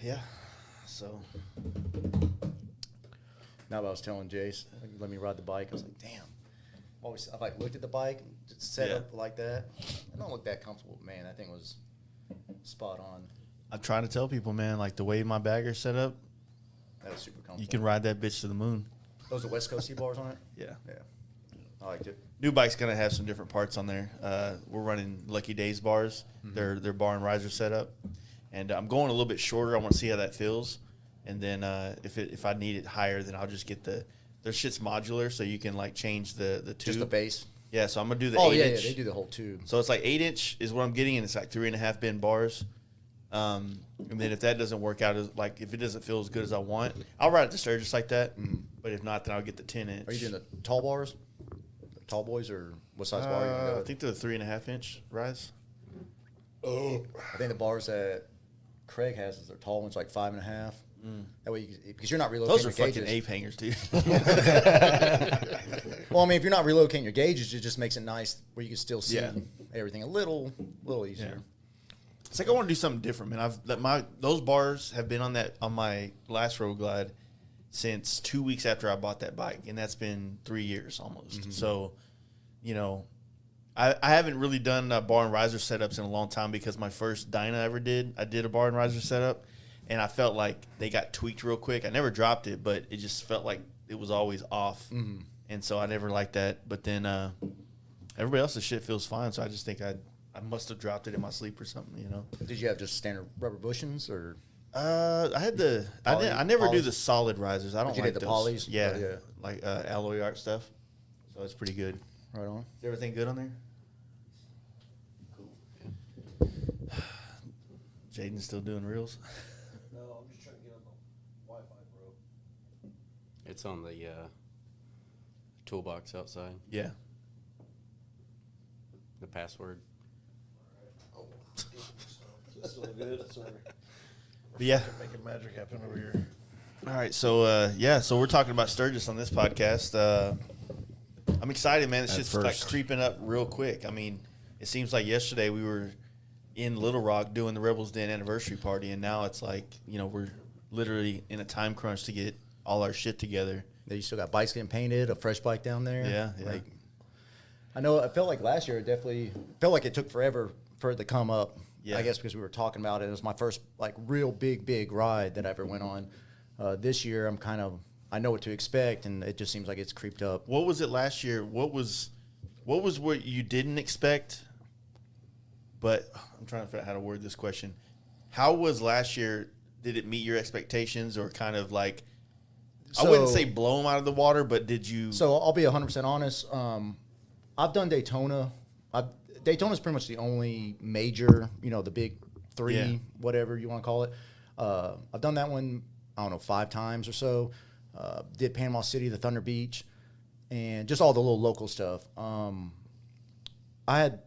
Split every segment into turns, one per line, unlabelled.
Yeah. So
now I was telling Jace, like, let me ride the bike. I was like, damn. I've like looked at the bike and just set up like that. I don't look that comfortable. Man, that thing was spot on.
I'm trying to tell people, man, like the way my bagger's set up,
that was super comfortable.
You can ride that bitch to the moon.
Those are West Coast C-bars on it?
Yeah.
Yeah. I liked it.
New bike's going to have some different parts on there. We're running Lucky Days bars. Mm-hmm. They're bar and riser setup. And I'm going a little bit shorter. I want to see how that feels. And then if I need it higher, then I'll just get their shit's modular, so you can like change the tube.
Just the base?
Yeah, so I'm going to do the 8-inch.
Yeah, they do the whole tube.
So it's like 8-inch is what I'm getting, and it's like 3.5 bend bars. And then if that doesn't work out, like if it doesn't feel as good as I want, I'll ride it to Sturgis like that. Mm-hmm. But if not, then I'll get the 10-inch.
Are you doing the tall bars? The tall boys, or what size bar are you going to go?
I think they're the 3.5-inch rise.
Oh. I think the bars that Craig has is their tall ones, like 5.5. That way, because you're not relocating.
Those are
your gauges.
fucking ape hangers, dude.
Well, I mean, if you're not relocating your gauges, it just makes it nice where you can still see everything a little easier.
Yeah. It's like I want to do something different, man. Those bars have been on my last Road Glide since 2 weeks after I bought that bike, and that's been 3 years almost. Mm-hmm. So, I haven't really done bar and riser setups in a long time because my first Dyna I ever did, I did a bar and riser setup, and I felt like they got tweaked real quick. I never dropped it, but it just felt like it was always off, and so I never liked that. But then everybody else's shit feels fine, so I just think I must have dropped it in my sleep or something,
Did you have just standard rubber bushings, or?
I had I never do the solid risers. I don't like
the
those.
polys?
Yeah, like alloy art stuff. So it's pretty good.
Right on.
Is everything good on there? Cool. Jaden's still doing reels?
No, I'm just trying to get on the Wi-Fi, bro.
It's on the toolbox outside.
Yeah.
The password.
Oh, that's still good. Sorry.
But yeah.
Making magic happen over here.
All right, so so we're talking about Sturgis on this podcast. I'm excited, man. It's just like creeping up real quick. I mean, it seems like yesterday we were in Little Rock doing the Rebels Den anniversary party, and now it's like, we're literally in a time crunch to get all our shit together.
You still got bikes getting painted, a fresh bike down there.
Yeah.
Like, I know. I felt like last year it definitely felt like it took forever for it to come up. Yeah. I guess because we were talking about it. It was my first like real big ride that I ever went on. This year I know what to expect, and it just seems like it's creeped up.
What was it last year? What was what you didn't expect? But I'm trying to figure out how to word this question. How was last year? Did it meet your expectations, or kind of like? I wouldn't say blow them out of the water, but did you?
So I'll be 100% honest. I've done Daytona. Daytona's pretty much the only major, the big three, whatever you want to call it. I've done that one, I don't know, 5 times or so. Did Panama City, the Thunder Beach, and just all the little local stuff. I had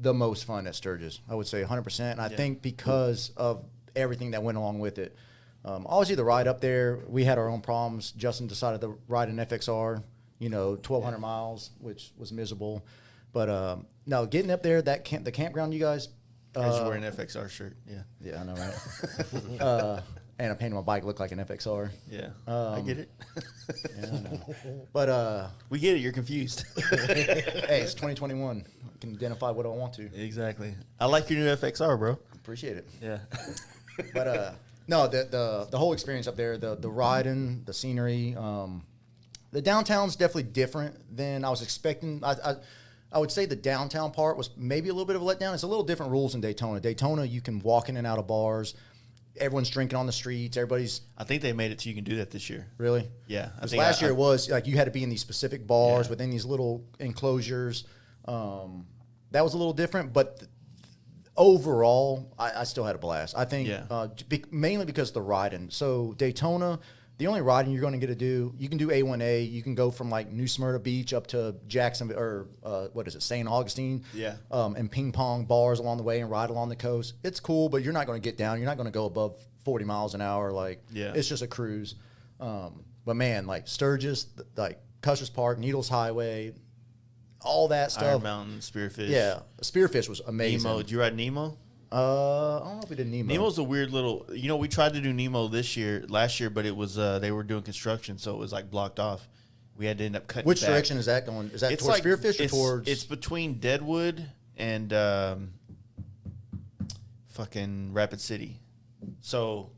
the most fun at Sturgis, I would say 100%. And I think because of everything that went along with it. Obviously, the ride up there, we had our own problems. Justin decided to ride an FXR, 1,200 miles, which was miserable. But no, getting up there, the campground, you guys.
I was wearing an FXR shirt. Yeah.
Yeah, I know, right? And I painted my bike look like an FXR.
Yeah, I get it.
Yeah, I know. But
we get it. You're confused.
Hey, it's 2021. I can identify what I want to.
Exactly. I like your new FXR, bro.
Appreciate it.
Yeah.
But no, the whole experience up there, the riding, the scenery, the downtown's definitely different than I was expecting. I would say the downtown part was maybe a little bit of a letdown. It's a little different rules in Daytona. Daytona, you can walk in and out of bars. Everyone's drinking on the streets.
I think they made it so you can do that this year.
Really?
Yeah.
Because last year it was like you had to be in these specific bars within these little enclosures. That was a little different, but overall, I still had a blast. I think mainly because of the riding. So Daytona, the only riding you're going to get to do, you can do A1A. You can go from like New Smyrna Beach up to Jacksonville or St. Augustine.
Yeah.
And ping pong bars along the way and ride along the coast. It's cool, but you're not going to get down. You're not going to go above 40 miles an hour. It's just a cruise. But man, like Sturgis, like Custer's Park, Needles Highway, all that stuff.
Iron Mountain, Spearfish.
Yeah, Spearfish was amazing.
Nemo. Did you ride Nemo?
I don't know if we did Nemo.
Nemo's a weird little. We tried to do Nemo last year, but it was they were doing construction, so it was like blocked off. We had to end up cutting.
Which
back.
direction is that going? Is that
It's
towards
like
Spearfish or towards?
It's between Deadwood and fucking Rapid City. So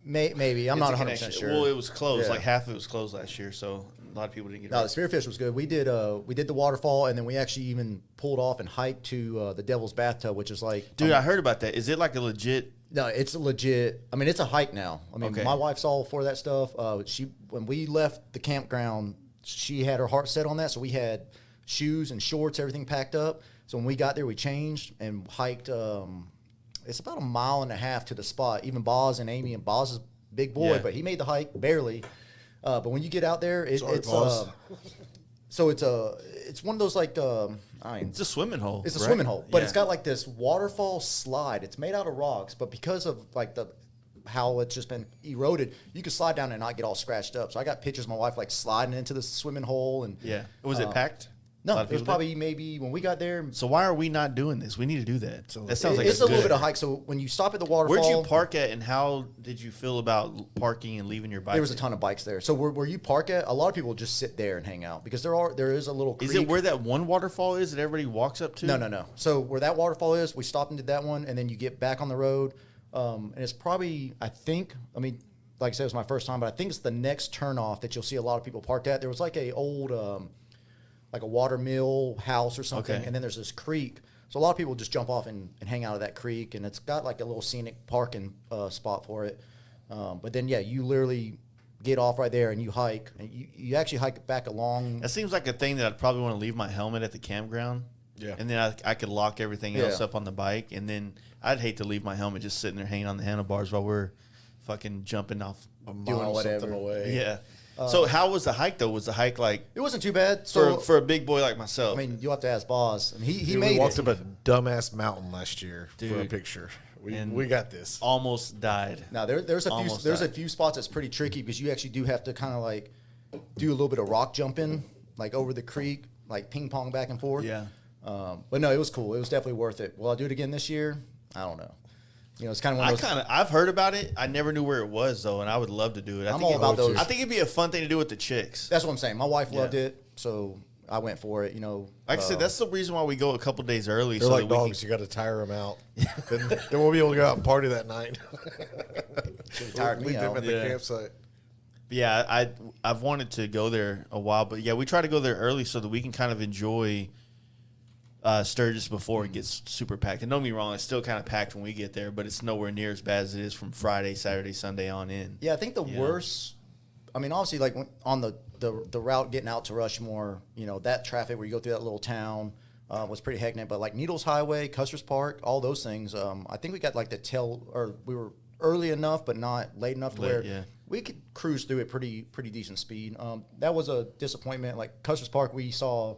maybe I'm
it's
not
a
100%
connection.
sure.
Well, it was closed.
Yeah.
Like half of it was closed last year, so a lot of people didn't get.
No, the Spearfish was good. We did the waterfall, and then we actually even pulled off and hiked to the Devil's Bathtub, which is like.
Dude, I heard about that. Is it like a legit?
No, it's a legit. I mean, it's a hike now. I mean,
Okay.
my wife's all for that stuff. When we left the campground, she had her heart set on that, so we had shoes and shorts, everything packed up. So when we got there, we changed and hiked. It's about 1.5 miles to the spot. Even Boz and Amy, and Boz is a big boy,
Yeah.
but he made the hike barely. But when you get out there, it's
Boz.
so it's one of those like
It's a swimming hole.
it's a
right?
swimming hole, but
Yeah.
it's got like this waterfall slide. It's made out of rocks, but because of like how it's just been eroded, you can slide down and not get all scratched up. So I got pictures of my wife like sliding into the swimming hole, and
Yeah. Was it packed? A
no,
lot
it
of
was
people
probably maybe when we got there.
So why are we not doing this? We need to do that. That sounds like
It's a little
good.
bit of hike. So when you stop at the waterfall,
Where'd you park at, and how did you feel about parking and leaving your bike?
there was a ton of bikes there. So where you park at, a lot of people just sit there and hang out because there is a little creek.
Is it where that one waterfall is that everybody walks up to?
No. So where that waterfall is, we stopped and did that one, and then you get back on the road. And it's probably, like I said, it was my first time, but I think it's the next turnoff that you'll see a lot of people parked at. There was like a old, like a water mill house or something,
Okay.
and then there's this creek. So a lot of people just jump off and hang out of that creek, and it's got like a little scenic parking spot for it. But then, yeah, you literally get off right there and you hike. And you actually hike back along.
That seems like a thing that I'd probably want to leave my helmet at the campground.
Yeah.
And then I could lock everything else
Yeah.
up on the bike. And then I'd hate to leave my helmet just sitting there hanging on the handlebars while we're fucking jumping off.
A mile
Doing whatever.
something away.
Yeah. So how was the hike, though? Was the hike like
It wasn't too bad. So
for a big boy like myself?
I mean, you'll have to ask Boz. I mean, he
Dude,
made
we walked
it.
up a dumbass mountain last year for a
Dude.
picture.
And-
We got this.
almost died.
Now there's a
Almost
few
died.
spots that's pretty tricky because you actually do have to kind of like do a little bit of rock jumping, like over the creek, like ping pong back and forth.
Yeah.
But no, it was cool. It was definitely worth it. Will I do it again this year? I don't know. It's kind of one of those.
I've heard about it. I never knew where it was though, and I would love to do it.
I'm all about those.
I think it'd be a fun thing to do with the chicks.
That's what I'm saying. My wife loved
Yeah.
it, so I went for it.
Like I said, that's the reason why we go a couple days early.
They're
so
like
that we
dogs. You got to tire them out. then we'll be able to go out and party that night.
tired me
Leave them
out.
at the
Yeah.
campsite.
Yeah, I've wanted to go there a while, but yeah, we try to go there early so that we can kind of enjoy Sturgis before it gets super packed. And don't get me wrong, it's still kind of packed when we get there, but it's nowhere near as bad as it is from Friday, Saturday, Sunday on in.
Yeah, I think the
Yeah.
worst. I mean, obviously, like on the route getting out to Rushmore, that traffic where you go through that little town was pretty hectic. But like Needles Highway, Custer's Park, all those things. I think we got like we were early enough, but not late enough to
Late,
where
yeah.
we could cruise through it pretty decent speed. That was a disappointment. Like Custer's Park, we saw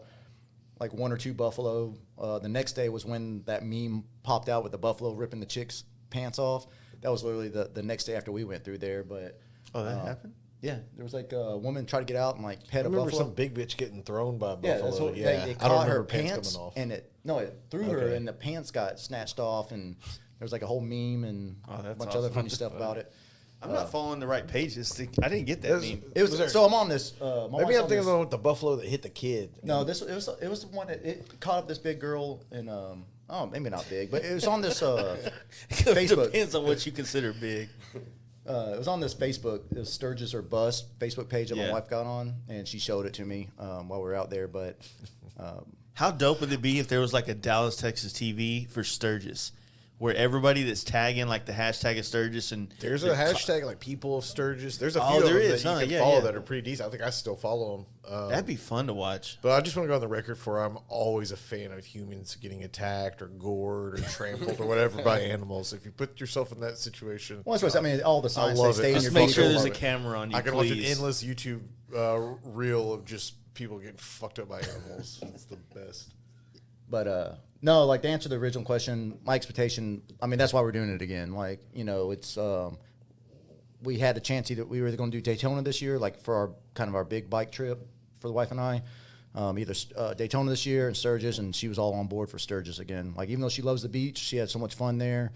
like one or two buffalo. The next day was when that meme popped out with the buffalo ripping the chick's pants off. That was literally the next day after we went through there. But
Oh, that happened?
yeah, there was like a woman tried to get out and like pet
I
a
remember
buffalo.
some big bitch getting thrown by a
Yeah,
buffalo.
that's what
Yeah,
they
I don't
caught her
remember pants
pants
coming off.
and it threw her
Okay.
and the pants got snatched off and there was like a whole meme and
Oh,
a
that's
bunch of other
awesome.
funny stuff about it.
I'm not following the right pages. I didn't get that meme.
It was
Was there-
so I'm on this. My
Maybe
wife's
I'm
on
thinking
this-
about the buffalo that hit the kid.
No, it was the one that it caught up this big girl and maybe not big, but it was on this Facebook.
Depends on what you consider big.
It was on this Facebook, this Sturgis or Bust Facebook page that my
Yeah.
wife got on, and she showed it to me while we were out there. But
How dope would it be if there was like a Dallas, Texas TV for Sturgis, where everybody that's tagging like the hashtag of Sturgis and
There's a hashtag like people of Sturgis. There's a few
Oh,
of
there
them
is,
that you
huh?
can
Yeah,
follow
yeah.
that are pretty decent. I think I still follow them.
that'd be fun to watch.
But I just want to go on the record for I'm always a fan of humans getting attacked or gored or trampled or whatever by animals. If you put yourself in that situation,
well, that's what I mean. All the signs they
love it.
stay in
Just
your
Just make
vehicle.
sure there's a
love it.
camera on you,
I can watch an
please.
endless YouTube reel of just people getting fucked up by animals. It's the best.
But no, like to answer the original question, my expectation. I mean, that's why we're doing it again. Like it's we had a chance we were either going to do Daytona this year, like for our big bike trip for the wife and I. either Daytona this year and Sturgis, and she was all on board for Sturgis again. Like, even though she loves the beach, she had so much fun there.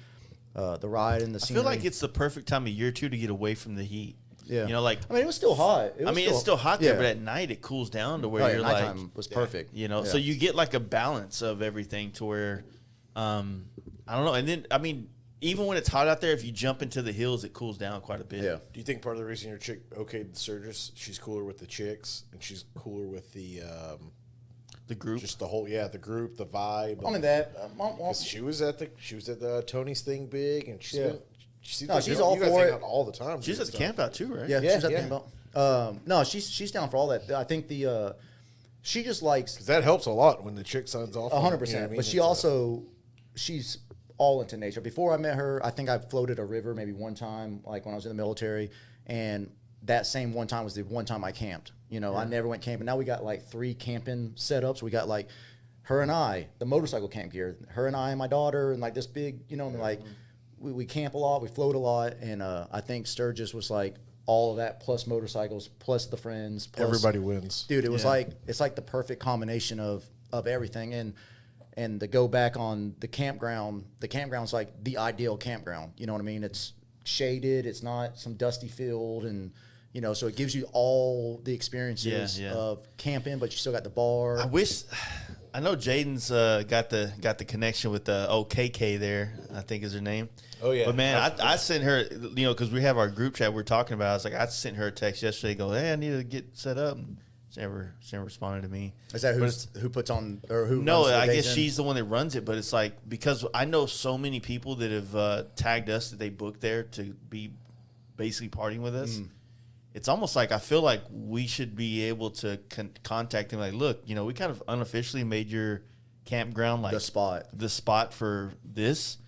The ride and the scenery.
I feel like it's the perfect time of year too to get away from the heat.
Yeah.
You know, like,
I mean, it was still hot.
it's still hot there, but at night it cools down to where
Right,
you're
nighttime
like,
was perfect.
you know,
Yeah.
so you get like a balance of everything to where, I don't know. And then, I mean, even when it's hot out there, if you jump into the hills, it cools down quite a bit.
Yeah.
Do you think part of the reason your chick okayed Sturgis, she's cooler with the chicks and she's cooler with the
group,
just the whole the group, the vibe?
Only that.
'Cause she was at the Tony's thing big, and she's
No, she's all
you guys
for
hang
it.
out all the time.
she's at the camp out too, right?
Yeah,
Yeah,
she's at
yeah.
the about. No, she's down for all that. I think she just likes
because that helps a lot when the chick signs off.
100%. But she also she's all into nature. Before I met her, I think I floated a river maybe one time, like when I was in the military, and that same one time was the one time I camped. You know, I never went camping. Now we got like 3 camping setups. We got like her and I, the motorcycle camp gear, her and I and my daughter, and like this big, you know, like we camp a lot, we float a lot, and I think Sturgis was like all of that plus motorcycles plus the friends. Plus,
everybody wins.
dude, it was like it's like the perfect combination of everything. And to go back on the campground's like the ideal campground. You know what I mean? It's shaded, it's not some dusty field, and you know, so it gives you all the experiences of camping, but you still got the bar.
I know Jaden's got the connection with the KK there, I think is her name.
Oh, yeah.
But man, I sent her, you know, because we have our group chat we're talking about. I was like, I sent her a text yesterday, go, hey, I need to get set up. And she never responded to me.
Is that who puts on or who?
No,
runs the
I
days
guess
in?
she's the one that runs it. But it's like, because I know so many people that have tagged us that they booked there to be basically partying with us. It's almost like I feel like we should be able to contact them. Like, look, you know, we kind of unofficially made your campground like the spot for this.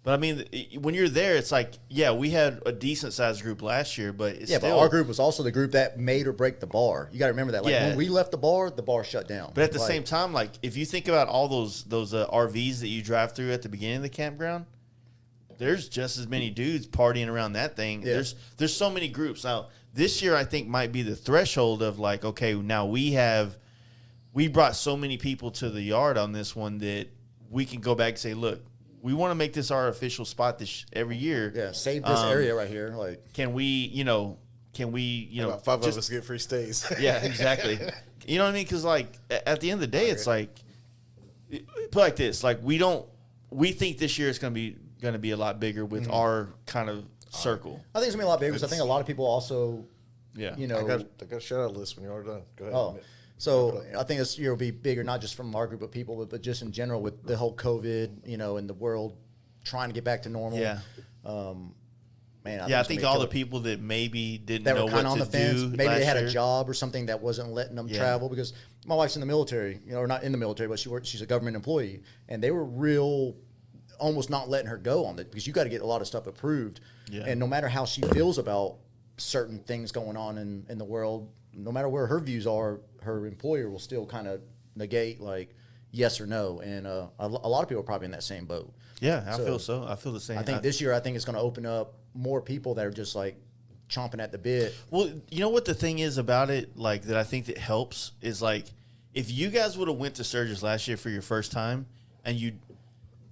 But I mean, when you're there, it's like, yeah, we had a decent sized group last year, but it's
but our group was also the group that made or break the bar. You got to remember that. Like when we left the bar shut down.
But at the same time, like if you think about all those RVs that you drive through at the beginning of the campground, there's just as many dudes partying around that thing. Yeah. There's so many groups now. This year, I think, might be the threshold of like, okay, now we brought so many people to the yard on this one that we can go back and say, look, we want to make this our official spot every year.
Yeah, save this area right here. Like,
can we,
about 5 of us get free stays.
Yeah, exactly. You know what I mean? Because like at the end of the day, it's like, put like this, like we think this year is going to be a lot bigger with our kind of circle.
I think it's gonna be a lot bigger because I think a lot of people also, you know,
I got a shout out list when you're all done. Go ahead.
Oh, so I think this year will be bigger, not just from our group of people, but just in general with the whole COVID, you know, and the world trying to get back to normal.
Yeah.
Man,
I think all the people that maybe didn't know what
on
to
the fence,
do,
maybe they had
year.
a job or something that wasn't letting them travel, because my wife's in the military, you know, or not in the military, but she's a government employee, and they were almost not letting her go on it because you got to get a lot of stuff approved. Yeah. And no matter how she feels about certain things going on in the world, no matter where her views are, her employer will still kind of negate like yes or no. And a lot of people are probably in that same boat.
Yeah, I feel so. I feel the same.
I think this year, it's going to open up more people that are just like chomping at the bit.
Well, you know what the thing is about it, like that I think that helps is like if you guys would have went to Sturgis last year for your first time and you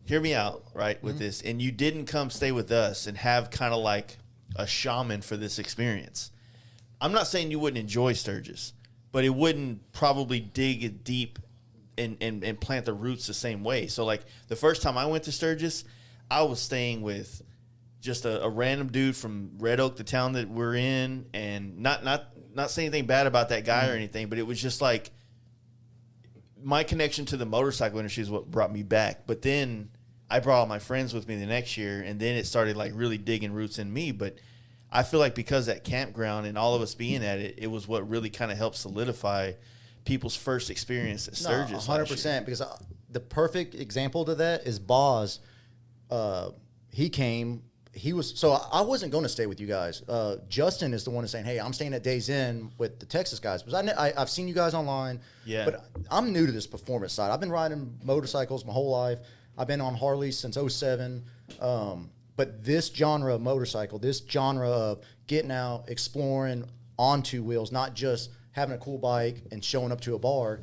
hear me out, right, with this, and you didn't come stay with us and have kind of like a shaman for this experience. I'm not saying you wouldn't enjoy Sturgis, but it wouldn't probably dig it deep and plant the roots the same way. So like the first time I went to Sturgis, I was staying with just a random dude from Red Oak, the town that we're in, and not saying anything bad about that guy or anything, but it was just like my connection to the motorcycle industry is what brought me back. But then I brought all my friends with me the next year, and then it started like really digging roots in me. But I feel like because that campground and all of us being at it, it was what really kind of helped solidify people's first experience at Sturgis.
100%. Because the perfect example to that is Boz. He came. So I wasn't going to stay with you guys. Justin is the one who's saying, hey, I'm staying at Days Inn with the Texas guys. Because I've seen you guys online. Yeah. But I'm new to this performance side. I've been riding motorcycles my whole life. I've been on Harley since 2007. But this genre of motorcycle, this genre of getting out, exploring on 2 wheels, not just having a cool bike and showing up to a bar,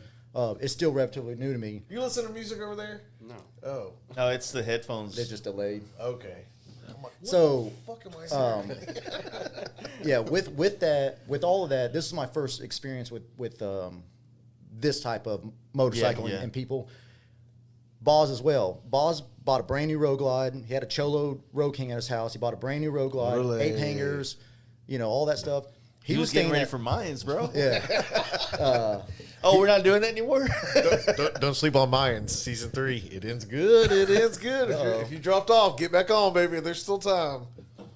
It's still relatively new to me.
You listen to music over there?
No.
Oh,
No, it's the headphones.
They're just delayed.
okay. I'm like, what
So,
the fuck am I saying?
Yeah, with all of that, this is my first experience with this type of motorcycle
Yeah.
and people. Boz as well. Boz bought a brand new Road Glide. He had a Cholo Road King at his house. He bought a brand new Road Glide,
Really?
8 hangers, all that stuff.
He was getting
staying
ready
at-
for mines, bro.
Yeah.
Oh, we're not doing that anymore.
don't sleep on Mayans. Season 3. It ends good. It ends good. If you dropped off, get back on, baby. There's still time.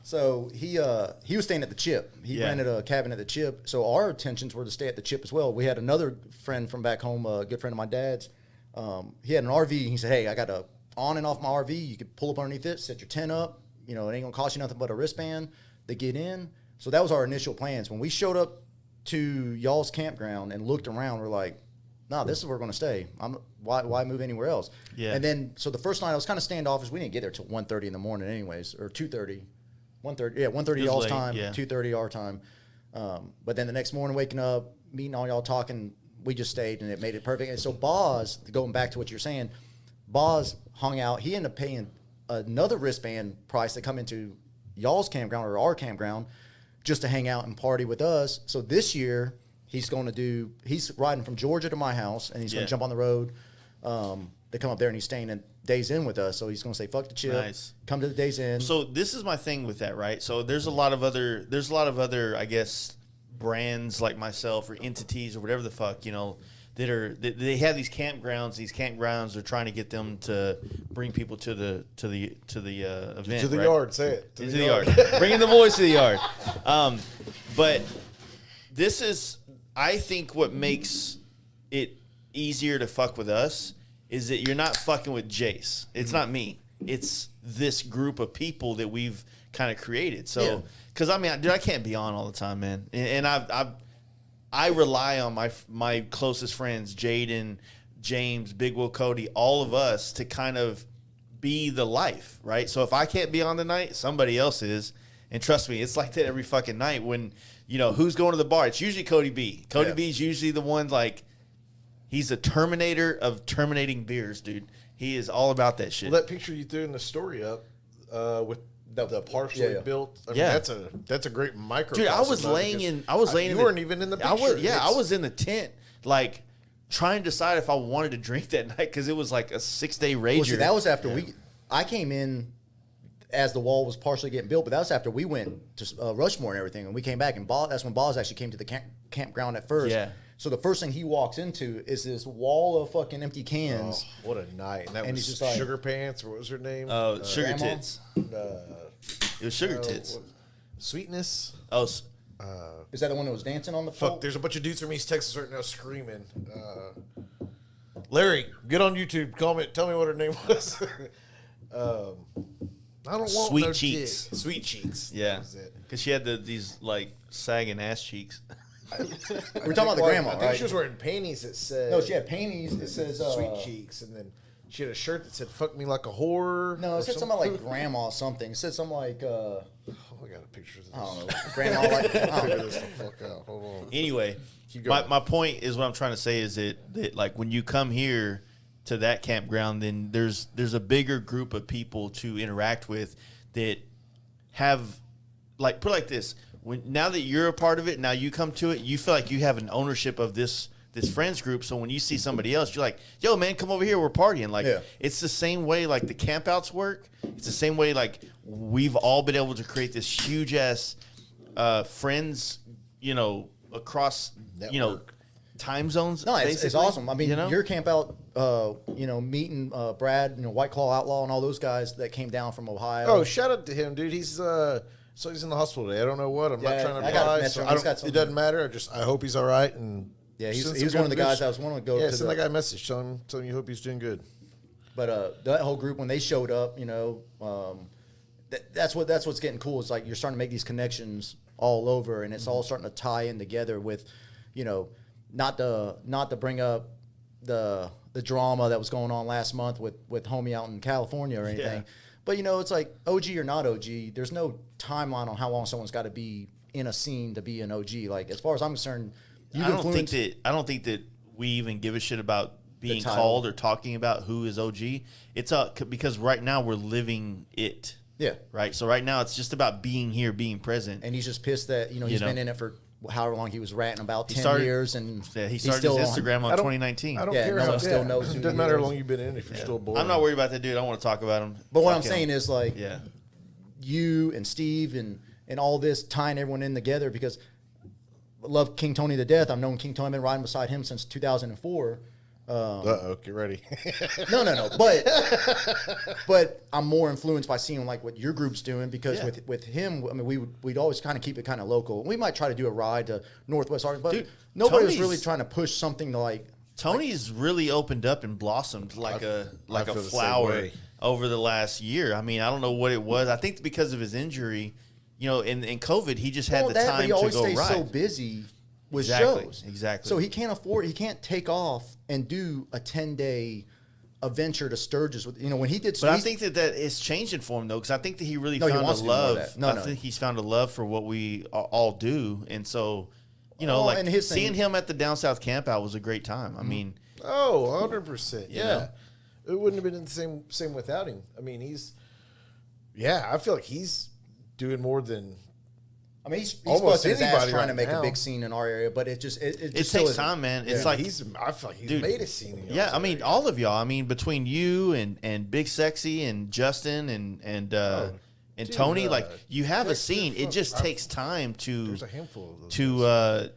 So he was staying at the Chip. He rented a cabin at the Chip. So our intentions were to stay at the Chip as well. We had another friend from back home, a good friend of my dad's. He had an RV. He said, "Hey, I got a on and off my RV. You could pull up underneath it, set your tent up. It ain't gonna cost you nothing but a wristband to get in." So that was our initial plans. When we showed up to y'all's campground and looked around, we're like, "No, this is where we're gonna stay. Why move anywhere else?"
Yeah.
And then so the first night I was kind of standoffish. We didn't get there till 1:30 in the morning, anyways, or 2:30. 1:30, yeah, 1:30
It was
y'all's
late,
time,
yeah.
2:30 our time. But then the next morning, waking up, meeting all y'all talking, we just stayed, and it made it perfect. And so Boz, going back to what you're saying, Boz hung out. He ended up paying another wristband price to come into y'all's campground or our campground just to hang out and party with us. So this year, he's riding from Georgia to my house, and he's going
Yeah.
to jump on the road. They come up there, and he's staying in Days Inn with us. So he's going to say, "Fuck the Chip."
Nice.
Come to the Days Inn.
So this is my thing with that, right? So there's a lot of other, I guess, brands like myself or entities or whatever the fuck, that they have these campgrounds. These campgrounds are trying to get them to bring people to the event,
To the
right?
yard. Say it.
To the yard. Bringing the voice to the yard. But this is, I think, what makes it easier to fuck with us is that you're not fucking with Jace. It's not me. It's this group of people that we've kind of created. So, because dude, I can't be on all the time, man. And I rely on my closest friends, Jaden, James, Big Will, Cody, all of us to kind of be the life, right? So if I can't be on the night, somebody else is. And trust me, it's like that every fucking night when, who's going to the bar? It's usually Cody B. Cody B is usually the one, he's a terminator of terminating beers, dude. He is all about that shit.
Well, that picture you threw in the story up with the partially built. I mean, that's a great micro.
Dude, I was laying in.
You weren't even in the picture.
I was in the tent, trying to decide if I wanted to drink that night because it was like a 6-day rager.
Well, see, that was after I came in as the wall was partially getting built, but that was after we went to Rushmore and everything, and we came back, and that's when Boz actually came to the campground at first.
Yeah.
So the first thing he walks into is this wall of fucking empty cans.
Oh, what a night! And that
And
was
he's just like-
Sugar Pants. What was her name?
Sugar
Grandma?
Tits. It was Sugar Tits.
Sweetness.
Oh,
Is that the one that was dancing on the
Fuck!
pole?
There's a bunch of dudes from East Texas right now screaming. Larry, get on YouTube. Tell me what her name was. I don't want
Sweet
no
Cheeks.
dick. Sweet Cheeks.
yeah.
That was it.
Because she had these sagging ass cheeks.
We're talking about the grandma,
I think
right?
she was wearing panties that said.
No, she had panties. It says
Sweet Cheeks, and then she had a shirt that said "Fuck me like a whore."
No,
or
it said something like grandma something. It said something like
Oh, I got a picture of this.
I don't know, grandma like. I don't
Figure
know.
this the fuck out. Hold on.
Anyway,
Keep going.
my point is what I'm trying to say is that when you come here to that campground, then there's a bigger group of people to interact with that have put it like this. Now that you're a part of it, now you come to it, you feel like you have an ownership of this friends group. So when you see somebody else, you're like, "Yo, man, come over here. We're partying." It's the same way the campouts work. It's the same way we've all been able to create this huge ass friends, across
Network.
time zones.
No, it's
basically,
awesome. I mean, your camp out, meeting Brad, White Claw Outlaw, and all those guys that came down from Ohio.
Oh, shout out to him, dude. He's in the hospital today. I don't know what. I'm not
Yeah,
trying to
I got a
apply.
message
So
from
I
him. He's
don't,
got some-
it doesn't matter. I hope he's all right. And
Yeah,
send
he was
some
one of the
good
guys
news.
that was wanting to go
Yeah,
to
send
the,
that guy a message. Tell him you hope he's doing good.
But that whole group, when they showed up, that's what's getting cool. It's like you're starting to make these connections all over, and it's all starting to tie in together with, not to bring up the drama that was going on last month with homie out in California or anything.
Yeah.
But it's like OG or not OG. There's no timeline on how long someone's got to be in a scene to be an OG. Like as far as I'm concerned,
I don't think that we even give a shit about being
title.
called or talking about who is OG. It's because right now we're living it.
Yeah.
Right. So right now it's just about being here, being present.
And he's just pissed that he's been in it for however long he was ratting about 10 years, and
he started his Instagram on 2019.
I don't
Yeah,
care.
no
how
one still knows who
It doesn't
he
matter
is.
how long you've been in if you're still bored.
I'm not worried about that dude. I don't want to talk about him.
But what
Fuck
I'm
him.
saying is like,
Yeah.
you and Steve and all this tying everyone in together, because I love King Tony to death. I've known King Tony. I've been riding beside him since 2004.
Get ready.
No. But I'm more influenced by seeing like what your group's doing, because with him, I mean, we'd always kind of keep it kind of local. We might try to do a ride to Northwest Arkansas, but
Dude,
nobody was
Tony's-
really trying to push something to like.
Tony's really opened up and blossomed like a
feel the same
flower
way.
over the last year. I mean, I don't know what it was. I think because of his injury, in COVID, he just had the
But
time
he
to
always
go
stays
ride.
so busy with
Exactly,
shows.
exactly.
So he can't take off and do a 10-day adventure to Sturgis with when he did.
But I think that is changing for him though, because I think that he really
No, he
found a
wants to do more of
love.
that. No,
I
no.
think he's found a love for what we all do, and so
Well,
like
and his thing-
seeing him at the Down South camp out was a great time. I mean,
Oh, 100%.
You
Yeah.
know?
It wouldn't have been the same without him. I mean, I feel like he's doing more than
he's
almost
busting his ass
anybody
trying
right
to make
now.
a big scene in our area, but it just
it
still
takes
isn't.
time, man. It's
Yeah.
like
I feel like he's
Dude,
made a scene in
yeah,
y'all's
I mean,
area.
all of y'all. I mean, between you and Big Sexy and Justin and
dude,
Tony, like you have a
there's-
scene. It
there's-
just takes time to
There's a handful of those.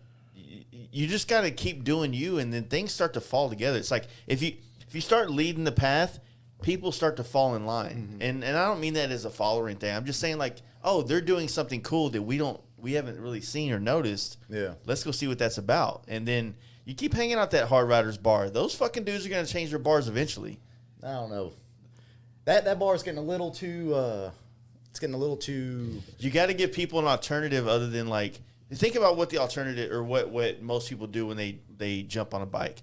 you just got to keep doing you, and then things start to fall together. It's like if you start leading the path, people start to fall in line. And I don't mean that as a following thing. I'm just saying like, oh, they're doing something cool that we haven't really seen or noticed.
Yeah.
Let's go see what that's about. And then you keep hanging out that Hard Riders bar. Those fucking dudes are going to change their bars eventually.
I don't know. That bar is getting a little too. It's getting a little too.
You got to give people an alternative other than like think about what the alternative or what most people do when they jump on a bike.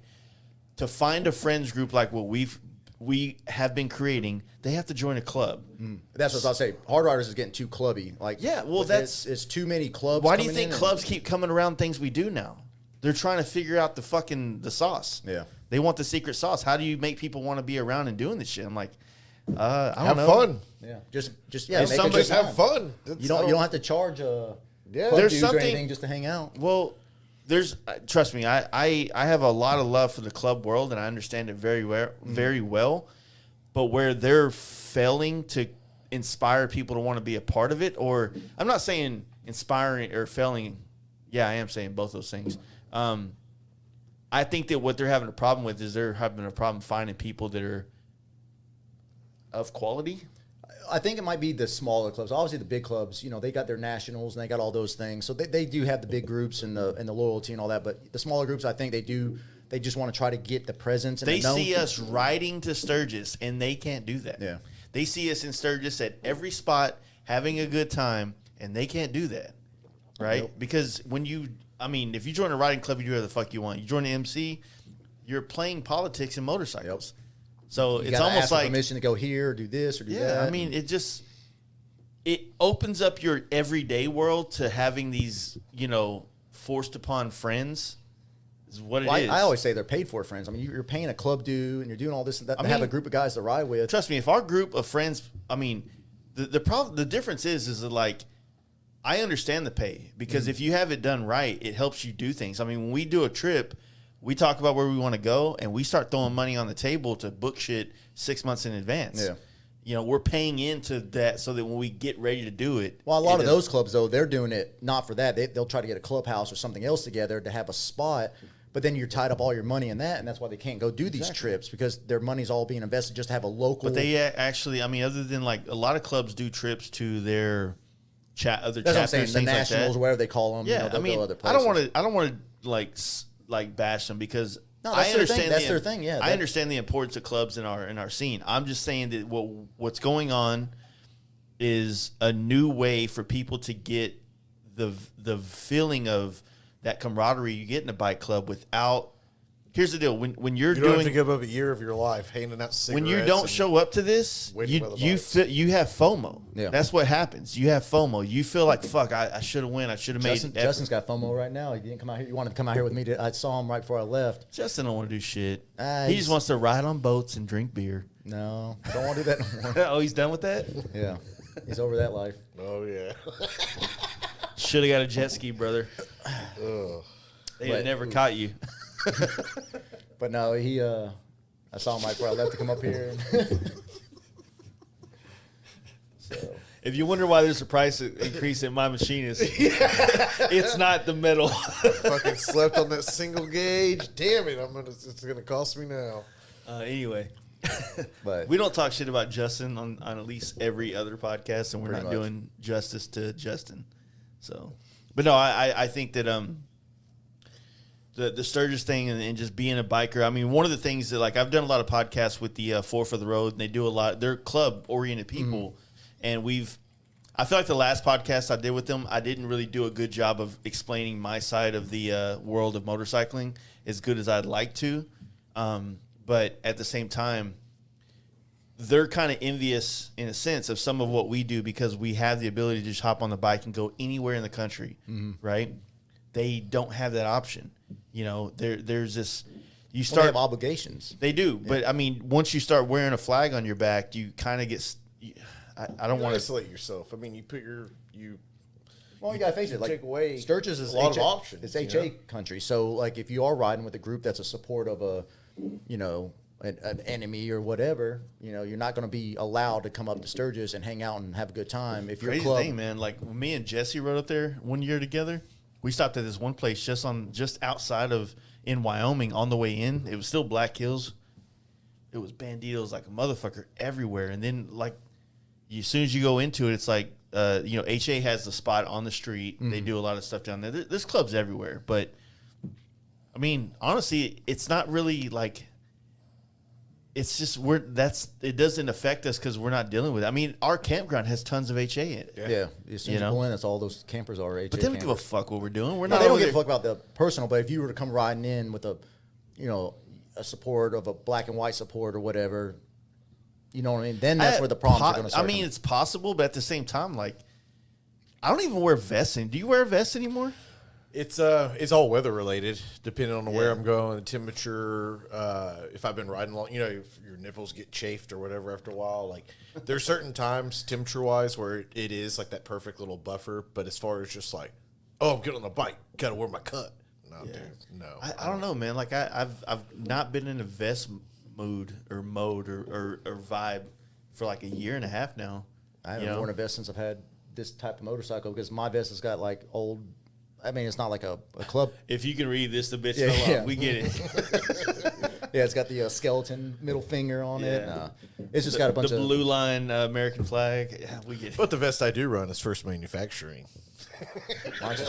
To find a friends group like what we have been creating, they have to join a club.
That's what I'll say. Hard Riders is getting too clubby. Like
Yeah, well,
with
that's-
it's too many clubs.
Why do you
coming
think
in and-
clubs keep coming around things we do now? They're trying to figure out the sauce.
Yeah.
They want the secret sauce. How do you make people want to be around and doing this shit? I'm like, I don't
have
know.
fun.
Yeah, just
If
make it
somebody-
just
Just have fun.
You don't have to charge club
There's
dues
something-
or anything just to hang out.
Well, there's trust me, I have a lot of love for the club world and I understand it very well. But where they're failing to inspire people to want to be a part of it, or I'm not saying inspiring or failing. Yeah, I am saying both those things. I think that what they're having a problem with is they're having a problem finding people that are of quality.
I think it might be the smaller clubs. Obviously, the big clubs, they got their nationals and they got all those things. So they do have the big groups and the loyalty and all that. But the smaller groups, I think they just want to try to get the presence. And
They
the known.
see us riding to Sturgis, and they can't do that.
Yeah.
They see us in Sturgis at every spot having a good time, and they can't do that, right?
Nope.
Because if you join a riding club, you do whatever the fuck you want. You join an MC, you're playing politics and motorcycles. So
You
it's
gotta
almost
ask for
like,
permission to go here or do this or do
yeah,
that.
I mean, it opens up your everyday world to having these, forced upon friends. Is what
Well,
it is.
I always say they're paid for friends. I mean, you're paying a club due and you're doing all this and that to have
mean-
a group of guys to ride with.
Trust me, if our group of friends, the difference is that like, I understand the pay because if you have it done right, it helps you do things. I mean, when we do a trip, we talk about where we want to go and we start throwing money on the table to book shit 6 months in advance.
Yeah.
We're paying into that so that when we get ready to do it.
Well, a lot of those clubs, though, they're doing it not for that. They'll try to get a clubhouse or something else together to have a spot, but then you're tied up all your money in that, and that's why they can't go do these trips because their money's all being invested just to have a local.
But they actually, other than like a lot of clubs do trips to their other
That's what I'm
chapters,
saying. The
things like
nationals,
that.
or whatever they call them.
Yeah,
they'll go other
I don't
places.
want to like bash them because
No,
I
that's their thing.
understand
That's their thing, yeah.
I understand the importance of clubs in our scene. I'm just saying that what's going on is a new way for people to get the feeling of that camaraderie you get in a bike club without here's the deal. When you're
You don't have to
doing
give up a year of your life handing out cigarettes.
when you don't
and
show up to this,
waiting by the
you
bikes.
you have FOMO.
Yeah.
That's what happens. You have FOMO. You feel like fuck. I should have won. I should have made.
Justin's got FOMO right now. He didn't come out here. You wanted to come out here with me. I saw him right before I left.
Justin don't want to do shit. He
He's-
just wants to ride on boats and drink beer.
No, don't want to do that no more.
Oh, he's done with that.
Yeah, he's over that life.
Oh yeah.
Should have got a jet ski, brother.
Ugh.
They had
But-
never caught you.
But no, I saw him right before I left to come up here. So
If you wonder why there's a price increase in my machinist, it's not the metal.
Fucking slept on that single gauge. Damn it! It's gonna cost me now.
Anyway,
But
we don't talk shit about Justin on at least every other podcast, and we're
Pretty
not
much.
doing justice to Justin. So, but no, I think that the Sturgis thing and just being a biker. I mean, one of the things that like I've done a lot of podcasts with the Four for the Road, and they do a lot. They're club oriented people, and I feel like the last podcast I did with them, I didn't really do a good job of explaining my side of the world of motorcycling as good as I'd like to. But at the same time, they're kind of envious in a sense of some of what we do because we have the ability to just hop on the bike and go anywhere in the country, right? They don't have that option. You know, there's this. You
they
start
have obligations.
They do, but I mean, once you start wearing a flag on your back, you kind of get. I don't
You
want to.
isolate yourself. I mean, you put you.
Well, you gotta face it. Like
take away
Sturgis is
a lot of
HA
options,
It's
you
HA
know?
country, so like if you are riding with a group that's a support of a, an enemy or whatever, you're not going to be allowed to come up to Sturgis and hang out and have a good time. If your
Crazy
club,
thing, man. Like when me and Jesse rode up there one year together, we stopped at this one place just outside of in Wyoming on the way in. It was still Black Hills. It was banditos like a motherfucker everywhere, and then like as soon as you go into it, it's like HA has the spot on the street. They do a lot of stuff down there. There's clubs everywhere, but I mean, honestly, it's not really like. It's just it doesn't affect us because we're not dealing with it. I mean, our campground has tons of HA in it.
yeah, as soon as you pull in, that's all those campers are HA.
But they don't give a
campers.
fuck what we're doing. We're
No,
not.
they don't
over
give a
there-
fuck about the personal. But if you were to come riding in with a support of a black and white support or whatever, you know what I mean? Then that's where the problems are going to start.
I mean, it's possible, but at the same time, like, I don't even wear vests. Do you wear a vest anymore?
It's all weather related, depending on where I'm going, the temperature. If I've been riding long, if your nipples get chafed or whatever after a while. Like, there's certain times temperature wise where it is like that perfect little buffer. But as far as just like, oh, I'm getting on the bike, gotta wear my cut. No, dude, no.
I don't know, man. Like, I've not been in a vest mood or mode or vibe for like a year and a half now.
I haven't worn a vest since I've had this type of motorcycle because my vest has got like old. I mean, it's not like a club.
If you can read this, the bitch
Yeah,
fell
yeah.
off. We get it.
Yeah, it's got the skeleton middle finger on it.
Yeah.
It's just got a bunch
the
of
blue line American flag. Yeah, we get it.
But the vest I do run is First Manufacturing.
Mine's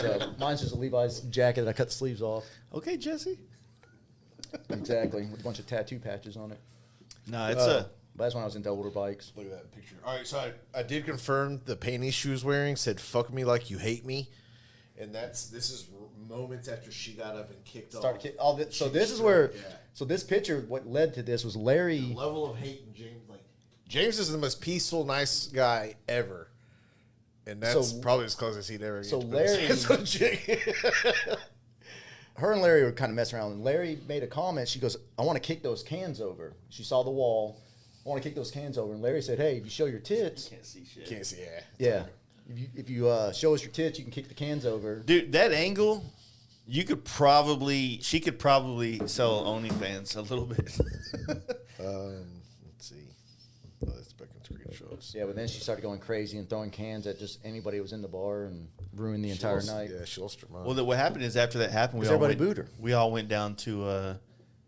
just a Levi's jacket that I cut the sleeves off.
Okay, Jesse.
Exactly, with a bunch of tattoo patches on it.
No, it's
But that's when I was into older bikes.
Look at that picture. All right, so I did confirm the panties she was wearing said "fuck me like you hate me," and this is moments after she got up and kicked off.
So this is where. So this picture, what led to this was Larry.
The level of hate in James. Like, James is the most peaceful, nice guy ever, and that's
So-
probably as close as he'd ever get.
so
to put his
Larry-
hands on a chick.
Her and Larry were kind of messing around, and Larry made a comment. She goes, "I want to kick those cans over." She saw the wall. I want to kick those cans over, and Larry said, "Hey, if you show your tits,
can't see shit.
Can't see.
yeah, if you show us your tits, you can kick the cans over."
Dude, that angle, she could probably sell OnlyFans a little bit.
Let's see. Oh, that's back in screenshots.
Yeah, but then she started going crazy and throwing cans at just anybody who was in the bar and ruined the entire night.
Yeah, she lost her mind.
Well, what happened is after that happened, we
'Cause
all
everybody
went,
booed her.
we all went down to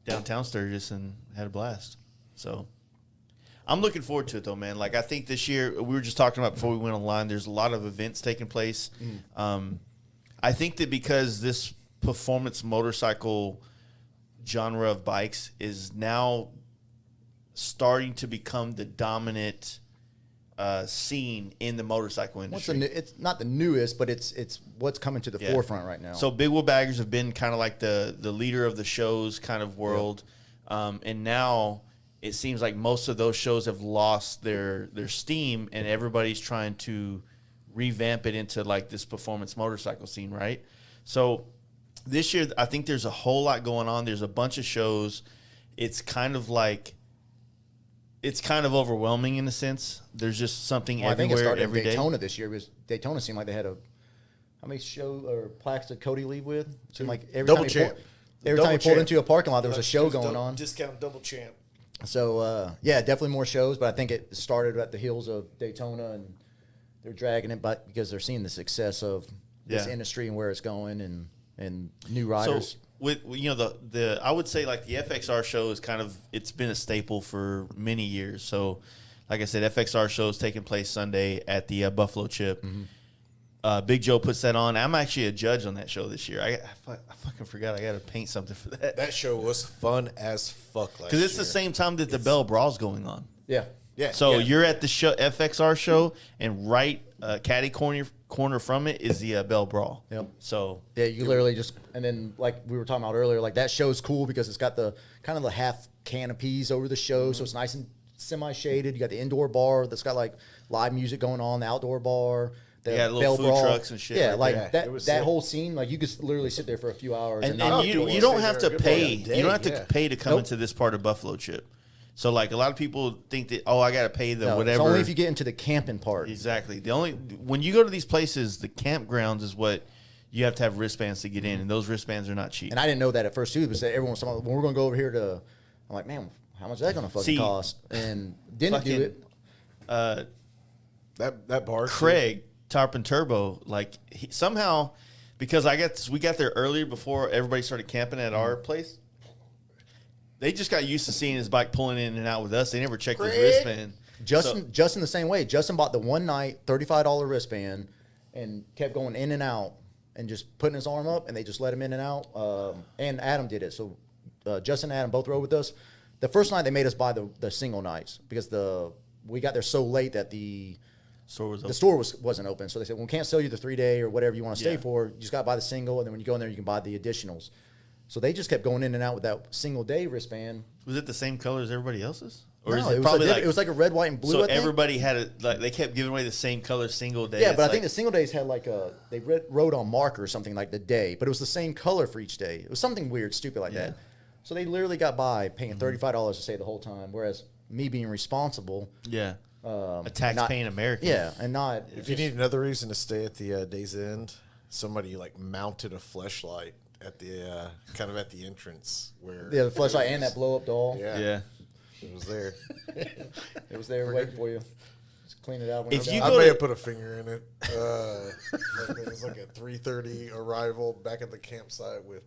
downtown Sturgis and had a blast. So I'm looking forward to it, though, man. Like, I think this year, we were just talking about before we went online, there's a lot of events taking place. I think that because this performance motorcycle genre of bikes is now starting to become the dominant scene in the motorcycle industry.
It's not the newest, but it's what's coming to the forefront right now.
So big wheel baggers have been kind of like the leader of the shows kind of world, and now it seems like most of those shows have lost their steam, and everybody's trying to revamp it into like this performance motorcycle scene, right? So this year, I think there's a whole lot going on. There's a bunch of shows. It's kind of overwhelming in a sense. There's just something everywhere,
I think it started
every
in
day.
Daytona this year because Daytona seemed like they had how many show or plaques did Cody leave with? It seemed like every
Double
time
champ.
Every time he pulled into a parking lot, there was a show going on.
Discount double champ.
So, yeah, definitely more shows, but I think it started at the heels of Daytona, and they're dragging it but because they're seeing the success of this industry and where it's going and new riders.
So with the I would say like the FXR show is it's been a staple for many years. So like I said, FXR show is taking place Sunday at the Buffalo Chip. Big Joe puts that on. I'm actually a judge on that show this year. I fucking forgot I got to paint something for that.
That show was fun as fuck last year.
Because it's the same time that the Bell Brawl's going on.
Yeah.
Yeah.
So you're at the show, FXR show, and right caddy corner from it is the Bell Brawl.
Yep.
So
Yeah, you literally just, and then like we were talking about earlier, like that show's cool because it's got the kind of the half canopies over the show, so it's nice and semi-shaded. You got the indoor bar that's got like live music going on, the outdoor bar. The
Yeah, little
Bell
food
Brawl.
trucks and shit
Yeah,
right
like
there.
that whole scene, like you could literally sit there for a few hours.
and
not
you
do
don't
stay
have
there
to
a good part of
pay.
the day,
You don't have to
yeah.
pay to come
Nope.
into this part of Buffalo Chip. So like a lot of people think that I got to pay the
No,
whatever.
it's only if you get into the camping part.
Exactly. When you go to these places, the campgrounds is what you have to have wristbands to get in, and those wristbands are not cheap.
And I didn't know that at first too. But everyone was talking about, when we're going to go over here to, I'm like, man, how much is that going to fucking
See,
cost? And didn't do
fucking,
it.
That bar.
Craig Tarpon Turbo, like somehow, because we got there earlier before everybody started camping at our place. They just got used to seeing his bike pulling in and out with us. They never checked his wristband.
Justin the same way. Justin bought the one night $35 wristband and kept going in and out and just putting his arm up, and they just let him in and out. And Adam did it. So Justin and Adam both rode with us. The first night they made us buy the single nights because we got there so late that the store wasn't open. So they said, well, we can't sell you the 3-day or whatever you want to stay for. You just got to buy the single, and then when you go in there, you can buy the additionals. So they just kept going in and out with that single day wristband.
Was it the same color as everybody else's? Or
No,
is it
it
probably
it was like a red, white, and blue.
so
I think.
everybody had it, like they kept giving away the same color single day.
Yeah,
It's
but I
like-
think the single days had like they wrote on marker or something like the day, but it was the same color for each day. It was something weird, stupid like that. So they literally got by paying $35 to stay the whole time, whereas me being responsible,
a tax-paying American.
yeah, and not.
If you need another reason to stay at the Days End, somebody like mounted a fleshlight at the kind of at the entrance where
Yeah, the flashlight and that blow up doll.
Yeah.
it was there.
It was there waiting for you. Just clean it out. When
If
you're
you
done.
I
go
may
to-
have put a finger in it. It was like a 3:30 arrival back at the campsite with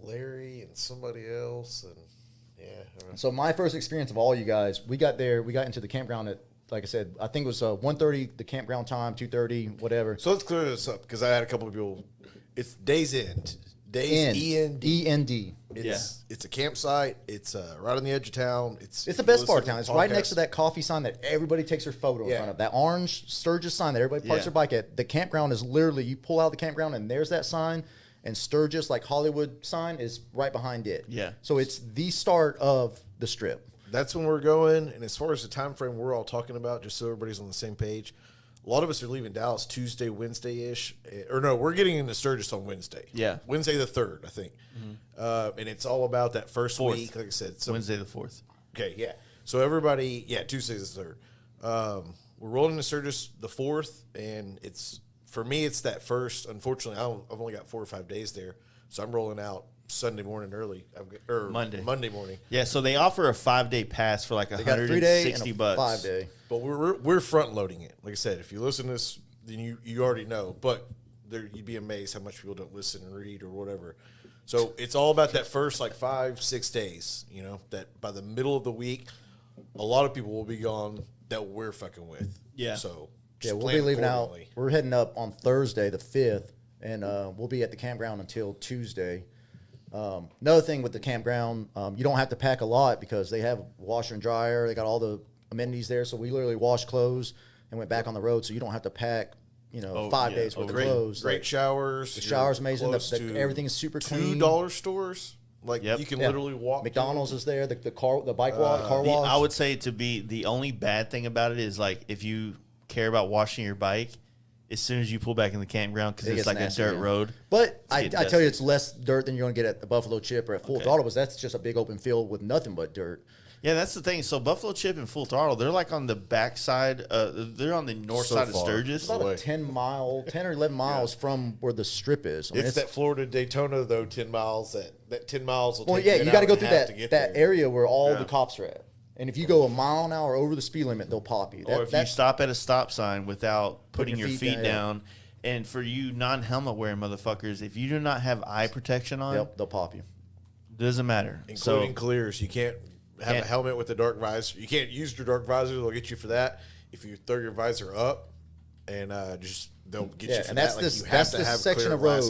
Larry and somebody else, and
So my first experience of all you guys, we got into the campground at, like I said, I think it was 1:30 the campground time, 2:30, whatever.
So let's clear this up because I had a couple of people. It's Days End. Days END.
END.
It's a campsite. It's right on the edge of town. It's
It's the best part of
listen
town. It's
to
right next to
podcasts.
that coffee sign that everybody takes their photo in
Yeah.
front of. That orange Sturgis sign that everybody parks
Yeah.
their bike at. The campground is literally, you pull out of the campground and there's that sign. And Sturgis, like Hollywood sign, is right behind it.
Yeah.
So it's the start of the strip.
That's when we're going. And as far as the time frame we're all talking about, just so everybody's on the same page, a lot of us are leaving Dallas Tuesday, Wednesday-ish. Or no, we're getting into Sturgis on Wednesday.
Yeah.
Wednesday the 3rd, I think. And it's all about that first
Fourth.
week, like I said. So,
Wednesday the 4th.
okay, yeah. So everybody, Tuesday's the 3rd. We're rolling to Sturgis the 4th, and for me, it's that first. Unfortunately, I've only got 4 or 5 days there, so I'm rolling out Sunday morning early, or Monday morning.
Yeah, so they offer a 5-day pass for like
They got a 3-day and a
$160.
5-day.
But we're front loading it. Like I said, if you listen to this, then you already know. But you'd be amazed how much people don't listen and read or whatever. So it's all about that first like 5-6 days. You know, that by the middle of the week, a lot of people will be gone that we're fucking with.
Yeah.
So
Yeah,
just
we'll
plan
be leaving out.
accordingly.
We're heading up on Thursday, the 5th, and we'll be at the campground until Tuesday. Another thing with the campground, you don't have to pack a lot because they have washer and dryer. They got all the amenities there. So we literally washed clothes and went back on the road. So you don't have to pack, 5 days worth of clothes.
Great showers.
The shower's amazing. Everything is super clean.
$2 stores. Like you can literally walk.
McDonald's is there. The bike car wash.
I would say to be the only bad thing about it is like if you care about washing your bike, as soon as you pull back in the campground because it's like a dirt road.
But I tell you, it's less dirt than you're going to get at the Buffalo Chip or at Full Throttle, because that's just a big open field with nothing but dirt.
Yeah, that's the thing. So Buffalo Chip and Full Throttle, they're like on the backside. They're on the north side of Sturgis.
It's about 10 or 11 miles from where the strip is. I mean,
it's that Florida Daytona though, 10 miles. That 10 miles will take
you got to go through that area where all the cops are at. And if you go a mile an hour over the speed limit, they'll pop you.
Or if you stop at a stop sign without putting your feet down. And for you non-helmet wearing motherfuckers, if you do not have eye protection on,
they'll pop you.
Doesn't matter.
Including clears. You can't have a helmet with a dark visor. You can't use your dark visor. They'll get you for that. If you throw your visor up, and they'll get you for
and
that.
That's this section of road.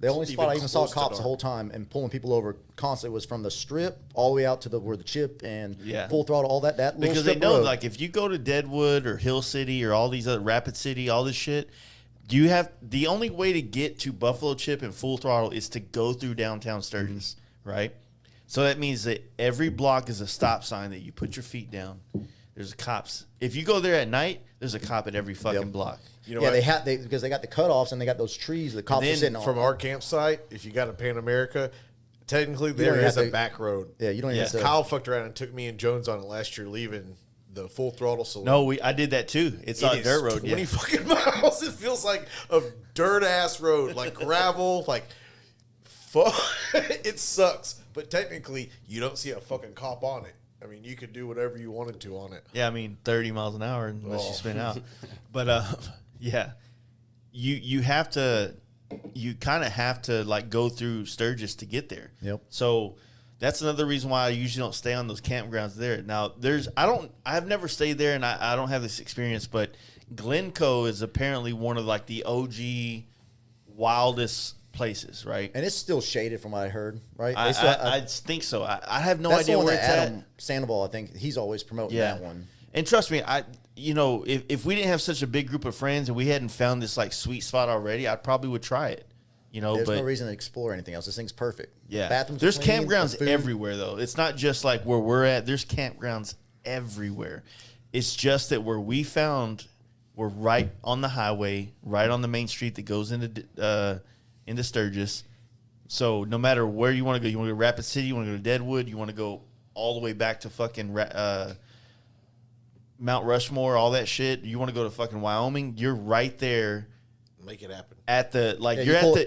The only spot I even saw cops the whole time and pulling people over constantly was from the strip all the way out to where the Chip and Full Throttle, all that little
because they
strip
know
road.
like if you go to Deadwood or Hill City or all these other Rapid City, all this shit, you have the only way to get to Buffalo Chip and Full Throttle is to go through downtown Sturgis, right? So that means that every block is a stop sign that you put your feet down. There's cops. If you go there at night, there's a cop at every fucking block.
You know
because they got the cutoffs and they got those trees the cops are sitting on.
From our campsite, if you got a Pan America, technically there is a back road.
Yeah, you don't even have to.
Kyle fucked around and took me and Jones on it last year leaving the Full Throttle saloon.
No, I did that too. It's on a dirt road.
20 fucking miles. It feels like a dirt ass road, like gravel, like fuck. It sucks. But technically, you don't see a fucking cop on it. I mean, you could do whatever you wanted to on it.
Yeah, I mean, 30 miles an hour unless you spin out. But yeah, you have to, you kind of have to like go through Sturgis to get there.
Yep.
So that's another reason why I usually don't stay on those campgrounds there. Now, I've never stayed there, and I don't have this experience, but Glencoe is apparently one of like the OG wildest places, right?
And it's still shaded from what I heard, right?
I think so. I have no
that's
idea
the one
where
that
it's
Adam
at.
Sandoval, I think he's always promoting that one.
And trust me, if we didn't have such a big group of friends and we hadn't found this like sweet spot already, I probably would try it.
There's no reason to explore anything else. This thing's perfect.
Yeah.
Bathrooms
There's
are clean,
campgrounds everywhere though. It's not just like where we're at. There's campgrounds everywhere. It's just that where we found, we're right on the highway, right on the main street that goes into Sturgis. So no matter where you want to go, you want to go to Rapid City, you want to go to Deadwood, you want to go all the way back to fucking Mount Rushmore, all that shit. You want to go to fucking Wyoming, you're right there.
Make it happen.
At the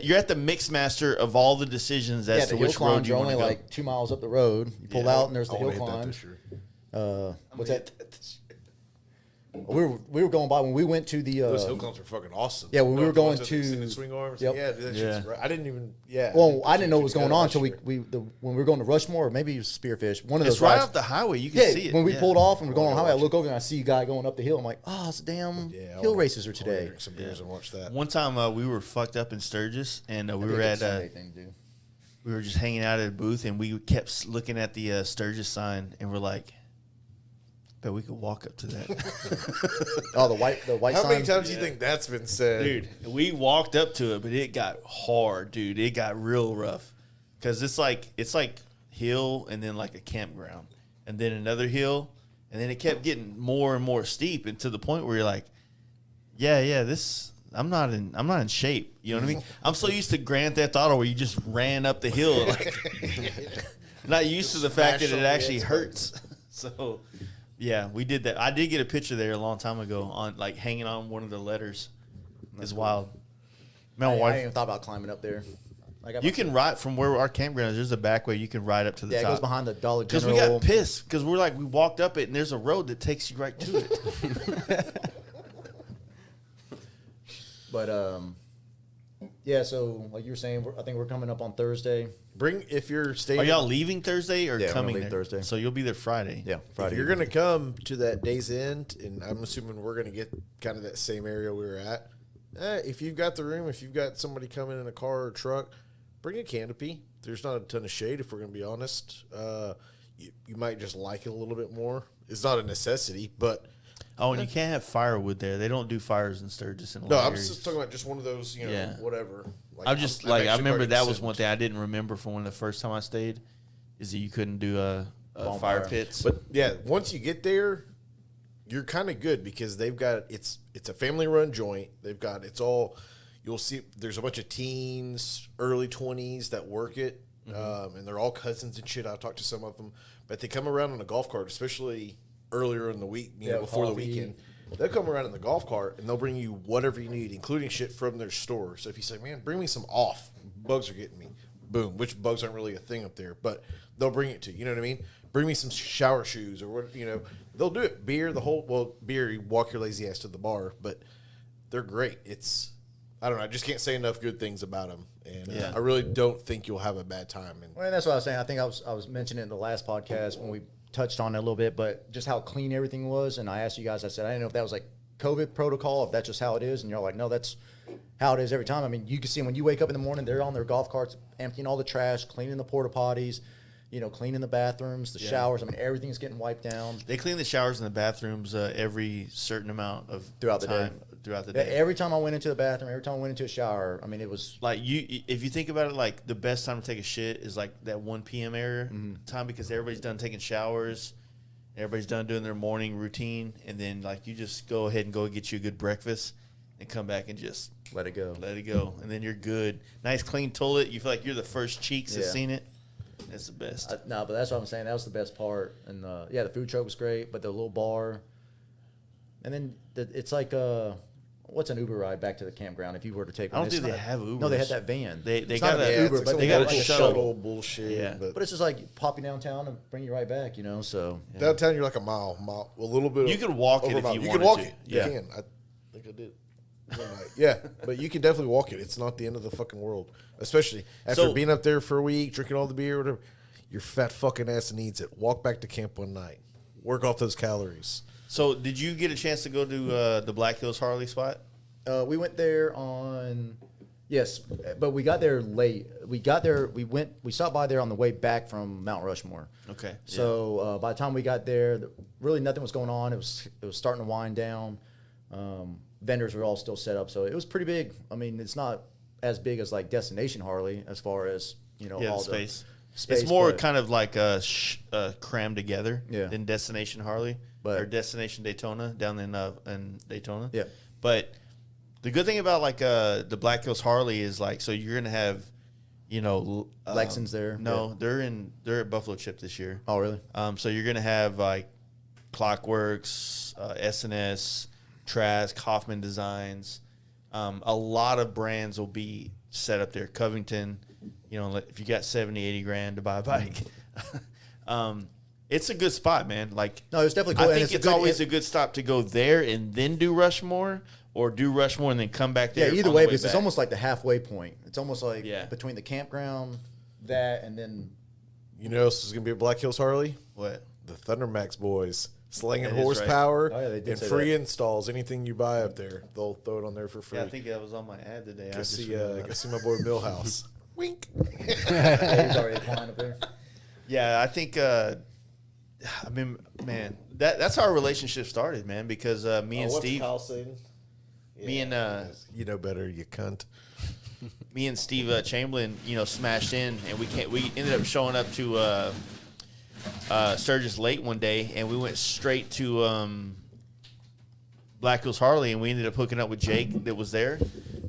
you're at the mix master of all the decisions as to which road you want to go.
Only like 2 miles up the road. You pull out and there's the hill climb. What's that? We were going by when we went to the.
Those hill climbs are fucking awesome.
Yeah, when we were going to
extended swing arms.
Yep.
Yeah, that shit's right. I didn't even. Yeah.
Well, I didn't know what was going on until when we were going to Rushmore, or maybe it was Spearfish. One of those.
It's right
rides.
off the highway. You can see it.
When we pulled off and we're going on the highway, I look over and I see a guy going up the hill. I'm like, oh, it's damn hill races are today.
Drink some beers and watch that.
One time we were fucked up in Sturgis, and we were at we were just hanging out at a booth, and we kept looking at the Sturgis sign, and we're like, bet we could walk up to that.
Oh, the white
How
sign.
many times do you think that's been said?
Dude, we walked up to it, but it got hard, dude. It got real rough. Because it's like hill and then like a campground. And then another hill. And then it kept getting more and more steep, and to the point where you're like, I'm not in shape. You know what I mean? I'm so used to Grand Theft Auto where you just ran up the hill. Like, not used to the fact that it actually hurts. So yeah, we did that. I did get a picture there a long time ago on like hanging on one of the letters. It's wild.
I ain't even thought about climbing up there.
You can ride from where our campground is. There's a back way you can ride up to the top.
Yeah, it goes behind the Dollar General.
Because we got pissed because we walked up it and there's a road that takes you right to it.
But yeah. So like you were saying, I think we're coming up on Thursday.
If you're staying.
Are y'all leaving Thursday or coming there?
Thursday.
So you'll be there Friday.
Yeah, Friday.
If you're gonna come to that day's end, and I'm assuming we're gonna get kind of that same area we were at. If you've got the room, if you've got somebody coming in a car or truck, bring a canopy. There's not a ton of shade, if we're gonna be honest. You might just like it a little bit more. It's not a necessity, but
Oh, and you can't have firewood there. They don't do fires in Sturgis. In a
no,
lot of
I'm
areas.
just talking about just one of those, whatever. Like,
I'm just
I'm
like I
actually
remember
pretty
that was
considerate.
one thing I didn't remember from one of the first time I stayed, is that you couldn't do a fire
Bonfire.
pits.
But yeah, once you get there, you're kind of good because they've got it's a family run joint. They've got you'll see there's a bunch of teens, early 20s that work it, and they're all cousins and shit. I've talked to some of them, but they come around on a golf cart, especially earlier in the week, before the
coffee.
weekend. They'll come around in the golf cart and they'll bring you whatever you need, including shit from their store. So if you say, man, bring me some off, bugs are getting me. Boom, which bugs aren't really a thing up there, but they'll bring it to you. You know what I mean? Bring me some shower shoes or what, they'll do it. Beer, beer, you walk your lazy ass to the bar, but they're great. I don't know. I just can't say enough good things about them. And I really don't think you'll have a bad time. And
Well, that's what I was saying. I think I was mentioning it in the last podcast when we touched on it a little bit, but just how clean everything was. And I asked you guys, I said, I didn't know if that was like COVID protocol, if that's just how it is. And you're like, no, that's how it is every time. I mean, you can see when you wake up in the morning, they're on their golf carts, emptying all the trash, cleaning the porta potties, cleaning the bathrooms, the showers. I mean, everything's getting wiped down.
They clean the showers and the bathrooms every certain amount of
Throughout the day.
Throughout the
Yeah,
day.
every time I went into the bathroom, every time I went into a shower, I mean, it was
Like if you think about it, like the best time to take a shit is like that 1 p.m. area time because everybody's done taking showers, everybody's done doing their morning routine, and then like you just go ahead and go get you a good breakfast and come back and just
let it go.
let it go, and then you're good. Nice clean toilet. You feel like you're the first cheeks that's
Yeah.
seen it. That's the best.
No, but that's what I'm saying. That was the best part. And the food truck was great, but the little bar, and then it's like what's an Uber ride back to the campground if you were to take
I
one?
don't think they have Ubers.
No, they had that van.
They
It's
got
not
a-
an
yeah,
Uber,
it's
but
like
they
got
some
a
got
shuttle.
bullshit.
Yeah.
But
But it's just like pop you downtown and bring you right back, So
downtown, you're like a mile, a little bit.
You could walk it
over a
if
mile.
you
can
wanted
walk
to.
it. You
Yeah.
can. I think I did. One night. Yeah, but you can definitely walk it. It's not the end of the fucking world, especially after
So-
being up there for a week, drinking all the beer, whatever. Your fat fucking ass needs it. Walk back to camp one night. Work off those calories.
So did you get a chance to go to the Black Hills Harley spot?
we went there yes, but we got there late. We got there. We stopped by there on the way back from Mount Rushmore.
Okay.
So by the time we got there, really nothing was going on. It was starting to wind down. Vendors were all still set up, so it was pretty big. I mean, it's not as big as like Destination Harley as far as
Yeah,
all
the space.
the space.
It's more
but-
kind of like crammed together
Yeah.
than Destination Harley
But-
or Destination Daytona down in Daytona.
Yeah.
But the good thing about like the Black Hills Harley is like so you're gonna have,
Lexin's there.
No, they're at Buffalo Chip this year.
Oh, really?
So you're gonna have like Clockworks, S&S, Trask, Hoffman Designs. A lot of brands will be set up there. Covington, if you got 70, 80 grand to buy a bike, it's a good spot, man. Like,
No, it was definitely cool.
I
and
think it's
a good-
always a good stop to go there and then do Rushmore, or do Rushmore and then come back there.
Yeah, either
on the
way, because it's
back.
almost like the halfway point. It's almost like
Yeah.
between the campground, that, and then
You know, this is gonna be a Black Hills Harley.
What?
The Thundermax boys, slinging
That is right.
horsepower
Oh, yeah, they did
and
say
free
that.
installs. Anything you buy up there, they'll throw it on there for free.
Yeah, I think that was on my ad today. I
Go
just
see,
remembered that.
go see my boy Millhouse. Wink.
yeah, he's already applying up there.
Yeah, I think. Man, that's how our relationship started, man. Because me and Steve, me and
You know better, you cunt.
me and Steve Chamberlain, smashed in, and we ended up showing up to Sturgis late one day, and we went straight to Black Hills Harley, and we ended up hooking up with Jake that was there,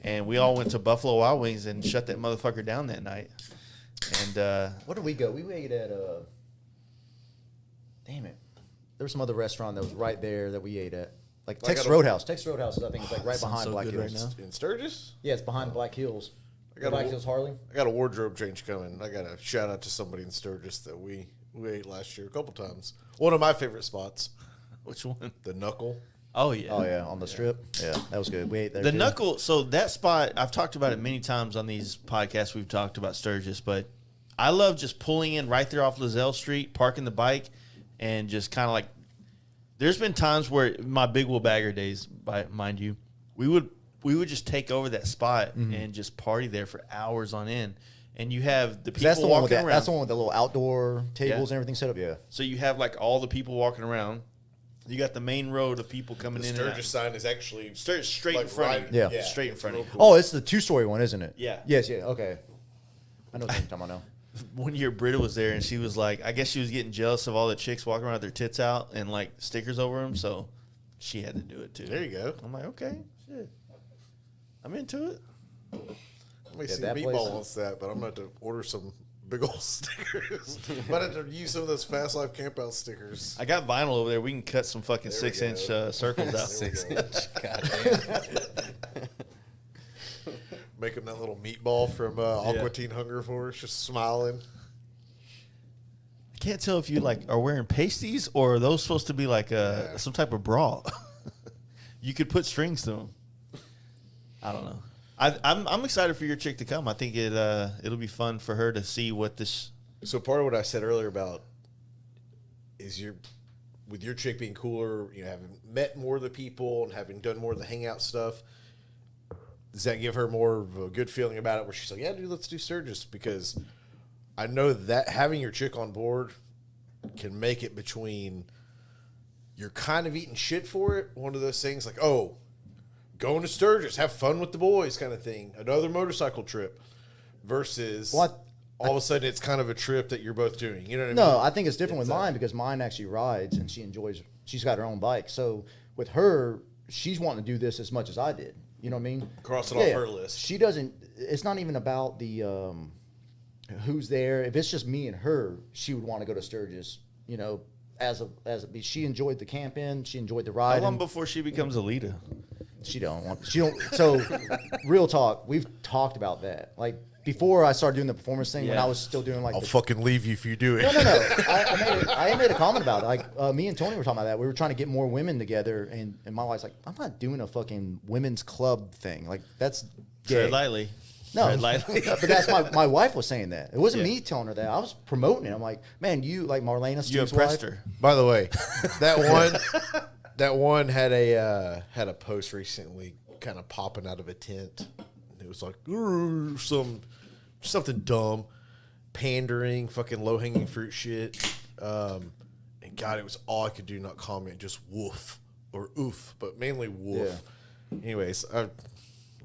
and we all went to Buffalo Wild Wings and shut that motherfucker down that night. And
Where did we go? We ate at damn it. There was some other restaurant that was right there that we ate at. Like Texas
got a-
Roadhouse. Texas Roadhouse is, I think, it's like right
sounds
behind
so
Black
good right
Hills.
now.
In Sturgis?
Yeah, it's behind Black Hills.
I got
Black
a-
Hills Harley.
I got a wardrobe change coming. I got a shout out to somebody in Sturgis that we ate last year a couple times. One of my favorite spots,
which one?
the Knuckle.
Oh yeah.
Oh, yeah, on the strip. Yeah, that was good. We ate there.
The
too.
Knuckle, so that spot, I've talked about it many times on these podcasts. We've talked about Sturgis, but I love just pulling in right there off Lozelle Street, parking the bike, and just kind of like, there's been times where my Big Wheel Bagger days, mind you, we would just take over that spot and just party there for hours on end. and you have the people
That's the one with
walking around.
that's the one with the little outdoor tables and everything set up. Yeah.
So you have like all the people walking around. You got the main road of people coming
The
in
Sturgis
and out.
sign is actually
Straight
like
in front
right-
of you.
Yeah.
Straight in front of you.
real cool.
Oh, it's the 2-story one, isn't it?
Yeah.
Yes. Yeah. Okay. I know what you're talking about now.
One year Britta was there and she was like, I guess she was getting jealous of all the chicks walking around with their tits out and like stickers over them, so she had to do it too.
There you go.
I'm like, okay, shit. I'm into it.
Let me see.
that
Meatball
place-
wants that, but I'm going to have to order some big old stickers. Might have to use some of those Fast Life Campout stickers.
I got vinyl over there. We can cut some fucking
There we
6-inch
go.
circles out.
6-inch. Goddamn.
Make him that little meatball from Aqua Teen Hunger Force, just smiling.
I can't tell if you like are wearing pasties or are those supposed to be like some type of bra. You could put strings to them. I don't know. I'm excited for your chick to come. I think it'll be fun for her to see what this.
So part of what I said earlier about is with your chick being cooler, having met more of the people and having done more of the hangout stuff, does that give her more of a good feeling about it where she's like, yeah, dude, let's do Sturgis? Because I know that having your chick on board can make it between you're kind of eating shit for it, one of those things like, oh, going to Sturgis, have fun with the boys kind of thing, another motorcycle trip, versus all of a sudden it's kind of a trip that you're both doing. You know what I mean?
No, I think it's different with mine because mine actually rides and she's got her own bike. So with her, she's wanting to do this as much as I did. You know what I mean?
Cross it off her list.
She doesn't, it's not even about the who's there. If it's just me and her, she would want to go to Sturgis, she enjoyed the camping, she enjoyed the
How
ride.
long before she becomes Alita?
She don't. So, real talk. We've talked about that. Like before I started doing the performance thing, when
Yeah.
I was still doing like
I'll fucking leave you if you do it.
no. I made a comment about it. Like me and Tony were talking about that. We were trying to get more women together, and my wife's like, I'm not doing a fucking women's club thing. Like that's gay.
Tread lightly.
No,
Tread lightly.
but that's my wife was saying that. It wasn't
Yeah.
me telling her that. I was promoting it. I'm like, man, you like Marlena,
You
Steve's
oppressed
wife.
her.
By the way, that one had a post recently kind of popping out of a tent. It was like something dumb, pandering, fucking low hanging fruit shit. And God, it was all I could do not comment, just woof or oof, but mainly woof. Anyways,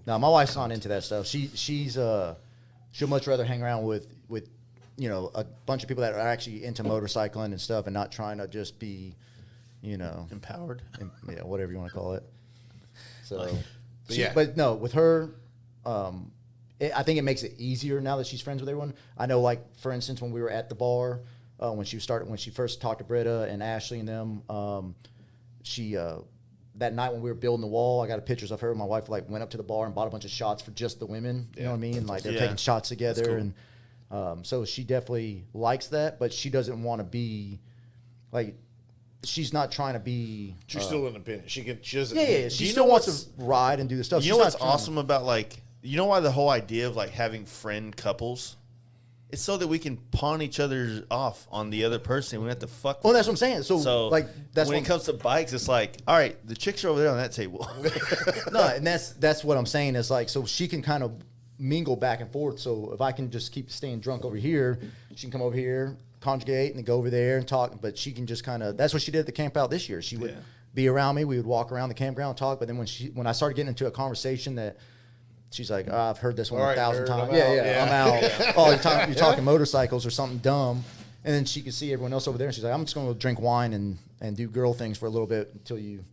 No, my wife's not into that stuff. She'll much rather hang around with a bunch of people that are actually into motorcycling and stuff, and not trying to just be,
Empowered.
whatever you want to call it. So,
yeah.
but no, with her, I think it makes it easier now that she's friends with everyone. I know, like for instance, when we were at the bar, when she first talked to Britta and Ashley and them, that night when we were building the wall, I got pictures of her and my wife went up to the bar and bought a bunch of shots for just the women. You know what I mean? Like they're
Yeah.
taking shots together,
That's
and so she definitely likes that, but she doesn't want to be like. She's not trying to be.
she's still independent. She doesn't.
Yeah. She still wants to ride and do the stuff.
You know what's awesome about why the whole idea of having friend couples? It's so that we can pawn each other off on the other person. We don't have to fuck.
Well, that's what I'm saying. So that's
when it comes to bikes, it's like, all right, the chicks are over there on that table.
no, and that's what I'm saying is so she can kind of mingle back and forth. So if I can just keep staying drunk over here, she can come over here, conjugate, and then go over there and talk. But she can just kind of. That's what she did at the camp out this year. She would be around me. We would walk around the campground and talk. But then when I started getting into a conversation that. She's like, I've heard this one 1,000 times. I'm out. Oh, you're talking motorcycles or something dumb. And then she could see everyone else over there, and she's like, I'm just going to drink wine and do girl things for a little bit until you.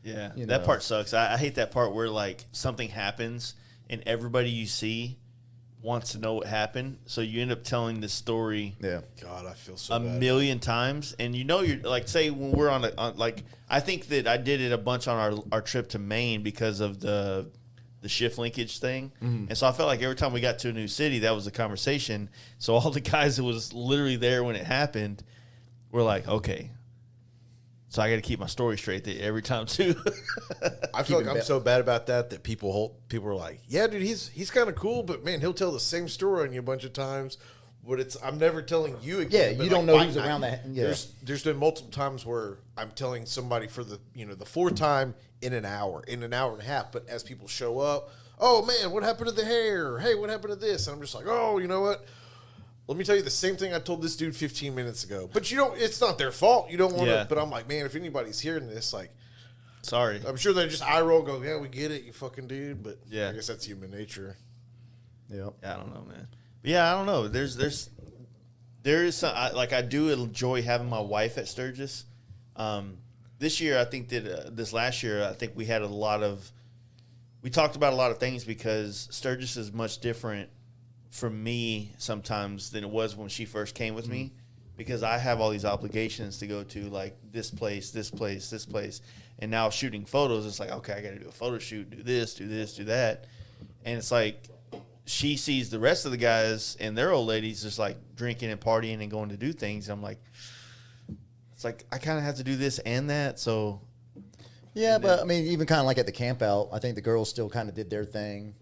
Yeah,
You
that
know.
part sucks. I hate that part where something happens and everybody you see wants to know what happened. So you end up telling this story
Yeah.
God, I feel so
a
bad.
million times. And you're say when we're on I think that I did it a bunch on our trip to Maine because of the shift linkage thing. And so I felt like every time we got to a new city, that was the conversation. So all the guys that was literally there when it happened were like, okay, so I got to keep my story straight every time too.
I feel like
it
I'm
ba-
so bad about that people are like, yeah, dude, he's kind of cool, but man, he'll tell the same story on you a bunch of times. But I'm never telling you again.
Yeah,
but
you don't know who's around that. Yeah.
There's been multiple times where I'm telling somebody for the fourth time in an hour and a half. But as people show up, oh man, what happened to the hair? Hey, what happened to this? And I'm just like, oh, you know what? Let me tell you the same thing I told this dude 15 minutes ago. But you don't. It's not their fault. You don't want to. But I'm like, man, if anybody's hearing this, like,
sorry.
I'm sure they just eye roll, go, yeah, we get it, you fucking dude. But
yeah,
I guess that's human nature.
Yeah.
I don't know, man. But yeah, I don't know. There is some, I do enjoy having my wife at Sturgis. This year, I think that this last year, I think we had we talked about a lot of things because Sturgis is much different for me sometimes than it was when she first came with me, because I have all these obligations to go to, like this place, this place, this place. And now shooting photos, it's like, okay, I got to do a photo shoot, do this, do that. And it's like she sees the rest of the guys and their old ladies just like drinking and partying and going to do things. I'm like, it's like I kind of have to do this and that. So
yeah, but I mean, even kind of like at the camp out, I think the girls still kind of did their thing.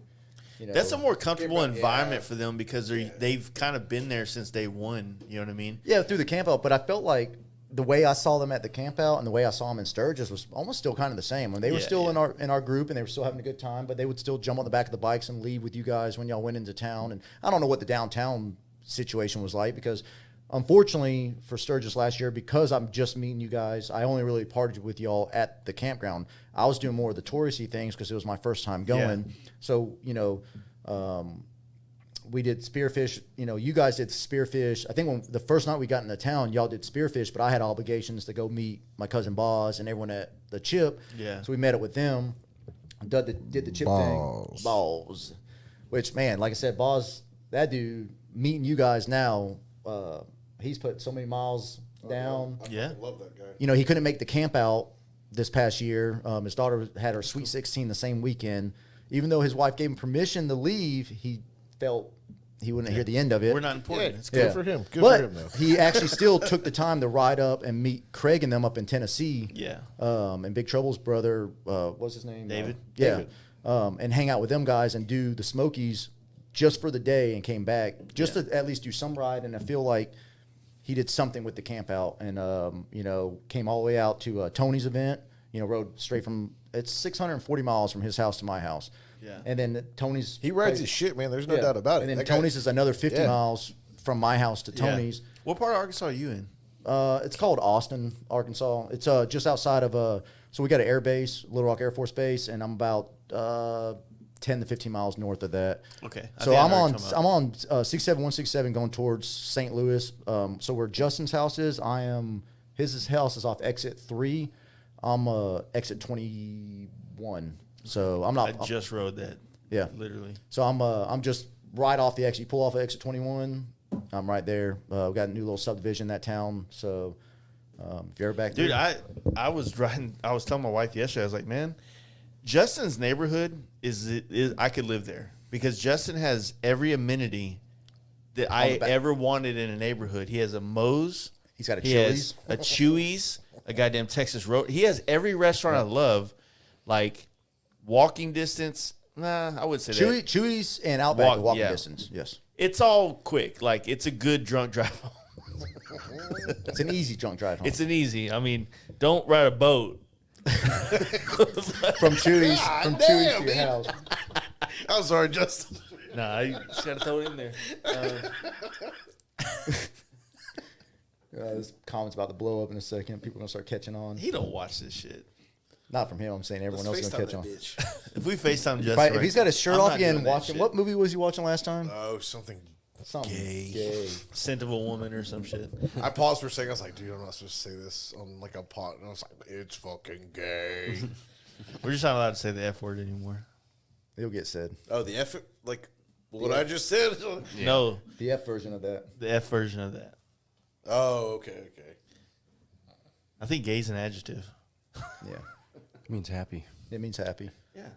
You know,
that's a more comfortable environment for them because they've kind of been there since day one. You know what I mean?
Yeah, through the camp out. But I felt like the way I saw them at the camp out and the way I saw them in Sturgis was almost still kind of the same. When they were still in our group and they were still having a good time, but they would still jump on the back of the bikes and leave with you guys when y'all went into town. And I don't know what the downtown situation was like because, unfortunately, for Sturgis last year, because I'm just meeting you guys, I only really partied with y'all at the campground. I was doing more of the touristy things because it was my first time going. Yeah. So, you know, we did spearfish. You know, you guys did spearfish. I think when the first night we got into town, y'all did spearfish, but I had obligations to go meet my cousin Boz and everyone at the chip. Yeah. So we met up with them, did the chip thing. Boz. Which, man, like I said, Boz, that dude, meeting you guys now, he's put so many miles down.
I love that guy.
You know, he couldn't make the camp out this past year. His daughter had her Sweet 16 the same weekend. Even though his wife gave him permission to leave, he felt he wouldn't hear the end of it.
We're not important.
Yeah, it's good for him. Good
but
for him, though.
He actually still took the time to ride up and meet Craig and them up in Tennessee.
Yeah.
And Big Trouble's brother, what's his name?
David.
Yeah.
David.
And hang out with them guys and do the Smokies just for the day and came back just to at least do some ride. And I feel like he did something with the camp out and, you know, came all the way out to Tony's event, you know, rode straight from, it's 640 miles from his house to my house.
Yeah.
And then Tony's.
He rides his shit, man. There's no doubt about it.
And then Tony's is another 50 miles from my house to Tony's.
What part of Arkansas are you in?
It's called Austin, Arkansas. It's just outside of so we got an air base, Little Rock Air Force Base, and I'm about 10 to 15 miles north of that.
Okay.
So I'm on 67167 going towards St. Louis. So where Justin's house is, his house is off exit 3. I'm exit 21. So I'm not.
I just rode that.
Yeah.
Literally.
So I'm just right off the exit. You pull off of exit 21. I'm right there. We got a new little subdivision in that town. So if you're ever back there.
Dude, I was driving. I was telling my wife yesterday. I was like, man, Justin's neighborhood is I could live there because Justin has every amenity that I ever wanted in a neighborhood. He has a Moe's.
He's got a
Chuy's. A Chuy's. A goddamn Texas Road. He has every restaurant I love, like walking distance. Nah, I would say that.
Chuy's and Outback walking distance. Yes.
It's all quick. Like, it's a good drunk drive home.
It's an easy drunk drive home.
It's an easy. I mean, don't ride a boat.
From Chuy's to your house.
I'm sorry, Justin.
Nah, you just got to throw it in there.
There's comments about the blow up in a second. People are going to start catching on.
He don't watch this shit.
Not from him. I'm saying everyone else is going to catch on.
If we FaceTime Justin,
if he's got his shirt off again, watching. What movie was he watching last time?
Oh, something
gay.
Scent of a Woman or some shit.
I paused for a second. I was like, dude, I'm not supposed to say this on like a pot. And I was like, it's fucking gay.
We're just not allowed to say the F word anymore.
It'll get said.
Oh, the F, like what I just said?
Yeah. No.
The F version of that.
The F version of that.
Oh, okay.
I think gay's an adjective.
Yeah.
It means happy.
It means happy.
Yeah.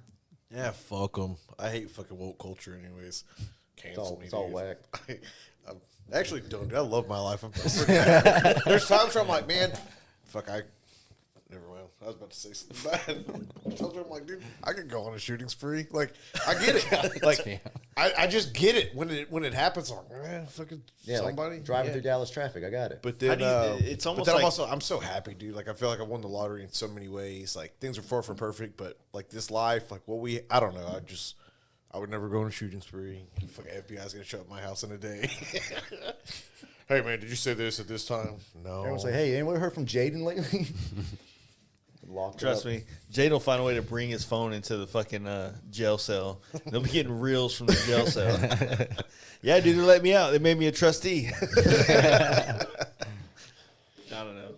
Yeah, fuck them. I hate fucking woke culture anyways. Cancel me,
It's all whack.
I actually don't. I love my life. There's times where I'm like, man, never mind. I was about to say something bad. Sometimes I'm like, dude, I could go on a shooting spree. Like, I get it. Like, I just get it when it happens. I'm like, fucking somebody
like driving through Dallas traffic. I got it.
But then
it's almost like
I'm so happy, dude. Like, I feel like I won the lottery in so many ways. Like, things are far from perfect, but like this life, like I don't know. I would never go on a shooting spree. Fucking FBI's gonna show up at my house in a day. Hey man, did you say this at this time? No.
Everyone's like, hey, anyone heard from Jaden lately?
Trust me, Jade will find a way to bring his phone into the fucking jail cell. They'll be getting reels from the jail cell. Yeah, dude, they let me out. They made me a trustee. I don't know.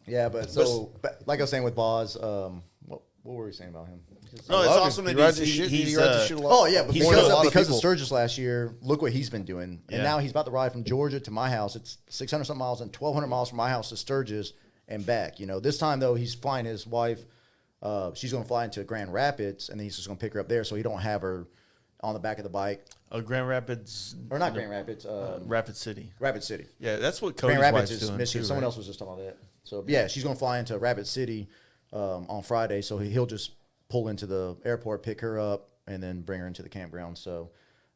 Yeah, but like I was saying with Boz, what were we saying about him?
No, it's awesome that he's
Oh yeah, but
He's showed a lot
because of
people.
Sturgis last year, look what he's been doing, and
Yeah.
now he's about to ride from Georgia to my house. It's 600 something miles and 1,200 miles from my house to Sturgis and back. You know, this time though, he's flying his wife. She's going to fly into Grand Rapids, and then he's just going to pick her up there, so he don't have her on the back of the bike.
Oh, Grand Rapids.
Or not Grand Rapids.
Rapid City.
Rapid City.
Yeah, that's what Cody's
Grand Rapids
wife's
is
doing
Michigan.
too,
Someone
right?
else was just talking about that. So yeah, she's going to fly into Rapid City on Friday, so he'll just pull into the airport, pick her up, and then bring her into the campground. So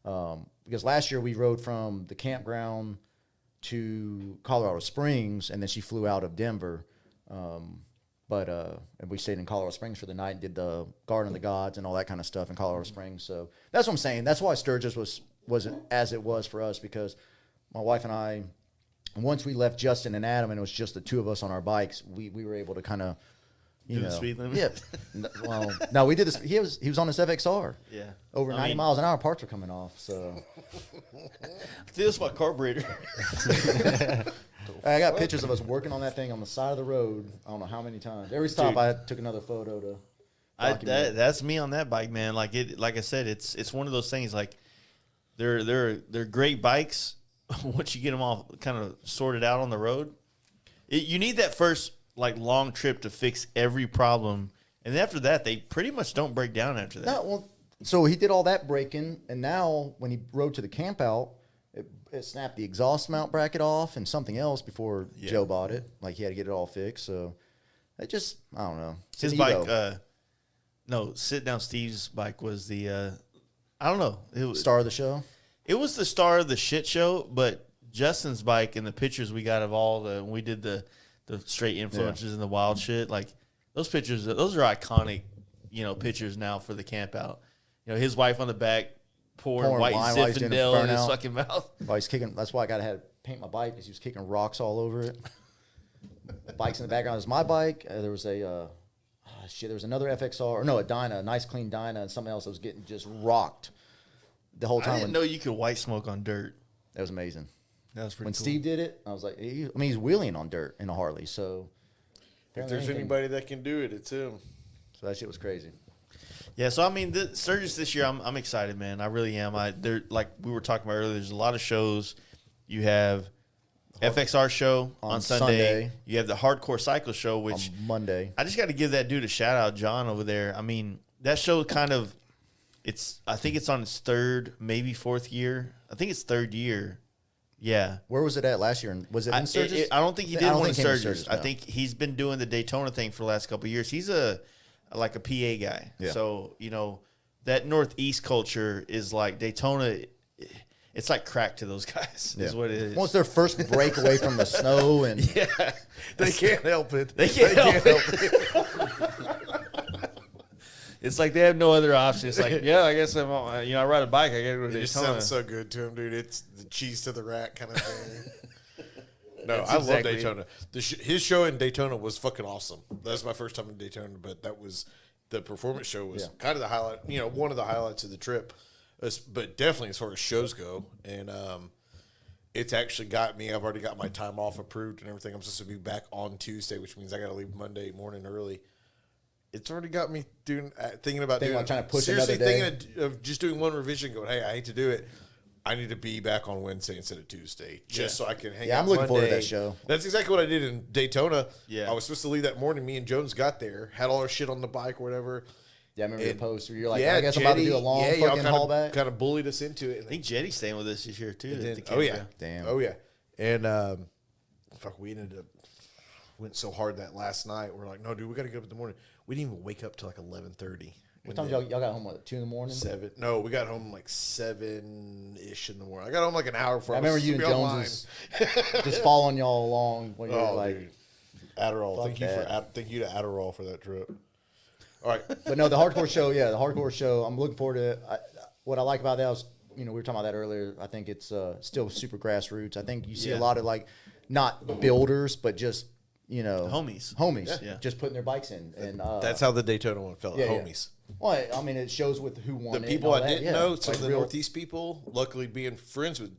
because last year we rode from the campground to Colorado Springs, and then she flew out of Denver. And we stayed in Colorado Springs for the night and did the Garden of the Gods and all that kind of stuff in Colorado Springs. So that's what I'm saying. That's why Sturgis wasn't as it was for us, because my wife and I, once we left Justin and Adam and it was just the two of us on our bikes, we were able to kind of,
Do the speed limit?
Yeah. Well, no, we did this. He was on his FXR.
Yeah.
Over 90 miles an hour, parts were coming off. So
This is my carburetor.
I got pictures of us working on that thing on the side of the road. I don't know how many times. Every stop,
Dude.
I took another photo to document.
That's me on that bike, man. Like I said, it's one of those things. Like they're great bikes. Once you get them all kind of sorted out on the road, you need that first like long trip to fix every problem, and after that, they pretty much don't break down after that.
No, well, so he did all that braking, and now when he rode to the camp out, it snapped the exhaust mount bracket off and something else before Joe bought it. Like he had to get it all fixed. So it just, I don't know.
His bike, no, Sit Down Steve's bike was the, I don't know. It was,
Star of the show.
It was the star of the shit show, but Justin's bike and the pictures we got of all when we did the straight influences and the wild shit, like those pictures, those are iconic, pictures now for the camp out. His wife on the back pouring white
wine while he's doing a
Zinfandel in his
burnout.
fucking mouth.
Well, he's kicking. That's why I got to have paint my bike, because he was kicking rocks all over it. Bikes in the background is my bike. There was a there was another FXR, or no, a Dyna, a nice clean Dyna, and something else that was getting just rocked the whole time.
I didn't know you could white smoke on dirt.
That was amazing.
That was pretty
When
cool.
Steve did it, I was like, he's wheeling on dirt in a Harley, so
If there's anybody that can do it, it's him.
So that shit was crazy.
Yeah, so I mean, Sturgis this year, I'm excited, man. I really am. There, like we were talking about earlier, there's a lot of shows. You have FXR show on Sunday. You have the Hardcore Cycle show, which
On Monday.
I just got to give that dude a shout out, John over there. I mean, that show kind of, I think it's on its third, maybe fourth year. I think it's third year. Yeah.
Where was it at last year? Was it in Sturgis?
I don't think he
I
did
don't
one in
think he came to
Sturgis.
Sturgis,
I think he's been doing the Daytona thing for the last couple of years. He's a PA guy.
Yeah.
So, that Northeast culture is like Daytona. It's like crack to those guys is what it is.
Well, it's their first break away from the snow, and
Yeah.
They can't help it.
They can't help it. It's like they have no other option. It's like, yeah, I guess I ride a bike. I got to go to
It just
Daytona.
sounds so good to him, dude. It's the cheese to the rack kind of thing. No,
That's
I
exactly
love Daytona. His show in Daytona was fucking awesome. That was my first time in Daytona, but that was the performance show was kind of the highlight. One of the highlights of the trip. But definitely as far as shows go, and it's actually got me. I've already got my time off approved and everything. I'm supposed to be back on Tuesday, which means I got to leave Monday morning early. It's already got me thinking about
trying to push
seriously
another day.
thinking of just doing one revision. Going, hey, I hate to do it. I need to be back on Wednesday instead of Tuesday, just so I can hang out.
I'm looking forward to
Monday.
that show.
That's exactly what I did in Daytona.
Yeah.
I was supposed to leave that morning. Me and Jones got there, had all our shit on the bike or whatever.
yeah, I remember the
And-
post where you're like, I guess I'm about to do a long
y'all
fucking haul back.
Kind of bullied us into it.
I think Jetty's staying with us this year, too.
And
at
then-
the
oh yeah,
campground.
Damn.
oh yeah, and we ended up went so hard that last night. We're like, no, dude, we got to get up in the morning. We didn't even wake up till like 11:30.
What time y'all got home? What, 2 in the morning?
7? No, we got home like 7-ish in the morning. I got home like an hour before.
I remember you and Jones just following y'all along when you were
Oh,
like,
dude. Adderall.
Fuck
Thank you
that.
thank you to Adderall for that trip. All right.
But no, the hardcore show, the hardcore show. I'm looking forward to it. What I like about that was, we were talking about that earlier. I think it's still super grassroots. I think you see a lot of like, not builders, but just homies, just putting their bikes in, and
That's how the Daytona one felt. Homies.
Well, I mean, it shows with who won.
The people I
that.
didn't know, some of the Northeast people. Luckily, being friends with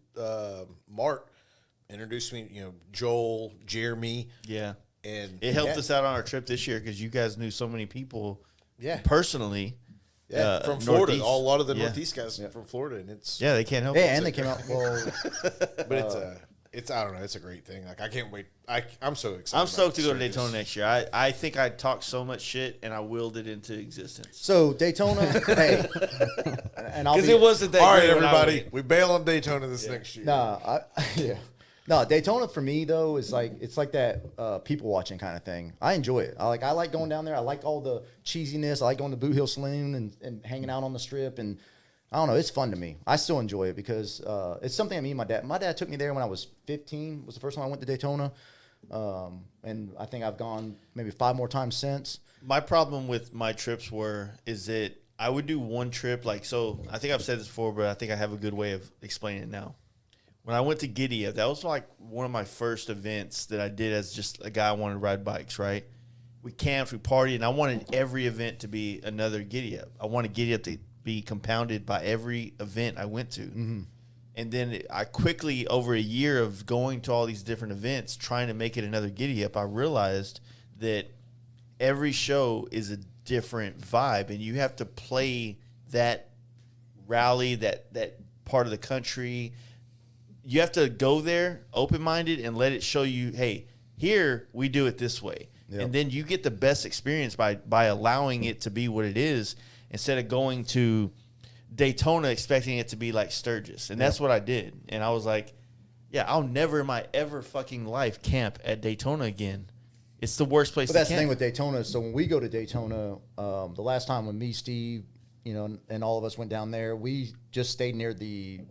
Mark, introduced me. Joel, Jeremy.
Yeah.
And
it helped us out on our trip this year because you guys knew so many people personally.
Yeah, from Florida.
Northeast.
A lot of the Northeast guys from Florida, and it's
they can't help.
Yeah, and they came out. Well,
but it's I don't know. It's a great thing. Like I can't wait. I'm so excited.
I'm stoked to go to Daytona next year. I think I talked so much shit and I willed it into existence.
So Daytona, hey, and
because it wasn't that.
All right,
great when I
everybody,
went.
we bail on Daytona this next year.
No, Daytona for me though is like it's like that people watching kind of thing. I enjoy it. I like going down there. I like all the cheesiness. I like going to Boot Hill Saloon and hanging out on the strip, and I don't know. It's fun to me. I still enjoy it because it's something me and my dad took me there when I was 15. Was the first time I went to Daytona, and I think I've gone maybe 5 more times since.
My problem with my trips is that I would do one trip I think I've said this before, but I think I have a good way of explaining it now. When I went to Gidea, that was like one of my first events that I did as just a guy who wanted to ride bikes, right? We camped, we partied, and I wanted every event to be another Gidea. I wanted Gidea to be compounded by every event I went to. Mm-hmm. And then I quickly, over a year of going to all these different events, trying to make it another Gidea, I realized that every show is a different vibe, and you have to play that rally, that part of the country. You have to go there open-minded and let it show you, hey, here we do it this way. Yep. And then you get the best experience by allowing it to be what it is instead of going to Daytona expecting it to be like Sturgis. And that's what I did. And I was like, I'll never in my ever fucking life camp at Daytona again. It's the worst place to camp.
But that's the thing with Daytona. So when we go to Daytona, the last time when me, Steve, and all of us went down there, we just stayed near the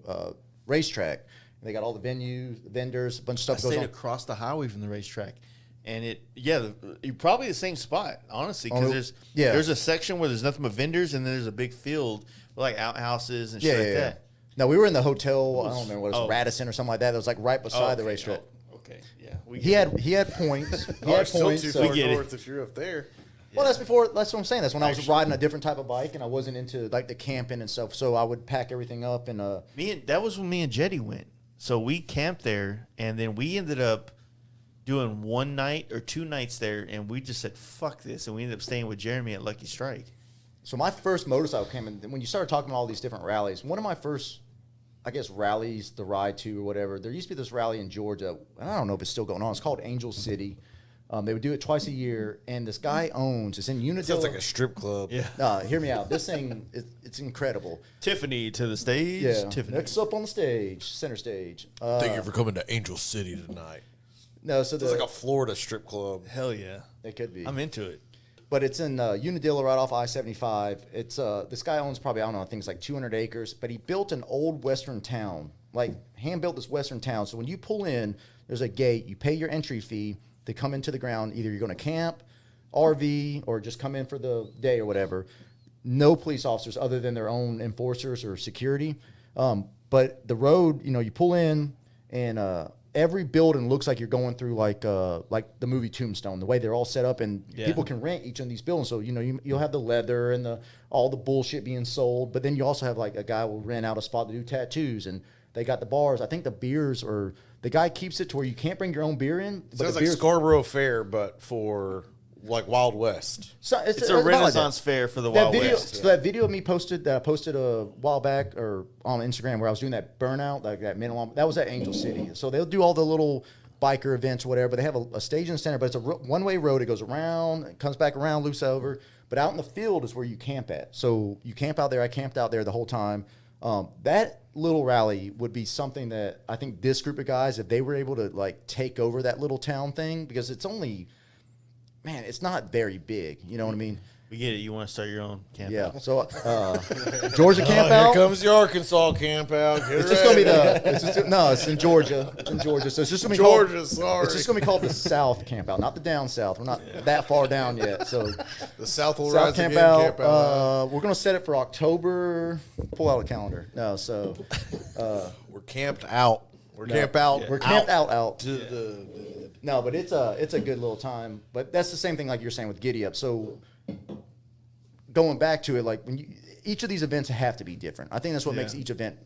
racetrack. They got all the venues, vendors, a bunch of stuff goes on.
I stayed across the highway from the racetrack. And you're probably the same spot, honestly, because there's a section where there's nothing but vendors, and then there's a big field with like outhouses and shit like that.
No, we were in the hotel. I don't remember what it was, Radisson or something like that. That was like right beside the racetrack.
Okay, yeah.
He had points. He had points.
Too
So
far north if you're up there.
Well, that's what I'm saying. That's when I was riding a different type of bike, and I wasn't into like the camping and stuff. So I would pack everything up and
that was when me and Jetty went. So we camped there, and then we ended up doing 1 night or 2 nights there, and we just said, fuck this, and we ended up staying with Jeremy at Lucky Strike.
So my first motorcycle came in, when you started talking about all these different rallies, one of my first, I guess, rallies to ride to or whatever, there used to be this rally in Georgia, and I don't know if it's still going on, it's called Angel City. They would do it twice a year, and this guy it's in Unadilla.
Sounds like a strip club.
Yeah. Hear me out. This thing, it's incredible.
Tiffany to the stage.
Yeah.
Tiffany.
Next up on the stage, center stage.
Thank you for coming to Angel City tonight.
No, so
it's like a Florida strip club.
Hell yeah.
It could be.
I'm into it.
But it's in Unadilla right off I-75. It's this guy owns probably, I don't know, I think it's like 200 acres, but he built an old western town, like hand-built this western town. So when you pull in, there's a gate, you pay your entry fee to come into the ground. Either you're going to camp, RV, or just come in for the day or whatever. No police officers other than their own enforcers or security. But the road, you pull in, and every building looks like you're going through like the movie Tombstone, the way they're all set up, and people can rent each of these buildings. So you'll have the leather and all the bullshit being sold, but then you also have like a guy will rent out a spot to do tattoos, and they got the bars. I think the beers or the guy keeps it to where you can't bring your own beer in. But
sounds like Scarborough Fair, but for like Wild West.
So
it's a Renaissance fair for the Wild West.
So that video of me that I posted a while back or on Instagram where I was doing that burnout, like that minimum, that was at Angel City. So they'll do all the little biker events or whatever, but they have a stage in the center, but it's a one-way road. It goes around, it comes back around, loops over. But out in the field is where you camp at. So you camp out there. I camped out there the whole time. That little rally would be something that I think this group of guys, if they were able to like take over that little town thing, because it's only, man, it's not very big. You know what I mean?
We get it. You want to start your own camp?
Yeah.
out.
So Georgia camp
Here
out.
comes the Arkansas camp out. Get
It's just gonna be
ready.
it's in Georgia. It's in Georgia. So it's just gonna be
Georgia.
called,
Sorry,
it's just gonna be called the South camp out, not the down south. We're not that far down yet. So
the South will
South
rise
camp
again.
out.
Camp out.
We're gonna set it for October. Pull out a calendar. No, so
We're camped out. We're camped out.
we're camped out.
To the
No, but it's a good little time. But that's the same thing like you're saying with Giddy Up. So going back to it, like each of these events have to be different. I think that's what makes each event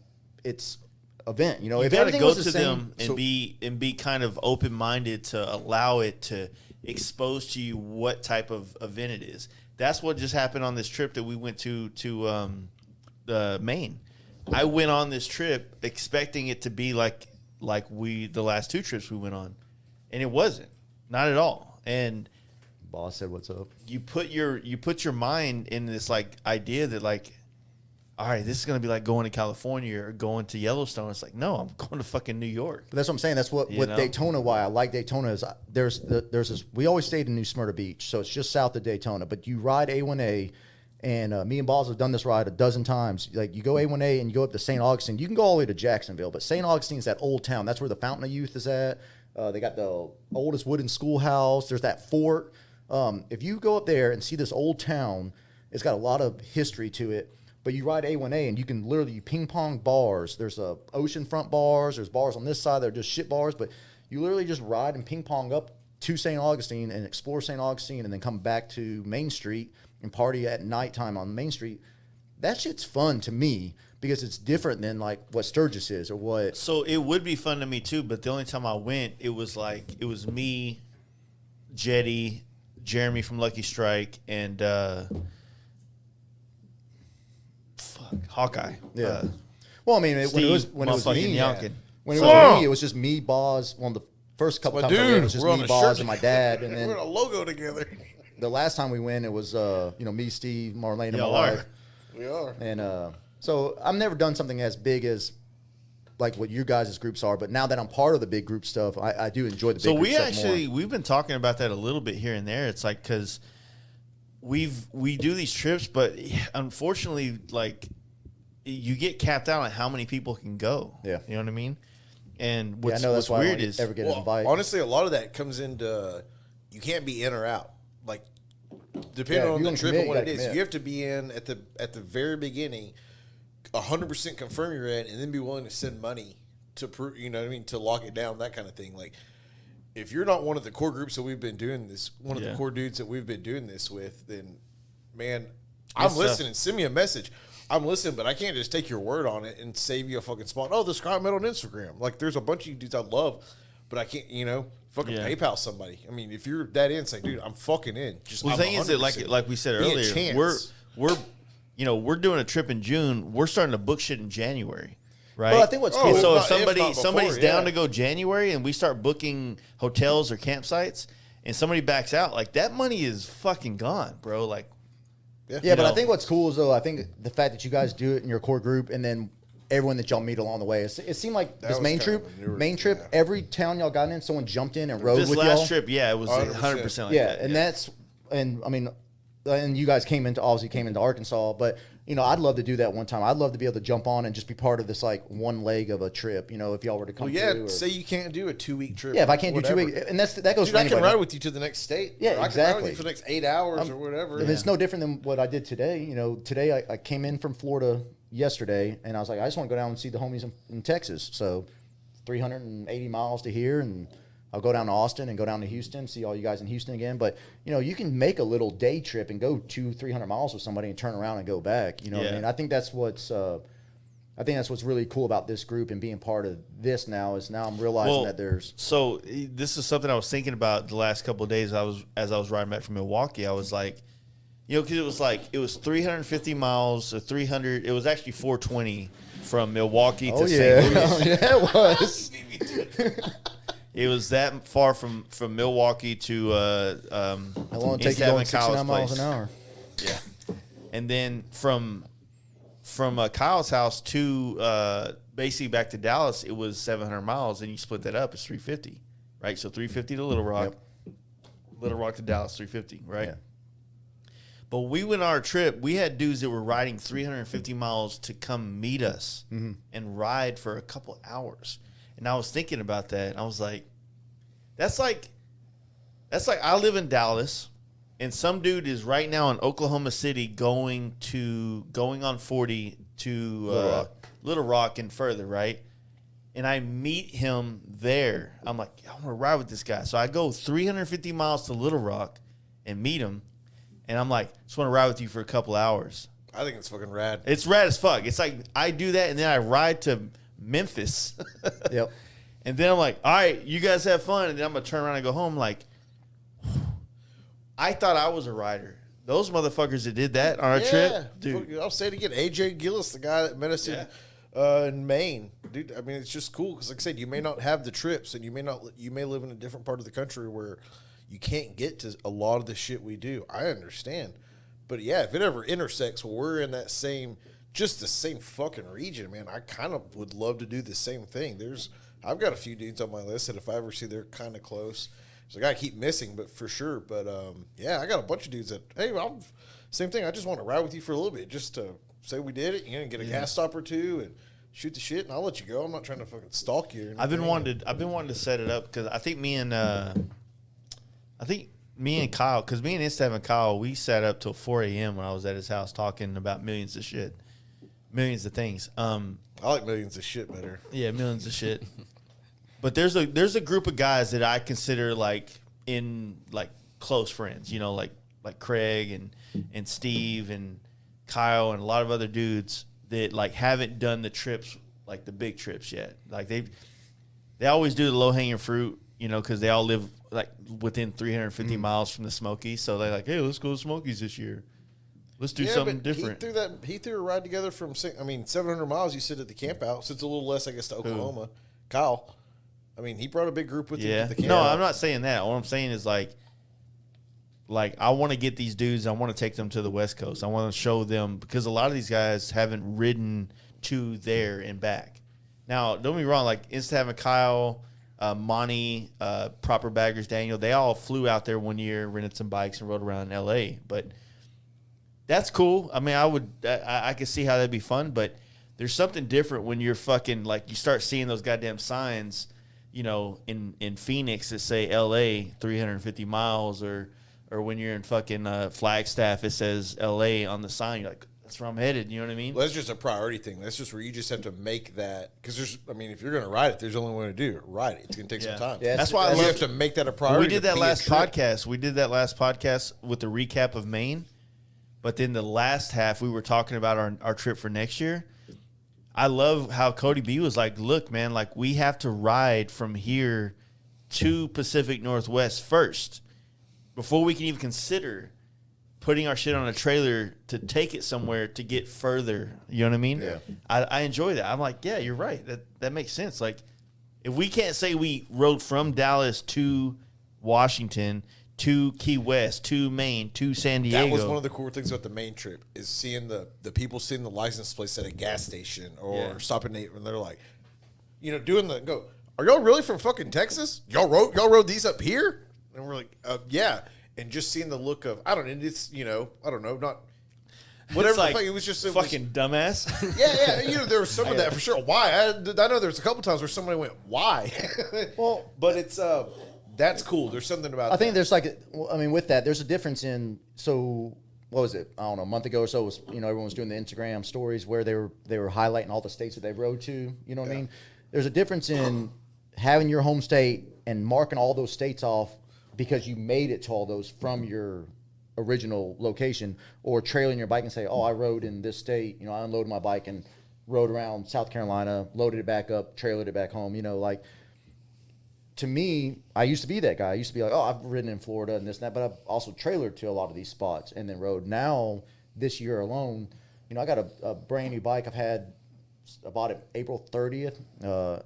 its event. You know,
You
if
got to
everything
go
was the
to
same,
them and be kind of open minded to allow it to expose to you what type of event it is. That's what just happened on this trip that we went to Maine. I went on this trip expecting it to be like the last two trips we went on, and it wasn't, not at all. And
boss said, "What's up?"
you put your mind in this like idea that like, all right, this is gonna be like going to California or going to Yellowstone. It's like, no, I'm going to fucking New York.
But that's what I'm saying. That's what
You
with
know?
Daytona. Why I like Daytona is there's this. We always stayed in New Smyrna Beach, so it's just south of Daytona. But you ride A1A, and me and Balls have done this ride a dozen times. Like you go A1A and you go up to St. Augustine. You can go all the way to Jacksonville, but St. Augustine's that old town. That's where the Fountain of Youth is at. They got the oldest wooden schoolhouse. There's that fort. If you go up there and see this old town, it's got a lot of history to it. But you ride A1A and you can literally ping pong bars. There's oceanfront bars. There's bars on this side that are just shit bars. But you literally just ride and ping pong up to St. Augustine and explore St. Augustine and then come back to Main Street and party at nighttime on Main Street. That shit's fun to me because it's different than like what Sturgis is or what.
So it would be fun to me too, but the only time I went, it was me, Jetty, Jeremy from Lucky Strike, and Hawkeye.
Yeah. Well, I mean, when it was
motherfucking
me,
Yonkin.
when it was me, it was just me, Boz. One of the first couple
My
times I went, it
dude,
was just
we're on
me,
a
Boz,
shirt
and my dad. And
We're in a
then
logo together.
the last time we went, it was me, Steve, Marlene, and my
Y'all are.
wife.
We are.
And so I've never done something as big as like what you guys' groups are. But now that I'm part of the big group stuff, I do enjoy the big
So
group
we
stuff
actually
more.
we've been talking about that a little bit here and there. It's like because we do these trips, but unfortunately, like you get capped out on how many people can go.
Yeah.
You know what I mean? And
Yeah, I
what's,
know
what's
that's why I
weird
don't
is
ever get an invite.
Honestly, a lot of that comes into you can't be in or out. Like depending
Yeah, if
on
you
the
wanna
trip
commit,
and what
you
it
gotta
is,
commit.
you have to be in at the very beginning, 100% confirm you're in, and then be willing to send money to prove. You know what I mean? To lock it down, that kind of thing. Like if you're not one of the core groups that we've been doing this, one of the
Yeah.
core dudes that we've been doing this with, then man,
It's
I'm
tough.
listening. Send me a message. I'm listening, but I can't just take your word on it and save you a fucking spot. Oh, the Scott Metal on Instagram. Like, there's a bunch of you dudes I love, but I can't, fucking
Yeah.
PayPal somebody. I mean, if you're that in, say, dude, I'm fucking in. Just
well, the thing is that like we said
Be a
earlier,
chance.
we're doing a trip in June. We're starting to book shit in January. Right.
Well, I think what's
Oh,
cool.
And so
if
if
not before,
somebody's down
yeah.
to go January and we start booking hotels or campsites and somebody backs out, like that money is fucking gone, bro. Like
Yeah, but I
know.
think what's cool is though, I think the fact that you guys do it in your core group and then everyone that y'all meet along the way. It seemed like
That
this
was
main
kind
trip,
of a newer-
main trip,
yeah.
every town y'all got in, someone jumped in and rode
this
with
last
y'all.
trip, yeah, it was
100%.
100% like
Yeah,
that.
and that's and I mean, and you guys obviously came into Arkansas, but I'd love to do that one time. I'd love to be able to jump on and just be part of this like one leg of a trip. If y'all were to come
Well, yeah,
through.
say you can't do a 2-week trip.
Yeah, if I can't do 2
whatever.
weeks, and that goes
Dude,
for
I can
anybody.
ride with you to the next state.
Yeah,
Or I can ride
exactly.
with you for the next 8 hours or whatever.
It's no different than what I did today. Today I came in from Florida yesterday, and I was like, I just want to go down and see the homies in Texas. So 380 miles to here, and I'll go down to Austin and go down to Houston, see all you guys in Houston again. But, you can make a little day trip and go 200-300 miles with somebody and turn around and go back. You know what I
Yeah.
mean? I think that's what's really cool about this group and being part of this now is now I'm realizing that there's
So this is something I was thinking about the last couple of days. As I was riding back from Milwaukee, I was like, because it was 350 miles or 300. It was actually 420 from Milwaukee to St. Louis.
yeah, it was.
It was that far from Milwaukee to
How long it take you
East
going
Haven, Kyle's
69 miles
place.
an hour?
Yeah, and then from Kyle's house to basically back to Dallas, it was 700 miles, and you split that up, it's 350, right? So 350 to Little Rock,
Yep.
Little Rock to Dallas, 350, right?
Yeah.
But when we went on our trip, we had dudes that were riding 350 miles to come meet us and ride for a couple hours. And I was thinking about that. I was like, that's like I live in Dallas, and some dude is right now in Oklahoma City going on 40 to Little Rock and further, right? And I meet him there. I'm like, I want to ride with this guy. So I go 350 miles to Little Rock and meet him. And I'm like, just want to ride with you for a couple hours.
I think it's fucking rad.
It's rad as fuck. It's like I do that, and then I ride to Memphis.
Yep.
And then I'm like, all right, you guys have fun. And then I'm going to turn around and go home like, I thought I was a rider. Those motherfuckers that did that on our trip, dude.
I'll say it again. AJ Gillis, the guy that met us in Maine, dude. I mean, it's just cool because, like I said, you may not have the trips, and you may live in a different part of the country where you can't get to a lot of the shit we do. I understand, but yeah, if it ever intersects, where we're in that same fucking region, man. I kind of would love to do the same thing. I've got a few dudes on my list that if I ever see they're kind of close. So I got to keep missing, but for sure. But, yeah, I got a bunch of dudes that, hey, same thing. I just want to ride with you for a little bit just to say we did it. Get a gas stop or two and shoot the shit, and I'll let you go. I'm not trying to fucking stalk you.
I've been wanting to set it up because I think me and Kyle, because me and Instav and Kyle, we sat up till 4 a.m. when I was at his house talking about millions of things.
I like millions of shit better.
Yeah, millions of shit. But there's a group of guys that I consider like close friends, like Craig and Steve and Kyle and a lot of other dudes that like haven't done the trips, like the big trips yet. Like they always do the low hanging fruit, because they all live like within 350 miles from the Smokies. So they're like, hey, let's go to Smokies this year. Let's do something different.
He threw a ride together from 700 miles. You sit at the camp out, so it's a little less, I guess, to Oklahoma. Kyle. I mean, he brought a big group with him to the camp.
No, I'm not saying that. What I'm saying is like I want to get these dudes. I want to take them to the West Coast. I want to show them because a lot of these guys haven't ridden to there and back. Now, don't be wrong. Like Instav and Kyle, Monty, Proper Baggers, Daniel, they all flew out there one year, rented some bikes, and rode around in L.A. But that's cool. I mean, I could see how that'd be fun. But there's something different when you're fucking like you start seeing those goddamn signs. In Phoenix that say L.A. 350 miles, or when you're in fucking Flagstaff, it says L.A. on the sign. You're like, that's where I'm headed. You know what I mean?
Well, that's just a priority thing. That's just where you just have to make that because if you're going to ride it, there's only one way to do it. Ride it. It's going to take some time.
Yeah,
that's why
you have to make that a priority.
We did that last podcast. We did that last podcast with the recap of Maine, but then the last half we were talking about our trip for next year. I love how Cody B was like, look, man, like we have to ride from here to Pacific Northwest first before we can even consider putting our shit on a trailer to take it somewhere to get further. You know what I mean?
Yeah.
I enjoy that. I'm like, yeah, you're right. That makes sense. Like if we can't say we rode from Dallas to Washington to Key West, to Maine, to San Diego.
That was one of the cool things about the Maine trip is seeing the people seeing the license plates at a gas station or stopping and they're like, doing are y'all really from fucking Texas? Y'all rode these up here? And we're like, yeah. And just seeing the look of, I don't know, it's, I don't know, not whatever.
Like,
it was just
fucking dumbass.
Yeah. There was some of that for sure. Why? I know there's a couple times where somebody went, why?
Well,
but it's that's cool. There's something about.
I think there's with that, there's a difference in. So what was it? I don't know, a month ago or so was everyone was doing the Instagram stories where they were highlighting all the states that they rode to. You know what I mean? There's a difference in having your home state and marking all those states off because you made it to all those from your original location, or trailing your bike and say, oh, I rode in this state. I unloaded my bike and rode around South Carolina, loaded it back up, trailered it back home. To me, I used to be that guy. I used to be like, oh, I've ridden in Florida and this and that, but I've also trailered to a lot of these spots and then rode. Now, this year alone, I got a brand new bike I bought it April 30th.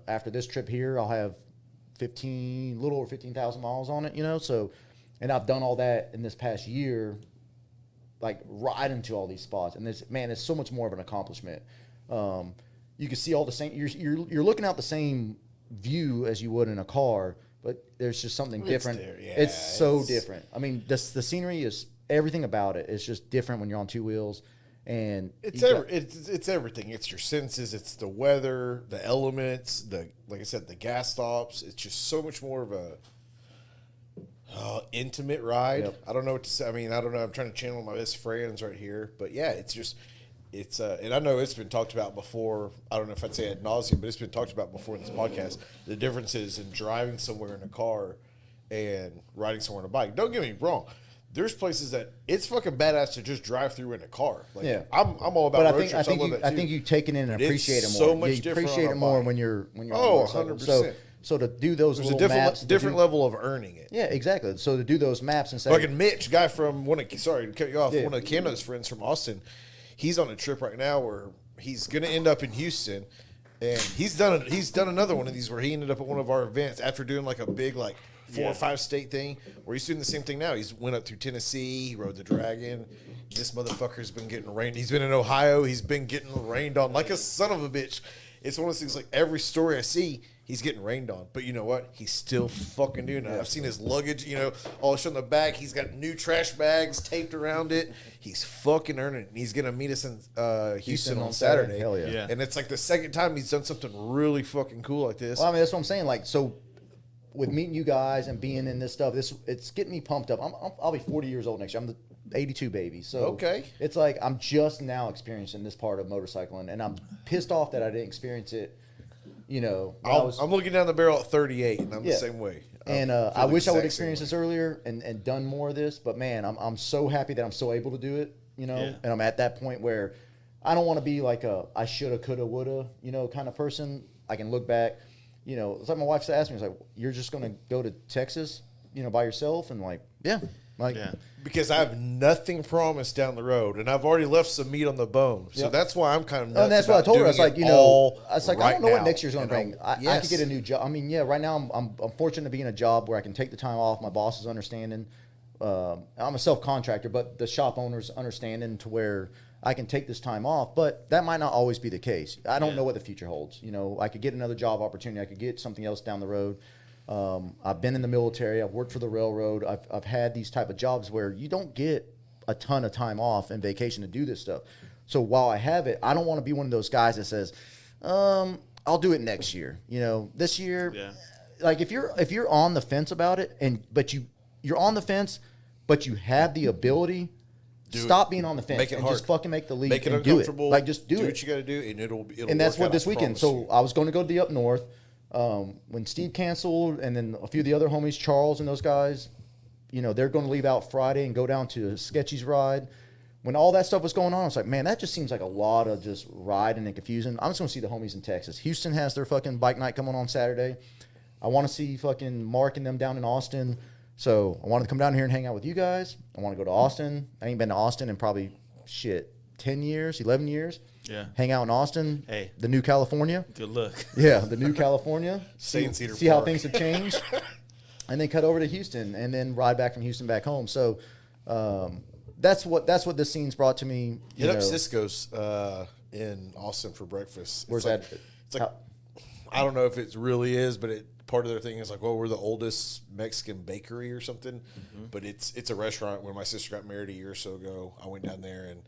After this trip here, I'll have a little over 15,000 miles on it, so, and I've done all that in this past year, like riding to all these spots. And it's so much more of an accomplishment. You can see all the same, you're looking out the same view as you would in a car, but there's just something different. It's so different. I mean, the scenery is everything about it is just different when you're on two wheels. And
It's
you got-
it's everything. It's your senses. It's the weather, the elements, like I said, the gas stops. It's just so much more of a intimate ride.
Yep.
I don't know what to say. I mean, I don't know. I'm trying to channel my best friends right here, but yeah, it's and I know it's been talked about before. I don't know if I'd say ad nauseum, but it's been talked about before in this podcast. The differences in driving somewhere in a car and riding somewhere on a bike. Don't get me wrong. There's places that it's fucking badass to just drive through in a car. Like,
Yeah.
I'm all about
but
road trips. love that
I
too.
think you take it in and
But it's
appreciate it more.
so much
you
different
appreciate
on
it
a
more
bike.
when you're on a
Oh,
motorcycle.
100%.
So to do those
There's a
little maps,
different level of earning it.
Yeah, exactly. So to do those maps and say,
Fucking Mitch, guy from sorry to cut you off.
Yeah.
One of Cano's friends from Austin. He's on a trip right now where he's gonna end up in Houston, and he's done another one of these where he ended up at one of our events after doing like a big like 4 or 5 state thing where he's doing the same thing now. He's went up through Tennessee, he rode the Dragon. This motherfucker's been getting rained. He's been in Ohio. He's been getting rained on like a son of a bitch. It's one of those things like every story I see, he's getting rained on. But you know what? He's still fucking doing it. I've seen his luggage, all showing the back. He's got new trash bags taped around it. He's fucking earning it. And he's going to meet us in Houston on Saturday.
Hell yeah.
Yeah.
And it's like the second time he's done something really fucking cool like this.
well, I mean, that's what I'm saying. Like, so with meeting you guys and being in this stuff, it's getting me pumped up. I'll be 40 years old next year. I'm the 82 baby. So
Okay.
it's like I'm just now experiencing this part of motorcycling, and I'm pissed off that I didn't experience it. When I was,
I'm looking down the barrel at 38, and I'm
Yeah.
the same way.
and
I
I
feel
wish I would
exact
experience
same
this earlier and done more of this. But man, I'm so happy that I'm so able to do it.
Yeah.
And I'm at that point where I don't want to be like a I shoulda, coulda, woulda, kind of person. I can look back. It's like my wife asked me, it's like, you're just gonna go to Texas, by yourself, and like, yeah, like,
Yeah.
Because I have nothing promised down the road, and I've already left some meat on the bone. So
Yep.
that's why I'm kind of nuts
and that's what I
about
told her. I was
doing
like,
it all
I was like, I
right
don't know what
now.
next year's gonna bring. I
Yes.
could get a new job. I mean, yeah, right now I'm fortunate to be in a job where I can take the time off. My boss is understanding. I'm a self-contractor, but the shop owner's understanding to where I can take this time off. But that might not always be the case. I don't
Yeah.
know what the future holds. I could get another job opportunity. I could get something else down the road. I've been in the military. I've worked for the railroad. I've had these type of jobs where you don't get a ton of time off and vacation to do this stuff. So while I have it, I don't want to be one of those guys that says, I'll do it next year. This year,
Yeah.
like if you're on the fence about it, but you're on the fence, but you have the ability, stop being on the fence
Make it
and
hard.
just fucking make the leap
Make it
and do it.
uncomfortable.
Like just do it.
what you got to do, and it'll
And that's
work
what
out,
this
I
weekend.
promise
So
you.
I was going to go to the up north. When Steve canceled, and then a few of the other homies, Charles and those guys, they're going to leave out Friday and go down to Sketchy's ride. When all that stuff was going on, I was like, man, that just seems like a lot of just riding and confusion. I'm just going to see the homies in Texas. Houston has their fucking bike night coming on Saturday. I want to see fucking Mark and them down in Austin. So I wanted to come down here and hang out with you guys. I want to go to Austin. I ain't been to Austin in probably, 10 years, 11 years.
Yeah.
Hang out in Austin.
Hey.
The new California.
Good luck.
Yeah, the new California.
Stay in Cedar
see how
Park.
things have changed, and then cut over to Houston, and then ride back from Houston back home. So that's what this scene's brought to me.
Hit up Cisco's in Austin for breakfast.
Where's
It's like-
that?
It's like I don't know if it really is, but part of their thing is like, well, we're the oldest Mexican bakery or something.
Mm-hmm.
But it's a restaurant. When my sister got married a year or so ago, I went down there and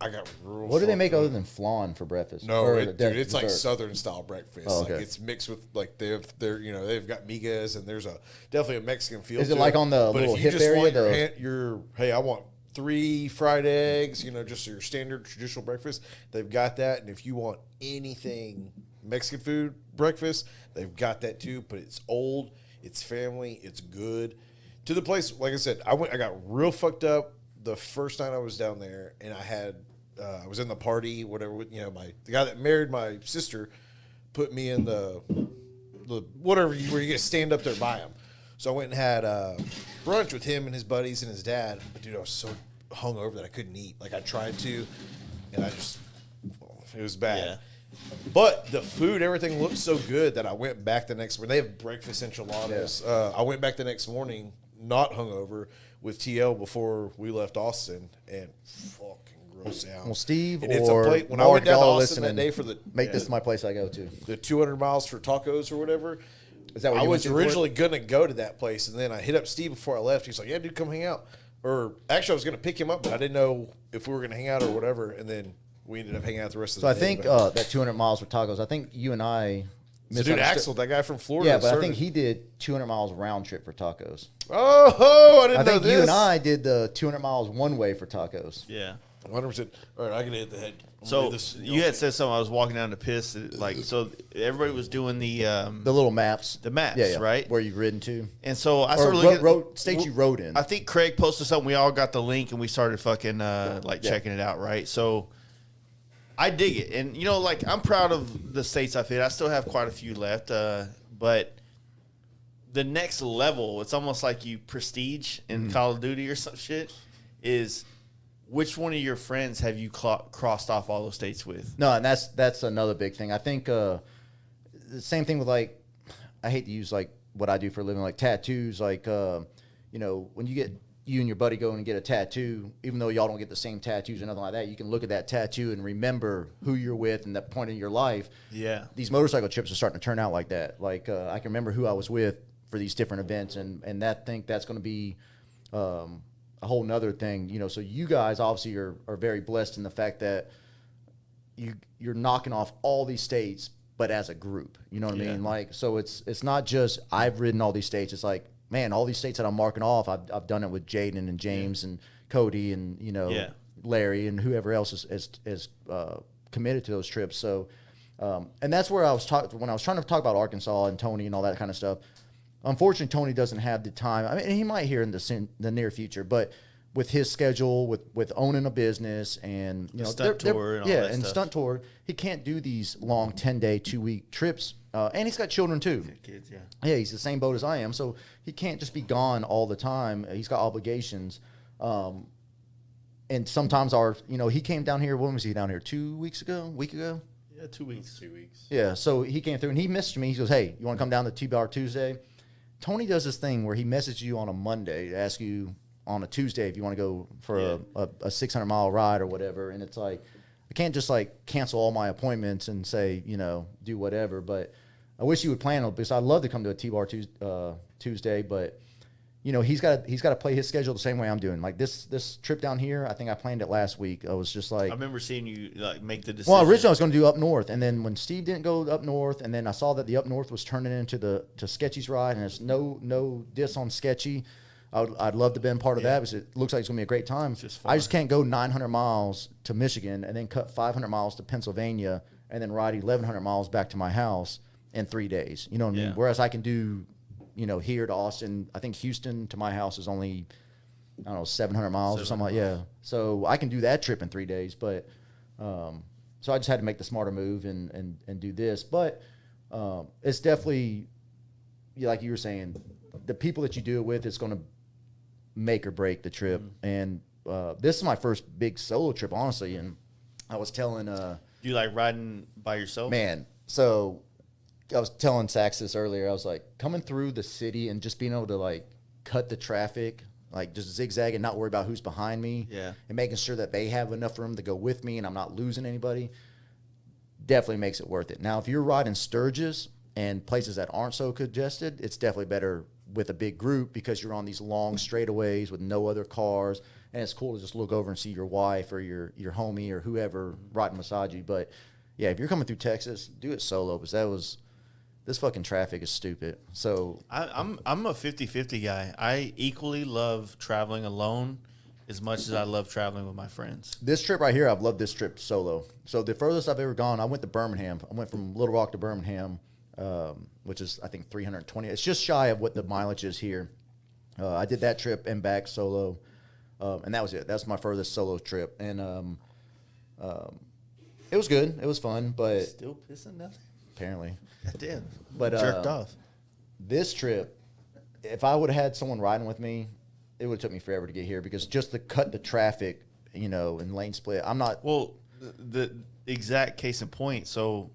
I got real.
What do they make
fucked
other
up.
than flan for breakfast?
No,
Or
dude,
de-
it's like
dessert?
Southern style breakfast.
Oh, okay.
Like it's mixed with like they've got migas and there's definitely a Mexican feel.
Is it
to
like on the
But
little
if you
hip
just
area,
want
the-
hey, I want 3 fried eggs. Just your standard traditional breakfast. They've got that, and if you want anything Mexican food breakfast, they've got that too. But it's old, it's family, it's good. To the place, like I said, I got real fucked up the first night I was down there, and I was in the party, whatever. The guy that married my sister put me in the whatever where you get to stand up there by him. So I went and had brunch with him and his buddies and his dad. But dude, I was so hungover that I couldn't eat. Like I tried to, and it was bad.
Yeah.
But the food, everything looked so good that I went back the next morning. They have breakfast enchiladas. I went back the next morning, not hungover, with TL before we left Austin, and fucking gross out.
Well, Steve
And it's a
or
place, when I
Mark,
went down to
y'all
Austin that
listening,
day for
make this my place I go to.
the 200 miles for tacos or whatever.
Is that what
I
you
was
went to for it?
originally going to go to that place, and then I hit up Steve before I left. He's like, yeah, dude, come hang out. or actually I was going to pick him up, but I didn't know if we were going to hang out or whatever. And then we ended up hanging out the rest of
So
the
I
day.
think that 200 miles with tacos. I think you and I.
So dude, Axel, that guy from Florida.
Yeah, but I
started-
think he did 200 miles round trip for tacos.
Oh, I didn't
I
know
think
this.
you and I did the 200 miles one way for tacos.
Yeah.
100%. All right, I can hit the head. I'm gonna
So
do this.
you had said something. I was walking down to piss. Like, so everybody was doing the
little maps.
The maps, right?
Where you've ridden to.
and so I
Or
started looking
road, states you rode in.
I think Craig posted something. We all got the link and we started fucking checking it out, right? So I dig it, and you know, like I'm proud of the states I've hit. I still have quite a few left, but the next level, it's almost like you prestige in Call of Duty or some shit. Is which one of your friends have you crossed off all those states with?
No, and that's another big thing. I think the same thing with like, I hate to use like what I do for a living, like tattoos. Like, you know, when you and your buddy go and get a tattoo, even though y'all don't get the same tattoos or nothing like that, you can look at that tattoo and remember who you're with and that point in your life.
Yeah.
These motorcycle trips are starting to turn out like that. Like, I can remember who I was with for these different events, and that's going to be a whole nother thing, you know. So you guys obviously are very blessed in the fact that you're knocking off all these states, but as a group, you know what I mean? Like, so it's not just I've ridden all these states. It's like, man, all these states that I'm marking off, I've done it with Jaden and James and Cody and, you know, Larry and whoever else is committed to those trips. So, and that's where when I was trying to talk about Arkansas and Tony and all that kind of stuff. Unfortunately, Tony doesn't have the time. I mean, he might here in the near future, but with his schedule, with owning a business and, you know,
stunt tour and all that
and
stuff.
stunt tour, he can't do these long 10-day, 2-week trips. And he's got children too.
Kids, yeah.
Yeah, he's the same boat as I am, so he can't just be gone all the time. He's got obligations. And sometimes he came down here. When was he down here? 2 weeks ago? A week ago?
Yeah, 2 weeks.
2 weeks.
Yeah, so he came through and he messaged me. He goes, "Hey, you want to come down to T-Bar Tuesday?" Tony does this thing where he messages you on a Monday to ask you on a Tuesday if you want to go for a 600-mile ride or whatever. And it's like, I can't just like cancel all my appointments and say, do whatever. But I wish you would plan on, because I'd love to come to a T-Bar Tuesday, but he's got to play his schedule the same way I'm doing. Like this trip down here, I think I planned it last week. I was just like,
I remember seeing you like make the decision.
well, originally I was going to do up north, and then when Steve didn't go up north, and then I saw that the up north was turning into to Sketchy's ride, and it's no diss on Sketchy. I'd love to be part of that because it looks like it's going to be a great time. I just can't go 900 miles to Michigan and then cut 500 miles to Pennsylvania and then ride 1,100 miles back to my house in 3 days. You know what I mean? Whereas I can do, here to Austin, I think Houston to my house is only, I don't know, 700 miles or something like that. Yeah. So I can do that trip in 3 days. But so I just had to make the smarter move and do this. But it's definitely, like you were saying, the people that you do it with, it's going to make or break the trip. And this is my first big solo trip, honestly. And I was telling
Do you like riding by yourself?
man, so I was telling Sax this earlier. I was like, coming through the city and just being able to like cut the traffic, like just zigzag and not worry about who's behind me, and making sure that they have enough room to go with me and I'm not losing anybody, definitely makes it worth it. Now, if you're riding Sturgis and places that aren't so congested, it's definitely better with a big group because you're on these long straightaways with no other cars, and it's cool to just look over and see your wife or your homie or whoever riding beside you. But yeah, if you're coming through Texas, do it solo, because this fucking traffic is stupid. So
I'm a 50-50 guy. I equally love traveling alone as much as I love traveling with my friends.
this trip right here, I've loved this trip solo. So the furthest I've ever gone, I went to Birmingham. I went from Little Rock to Birmingham, which is, I think, 320. It's just shy of what the mileage is here. I did that trip and back solo, and that was it. That's my furthest solo trip. And it was good. It was fun, but
Still pissing nothing?
apparently.
Goddamn.
But
jerked off.
This trip, if I would have had someone riding with me, it would have took me forever to get here, because just to cut the traffic, and lane split, I'm not.
Well, the exact case in point. So,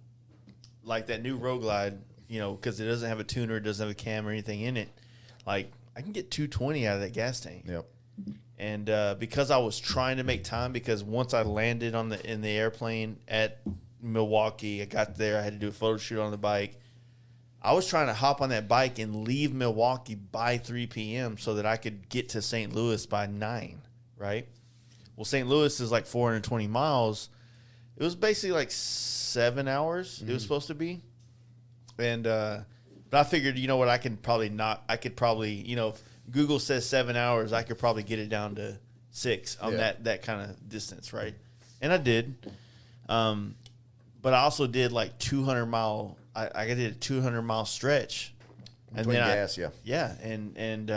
like that new Road Glide, because it doesn't have a tuner, it doesn't have a cam or anything in it. Like, I can get 220 out of that gas tank.
Yep.
And because I was trying to make time, because once I landed in the airplane at Milwaukee, I got there, I had to do a photo shoot on the bike. I was trying to hop on that bike and leave Milwaukee by 3 p.m. so that I could get to St. Louis by 9, right? Well, St. Louis is like 420 miles. It was basically like 7 hours it was supposed to be. And but I figured, you know what, I could probably, you know, if Google says 7 hours, I could probably get it down to 6 on that kind of distance, right? And I did. But I also did like 200-mile. I did a 200-mile stretch, and then
gas,
and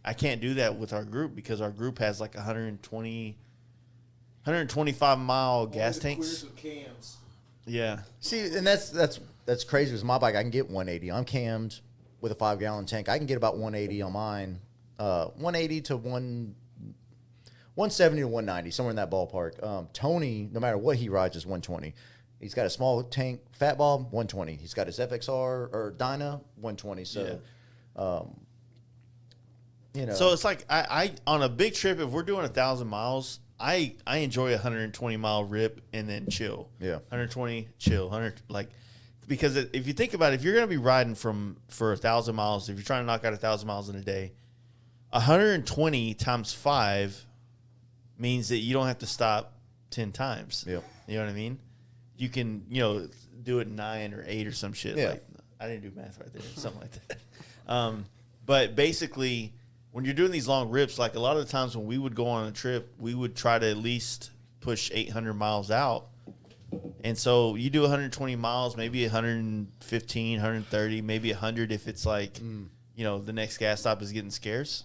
I can't do that with our group because our group has like 125-mile gas tanks. Yeah.
See, and that's crazy. Because my bike, I can get 180. I'm cammed with a 5-gallon tank. I can get about 180 on mine. 180 to 170 to 190, somewhere in that ballpark. Tony, no matter what he rides, is 120. He's got a small tank, fat bob, 120. He's got his FXR or Dyna, 120. So, you know.
So it's like I on a big trip, if we're doing 1,000 miles, I enjoy a 120-mile rip and then chill. Yeah. 120, chill, 100, like, because if you think about it, if you're going to be riding for 1,000 miles, if you're trying to knock out 1,000 miles in a day, 120 times 5 means that you don't have to stop 10 times.
Yep.
You know what I mean? You can, you know, do it 9 or 8 or some shit.
Yeah.
Like, I didn't do math right there. Something like that. But basically, when you're doing these long rips, like a lot of the times when we would go on a trip, we would try to at least push 800 miles out. And so you do 120 miles, maybe 115, 130, maybe 100 if it's like, you know, the next gas stop is getting scarce.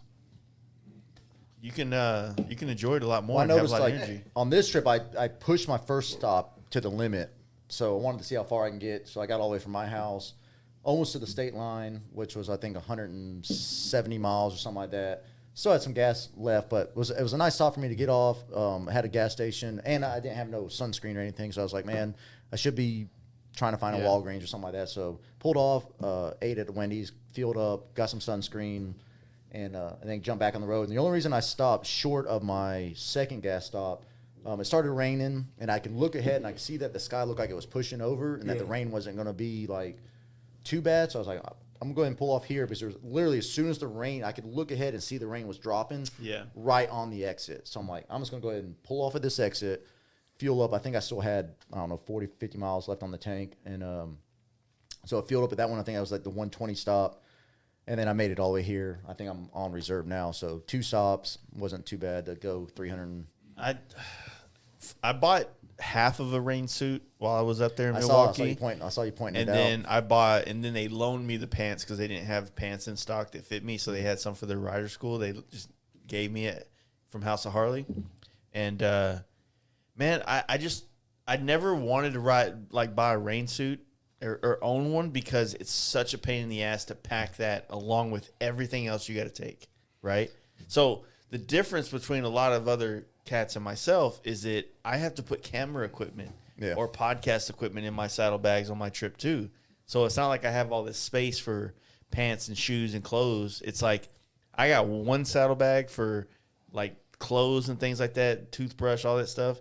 You can enjoy it a lot more.
Well, I noticed,
have a lot
like,
of energy.
on this trip, I pushed my first stop to the limit. So I wanted to see how far I can get. So I got all the way from my house almost to the state line, which was, I think, 170 miles or something like that. Still had some gas left, but it was a nice stop for me to get off. I had a gas station, and I didn't have no sunscreen or anything. So I was like, man, I should be trying to find a Walgreens or something like that. So pulled off, ate at Wendy's, fueled up, got some sunscreen, and then jumped back on the road. And the only reason I stopped short of my second gas stop, it started raining, and I could look ahead, and I could see that the sky looked like it was pushing over, and that the rain wasn't going to be, like, too bad. So I was like, I'm going to go ahead and pull off here, because there was literally, as soon as the rain, I could look ahead and see the rain was dropping right on the exit. So I'm like, I'm just going to go ahead and pull off at this exit, fuel up. I think I still had, 40, 50 miles left on the tank. And so I fueled up at that one. I think I was like the 120 stop. And then I made it all the way here. I think I'm on reserve now. So 2 stops, wasn't too bad to go 300.
I bought half of a rain suit while I was up there in Milwaukee.
I saw you pointing
and
it
then
out.
And then they loaned me the pants because they didn't have pants in stock that fit me. So they had some for their rider school. They just gave me it from House of Harley. And, man, I never wanted to buy a rain suit or own one because it's such a pain in the ass to pack that along with everything else you got to take. Right. So the difference between a lot of other cats and myself is that I have to put camera equipment or podcast equipment in my saddlebags on my trip too. So it's not like I have all this space for pants and shoes and clothes. It's like I got one saddlebag for like clothes and things like that, toothbrush, all that stuff.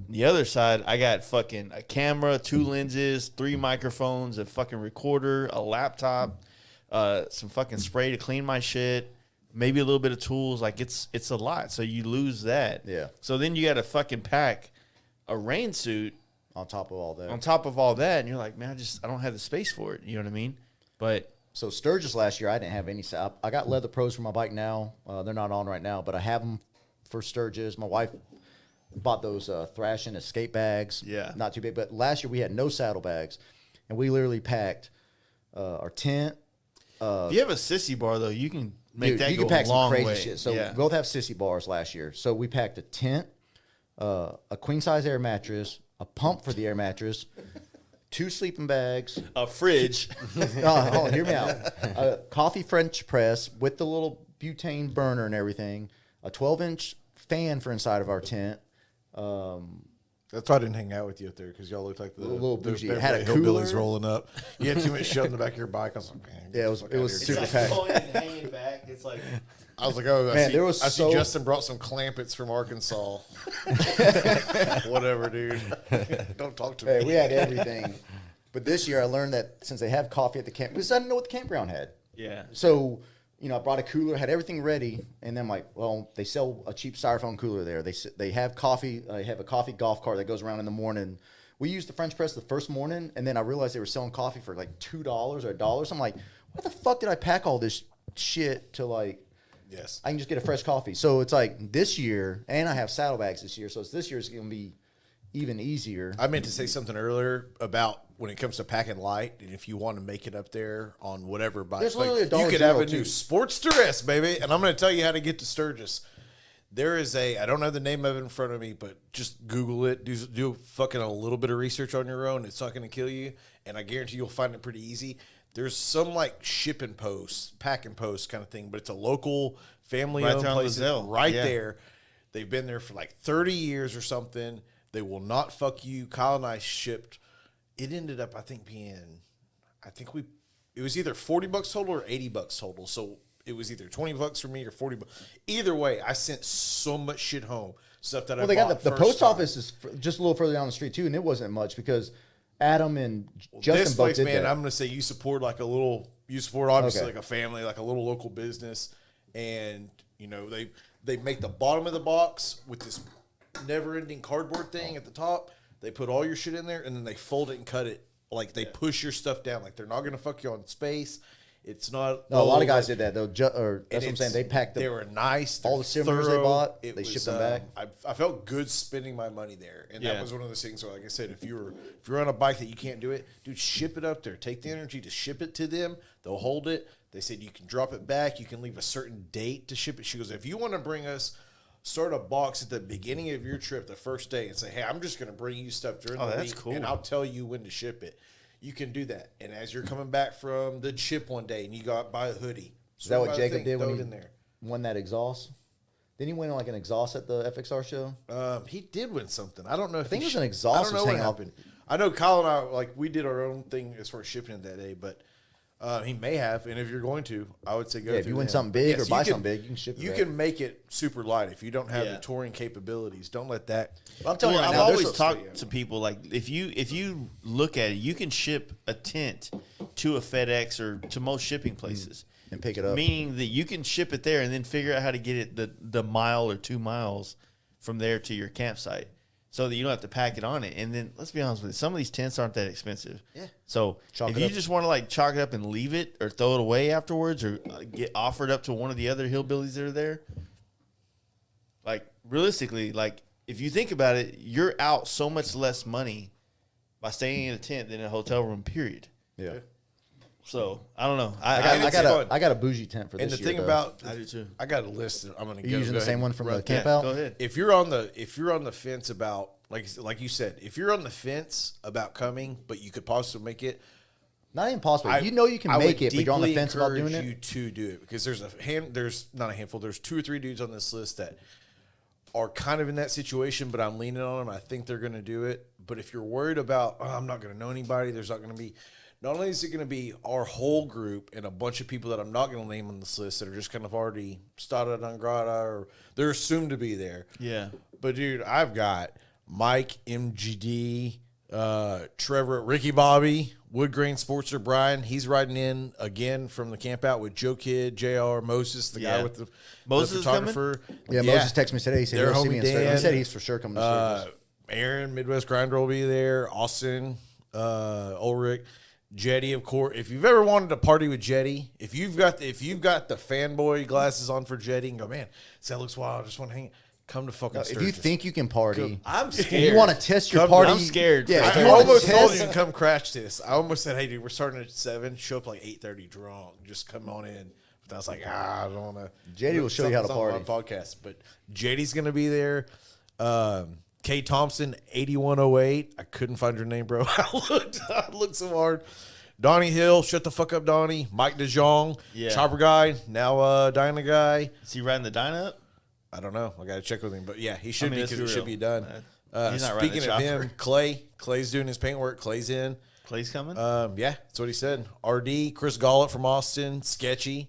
The other side, I got fucking a camera, 2 lenses, 3 microphones, a fucking recorder, a laptop, some fucking spray to clean my shit. Maybe a little bit of tools. Like it's a lot. So you lose that. Yeah. So then you got to fucking pack a rain suit
on top of all that.
And you're like, man, I don't have the space for it. You know what I mean? But
so Sturgis last year, I didn't have any. I got leather pros for my bike now. They're not on right now, but I have them for Sturgis. My wife bought those Thrashing escape bags. Yeah. Not too big. But last year we had no saddlebags, and we literally packed our tent.
If you have a sissy bar though, you can make that
you
go
can pack
a long
some crazy
way.
shit. So we both have sissy bars last year. So we packed a tent, a queen size air mattress, a pump for the air mattress, 2 sleeping bags,
a fridge.
Hear me out. A coffee French press with the little butane burner and everything, a 12-inch fan for inside of our tent.
That's why I didn't hang out with you up there, because y'all looked like the
little bougie.
It
had a
hillbillies
cooler.
rolling up. You had too much shit in the back of your bike. I was like, man,
yeah, it was super packed.
Hanging back. It's like
I was like, oh,
man,
I see Justin brought some clampets from Arkansas. Whatever, dude. Don't talk to me.
We had everything. But this year I learned that since they have coffee at the camp, because I didn't know what the campground had.
Yeah.
So, I brought a cooler, had everything ready, and then I'm like, well, they sell a cheap styrofoam cooler there. They have coffee. I have a coffee golf cart that goes around in the morning. We used the French press the first morning, and then I realized they were selling coffee for like $2 or $1. So I'm like, why the fuck did I pack all this shit to like?
Yes.
I can just get a fresh coffee. So it's like this year, and I have saddlebags this year. So this year is going to be even easier.
I meant to say something earlier about when it comes to packing light, and if you want to make it up there on whatever bike,
There's literally a
you
$1
could have a
too.
new Sportster S, baby. And I'm going to tell you how to get to Sturgis. There is I don't know the name of it in front of me, but just Google it. Do fucking a little bit of research on your own. It's not going to kill you, and I guarantee you'll find it pretty easy. There's some like shipping posts, packing posts kind of thing, but it's a local family-owned place right there. They've been there for like 30 years or something. They will not fuck you. Kyle and I shipped. It ended up, I think, it was either $40 total or $80 total. So it was either $20 for me or $40. Either way, I sent so much shit home. Stuff that I bought.
They got the
first
post
time.
office is just a little further down the street too, and it wasn't much because Adam and Justin
This
both
place,
did
man,
that.
I'm going to say you support obviously
Okay.
like a family, like a little local business. And, they make the bottom of the box with this never-ending cardboard thing at the top. They put all your shit in there, and then they fold it and cut it. Like, they push your stuff down. Like, they're not going to fuck you on space. It's not...
No, a lot of guys did that though. That's what I'm saying. They packed
They were nice.
all the cylinders they
thorough.
bought.
It
They
was,
shipped them back.
I felt good spending my money there, and
Yeah.
that was one of those things where, like I said, if you're on a bike that you can't do it, dude, ship it up there. Take the energy to ship it to them. They'll hold it. They said you can drop it back. You can leave a certain date to ship it. She goes, if you want to bring us, start a box at the beginning of your trip the first day and say, hey, I'm just going to bring you stuff during the
that's
week,
cool.
and I'll tell you when to ship it. You can do that. And as you're coming back from the chip one day and you got buy a hoodie,
Is that what
buy the
Jacob
thing,
did
throw
when
it
he
in there.
won that exhaust? Didn't he win like an exhaust at the FXR show?
He did win something. I don't know if
think
he
it was an exhaust
I don't know
was
what
hanging off-
happened. I know Kyle and I we did our own thing as far as shipping it that day, but he may have. And if you're going to, I would say go.
Yeah, if
through
you win
him.
something
But
big or
yes,
buy
you can-
something big, you can ship it
You
back.
can make it super light if you don't have
Yeah.
the touring capabilities. Don't let that.
I'm telling you right
I've
now,
always
there's
talked to people like if you look at it, you can ship a tent to a FedEx or to most shipping places
and pick it up.
meaning that you can ship it there and then figure out how to get it the mile or 2 miles from there to your campsite, so that you don't have to pack it on it. And then let's be honest with you, some of these tents aren't that expensive.
Yeah.
So
Chalk
if
it
you
up.
just want to like chalk it up and leave it or throw it away afterwards or get offered up to one of the other hillbillies that are there, like realistically, like if you think about it, you're out so much less money by staying in a tent than in a hotel room, period.
Yeah.
So I don't know.
I got a bougie tent for this
And the
year.
thing
though.
about
I do too.
I got a list that I'm going to
you using the same one from the camp
Yeah,
out?
go ahead.
If you're on the fence about like you said, if you're on the fence about coming, but you could possibly make it,
Not impossible.
I-
You know you can
I
make
would
it, but you're on the
deeply
fence about doing
encourage
it.
you to do it because there's not a handful. There's 2 or 3 dudes on this list that are kind of in that situation, but I'm leaning on them. I think they're going to do it. But if you're worried about, I'm not going to know anybody, there's not going to be. Not only is it going to be our whole group and a bunch of people that I'm not going to name on this list that are just kind of already started on grata or they're assumed to be there.
Yeah.
But dude, I've got Mike, MGD, Trevor, Ricky Bobby, Woodgrain Sportster, Brian. He's riding in again from the camp out with Joe Kidd, JR, Moses, the guy
Yeah.
with the
Moses
the
is coming?
photographer.
Yeah, Moses texted me today. He said
Their
he'll see
homie
me in Sturgis.
Dan.
He said he's for sure coming to Sturgis.
Aaron, Midwest Grinder will be there. Austin, Ulrich, Jetty, of course. If you've ever wanted to party with Jetty, if you've got the fanboy glasses on for Jetty and go, man, that looks wild. I just want to hang. Come to fucking
If you
Sturgis.
think you can party,
I'm
if
scared.
you want to test your
Come-
party,
I'm scared.
Yeah, if
I
you wanna
almost told
test-
you to come crash this. I almost said, hey, dude, we're starting at 7. Show up like 8:30 drunk. Just come on in. But I was like, I don't want to.
JD will show you how to party.
Podcast. But JD's going to be there. Kay Thompson, 8108. I couldn't find your name, bro. I looked so hard. Donnie Hill, shut the fuck up, Donnie. Mike DeJong,
Yeah.
Chopper guy, now Dyna guy.
Is he riding the Dyna up?
I don't know. I got to check with him. But yeah, he should
mean,
be
let's
because
be
it should
real.
be done.
He's not riding
Speaking
the
of him,
chopper.
Clay's doing his paint work. Clay's in.
Clay's coming?
Yeah, that's what he said. RD, Chris Gollett from Austin, Sketchy's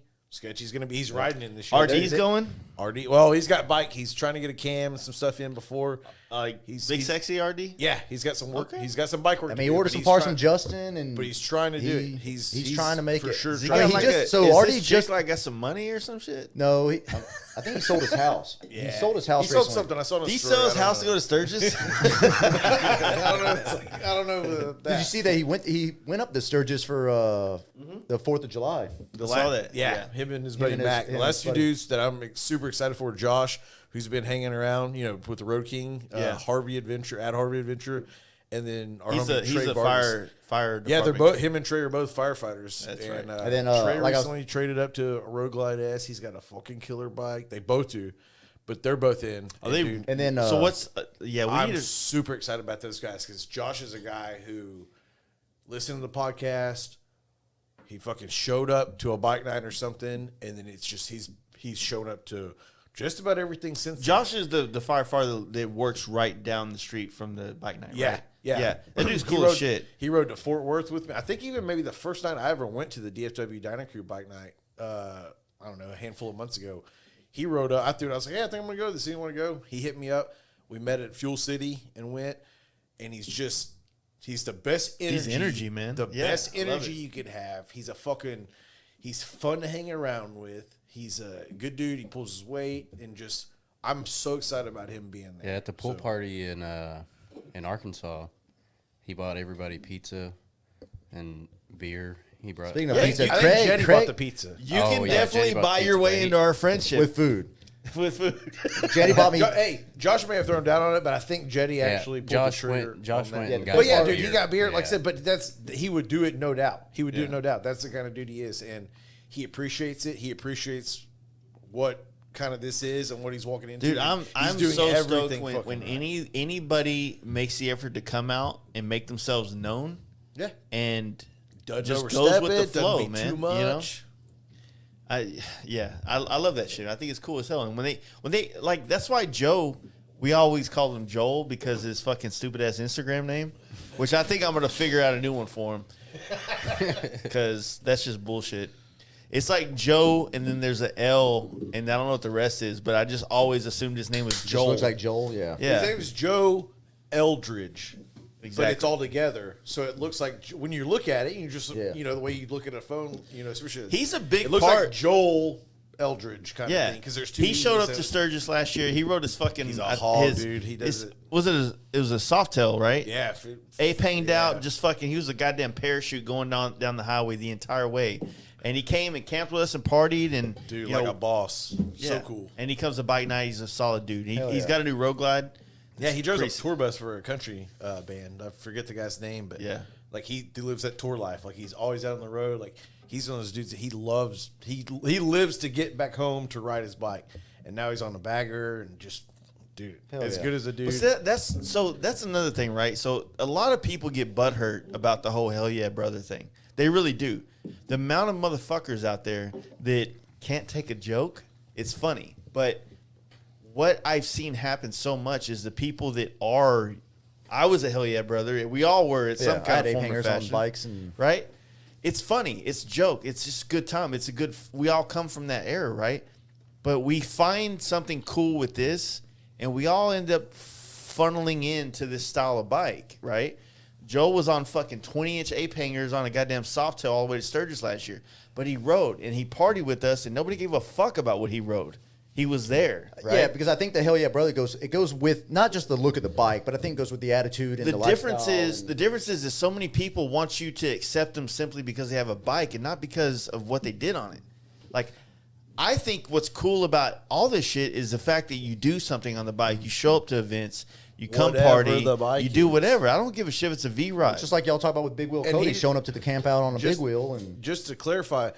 gonna be. He's riding in this year.
RD's going?
RD. Well, he's got bike. He's trying to get a cam and some stuff in before.
Big Sexy RD?
Yeah, he's got some work.
Okay.
He's got some bike work.
I
to
mean, he
do,
ordered
but
some
he's
parts
trying-
from Justin, and
But he's trying to do it. He's
trying to make
for
it.
sure.
Is he
trying
I
got
mean,
to
he
make
just-
it.
so
is
RD
this
just-
chick got some money or some shit?
No, I think he sold his house. He sold his house
He sold
recently.
something. I saw it on
Did he
story.
sell his
I don't
house to
know.
go to Sturgis?
I don't know. I don't know that.
Did you see that he went up to Sturgis for the 4th of July?
I saw that.
Yeah, him and his buddy
and his-
Mac.
him
The
and
last
his
two
buddy.
dudes that I'm super excited for, Josh, who's been hanging around, with the Road King, Harvey Adventure, and then our
He's
homie
a
Trey Vargas.
fire.
Yeah, they're
department
both
guy.
him and Trey are both firefighters.
That's
and,
right.
And then,
Trey
like I was-
recently traded up to a Road Glide S. He's got a fucking killer bike. They both do, but they're both in.
Are they?
dude,
And then
so what's? We
I'm
need to.
super excited about those guys because Josh is a guy who listened to the podcast. He fucking showed up to a bike night or something, and then it's just he's shown up to just about everything since.
Josh is the firefighter that works right down the street from the bike night.
Yeah,
right?
yeah.
That dude's
He
cool
rode-
as shit.
He rode to Fort Worth with me. I think even maybe the first night I ever went to the DFW Dyna Crew bike night, I don't know, a handful of months ago. He rode up. I threw it. I was like, "Yeah, I think I'm gonna go. Does anyone want to go?" He hit me up. We met at Fuel City and went. And he's the best energy.
He's energy, man.
The
Yeah,
best
I love
energy
it.
you could have. He's fun to hang around with. He's a good dude. He pulls his weight and just. I'm so excited about him being there.
Yeah, at the pool
So-
party in Arkansas, he bought everybody pizza and beer. He brought
Speaking of
Yeah,
pizza,
I think
Craig,
Jenny
Craig
bought the pizza.
You
Oh,
can
yeah,
definitely
Jenny bought
buy your
pizza,
way
baby.
into our friendship
with food.
with food.
Jenny bought me.
Hey, Josh may have thrown down on it, but I think Jetty actually pulled
Josh
the trigger.
went. Josh
on
went
that.
and got.
But yeah,
some
dude, he
beer.
got beer. Like I
Yeah.
said, but he would do it, no doubt. He would do it, no doubt. That's the kind of dude he is, and he appreciates it. He appreciates what kind of this is and what he's walking into.
Dude, I'm
doing
so stoked
everything
when
fucking right.
anybody makes the effort to come out and make themselves known
Yeah,
and
doesn't
just
overstep
goes with
it,
the
doesn't
flow,
be
man.
too much.
You know? I love that shit. I think it's cool as hell. And when they like, that's why Joe, we always call him Joel because his fucking stupid ass Instagram name, which I think I'm gonna figure out a new one for him because that's just bullshit. It's like Joe, and then there's a L, and I don't know what the rest is, but I just always assumed his name was
Just
Joel.
looks like Joel. Yeah.
Yeah.
His name is Joe Eldridge. But
Exactly.
it's all together, so it looks like when you look at it, you just
Yeah.
the way you look at a phone, especially
He's a big
it looks
part.
like Joel Eldridge kind of
Yeah,
thing because there's two.
He showed up
E's
to
in it.
Sturgis last year. He rode his fucking.
He's a hog, dude. He does it.
Was it? It was a soft tail, right?
Yeah,
A-panged out, just fucking. He was a goddamn parachute going down the highway the entire way, and he came and camped with us and partied and
dude,
you
like
know,
a boss.
yeah.
So cool.
And he comes to bike night. He's a solid dude. He's
yeah.
got a new Road Glide.
Yeah, he drives a
Pretty-
tour bus for a country band. I forget the guy's name, but
Yeah.
like he lives that tour life. Like he's always out on the road. Like he's one of those dudes that he loves. He lives to get back home to ride his bike, and now he's on the bagger and just, dude,
Hell
as
yeah.
good as a dude.
Well, see, that's another thing, right? So a lot of people get butthurt about the whole hell yeah brother thing. They really do. The amount of motherfuckers out there that can't take a joke, it's funny. But what I've seen happen so much is the people that are, I was a hell yeah brother. We all were at some
I
kind
had
of form or
hangers on
fashion.
bikes and
Right? It's funny. It's joke. It's just good time. It's a good. We all come from that era, right? But we find something cool with this, and we all end up funneling into this style of bike, right? Joe was on fucking 20-inch ape hangers on a goddamn soft tail all the way to Sturgis last year, but he rode and he partied with us, and nobody gave a fuck about what he rode. He was there, right?
yeah, because I think the hell yeah brother goes with not just the look of the bike, but I think it goes with the attitude and the,
the
lifestyle
difference is so many people want you to accept them simply because they have a bike and not because of what they did on it. Like, I think what's cool about all this shit is the fact that you do something on the bike. You show up to events, you come
Whatever
party,
the bike
you do
is.
whatever. I don't give a shit if it's a V ride.
Just like y'all talk about with Big Wheel
And
Cody
he-
showing up to the camp out on a big
Just-
wheel and
Just to clarify,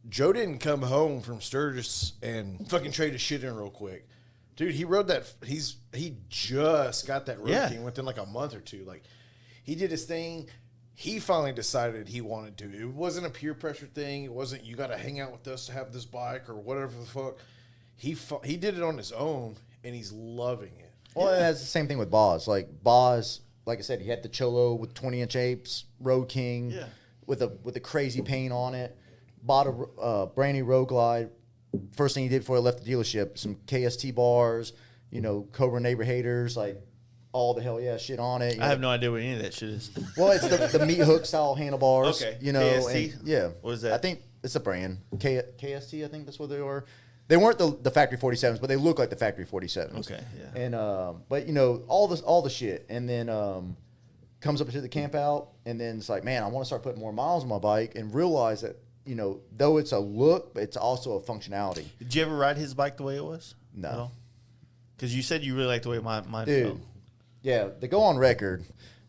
Joe didn't come home from Sturgis and fucking trade his shit in real quick. Dude, he rode that. He just got that Road
Yeah.
King within like a month or two. Like, he did his thing. He finally decided he wanted to. It wasn't a peer pressure thing. It wasn't you got to hang out with us to have this bike or whatever the fuck. He did it on his own and he's loving it.
well, that's the same thing with Boz. Like Boz, like I said, he had the Cholo with 20-inch apes, Road King,
Yeah.
with a crazy paint on it. Bought a brand new Road Glide. First thing he did before he left the dealership, some KST bars, Cobra Neighbor Haters, like all the hell yeah shit on it.
I have no idea what any of that shit is.
Well, it's the meat hook style handlebars.
Okay.
You know,
KST?
and, yeah.
What is that?
I think it's a brand. KST, I think that's what they are. They weren't the factory 47s, but they look like the factory 47s.
Okay, yeah.
And but you know all the shit, and then comes up to the camp out, and then it's like, man, I want to start putting more miles on my bike, and realize that though it's a look, but it's also a functionality.
Did you ever ride his bike the way it was?
No.
Because you said you really liked the way mine
Dude,
felt.
yeah, to go on record,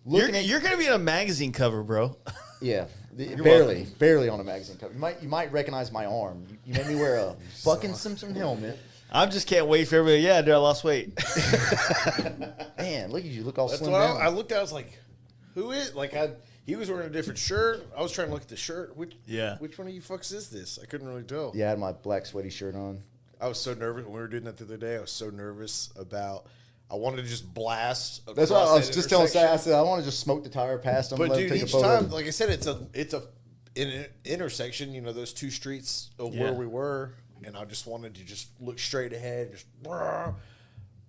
You're going to be in a magazine cover, bro.
Yeah, barely on a magazine cover. You might recognize my arm. You made me wear a fucking Simpson helmet.
I just can't wait for everybody. Yeah, dude, I lost weight.
Man, look at you, look all
That's
slim
what
down.
I looked at. I was like, who is? Like, he was wearing a different shirt. I was trying to look at the shirt. Which one of you fucks is this? I couldn't really tell.
Yeah, I had my black sweaty shirt on.
I was so nervous when we were doing that the other day. I was so nervous about. I wanted to just blast.
That's what I was just telling Sam. I
intersection.
said I want to just smoke the tire past them.
But
let
dude,
them take
each
a photo.
time, like I said, it's an intersection. You know, those two streets of where we were, and I just wanted to just look straight ahead, just.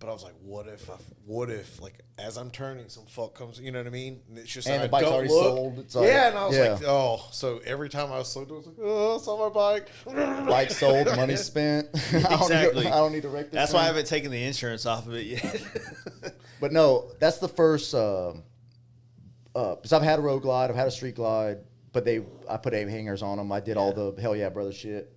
But I was like, what if, like, as I'm turning, some fuck comes, you know what I mean? And it's just,
And
I
the bike's
don't
already
look.
sold. It's like,
And I was
yeah.
like, oh. So every time I was slow, I was like, oh, it's on my bike.
Bike sold, money spent.
Exactly.
I don't need to wreck this.
That's why I
thing.
haven't taken the insurance off of it yet.
But no, that's the first. Because I've had a road glide, I've had a street glide, but I put aim hangers on them. I did all the Hell Yeah Brother shit.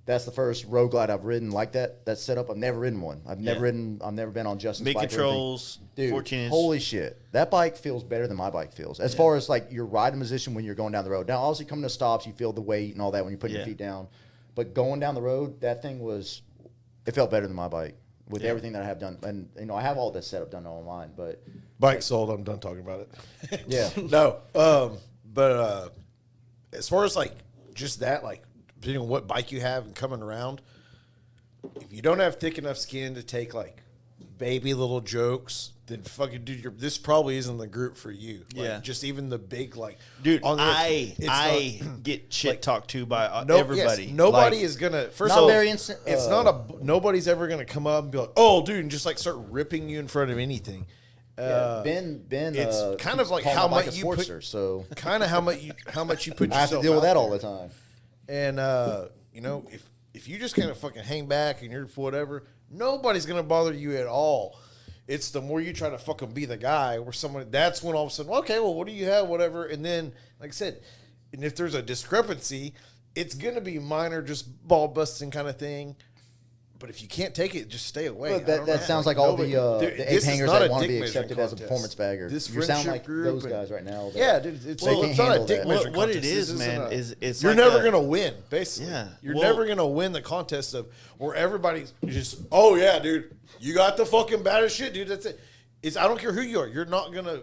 That's the first road glide I've ridden like that. That setup. I've never ridden one. I've never been on Justin's
Big
bike.
controls,
Dude,
14 inch.
holy shit. That bike feels better than my bike feels. As far as like your riding position when you're going down the road. Now, obviously coming to stops, you feel the weight and all that when you're putting your feet down. But going down the road, that thing it felt better than my bike with everything that I have done. And I have all this setup done online, but
Bike sold. I'm done talking about it.
yeah.
No. But as far as like just that, like depending on what bike you have and coming around, if you don't have thick enough skin to take like baby little jokes, then fucking dude, this probably isn't the group for you. Like,
Yeah.
just even the big like
Dude,
on the-
I get shit
like,
talked to by
everybody.
everybody.
Nobody
Like,
is gonna. First
Not
of all,
very instant-
it's not nobody's ever gonna come up and be like, "Oh, dude," and just like start ripping you in front of anything.
Ben,
it's kind of like
calling
how
my bike
much
a
you put-
Sportster, so
Kind of how much you put yourself.
I have to deal with
out
that all
there.
the time.
And if you just kind of fucking hang back and you're whatever, nobody's gonna bother you at all. It's the more you try to fucking be the guy where that's when all of a sudden, okay, well, what do you have, whatever, and then like I said, and if there's a discrepancy, it's gonna be minor, just ball busting kind of thing. But if you can't take it, just stay away.
But
I don't know.
that sounds like all the
This
ape
is
hangers
not
that
a
want to
dick
be
measuring
accepted as a
contest.
performance bagger.
This
You sound
friendship
like
group
those
and-
guys right now.
Yeah, dude, it's
They
well,
can't
it's not a
handle
dick
that.
measuring
what it
contest.
is,
This
man,
isn't
it's
you're
like
never
a-
gonna win. Basically,
Yeah.
you're
Well-
never gonna win the contest of where everybody's just, oh yeah, dude, you got the fucking baddest shit, dude. That's it. I don't care who you are. You're not gonna.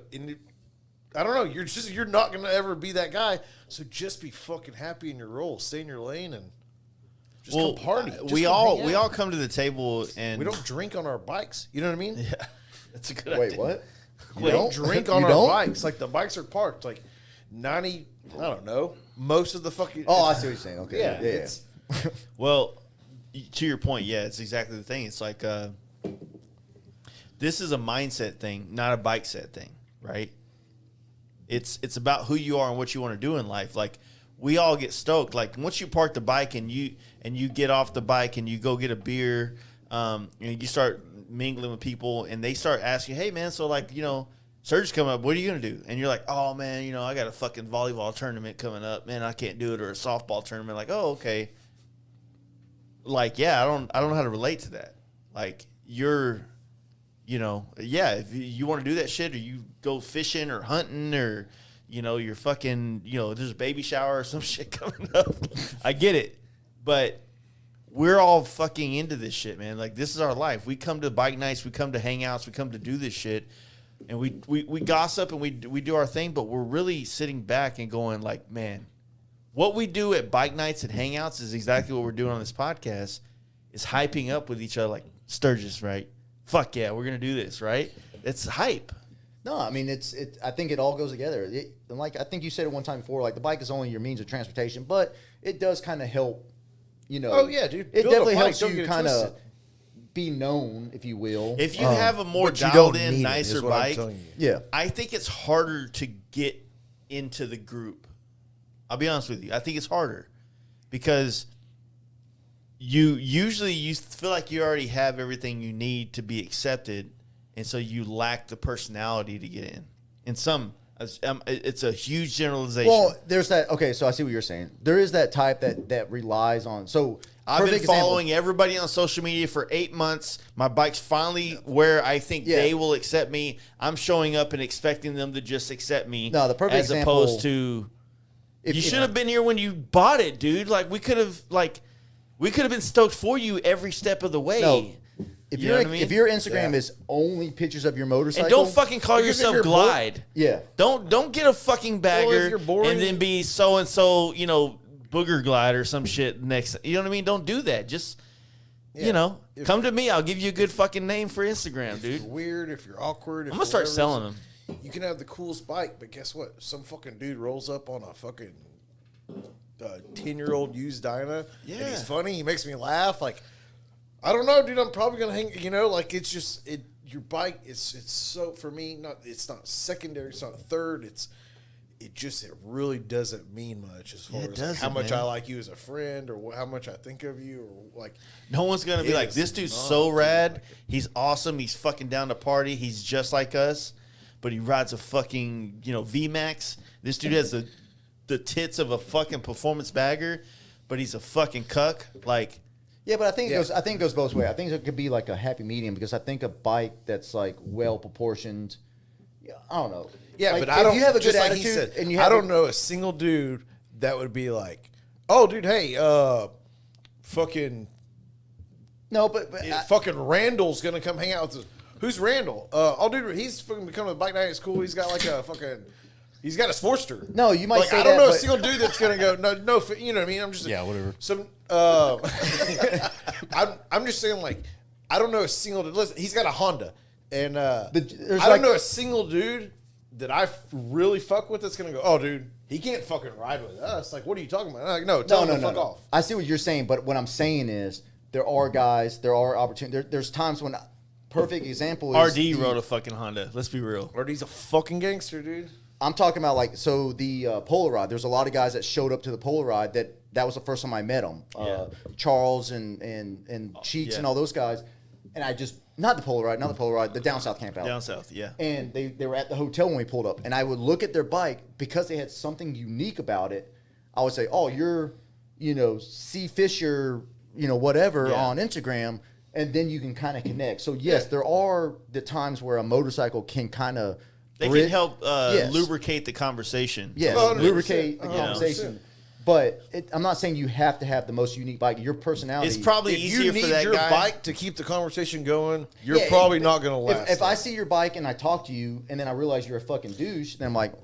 I don't know. You're not gonna ever be that guy. So just be fucking happy in your role. Stay in your lane and just come party. Just
we
come
all
hang
we
out.
all come to the table and
We don't drink on our bikes. You know what I mean?
Yeah, that's a good
Wait,
idea.
what?
We don't drink on
You
our
don't?
bikes. Like the bikes are parked. Like 90. I don't know. Most of the fucking.
Oh, I see what you're saying. Okay.
Yeah,
Yeah.
it's
Well, to your point, yeah, it's exactly the thing. It's like this is a mindset thing, not a bike set thing, right? It's about who you are and what you want to do in life. Like we all get stoked. Like once you park the bike and you get off the bike and you go get a beer, you start mingling with people and they start asking, hey man, so like Sturgis coming up, what are you gonna do? And you're like, oh man, I got a fucking volleyball tournament coming up, man, I can't do it, or a softball tournament. Like, oh okay. Like yeah, I don't know how to relate to that. Like you're. If you want to do that shit, or you go fishing or hunting, or you're fucking, there's a baby shower or some shit coming up. I get it, but we're all fucking into this shit, man. Like this is our life. We come to bike nights, we come to hangouts, we come to do this shit, and we gossip and we do our thing. But we're really sitting back and going like, man, what we do at bike nights and hangouts is exactly what we're doing on this podcast. Is hyping up with each other, like Sturgis, right? Fuck yeah, we're gonna do this, right? It's hype.
No, I mean I think it all goes together. And like I think you said it one time before, like the bike is only your means of transportation, but it does kind of help.
Oh yeah, dude.
It
Build a
definitely
bike,
helps
don't
you
get it
kind of
twisted.
be known, if you will.
If you have a more
But you
dialed
don't
in,
need it,
nicer
is what I'm
bike,
telling you.
Yeah.
I think it's harder to get into the group. I'll be honest with you. I think it's harder because you feel like you already have everything you need to be accepted, and so you lack the personality to get in. In some, it's a huge generalization.
Well, there's that. Okay, so I see what you're saying. There is that type that relies on. So
I've been
perfect
following
example.
everybody on social media for 8 months. My bike's finally where I think
Yeah.
they will accept me. I'm showing up and expecting them to just accept me.
No, the perfect
as
example-
opposed to you
if-
should have been here when you bought it, dude. Like we could have been stoked for you every step of the way.
No, if
You know what I mean?
if your Instagram
Yeah.
is only pictures of your motorcycle,
And don't fucking call
Because if
yourself
you're
Glide.
yeah.
Don't get a fucking bagger
you're boring-
and then be so and so, Booger Glide or some shit next. You know what I mean? Don't do that. Just come to me. I'll give you a good fucking name for Instagram,
If
dude.
you're weird, if you're awkward,
I'm gonna start selling them.
You can have the coolest bike, but guess what? Some fucking dude rolls up on a fucking 10-year-old used Dyna, and
Yeah.
he's funny. He makes me laugh. Like, I don't know, dude. I'm probably gonna hang. It's just your bike. It's so for me. It's not secondary. It's not third. It really doesn't mean much as far
Yeah, it
as like, how
doesn't,
much
man.
I like you as a friend or how much I think of you or like.
No one's gonna be
It
like,
is
this dude's
not,
so
dude,
rad.
like-
He's awesome. He's fucking down to party. He's just like us, but he rides a fucking VMAX. This dude has the tits of a fucking performance bagger, but he's a fucking cuck. Like,
Yeah, but I think
Yeah.
it goes both ways. I think it could be like a happy medium because I think a bike that's like well proportioned. Yeah, I don't know.
Yeah,
Like,
but I don't.
If you have a good
just like
attitude,
he said,
and you
I
have
don't know a single dude that would be like, "Oh, dude, hey, fucking,
No, but
fucking Randall's gonna come hang out with us." Who's Randall? Oh, dude, he's fucking becoming a bike night at school. He's got like a fucking. He's got a Sportster.
No, you might
like,
say
I don't
that,
know a
but-
single dude that's gonna go. No, you know what I mean? I'm just
Yeah, whatever.
Some. I'm just saying, like, I don't know a single. Listen, he's got a Honda, and I
there's
don't
like-
know a single dude that I really fuck with that's gonna go. Oh, dude, he can't fucking ride with us. Like, what are you talking about? Like, no, tell him to fuck off.
I see what you're saying, but what I'm saying is there are guys, there are opportunities. There's times when perfect example is
RD rode a fucking Honda. Let's be real.
Or he's a fucking gangster, dude.
I'm talking about like the Polaroid. There's a lot of guys that showed up to the Polaroid that was the first time I met them.
Yeah.
Charles and Cheeks
yeah.
and all those guys. And I just not the Polaroid, the down south camp out.
Down south, yeah.
And they were at the hotel when we pulled up. And I would look at their bike because they had something unique about it. I would say, "Oh, you're, C Fisher, whatever
Yeah.
on Instagram." And then you can kind of connect. So yes, there are the times where a motorcycle can kind of
They can help
Yes.
lubricate the conversation.
Yes,
100%,
lubricate the
100%.
conversation. But I'm not saying you have to have the most unique bike. Your personality.
It's probably
If
easier
you
for
need
that
your
guy.
bike to keep the conversation going, you're
Yeah,
probably not gonna last.
If I see your bike and I talk to you, and then I realize you're a fucking douche, then I'm like,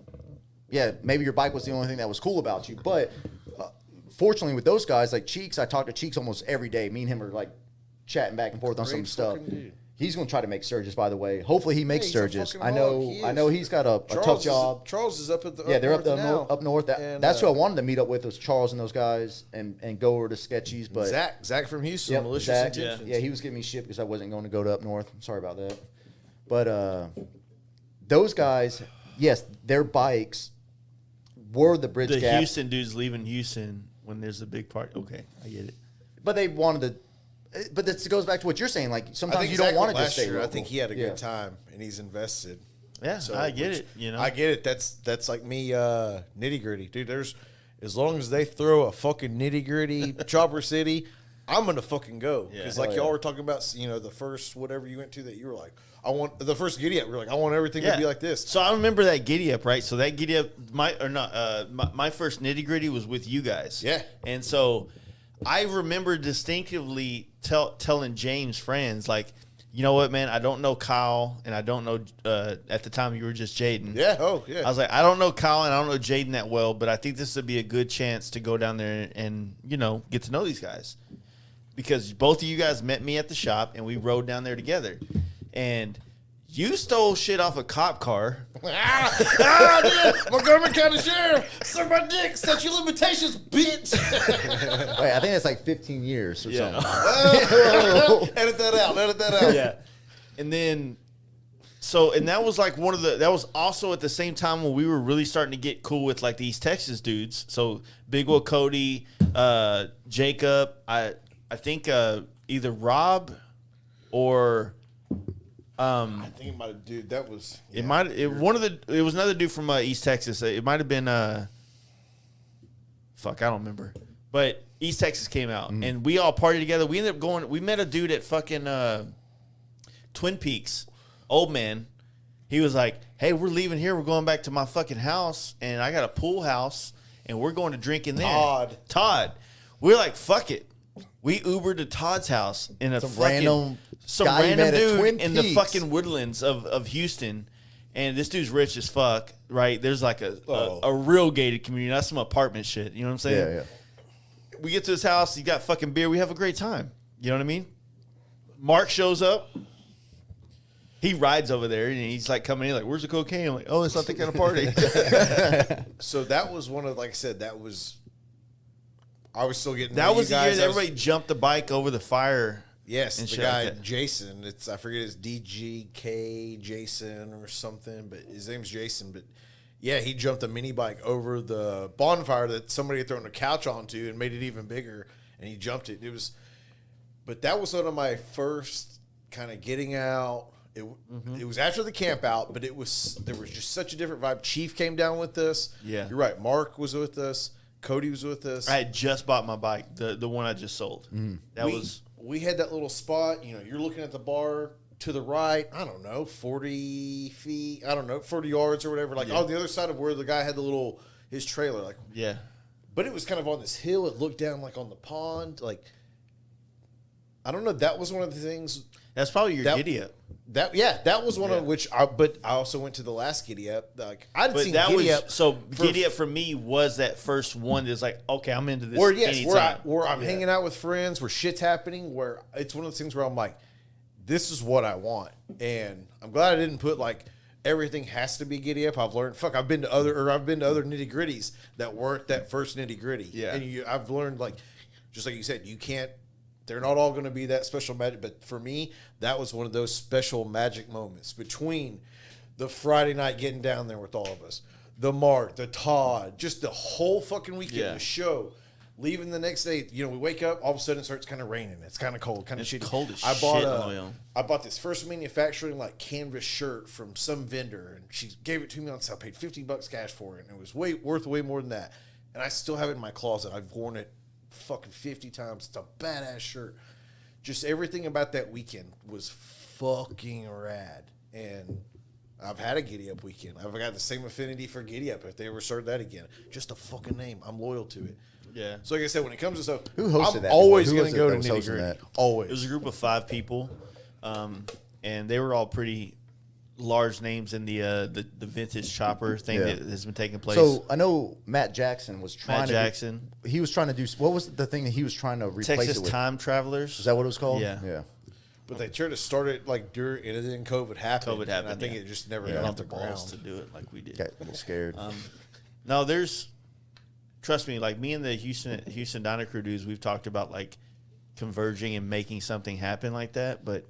yeah, maybe your bike was the only thing that was cool about you. But fortunately, with those guys like Cheeks, I talk to Cheeks almost every day. Me and him are like chatting back and forth on some
Great
stuff.
fucking dude.
He's gonna try to make Sturgis, by the way. Hopefully, he makes
he's a
Sturgis.
fucking
I know.
hog. He
I know
is.
he's got a tough job.
Charles is up at the
Yeah, they're up
north now.
north.
And,
That's who I wanted to meet up with was Charles and those guys and go over to Sketchies. But
Zach from Houston,
Yep,
malicious
Zach,
intentions.
yeah, he was giving me shit because I wasn't going to go to up north. Sorry about that. But those guys, yes, their bikes were the bridge
The
gap.
Houston dudes leaving Houston when there's a big party. Okay, I get it.
But they wanted to. But this goes back to what you're saying. Like
I
sometimes
think
you
Zach
don't want
went
it to
last
stay.
year. I
local.
think he had a
Yeah.
good time and he's invested.
Yeah, I get
which-
it.
I get it. That's like me, nitty gritty, dude. There's as long as they throw a fucking nitty gritty Chopper City, I'm gonna fucking go.
Yeah.
Because like
Oh,
y'all
yeah.
were talking about, the first whatever you went to that you were like, I want the first giddy up. We're like, I want everything
Yeah.
to be like this.
So I remember that giddy up, right? So that giddy up, my first nitty gritty was with you guys.
Yeah.
And so I remember distinctively telling James friends like, you know what, man? I don't know Kyle, and I don't know. At the time, you were just Jaden.
Yeah. Oh yeah.
I was like, I don't know Kyle, and I don't know Jaden that well, but I think this would be a good chance to go down there and get to know these guys, because both of you guys met me at the shop, and we rode down there together, and You stole shit off a cop car.
Montgomery County Sheriff, suck my dick, statute of limitations, bitch.
Wait, I think that's like 15 years or something.
Edit that out.
Yeah. And then, and that was like that was also at the same time when we were really starting to get cool with like the East Texas dudes. So Big Will Cody, Jacob, I think either Rob or
I think it might have, dude. That was
it was another dude from East Texas. It might have been fuck, I don't remember. But East Texas came out and we all partied together. We ended up going. We met a dude at fucking Twin Peaks. Old man. He was like, "Hey, we're leaving here. We're going back to my fucking house, and I got a pool house, and we're going to drink in there." Todd. We're like, "Fuck it." We Ubered to Todd's house in some random dude in the fucking woodlands of Houston, and this dude's rich as fuck, right? There's like a real gated community, not some apartment shit. You know what I'm saying?
Yeah.
We get to his house. He got fucking beer. We have a great time. You know what I mean? Mark shows up. He rides over there, and he's like coming in like, "Where's the cocaine?" I'm like, "Oh, it's not that kind of party."
So that was one of, like I said, I was still getting.
That was the year that everybody jumped the bike over the fire.
Yes,
and
the guy Jason. I forget his DGK Jason or something, but his name's Jason. But yeah, he jumped a mini bike over the bonfire that somebody had thrown a couch onto and made it even bigger, and he jumped it. But that was one of my first kind of getting out. It was after the camp out, but there was just such a different vibe. Chief came down with us.
Yeah,
you're right. Mark was with us. Cody was with us.
I had just bought my bike, the one I just sold.
We had that little spot. You know, you're looking at the bar to the right. I don't know, 40 feet. I don't know, 40 yards or whatever. Like on the other side of where the guy had his trailer. Like but it was kind of on this hill. It looked down like on the pond. Like I don't know. That was one of the things.
That's probably your giddy up.
That was one of which. But I also went to the last giddy up. Like I'd seen giddy up.
So giddy up for me was that first one that's like, okay, I'm into this.
Where I'm hanging out with friends, where shit's happening, where it's one of those things where I'm like, this is what I want, and I'm glad I didn't put like everything has to be giddy up. I've learned. I've been to other nitty gritties that weren't that first nitty gritty.
Yeah,
and I've learned like, just like you said, you can't. They're not all going to be that special magic, but for me, that was one of those special magic moments between the Friday night getting down there with all of us, the Mark, the Todd, just the whole fucking weekend, the show, leaving the next day. You know, we wake up, all of a sudden it starts kind of raining. It's kind of cold, kind of shitty.
Cold as
I
shit.
bought this first manufacturing like canvas shirt from some vendor, and she gave it to me on sale. I paid $50 cash for it, and it was worth way more than that. And I still have it in my closet. I've worn it fucking 50 times. It's a badass shirt. Just everything about that weekend was fucking rad. And I've had a giddy up weekend. I've got the same affinity for giddy up if they ever start that again. Just a fucking name. I'm loyal to it.
Yeah.
So like I said, when it comes to stuff,
who hosted
I'm
that?
Always going to go to nitty gritty. Always.
It was a group of 5 people, and they were all pretty large names in the vintage chopper thing that has been taking place.
So I know Matt Jackson was trying
he
was trying to do, what was the thing that he was trying to replace
Texas
it with?
Time Travelers.
Is that what it was called?
Yeah.
But they tried to start it like during, and then COVID happened. And I think it just never got off the ground
to do it like we did.
Got a little scared.
No, trust me, like me and the Houston Diner Crew dudes, we've talked about like converging and making something happen like that, but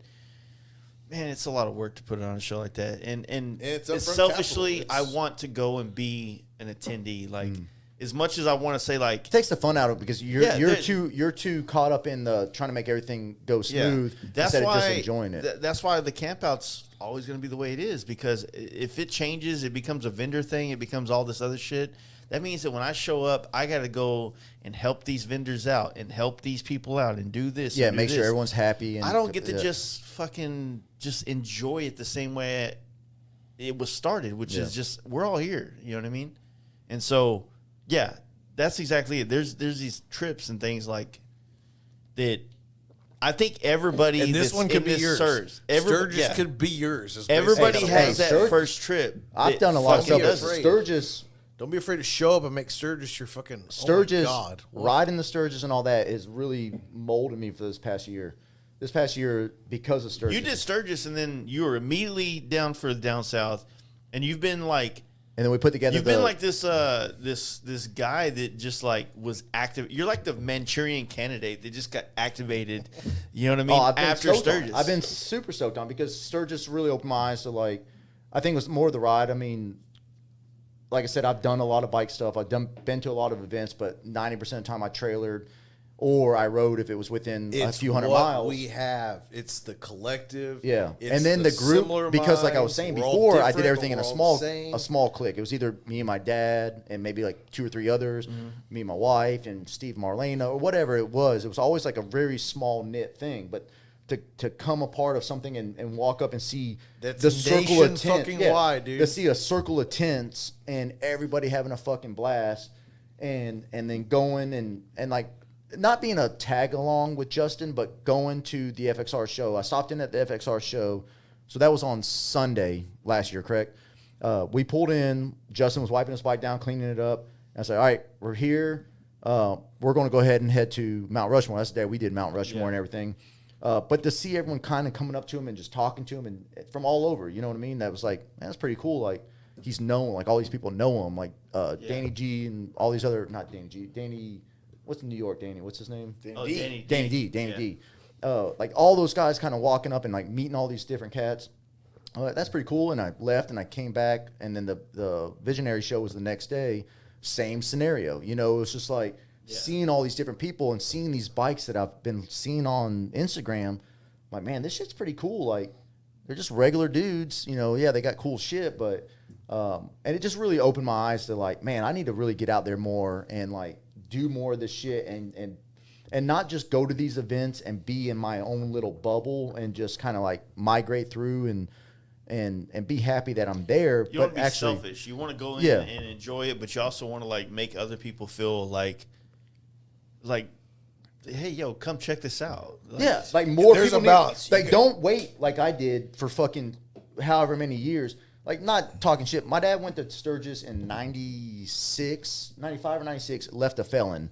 man, it's a lot of work to put it on a show like that. And selfishly, I want to go and be an attendee. Like as much as I want to say, like
it takes the fun out of it because you're too caught up in the trying to make everything go smooth instead of just enjoying it.
That's why the campout's always going to be the way it is, because if it changes, it becomes a vendor thing. It becomes all this other shit. That means that when I show up, I got to go and help these vendors out and help these people out and do this.
Yeah, make sure everyone's happy. And
I don't get to just fucking just enjoy it the same way it was started, which is just we're all here. You know what I mean? And so, yeah, that's exactly it. There's these trips and things like that. I think everybody
and this one could be yours. Sturgis could be yours.
Everybody has that first trip.
I've done a lot of stuff. Sturgis.
Don't be afraid to show up and make Sturgis your fucking
Sturgis. Oh my God. Riding the Sturgis and all that has really molded me for this past year. this past year because of Sturgis.
You did Sturgis, and then you were immediately down for the down south, and you've been like.
And then we put together.
You've been like this guy that just like was active. You're like the Manchurian candidate that just got activated. You know what I mean? After Sturgis,
I've been super stoked on because Sturgis really opened my eyes to like. I think it was more the ride. I mean, like I said, I've done a lot of bike stuff. Been to a lot of events, but 90% of the time I trailered or I rode if it was within a few hundred miles.
We have it's the collective,
yeah,
it's
and then the group because, like I was saying before, I did everything in a small clique. It was either me and my dad and maybe like 2 or 3 others, me and my wife and Steve Marlena or whatever it was. It was always like a very small knit thing, but to come a part of something and walk up and see
that's
the circle of tents,
wide, dude.
To see a circle of tents and everybody having a fucking blast, and then going and like. Not being a tag along with Justin, but going to the FXR show. I stopped in at the FXR show. So that was on Sunday last year, correct? We pulled in. Justin was wiping his bike down, cleaning it up. And I said, all right, we're here. We're going to go ahead and head to Mount Rushmore. That's the day we did Mount Rushmore and everything. But to see everyone kind of coming up to him and just talking to him and from all over, you know what I mean? That was like, man, that's pretty cool. Like, he's known. Like, all these people know him. Like, Danny G and all these other, not Danny G, Danny... What's in New York, Danny? What's his name?
Danny
D. Like all those guys kind of walking up and like meeting all these different cats. That's pretty cool. And I left and I came back, and then the Visionary show was the next day. Same scenario. You know, it was just like seeing all these different people and seeing these bikes that I've been seeing on Instagram. Like, man, this shit's pretty cool. Like, they're just regular dudes. You know, yeah, they got cool shit, but and it just really opened my eyes to like, man, I need to really get out there more and like do more of this shit and not just go to these events and be in my own little bubble and just kind of like migrate through and be happy that I'm there.
You don't want to be selfish. You want to go in and enjoy it, but you also want to like make other people feel like, hey, yo, come check this out. Like,
like more people like don't wait like I did for fucking however many years. Like, not talking shit. My dad went to Sturgis in 95 or 96, left a felon.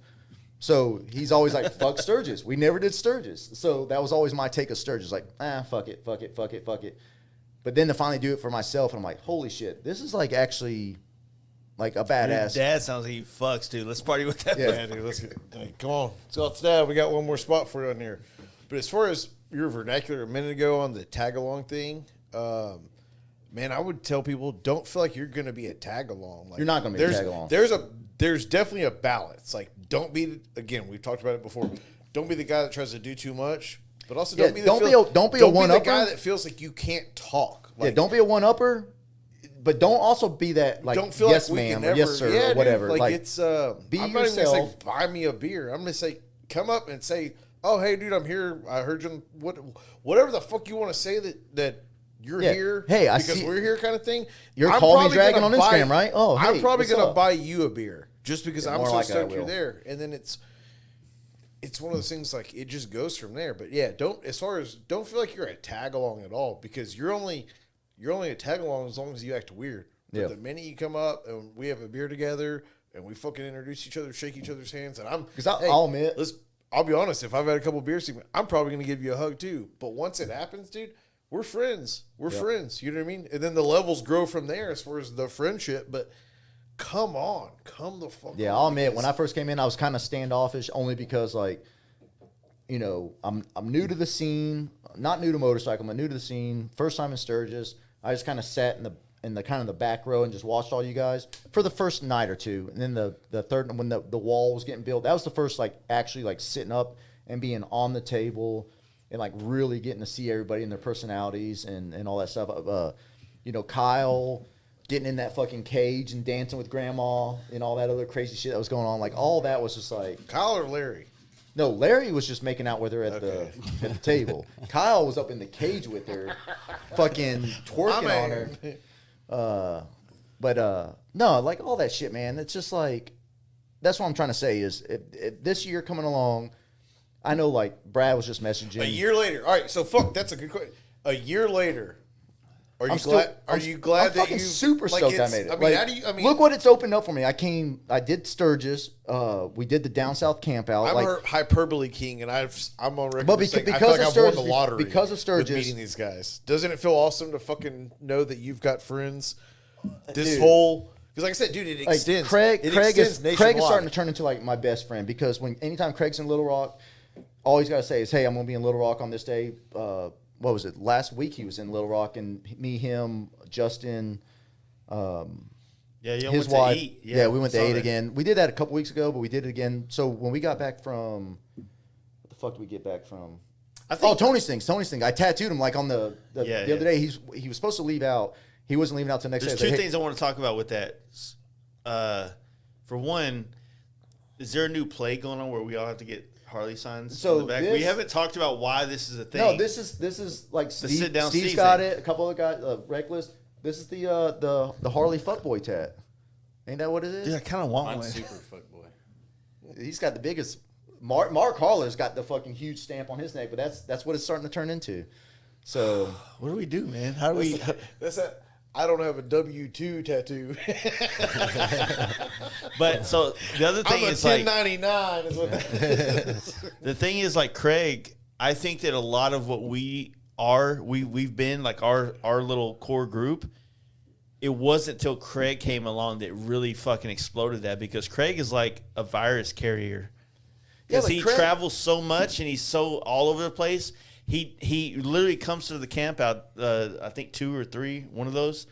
So he's always like, fuck Sturgis. We never did Sturgis. So that was always my take of Sturgis. Like, fuck it. But then to finally do it for myself, and I'm like, holy shit, this is like actually like a badass.
Your dad sounds like he fucks, dude. Let's party with that.
Yeah, dude, let's get, hey, come on. So it's dad. We got one more spot for you on here. But as far as your vernacular a minute ago on the tag along thing, man, I would tell people, don't feel like you're going to be a tag-along. Like,
you're not going to be a tag-along.
There's definitely a balance. Like, don't be, again, we've talked about it before, don't be the guy that tries to do too much, but also don't be the guy that feels like you can't talk. Like,
don't be a one-upper, but don't also be that, like,
don't feel
yes,
like
ma'am, or yes, sir, or whatever.
Dude, like, it's,
be
I'm
yourself.
not even going to say, buy me a beer. I'm going to say, come up and say, oh, hey, dude, I'm here. I heard you. Whatever the fuck you want to say that you're here because we're here kind of thing.
You're calling me dragging on Instagram, right? Oh, hey,
I'm probably going to buy you a beer just because I'm so stoked you're there. And then it's one of those things like it just goes from there. But yeah, don't feel like you're a tag along at all because you're only a tag along as long as you act weird. But the minute you come up and we have a beer together and we fucking introduce each other, shake each other's hands, and I'll admit, I'll be honest, if I've had a couple beers, I'm probably going to give you a hug too. But once it happens, dude, we're friends. We're friends. You know what I mean? And then the levels grow from there as far as the friendship. But come on. Come the fuck on.
Yeah, I'll admit, when I first came in, I was kind of standoffish only because, like, you know, I'm new to the scene. Not new to motorcycle, but new to the scene. First time in Sturgis. I just kind of sat in the kind of the back row and just watched all you guys for the first night or two. And then the third, when the wall was getting built, that was the first, like, actually, like, sitting up and being on the table and like really getting to see everybody and their personalities and all that stuff. You know, Kyle getting in that fucking cage and dancing with grandma and all that other crazy shit that was going on. Like, all that was just like...
Kyle or Larry?
No, Larry was just making out with her at the table. Kyle was up in the cage with her, fucking twerking on her. But no, like all that shit, man. It's just like... That's what I'm trying to say is if this year coming along... I know, like, Brad was just messaging.
A year later. All right, so fuck, that's a good question. A year later, Are you
I'm
glad?
still-
Are
I'm-
you glad
I'm
that
fucking
you
super stoked I
it's-
made it?
I mean,
Like,
how do you? I mean,
look what it's opened up for me. I did Sturgis. We did the down south camp out.
I'm
like,
a hyperbole king, and I'm on record
But
for saying I
because
feel like
of
I've won the
Sturgis-
lottery
because of Sturgis-
with meeting these guys. Doesn't it feel awesome to fucking know that you've got friends? This
Dude.
whole because, like I said, dude, it
like
extends.
Craig
it
is
extends
Craig is starting
nationwide.
to turn into like my best friend because anytime Craig's in Little Rock, all he's got to say is, "Hey, I'm gonna be in Little Rock on this day." What was it? Last week he was in Little Rock, and me, him, Justin,
Yeah, you
his
went
wife.
to eat.
Yeah, we went to
saw
eat
that.
again. We did that a couple weeks ago, but we did it again. So when we got back from, what the fuck did we get back from?
I think
Tony's thing. I tattooed him like on the
Yeah,
other day. He was supposed to leave out. He wasn't leaving out till next
there's
day.
two
I was like,
things I want to talk about with that. For one, is there a new play going on where we all have to get Harley signs
So
in the back? We
this-
haven't talked about why this is a thing.
No, this is like Steve,
sit-down
Steve's
Steve
got
thing.
it. A couple of guys, Reckless. This is the Harley fuckboy tat. Ain't that what it is?
Dude, I kind of want
I'm
one.
super fuckboy.
He's got the biggest. Mark Harler's got the fucking huge stamp on his neck, but that's what it's starting to turn into. So
What do we do, man? How do we?
That's that. I don't have a W-2 tattoo.
But so the other thing
I'm a
is like
1099. Is what that is.
the thing is like Craig. I think that a lot of what we've been like our little core group. It wasn't until Craig came along that really fucking exploded that because Craig is like a virus carrier. Because
but
he
Craig-
travels so much and he's so all over the place. He literally comes to the camp out, I think 2 or 3, one of those,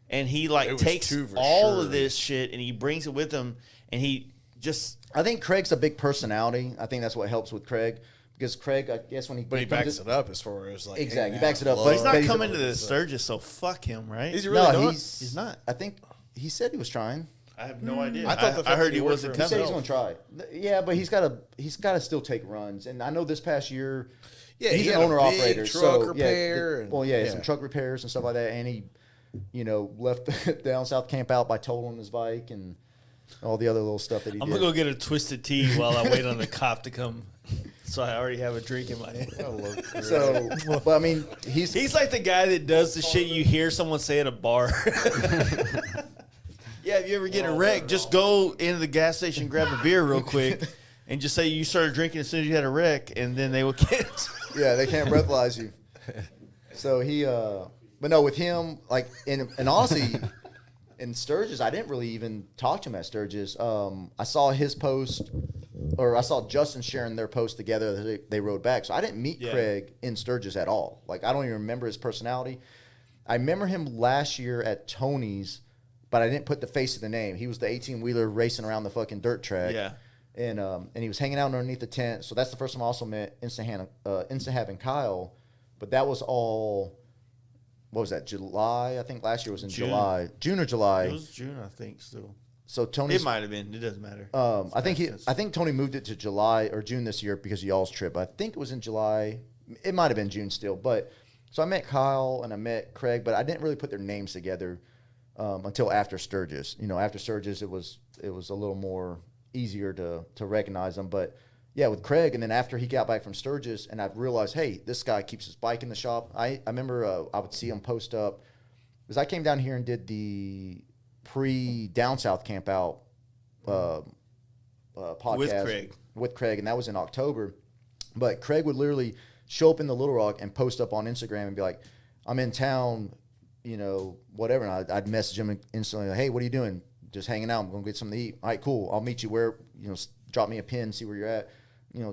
and he
It
like
was
takes
2 for
all
sure.
of this shit and he brings it with him, and he just
I think Craig's a big personality. I think that's what helps with Craig because Craig, I guess when he
But he
comes
backs
to-
it up as far as like
Exactly, he
hanging
backs
out
it up,
with
but
he's
love.
not
he's-
coming to the Sturgis, so fuck him, right?
Is he really
no,
not?
he's
not.
I think he said he was trying.
I have no idea.
I thought the
I
fact
heard
that
he
he worked
wasn't
for
He said
coming.
he's gonna try. Yeah, but he's got to still take runs, and I know this past year.
Yeah,
he's
he
an
had a
owner
big
operator.
truck
so,
repair
Yeah,
and-
well, yeah,
yeah.
some truck repairs and stuff like that, and he, left the down south camp out by totaling his bike and all the other little stuff that he
I'm
did.
gonna go get a twisted tea while I wait on the cop to come, so I already have a drink in my hand.
So, but I mean,
He's like the guy that does the shit you hear someone say at a bar. Yeah, if you ever get a wreck, just go into the gas station, grab a beer real quick, and just say you started drinking as soon as you had a wreck, and then they will get.
yeah, they can't breathalyze you. So he, but no, with him, like, and honestly, in Sturgis, I didn't really even talk to him at Sturgis. I saw his post, or I saw Justin sharing their post together. They rode back, so I didn't meet
Yeah.
Craig in Sturgis at all. Like, I don't even remember his personality. I remember him last year at Tony's, but I didn't put the face to the name. He was the 18-wheeler racing around the fucking dirt track.
Yeah.
And he was hanging out underneath the tent. So that's the first time I also met Instahab and Kyle. But that was all, what was that, July? I think last year was in
June.
July. June or July.
It was June, I think. Still,
So Tony's,
it might have been. It doesn't matter.
I think Tony moved it to July or June this year because of y'all's trip. I think it was in July. It might have been June still. But so I met Kyle and I met Craig, but I didn't really put their names together until after Sturgis. After Sturgis, it was a little more easier to recognize them. But yeah, with Craig, and then after he got back from Sturgis, and I realized, hey, this guy keeps his bike in the shop. I remember I would see him post up because I came down here and did the pre-Down South camp out podcast with Craig, and that was in October. But Craig would literally show up in the Little Rock and post up on Instagram and be like, I'm in town, whatever. And I'd message him instantly, like, hey, what are you doing? Just hanging out. I'm going to get something to eat. All right, cool. I'll meet you where, drop me a pin, see where you're at.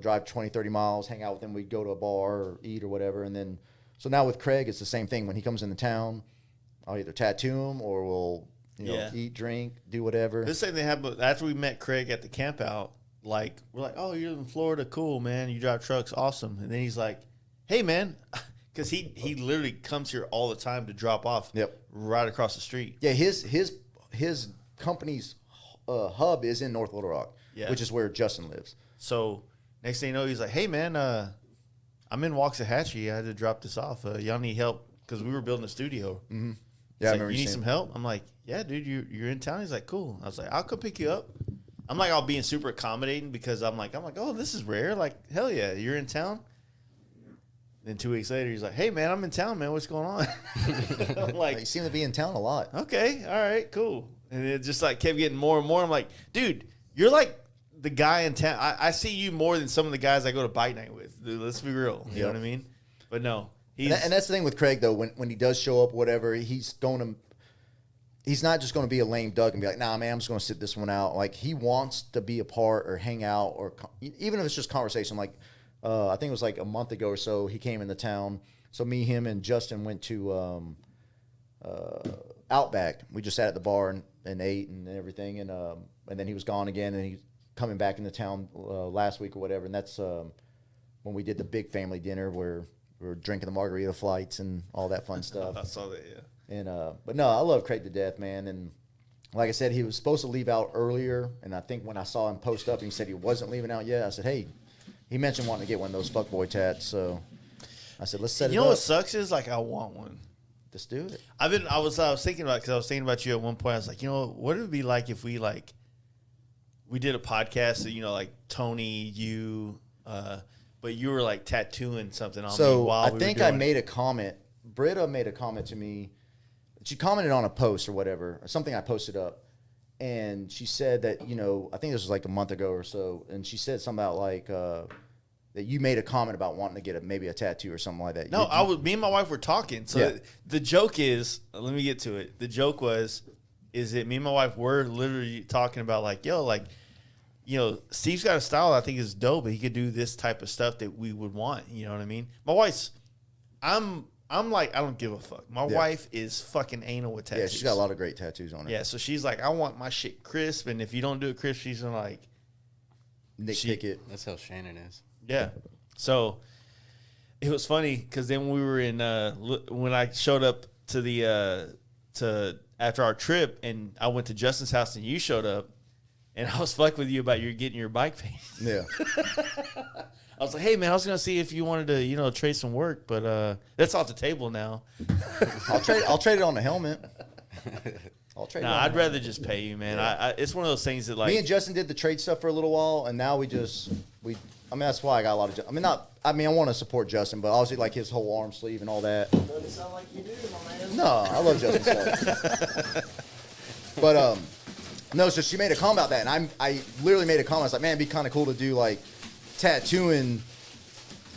Drive 20, 30 miles, hang out with him. We'd go to a bar or eat or whatever. And then, so now with Craig, it's the same thing. When he comes into town, I'll either tattoo him or we'll, eat, drink, do whatever.
This thing they happened after we met Craig at the camp out. Like, we're like, oh, you're in Florida, cool, man. You drive trucks, awesome. And then he's like, hey, man, because he literally comes here all the time to drop off.
Yep.
Right across the street.
Yeah, his company's hub is in North Little Rock,
Yeah.
which is where Justin lives.
So next thing you know, he's like, hey, man, I'm in Waxahachie. I had to drop this off. Y'all need help because we were building a studio.
Yeah,
He's
I
like,
remember
you need
seeing
some
it.
help? I'm like, yeah, dude, you're in town? He's like, cool. I was like, I'll come pick you up. I'm like, all being super accommodating because I'm like, oh, this is rare. Like, hell yeah, you're in town. Then 2 weeks later, he's like, "Hey, man, I'm in town, man. What's going on?" I'm like,
You seem to be in town a lot.
okay, all right, cool. And it just like kept getting more and more. I'm like, dude, you're like the guy in town. I see you more than some of the guys I go to bike night with. Dude, let's be real. You know what I mean? But no,
And that's the thing with Craig, though. When he does show up, whatever, he's not just going to be a lame duck and be like, nah, man, I'm just going to sit this one out. Like, he wants to be a part or hang out, or even if it's just conversation. Like, I think it was like a month ago or so, he came into town. So me, him, and Justin went to Outback. We just sat at the bar and ate and everything. And then he was gone again, and he's coming back into town last week or whatever. And that's when we did the big family dinner where we were drinking the margarita flights and all that fun stuff.
I saw that, yeah.
And but no, I love Craig to death, man. And like I said, he was supposed to leave out earlier, and I think when I saw him post up and he said he wasn't leaving out yet, I said, hey, he mentioned wanting to get one of those fuckboy tats, so I said, let's set it up.
You know what sucks is like I want one.
Let's do it.
I was thinking about, because I was thinking about you at one point. I was like, you know, what would it be like if we did a podcast, you know, like Tony, you, but you were like tattooing something on me
So
while
I
we
think
were
I
doing
made a comment. Britta made a comment to me. She commented on a post or whatever, or something I posted up. And she said that, you know, I think this was like a month ago or so. And she said something about like that you made a comment about wanting to get maybe a tattoo or something like that.
No, me and my wife were talking. So
Yeah.
the joke is, let me get to it. The joke is that me and my wife were literally talking about like, yo, like, you know, Steve's got a style I think is dope, but he could do this type of stuff that we would want. You know what I mean? My wife's, I'm like, I don't give a fuck. My wife is fucking anal with tattoos.
Yeah, she's got a lot of great tattoos on her.
Yeah, so she's like, I want my shit crisp, and if you don't do it crisp, she's gonna like
Nitpick it.
That's how Shannon is.
Yeah. So it was funny because then we were in when I showed up to the to after our trip, and I went to Justin's house, and you showed up, and I was fucking with you about you getting your bike painted.
Yeah.
I was like, hey man, I was gonna see if you wanted to, you know, trade some work, but that's off the table now.
I'll trade it on the helmet. I'll trade it
Nah,
on
I'd
the
rather just pay you, man. I it's one of those things that like
Me and Justin did the trade stuff for a little while, and now I mean, that's why I got a lot of. I want to support Justin, but obviously like his whole arm sleeve and all that.
doesn't sound like you do, my man.
No, I love Justin's stuff. But no, so she made a comment about that, and I literally made a comment. I was like, man, it'd be kind of cool to do like tattooing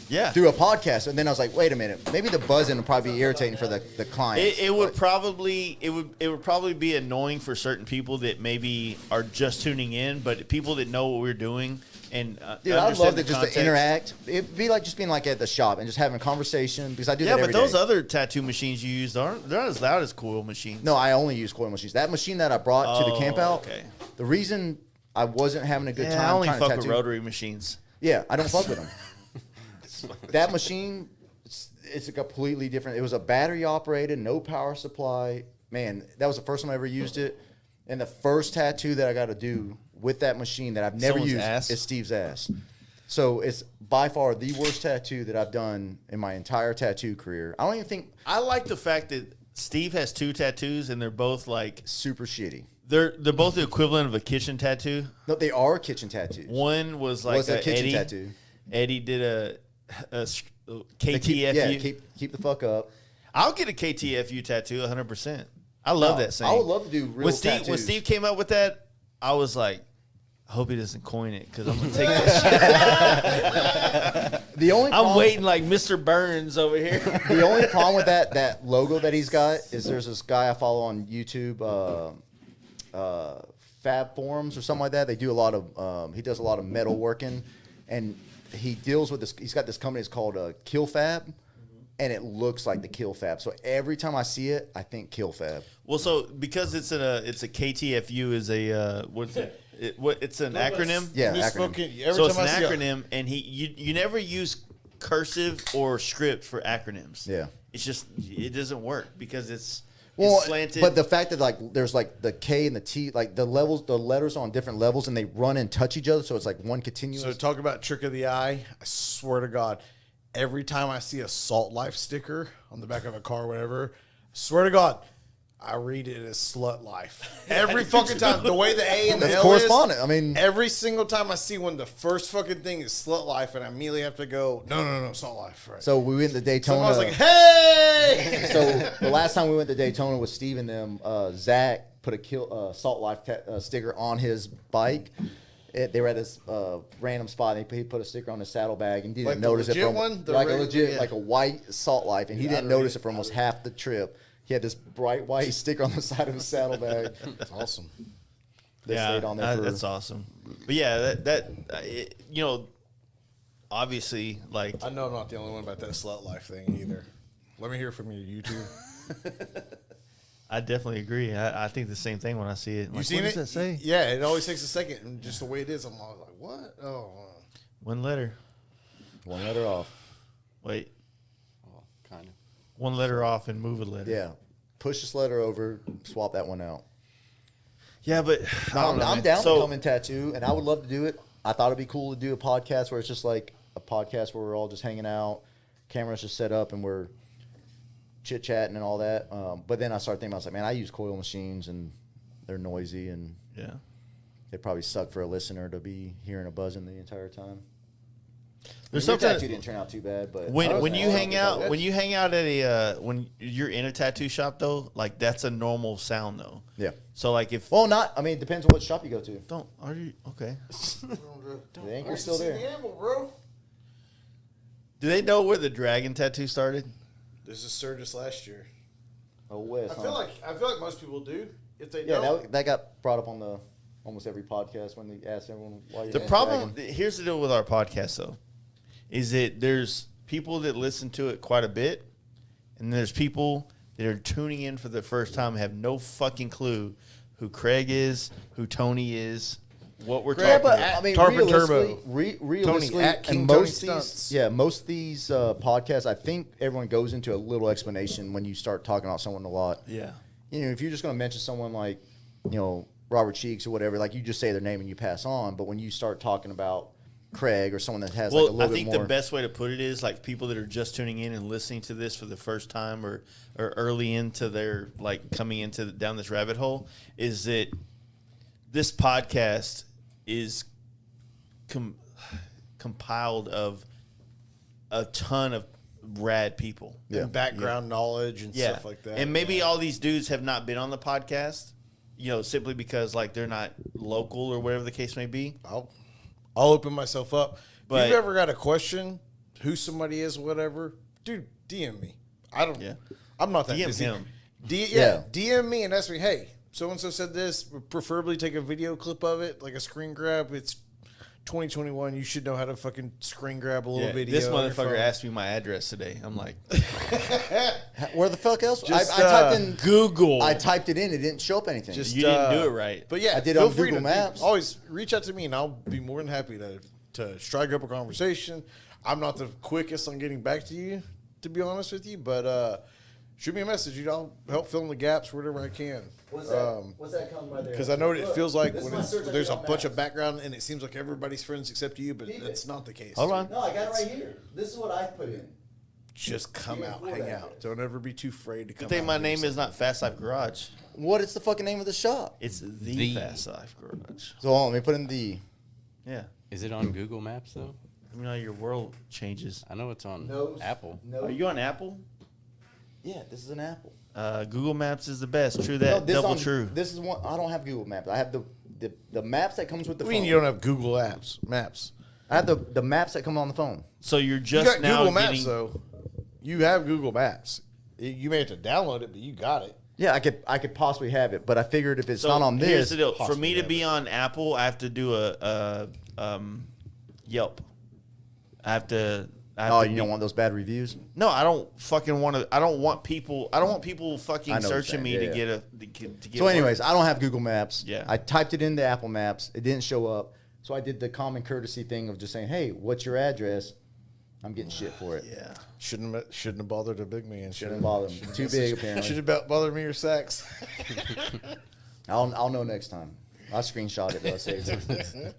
Yeah.
through a podcast. And then I was like, wait a minute, maybe the buzzing would probably be irritating for the clients.
It would probably be annoying for certain people that maybe are just tuning in, but people that know what we're doing and
Dude, I'd
understand
love
the
to just
context.
to interact. It'd be like just being like at the shop and just having a conversation, because I do
Yeah,
that
but
every
those
day.
other tattoo machines you use they're not as loud as coil machines.
No, I only use coil machines. That machine that I brought to the camp out,
okay.
the reason I wasn't having a good time
I only
trying
fuck
to
with
tattoo.
rotary machines.
Yeah, I don't fuck with them. That machine, it's a completely different. It was a battery operated, no power supply. Man, that was the first time I ever used it. And the first tattoo that I got to do with that machine that I've never
Someone's
used
ass?
is Steve's ass. So it's by far the worst tattoo that I've done in my entire tattoo career. I don't even think
I like the fact that Steve has 2 tattoos and they're both like
super shitty.
they're both the equivalent of a kitchen tattoo.
No, they are kitchen tattoos.
One was like
Was a kitchen
Eddie.
tattoo.
Eddie did a
They
KTFU.
keep the fuck up.
I'll get a KTFU tattoo 100%. I love that saying.
I would love to do real tattoos.
When Steve came up with that, I was like, I hope he doesn't coin it because I'm gonna take that shit.
The only
I'm
problem-
waiting like Mr. Burns over here.
The only problem with that logo that he's got is there's this guy I follow on YouTube, Fab Forums or something like that. They do a lot of he does a lot of metal working, and he deals with this. He's got this company. It's called Kill Fab, and it looks like the Kill Fab. So every time I see it, I think Kill Fab.
Well, so because it's a KTFU is a it's an acronym.
Yeah,
Misspoken.
acronym.
Every
So it's
time
an
I see a-
acronym, and you never use cursive or script for acronyms.
Yeah.
It's just it doesn't work because it's
Well,
slanted.
but the fact that like there's like the K and the T, like the letters are on different levels, and they run and touch each other, so it's like one continuous.
So talk about trick of the eye. I swear to God, every time I see a Salt Life sticker on the back of a car or whatever, I swear to God, I read it as slut life. Every fucking time. The way the A and the
That's
L
correspondent.
is.
I mean,
every single time I see one, the first fucking thing is slut life, and I immediately have to go, no, salt life. Right.
so we went to Daytona.
Someone was like, hey!
So the last time we went to Daytona with Steve and them, Zach put a Salt Life sticker on his bike. They were at this random spot, and he put a sticker on his saddlebag, and didn't
Like the
notice it
legit
from
one? The
like a
regular-
legit,
yeah.
like a white Salt Life, and he
Yeah,
didn't
I don't
notice
read-
it for
I
almost
don't
half the trip. He had this bright white sticker on the side of his saddlebag.
That's awesome.
That stayed on there for,
that's awesome. But yeah, you know, obviously, like
I know I'm not the only one about that slut life thing either. Let me hear from your YouTube.
I definitely agree. I think the same thing when I see it.
You
Like,
seen
what
it?
does that say?
Yeah, it always takes a second, and just the way it is, I'm always like, what? Oh,
One letter.
one letter off.
Wait,
Well, kind of.
one letter off and move a letter.
Yeah, push this letter over, swap that one out.
Yeah, but I don't know,
I'm
man.
down
So-
to come and tattoo, and I would love to do it. I thought it'd be cool to do a podcast where it's just like a podcast where we're all just hanging out, cameras just set up, and we're chit chatting and all that. But then I started thinking, I was like, man, I use coil machines, and they're noisy, and
Yeah.
it'd probably suck for a listener to be hearing a buzzing the entire time.
There's
Your
something
tattoo didn't turn out too bad, but
when you hang out
that's-
when you hang out at a when you're in a tattoo shop though, like that's a normal sound though.
yeah.
So like if
Well, not. I mean, it depends on what shop you go to.
don't are you okay?
The anchor's still there.
bro.
Do they know where the dragon tattoo started?
This is Sturgis last year.
Oh, West.
I feel like most people do. If they
yeah,
don't,
that got brought up on the almost every podcast when they asked everyone why.
The problem here's the deal with our podcast though, is that there's people that listen to it quite a bit, and there's people that are tuning in for the first time and have no fucking clue who Craig is, who Tony is, what we're
Yeah,
talking
but
about.
I mean,
Tarpon
realistically,
Turbo.
realistically,
Tony at King
and
Tony
most
Stunts.
most of these podcasts, I think everyone goes into a little explanation when you start talking about someone a lot.
Yeah.
You know, if you're just going to mention someone like, you know, Robert Cheeks or whatever, like you just say their name and you pass on. But when you start talking about Craig or someone that has like a
Well,
little
I think
bit more,
the best way to put it is like people that are just tuning in and listening to this for the first time or early into their like coming into down this rabbit hole is that this podcast is compiled of a ton of rad people.
Yeah.
and background knowledge and stuff like that.
And maybe all these dudes have not been on the podcast, you know, simply because like they're not local or whatever the case may be.
I'll open myself up.
But-
if you've ever got a question, who somebody is, whatever, dude, DM me.
Yeah.
I'm not that
DM
busy.
him.
Yeah.
DM me and ask me, hey, so and so said this. Preferably take a video clip of it, like a screen grab. It's 2021. You should know how to fucking screen grab a little
Yeah,
video.
this
on your
motherfucker
phone.
asked me my address today. I'm like,
where the fuck else?
Just,
I typed in
Google.
I typed it in. It didn't show up anything.
Just
You didn't do it right.
But yeah,
I did
feel
on
free
Google
to
Maps.
Always reach out to me, and I'll be more than happy to strike up a conversation. I'm not the quickest on getting back to you, to be honest with you, but shoot me a message. I'll help fill in the gaps wherever I can.
What's that coming right there?
Because I know it feels like
This is
when
my search I
there's
did
a
on
bunch
Maps.
of background, and it seems like everybody's friends except you, but
Keep
that's
it.
not the case.
Hold on.
No, I got it right here. This is what I put in.
Just come
Even
out,
before
hang
that.
out. Don't ever be too afraid to come
Good thing
out.
my
and do
name is
something.
not Fast Life Garage.
What is the fucking name of the shop?
It's the
The.
Fast Life Garage.
So hold on, let me put in the.
Yeah.
Is it on Google Maps though?
I mean, how your world changes.
I know it's on
Nose.
Apple.
No.
Are you on Apple?
Yeah, this is an Apple.
Google Maps is the best. True that.
No, this
Double
on-
true.
This is one. I don't have Google Maps. I have the maps that comes with the
What do you
phone.
mean you don't have Google apps, maps?
I have the maps that come on the phone.
So you're
You
just
got
now
Google
getting.
Maps, though. You have Google Maps. You may have to download it, but you got it.
Yeah, I could possibly have it, but I figured if it's
So
not on
here's
this,
the deal. For
possibly
me to
have
be on Apple, I have to do a Yelp. I have to.
oh, you don't want those bad reviews?
No, I don't fucking want to. I don't want people fucking
I know what you're
searching
saying.
me
Yeah,
to
yeah.
get to get.
So,
work.
anyways, I don't have Google Maps.
Yeah.
I typed it into Apple Maps. It didn't show up. So I did the common courtesy thing of just saying, "Hey, what's your address?" I'm getting shit for it.
yeah.
Shouldn't have bothered a big man.
Shouldn't bother me. Too big, apparently.
Should have bothered me or sex.
I'll know next time. I'll screenshot it, though. I saved it.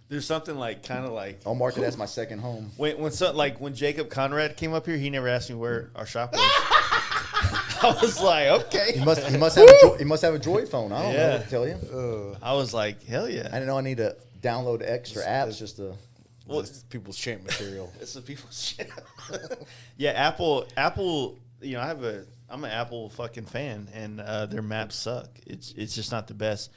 There's something like kind of like
I'll mark it as my second home.
when Jacob Conrad came up here, he never asked me where our shop was. I was like, okay.
He must have a Droid phone. I don't know what to tell you.
I was like, hell yeah.
I didn't know I need to download extra apps just to.
Well, it's people's chant material.
It's the people's shit. Yeah, Apple. You know, I'm an Apple fucking fan, and their maps suck. It's just not the best.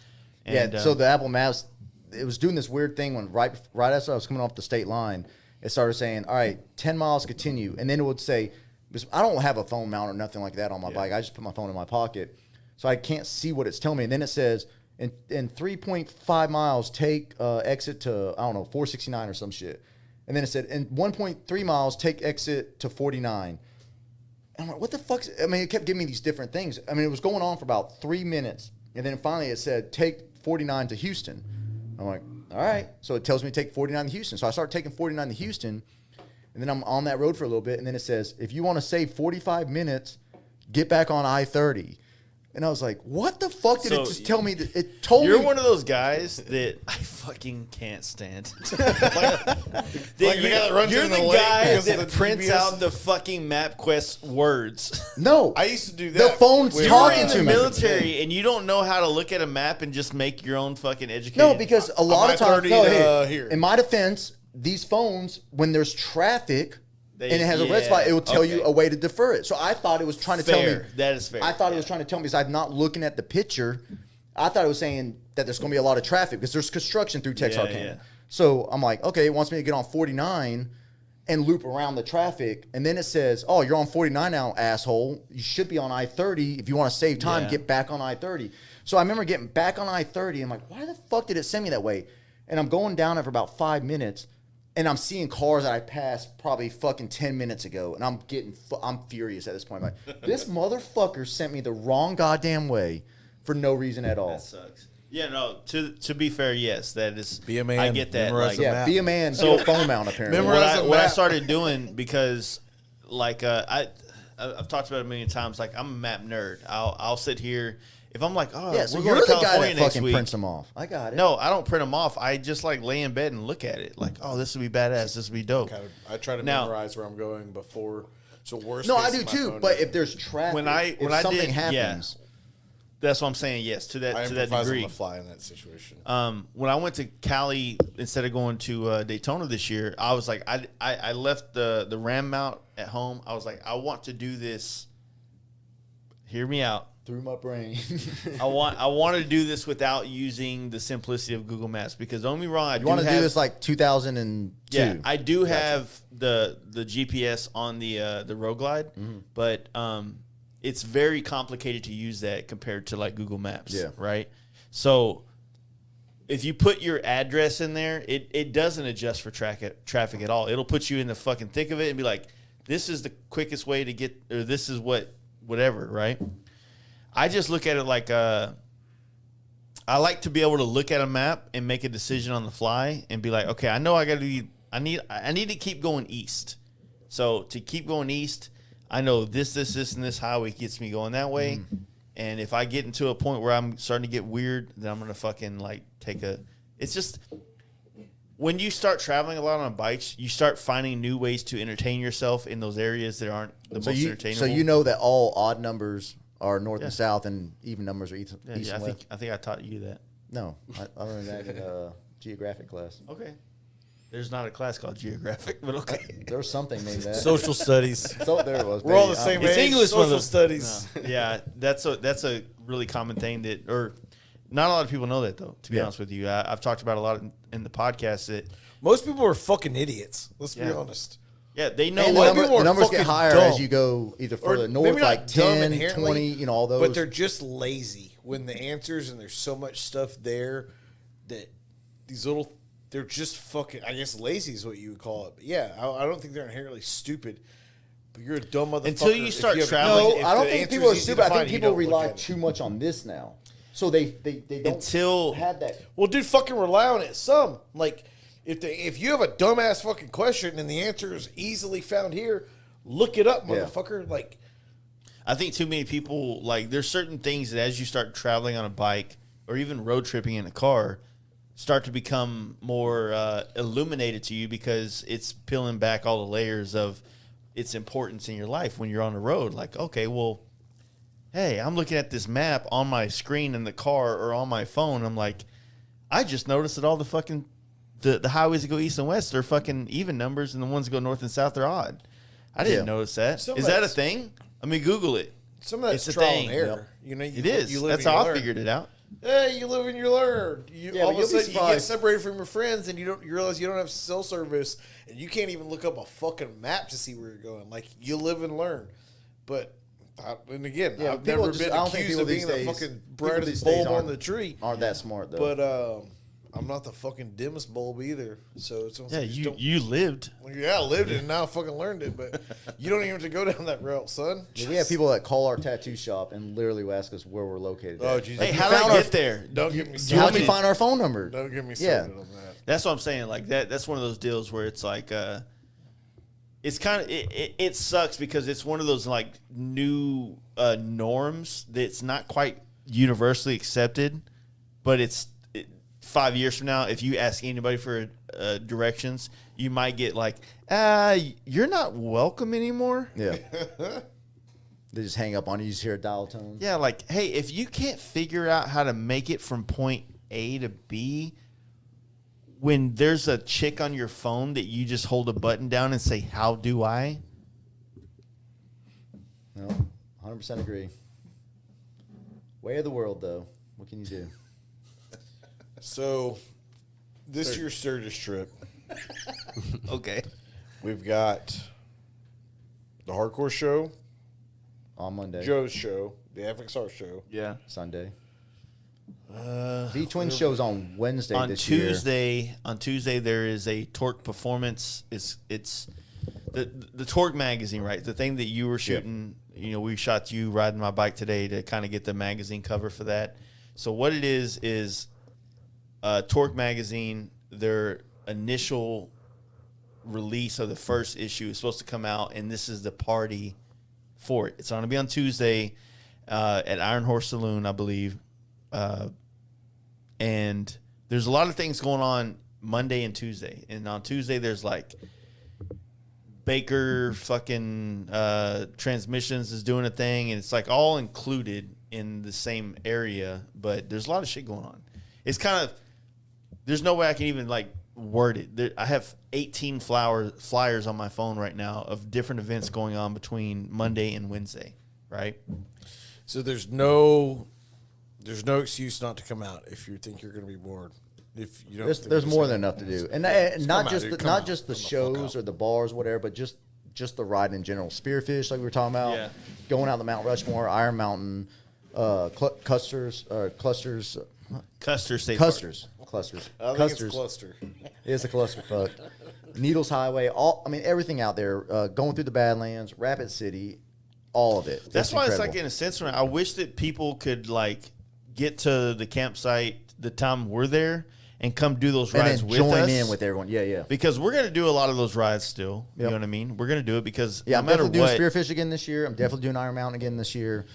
And,
Yeah. So the Apple Maps, it was doing this weird thing when right after I was coming off the state line, it started saying, "All right, 10 miles, continue," and then it would say, because I don't have a phone mount or nothing like that on my bike. I just put my phone in my pocket, so I can't see what it's telling me. And then it says, in 3.5 miles, take exit to, I don't know, 469 or some shit. And then it said, in 1.3 miles, take exit to 49. And I'm like, what the fuck? I mean, it kept giving me these different things. I mean, it was going on for about 3 minutes. And then finally it said, take 49 to Houston. I'm like, all right. So it tells me to take 49 to Houston. So I start taking 49 to Houston. And then I'm on that road for a little bit. And then it says, if you want to save 45 minutes, get back on I-30. And I was like, what the fuck did it just tell me? It told me.
You're one of those guys that I fucking can't stand. You're the guy that prints out the fucking MapQuest words.
No.
I used to do that.
The phone's talking
You're in
to
the
me.
military and you don't know how to look at a map and just make your own fucking educated.
No, because a lot of times,
here.
in my defense, these phones, when there's traffic and it has a red spot, it will tell you a way to defer it. So I thought it was trying to tell me.
That is fair.
I thought it was trying to tell me, because I'm not looking at the picture. I thought it was saying that there's going to be a lot of traffic because there's construction through Texarkana.
Yeah.
So I'm like, okay, it wants me to get on 49 and loop around the traffic. And then it says, oh, you're on 49 now, asshole. You should be on I-30. If you want to save time, get back on I-30. So I remember getting back on I-30. I'm like, why the fuck did it send me that way? And I'm going down it for about 5 minutes. And I'm seeing cars that I passed probably fucking 10 minutes ago. And I'm furious at this point. I'm like, this motherfucker sent me the wrong goddamn way for no reason at all.
That sucks. Yeah, no, to be fair, yes, that is.
Be a man.
I get that.
Memorize
Like,
the map.
Be a man. So phone mount, apparently.
what I started doing, because like I've talked about it a million times, like I'm a map nerd. I'll sit here. If I'm like, oh,
Yeah, so
we're
you're
going to
the guy
California
that
next
fucking
week.
prints them off. I got it.
No, I don't print them off. I just like lay in bed and look at it. Like, oh, this would be badass. This would be dope.
I try to memorize where I'm going before. So worst.
No,
case,
I do
my
too.
phone
But
doesn't.
if there's traffic,
When I
if something
did,
happens,
that's what I'm saying. Yes, to
I
that
improvise on
degree.
the fly in that situation.
When I went to Cali instead of going to Daytona this year, I was like, I left the RAM mount at home. I was like, I want to do this. Hear me out.
through my brain.
I want to do this without using the simplicity of Google Maps, because don't get me wrong,
You want to do this like 2002?
Yeah, I do have the GPS on the Road Glide, but it's very complicated to use that compared to like Google Maps.
Yeah.
Right. So if you put your address in there, it doesn't adjust for traffic at all. It'll put you in the fucking thick of it and be like, this is the quickest way to get, or this is whatever. Right. I just look at it like I like to be able to look at a map and make a decision on the fly and be like, okay, I know I need to keep going east. So to keep going east, I know this, and this highway gets me going that way. And if I get into a point where I'm starting to get weird, then I'm going to fucking like it's just, when you start traveling a lot on bikes, you start finding new ways to entertain yourself in those areas that aren't the most entertainable.
So you know that all odd numbers are north and south, and even numbers are east and west.
I think I taught you that.
No, I learned that in geographic class.
Okay. There's not a class called geographic, but okay.
There was something named that.
Social studies.
So there it was.
We're all
baby.
the same
It's
age.
English,
Social
mother-
studies.
No. Yeah, that's a really common thing or not a lot of people know that though. To be honest with you, I've talked about a lot in the podcast that
Most people are fucking idiots. Let's be honest.
yeah they know
And
what
the numbers get
fucking
higher
dumb.
as you go either
Or
further
maybe
north,
not
like
dumb
10,
inherently,
20, all those.
But they're just lazy when the answers, and there's so much stuff there that these little, they're just fucking, I guess lazy is what you would call it. But yeah, I don't think they're inherently stupid. But you're a dumb motherfucker.
Until you start
if
traveling-
No, I don't think people are stupid. I think people rely too much on this now. So they don't have that.
Well, dude, fucking rely on it some. Like, if you have a dumbass fucking question and the answer is easily found here, look it up, motherfucker. Like,
I think too many people, like, there's certain things that as you start traveling on a bike or even road tripping in a car, start to become more illuminated to you, because it's peeling back all the layers of its importance in your life when you're on the road. Like, okay, well, hey, I'm looking at this map on my screen in the car or on my phone. I'm like, I just noticed that all the fucking the highways that go east and west are fucking even numbers, and the ones that go north and south are odd. I didn't notice that. Is that a thing? I mean, Google it.
Some of that's
It's a
trial
thing.
and error.
Yep.
You know,
It is.
You live
That's
and you
how I
learn.
figured it out.
Hey, you live and you learn. All of a
you'll be
sudden you get
surprised.
separated from your friends, and you realize you don't have cell service, and you can't even look up a fucking map to see where you're going. Like, you live and learn. But and again,
Yeah,
I've
people
never
just-
been
I don't think
accused
people
of being
these
the
days-
fucking
people
brightest
these days
bulb on
aren't-
the tree.
Aren't that smart though?
But I'm not the fucking dimmest bulb either. So it's almost
Yeah,
like just don't-
you lived.
yeah, I lived it and now I fucking learned it. But you don't even have to go down that route, son.
Yeah, we have people that call our tattoo shop and literally ask us where we're located.
Oh,
at.
Jesus.
Hey,
You
how did
found
I
our-
get there?
Don't get me
How'd
started.
you find our phone number?
Don't get me
Yeah.
started on that.
That's what I'm saying. Like that's one of those deals where it's like, it's kind of it sucks because it's one of those like new norms that's not quite universally accepted, but it's 5 years from now, if you ask anybody for directions, you might get like, you're not welcome anymore.
Yeah. They just hang up on you. You just hear a dial tone.
Yeah, like, hey, if you can't figure out how to make it from point A to B, when there's a chick on your phone that you just hold a button down and say, how do I?
No, 100% agree. Way of the world, though. What can you do?
So, this year's Sturgis trip,
Okay.
we've got the hardcore show,
On Monday,
Joe's show, the FXR show.
Yeah.
Sunday. V-Twin show's on Wednesday this year.
On Tuesday there is a Torque performance. It's the Torque magazine, right? The thing that you were shooting. You know, we shot you riding my bike today to kind of get the magazine cover for that. So what it is Torque magazine. Their initial release of the first issue is supposed to come out, and this is the party for it. It's going to be on Tuesday at Iron Horse Saloon, I believe. And there's a lot of things going on Monday and Tuesday. And on Tuesday, there's like Baker fucking Transmissions is doing a thing. And it's like all included in the same area. But there's a lot of shit going on. It's kind of, there's no way I can even like word it. I have 18 flyers on my phone right now of different events going on between Monday and Wednesday, right?
So there's no excuse not to come out if you think you're going to be bored. If you don't,
There's more than enough to do, and not
out,
just
dude.
the,
Come
not
out.
just the
Come the fuck
shows
out.
or the bars, whatever, but just the ride in general. Spearfish, like we were talking about,
Yeah.
going out the Mount Rushmore, Iron Mountain, clusters,
Custer State Park.
clusters.
I think
Clusters.
it's cluster.
It's a clusterfuck. Needles Highway, everything out there, going through the Badlands, Rapid City, all of it.
That's why
incredible.
it's like in a sense, I wish that people could like get to the campsite the time we're there and come do those
and
rides
then
with
join
us.
in with everyone. Yeah.
Because we're gonna do a lot of those rides still. You
Yep.
know what I mean? We're gonna do it because
Yeah,
no
I'm
matter
definitely
what,
doing Spearfish again this year. I'm definitely doing Iron Mountain again this year.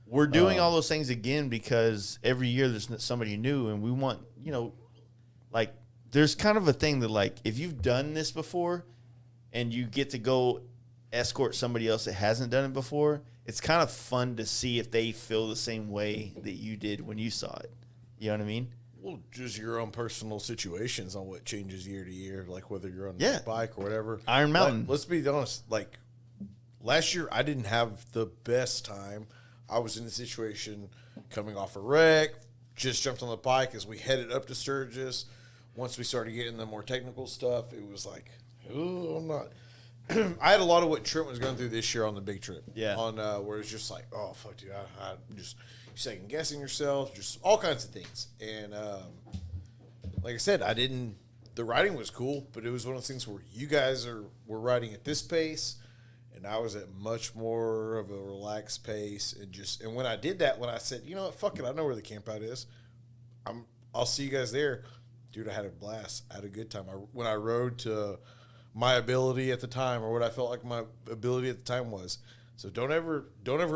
we're doing all those things again because every year there's somebody new, and we want, like, there's kind of a thing that, like, if you've done this before and you get to go escort somebody else that hasn't done it before, it's kind of fun to see if they feel the same way that you did when you saw it. You know what I mean?
Well, just your own personal situations on what changes year to year, like whether you're on
Yeah.
a bike or whatever.
Iron Mountain.
Like, let's be honest. Like last year, I didn't have the best time. I was in a situation coming off a wreck, just jumped on the bike as we headed up to Sturgis. Once we started getting the more technical stuff, it was like, oh, I'm not. I had a lot of what Trent was going through this year on the big trip.
Yeah.
On where it's just like, oh fuck, dude, I just second guessing yourself, just all kinds of things. And like I said, the riding was cool, but it was one of those things where you guys were riding at this pace, and I was at much more of a relaxed pace. And when I did that, when I said, you know what, fuck it, I know where the camp out is. I'll see you guys there. Dude, I had a blast. I had a good time. When I rode to my ability at the time, or what I felt like my ability at the time was. So don't ever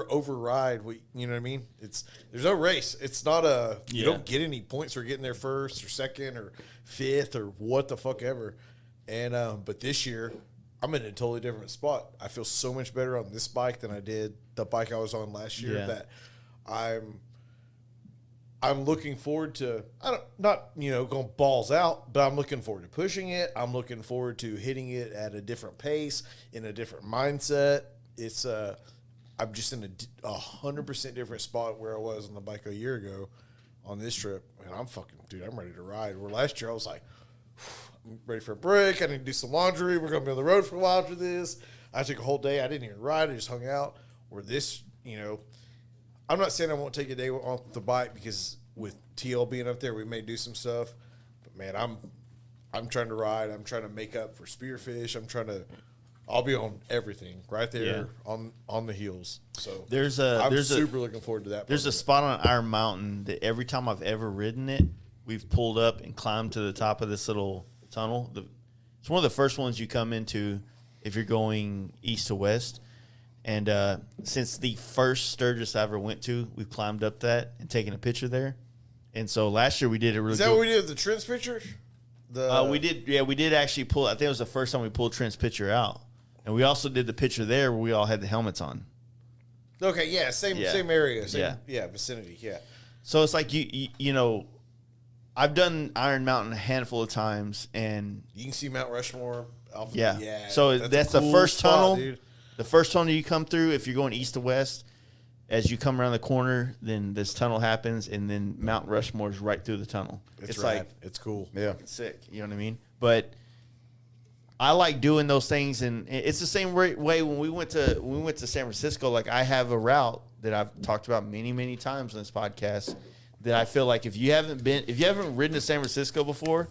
override what, you know what I mean? There's no race. It's not you don't get any points for getting there first or second or fifth or what the fuck ever. And but this year I'm in a totally different spot. I feel so much better on this bike than I did the bike I was on last year.
Yeah.
That I'm looking forward to not going balls out, but I'm looking forward to pushing it. I'm looking forward to hitting it at a different pace, in a different mindset. It's I'm just in a 100% different spot where I was on the bike a year ago on this trip, and I'm ready to ride. Where last year I was like, I'm ready for a break. I need to do some laundry. We're going to be on the road for a while after this. I took a whole day. I didn't even ride. I just hung out. Where this, I'm not saying I won't take a day off the bike because with TL being up there, we may do some stuff. But man, I'm trying to ride. I'm trying to make up for spearfish. I'll be on everything right there on the heels. So I'm super looking forward to that.
There's a spot on Iron Mountain that every time I've ever ridden it, we've pulled up and climbed to the top of this little tunnel. It's one of the first ones you come into if you're going east to west. And since the first Sturgis I ever went to, we've climbed up that and taken a picture there. And so last year we did it really.
Is that what we did with the Trent's picture?
We did actually pull. I think it was the first time we pulled Trent's picture out, and we also did the picture there where we all had the helmets on.
Okay, yeah, same area, vicinity, yeah.
So it's like I've done Iron Mountain a handful of times, and
you can see Mount Rushmore.
Yeah. So that's the
cool
first
spot,
tunnel.
dude.
The first tunnel you come through, if you're going east to west, as you come around the corner, then this tunnel happens, and then Mount Rushmore is right through the tunnel.
It's like it's cool.
Yeah,
it's sick. You know what I mean? But I like doing those things, and it's the same way when we went to San Francisco. Like I have a route that I've talked about many times on this podcast that I feel like if you haven't ridden to San Francisco before,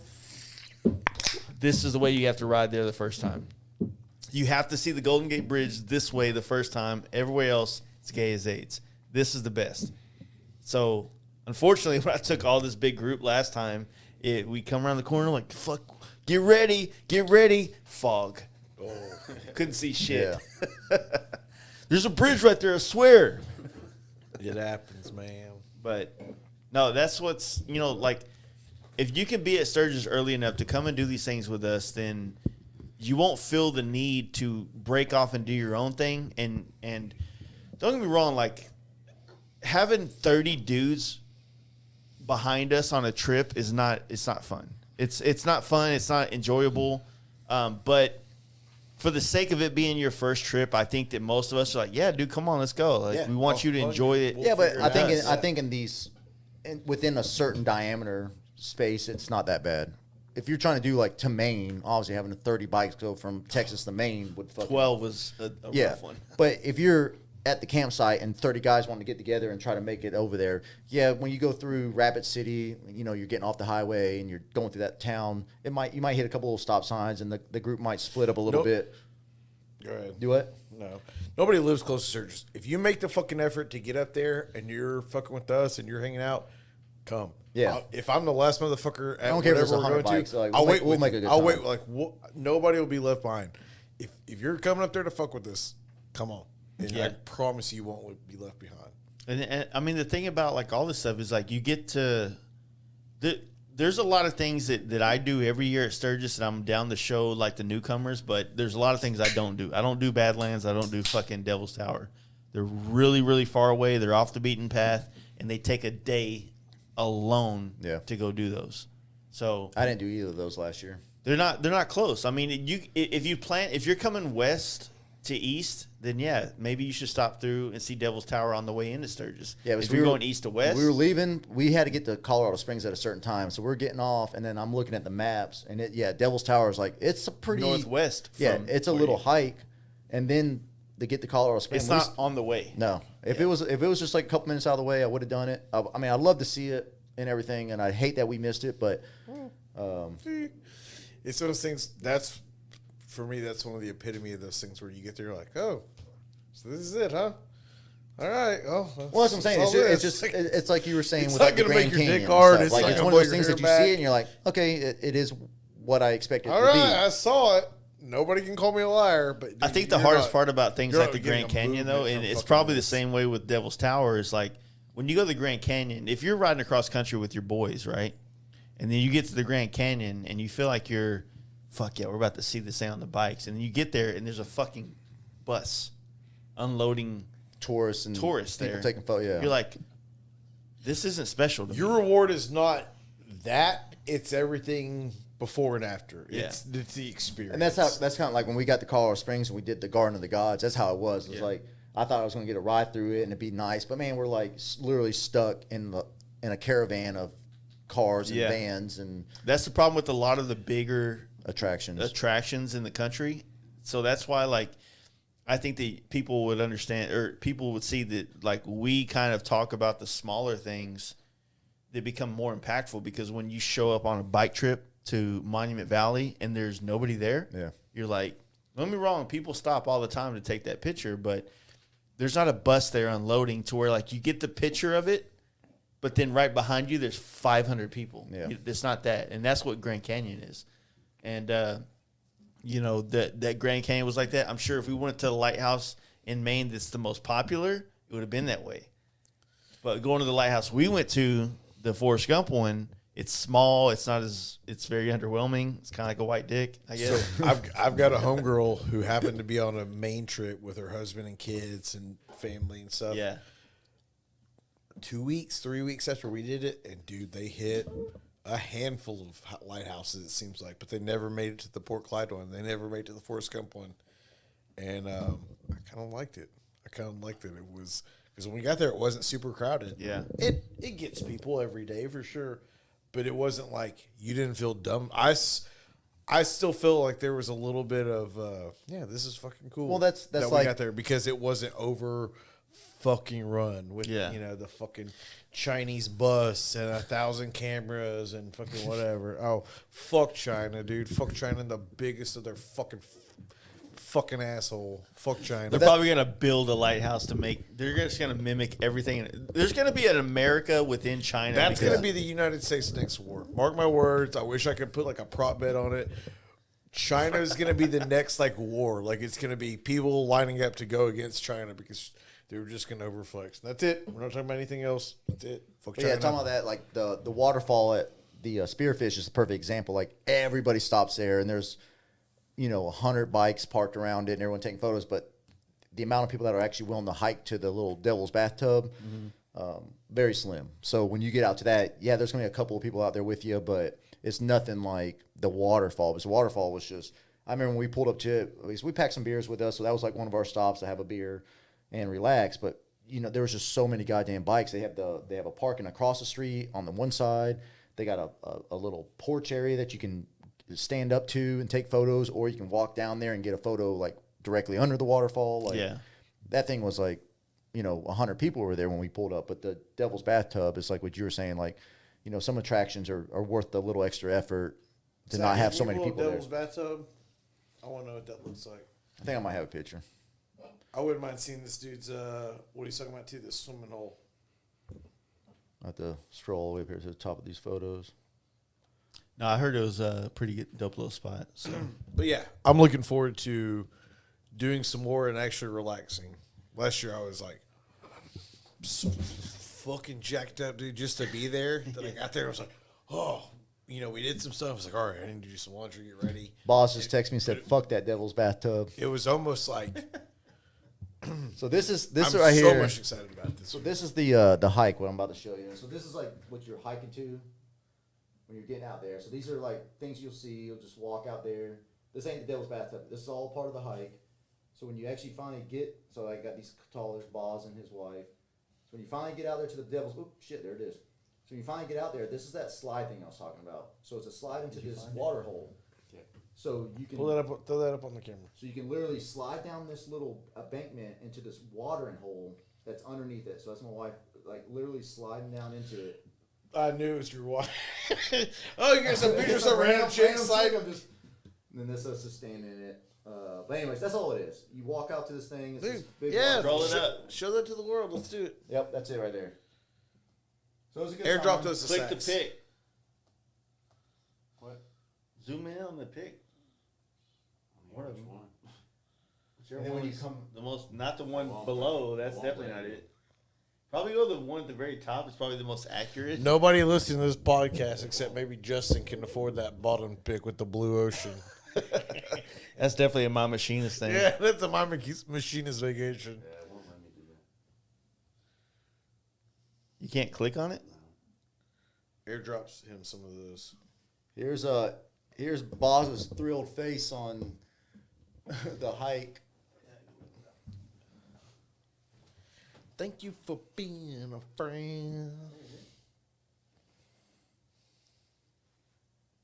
this is the way you have to ride there the first time. You have to see the Golden Gate Bridge this way the first time. Everywhere else, it's gay as AIDS. This is the best. So, unfortunately, when I took all this big group last time, we come around the corner like, fuck, get ready, fog. Oh. Couldn't see shit. Yeah. There's a bridge right there, I swear.
It happens, man.
But, no, that's what's, like, if you can be at Sturgis early enough to come and do these things with us, then you won't feel the need to break off and do your own thing. And don't get me wrong, like having 30 dudes behind us on a trip it's not fun. It's not fun. It's not enjoyable. But for the sake of it being your first trip, I think that most of us are like, yeah, dude, come on, let's go. Like we want you to enjoy it.
Yeah, but I think in these within a certain diameter space, it's not that bad. If you're trying to do like to Maine, obviously having 30 bikes go from Texas to Maine would fucking
12 was a rough one.
But if you're at the campsite and 30 guys want to get together and try to make it over there, when you go through Rapid City, you're getting off the highway and you're going through that town, you might hit a couple of stop signs and the group might split up a little bit.
Go ahead.
Do what?
No. Nobody lives close to Sturgis. If you make the fucking effort to get up there and you're fucking with us and you're hanging out, come.
Yeah.
If I'm the last motherfucker at
I don't care if
whatever
there's 100
we're going
bikes,
to,
like,
I'll wait.
we'll make a good
I'll
time.
wait. Like nobody will be left behind. If you're coming up there to fuck with us, come on. And I promise you won't be left behind.
And I mean, the thing about like all this stuff is like you get to there's a lot of things that I do every year at Sturgis, and I'm down to show like the newcomers, but there's a lot of things I don't do. I don't do Badlands. I don't do fucking Devil's Tower. They're really, really far away. They're off the beaten path, and they take a day alone to go do those. So
I didn't do either of those last year.
They're not close. I mean, if you're coming west to east, then maybe you should stop through and see Devil's Tower on the way into Sturgis. Yeah, if you're going east to west,
we were leaving. We had to get to Colorado Springs at a certain time, so we're getting off, and then I'm looking at the maps, and Devil's Tower is like it's a pretty
northwest.
It's a little hike, and then to get to Colorado Springs,
it's not on the way.
No, if it was just like a couple minutes out of the way, I would have done it. I mean, I'd love to see it and everything, and I hate that we missed it, but
it's one of those things. For me, that's one of the epitome of those things where you get there, you're like, oh, so this is it, huh? All right. Oh,
well, that's what I'm saying. It's like you were saying with like the Grand Canyon.
It's one of
those things that you see it and you're like, okay, it is what I expected it to be.
All right, I saw it. Nobody can call me a liar, but
I think the hardest part about things like the Grand Canyon, though, and it's probably the same way with Devil's Tower, is like when you go to the Grand Canyon, if you're riding across country with your boys, right, and then you get to the Grand Canyon and you feel like you're, fuck yeah, we're about to see this thing on the bikes, and then you get there and there's a fucking bus unloading
tourists and
tourists
people
there
taking photos. Yeah,
you're like, this isn't special to
Your
me.
reward is not that; it's everything before and after.
Yeah.
It's the experience,
and that's kind of like when we got to Colorado Springs and we did the Garden of the Gods. That's how it was. It was like I thought I was going to get a ride through it and it'd be nice, but man, we're like literally stuck in a caravan of cars and vans and
That's the problem with a lot of the bigger
attractions
in the country. So that's why, like, I think that people would understand, or people would see that, like, we kind of talk about the smaller things that become more impactful, because when you show up on a bike trip to Monument Valley and there's nobody there, you're like, don't get me wrong, people stop all the time to take that picture, but there's not a bus there unloading to where, like, you get the picture of it, but then right behind you there's 500 people.
Yeah.
It's not that. And that's what Grand Canyon is. And, you know, that Grand Canyon was like that. I'm sure if we went to the lighthouse in Maine that's the most popular, it would have been that way. But going to the lighthouse we went to, the Forrest Gump one, it's small. It's not as, it's very underwhelming. It's kind of like a white dick, I guess.
So I've got a homegirl who happened to be on a Maine trip with her husband and kids and family and stuff.
Yeah.
2 weeks, 3 weeks after we did it, and dude, they hit a handful of lighthouses, it seems like, but they never made it to the Port Clyde one. They never made it to the Forrest Gump one, and I kind of liked it. It was because when we got there, it wasn't super crowded.
Yeah.
It gets people every day for sure, but it wasn't like you didn't feel dumb. I still feel like there was a little bit of this is fucking cool.
Well, that's
that
like,
we got there because it wasn't over fucking run with you know the fucking Chinese bus and 1,000 cameras and fucking whatever. Oh, fuck China, dude. Fuck China, the biggest of their fucking asshole. Fuck China.
They're probably going to build a lighthouse to make, they're just going to mimic everything. There's going to be an America within China.
That's going to be the United States next war. Mark my words. I wish I could put like a prop bet on it. China is going to be the next like war. Like it's going to be people lining up to go against China because they were just going to overflex. That's it. We're not talking about anything else. That's it. Fuck China.
yeah, talking about that, like the waterfall at the Spearfish is a perfect example. Like everybody stops there, and there's 100 bikes parked around it, and everyone taking photos. But the amount of people that are actually willing to hike to the little Devil's Bathtub, very slim. So when you get out to that, there's going to be a couple of people out there with you, but it's nothing like the waterfall. Because the waterfall was just, I remember when we pulled up to it, at least we packed some beers with us, so that was like one of our stops to have a beer and relax. But there was just so many goddamn bikes. They have a parking across the street on the one side. They got a little porch area that you can stand up to and take photos, or you can walk down there and get a photo like directly under the waterfall. Like that thing was like 100 people were there when we pulled up. But the Devil's Bathtub is like what you were saying, like some attractions are worth the little extra effort to not have so many people there.
Devil's Bathtub. I want to know what that looks like.
I think I might have a picture.
I wouldn't mind seeing this dude's, what he's talking about too, this swimming hole.
I have to scroll all the way up here to the top of these photos.
No, I heard it was a pretty good, dope little spot. So.
But yeah, I'm looking forward to doing some more and actually relaxing. Last year I was like so fucking jacked up, dude, just to be there. Then I got there and I was like, oh, we did some stuff. I was like, all right, I need to do some laundry, get ready.
Boss just texted me and said, fuck that Devil's Bathtub.
It was almost like...
So this
I'm
right here.
so much excited about this.
So this is the hike, what I'm about to show you. So this is like what you're hiking to when you're getting out there. So these are like things you'll see. You'll just walk out there. This ain't the Devil's Bathtub. This is all part of the hike. So when you actually finally get, so I got these tall, there's Boz and his wife. So when you finally get out there to the Devil's, there it is. So when you finally get out there, this is that slide thing I was talking about. So it's a slide into this water hole. So you can
throw that up on the camera.
So you can literally slide down this little embankment into this watering hole that's underneath it. So that's my wife, like literally sliding down into it.
I knew it was your wife. Oh, you got some pictures of random chick sliding.
And then this is just standing in it. But anyways, that's all it is. You walk out to this thing. It's this big
roll it up.
Show that to the world. Let's do it.
Yep, that's it right there. So it was a good
Airdrop
time.
those to
Click the
Saks.
pic. What? Zoom in on the pic.
Which one?
And then when you come,
The most, not the one below. That's definitely not it. Probably go the one at the very top. It's probably the most accurate.
Nobody listening to this podcast except maybe Justin can afford that bottom pick with the blue ocean.
That's definitely a My Machinist thing.
Yeah, that's a my machinist vacation.
Yeah, it won't let me do that.
You can't click on it?
Airdrops him some of those.
Here's Boz's thrilled face on the hike.
Thank you for being a friend.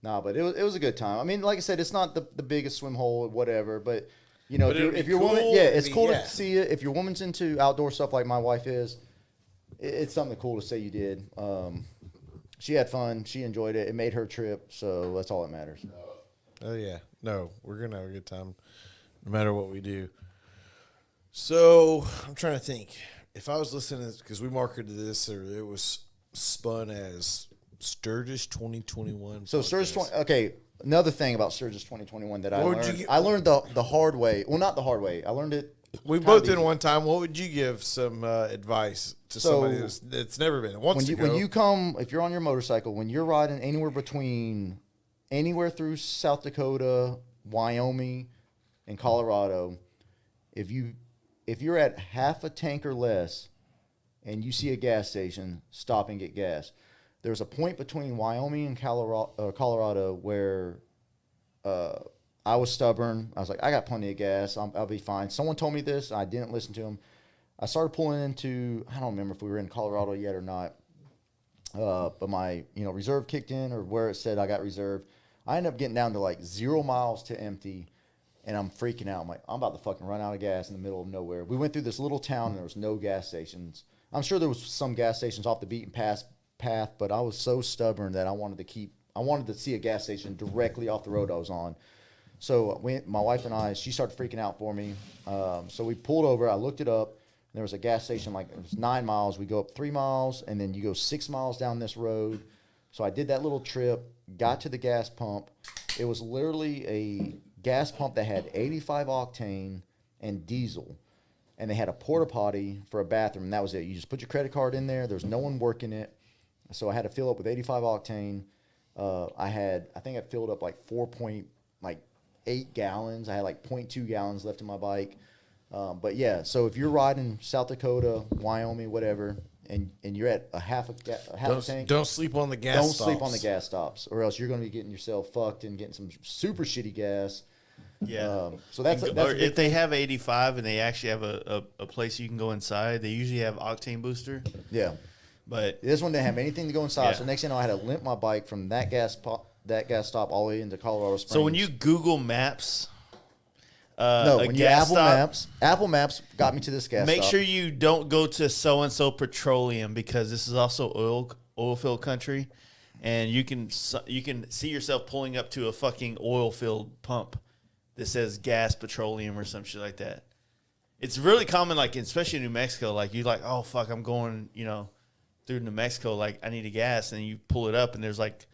Nah, but it was a good time. I mean, like I said, it's not the biggest swim hole or whatever, but you know,
But it'd
if
be
your
cool.
woman, yeah, it's
I mean,
cool
yeah.
to see it. If your woman's into outdoor stuff like my wife is, it's something cool to say you did. She had fun. She enjoyed it. It made her trip, so that's all that matters.
Oh yeah, no, we're gonna have a good time, no matter what we do. So I'm trying to think. If I was listening, because we marketed this, or it was spun as Sturgis 2021.
So Sturgis 20, okay. Another thing about Sturgis 2021 that I
What would you
learned,
get-
I learned the hard way. Well, not the hard way. I learned it.
We
kinda
both
the-
did one time. What would you give some advice to
So,
somebody that's never been? Wants to go.
When you come, if you're on your motorcycle, when you're riding anywhere through South Dakota, Wyoming, and Colorado, if you're at half a tank or less, and you see a gas station, stop and get gas. There's a point between Wyoming and Colorado where I was stubborn. I was like, I got plenty of gas. I'll be fine. Someone told me this. I didn't listen to them. I started pulling into, I don't remember if we were in Colorado yet or not. But my, reserve kicked in, or where it said I got reserve. I ended up getting down to like 0 miles to empty, and I'm freaking out. I'm like, I'm about to fucking run out of gas in the middle of nowhere. We went through this little town, and there was no gas stations. I'm sure there was some gas stations off the beaten path, but I was so stubborn that I wanted to see a gas station directly off the road I was on. So my wife and I, she started freaking out for me. So we pulled over. I looked it up. And there was a gas station, like it was 9 miles. We go up 3 miles, and then you go 6 miles down this road. So I did that little trip, got to the gas pump. It was literally a gas pump that had 85 octane and diesel. And they had a porta potty for a bathroom, and that was it. You just put your credit card in there. There's no one working it. So I had to fill up with 85 octane. I think I filled up like 4.8 gallons. I had like 0.2 gallons left in my bike. But yeah, so if you're riding South Dakota, Wyoming, whatever, and you're at a half a tank,
Don't sleep on the gas.
don't
stops.
sleep on the gas stops, or else you're going to be getting yourself fucked and getting some super shitty gas.
Yeah.
So that's
or
a big
if they have 85 and they actually have a place you can go inside, they usually have octane booster.
yeah.
But
This one didn't have anything to go inside.
Yeah.
So next thing I know, I had to limp my bike from that gas stop all the way into Colorado Springs.
so when you Google Maps,
when you
gas
Apple Maps got me to this gas
make
stop.
sure you don't go to so and so petroleum, because this is also oil field country, and you can see yourself pulling up to a fucking oil field pump that says gas petroleum or some shit like that. It's really common, like especially in New Mexico. Like you like, oh fuck, I'm going through New Mexico. Like I need a gas, and you pull it up, and there's like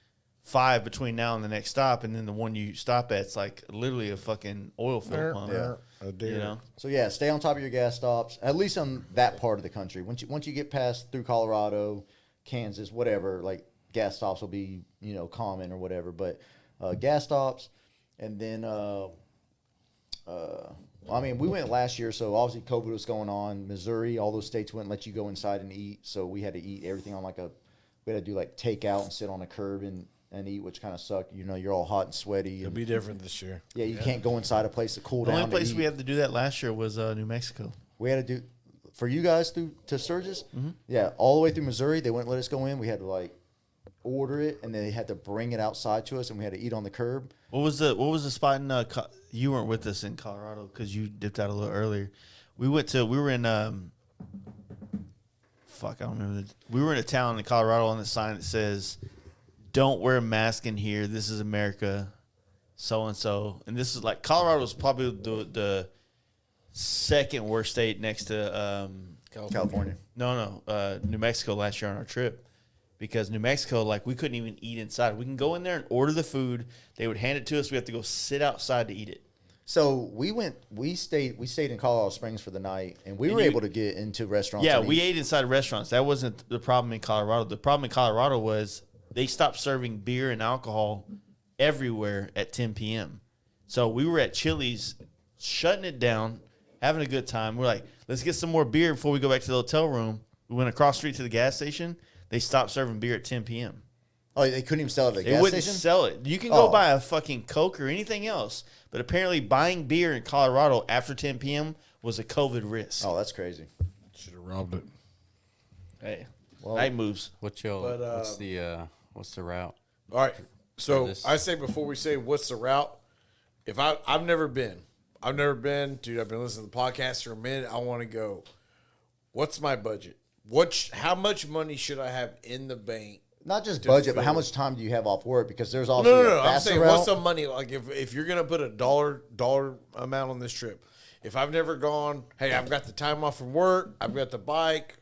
5 between now and the next stop, and then the one you stop at, it's like literally a fucking oil field pump.
Yeah.
Oh, dear.
So yeah, stay on top of your gas stops, at least on that part of the country. Once you get past through Colorado, Kansas, whatever, like gas stops will be common or whatever. But gas stops, and then we went last year, so obviously COVID was going on. Missouri, all those states wouldn't let you go inside and eat, so we had to eat everything on we had to do like takeout and sit on a curb and eat, which kind of sucked. You're all hot and sweaty.
It'll
And,
be different this year.
yeah, you can't go inside a place to cool
The
down.
only place
to
we
eat.
had to do that last year was New Mexico.
We had to do for you guys to Sturgis.
Mm-hmm.
Yeah, all the way through Missouri, they wouldn't let us go in. We had to order it, and they had to bring it outside to us, and we had to eat on the curb.
What was the spot in you weren't with us in Colorado because you dipped out a little earlier. We were in I don't remember. We were in a town in Colorado on the sign that says, "Don't wear a mask in here. This is America." So and so, and this is like Colorado was probably the second worst state next to
California.
No, New Mexico last year on our trip, because New Mexico, we couldn't even eat inside. We can go in there and order the food. They would hand it to us. We have to go sit outside to eat it.
So we stayed in Colorado Springs for the night, and we were able to get into restaurants.
Yeah,
and
we
eat.
ate inside restaurants. That wasn't the problem in Colorado. The problem in Colorado was they stopped serving beer and alcohol everywhere at 10 p.m. So we were at Chili's, shutting it down, having a good time. We're like, let's get some more beer before we go back to the hotel room. we went across the street to the gas station. They stopped serving beer at 10 p.m.
Oh, they couldn't even sell it at the
They
gas
wouldn't
station?
sell it. You can go
Oh.
buy a fucking Coke or anything else, but apparently buying beer in Colorado after 10 p.m. was a COVID risk.
Oh, that's crazy.
Should have robbed it.
Hey,
Well,
night moves.
What's your
But,
what's the route?
All right. So
this-
I say before we say what's the route, if I've never been, dude. I've been listening to the podcast for a minute. I want to go. What's my budget? How much money should I have in the bank?
Not just
to
budget, but how
fill-
much time do you have off work? Because there's also
No.
a
I'm
faster
saying
route.
what's the money like if you're gonna put a dollar amount on this trip. If I've never gone, hey, I've got the time off from work. I've got the bike.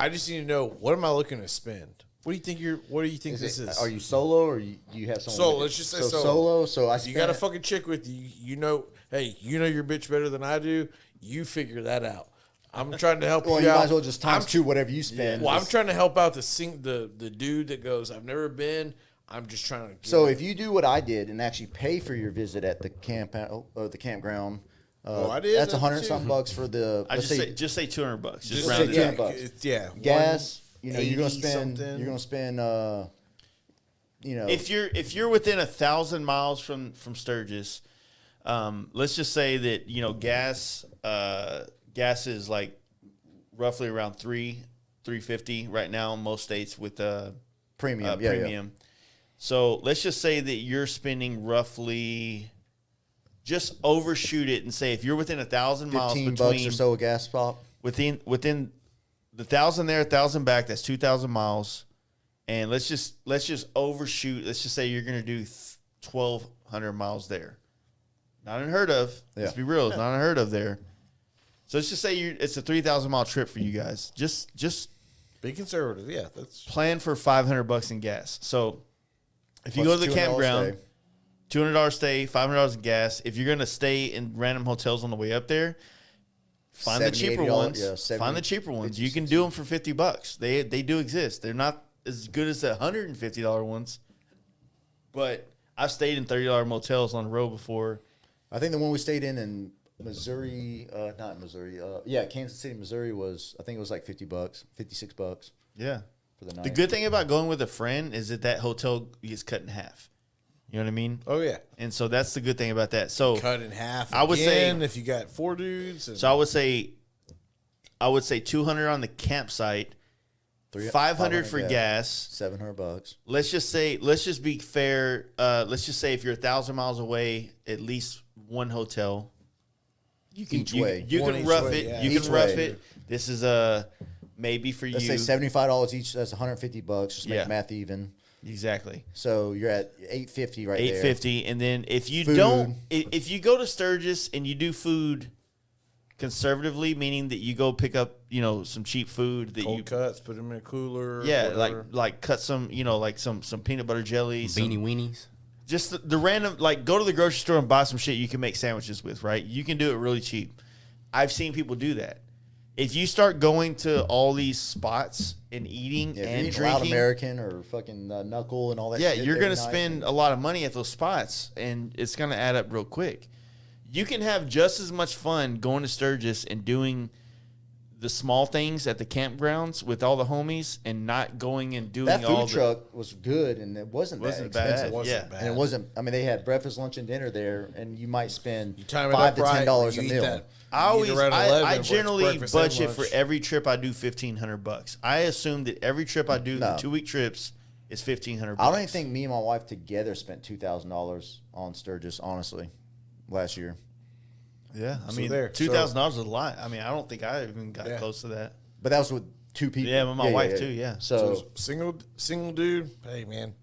I just need to know what am I looking to spend. What do you think this is?
Are you solo or do you have someone?
Solo,
with you?
let's just say
so
solo.
solo. So I
You
spent,
got a fucking chick with you. You know, hey, you know your bitch better than I do. You figure that out. I'm trying to help
well,
you
you
out.
might as well just times two whatever you spend.
Well, I'm trying to help out the dude that goes, I've never been. I'm just trying to.
So if you do what I did and actually pay for your visit at the campground,
I did
that's
that
$100
too.
something bucks for the.
I
let's
just say $200. Just
just
round
say
it up.
10 bucks.
Yeah,
gas. You know, you're gonna
180
spend.
something.
You're gonna spend. You know,
If you're within 1,000 miles from Sturgis, let's just say that gas is like roughly around $3.50 right now in most states with
premium.
premium. So let's just say that you're spending roughly, just overshoot it and say if you're within 1,000 miles
15
between
bucks or so a gas stop.
within the 1,000 there, 1,000 back, that's 2,000 miles. And let's just overshoot. Let's just say you're going to do 1,200 miles there. Not unheard of. Let's be real. It's not unheard of there. So let's just say it's a 3,000 mile trip for you guys. Just
Be conservative. Yeah, that's
plan for $500 in gas. So if you go to the
$200
campground,
stay.
$200 stay, $500 in gas. If you're going to stay in random hotels on the way up there, find the
$70,
cheaper
$80,
ones.
yeah, 70,
Find the cheaper ones.
50,
You can do them for $50. They do exist. They're not as good as the $150 ones, but I've stayed in $30 motels on the road before.
I think the one we stayed in Missouri, not in Missouri. Kansas City, Missouri was. I think it was like $50, $56
Yeah.
for the night.
The good thing about going with a friend is that hotel gets cut in half. You know what I mean?
oh yeah,
And so that's the good thing about that. So
cut in half.
I would say-
again, if you got 4 dudes. And
I would say 200 on the campsite, 500 for gas.
$700.
Let's just be fair. Let's just say if you're 1,000 miles away, at least one hotel. You can
Each way.
You
One
can
each
rough
way,
it.
yeah.
You
Each
can rough
way.
it. This is maybe for
Let's
you.
say $75 each. That's $150. Just make
Yeah.
math even.
Exactly.
So you're at $850 right there.
$850, and then if you
Food.
if you go to Sturgis and you do food conservatively, meaning that you go pick up some cheap food that
cold
you
cuts, put them in a cooler.
yeah
whatever.
like cut some like some peanut butter jelly, some-
Beanie weenies.
just the random, like, go to the grocery store and buy some shit you can make sandwiches with, right? You can do it really cheap. I've seen people do that. If you start going to all these spots and eating
Yeah, if you're
and
eating Loud
drinking,
American or fucking Knuckle and all that
yeah,
shit
you're
every
going to
night.
spend a lot of money at those spots, and it's going to add up real quick. You can have just as much fun going to Sturgis and doing the small things at the campgrounds with all the homies and not going and doing
That
all
food truck was good, and it wasn't that expensive.
Wasn't bad.
And it wasn't. I mean, they had breakfast, lunch, and dinner there, and you might spend
You time it
$5
up
to
right,
$10
you
a
eat
meal.
that.
I
You eat
always,
around 11
I
where it's
generally
breakfast and
budget for
lunch.
every trip I do $1,500. I assume that every trip I do,
No.
the 2-week trips, is $1,500.
I don't even think me and my wife together spent $2,000 on Sturgis, honestly, last year.
Yeah, I
So
mean,
there.
$2,000 is a lot. I mean, I don't think I even got
Yeah.
close to that.
But that was with 2 people.
Yeah, with my wife too, yeah.
So,
single dude. Hey man,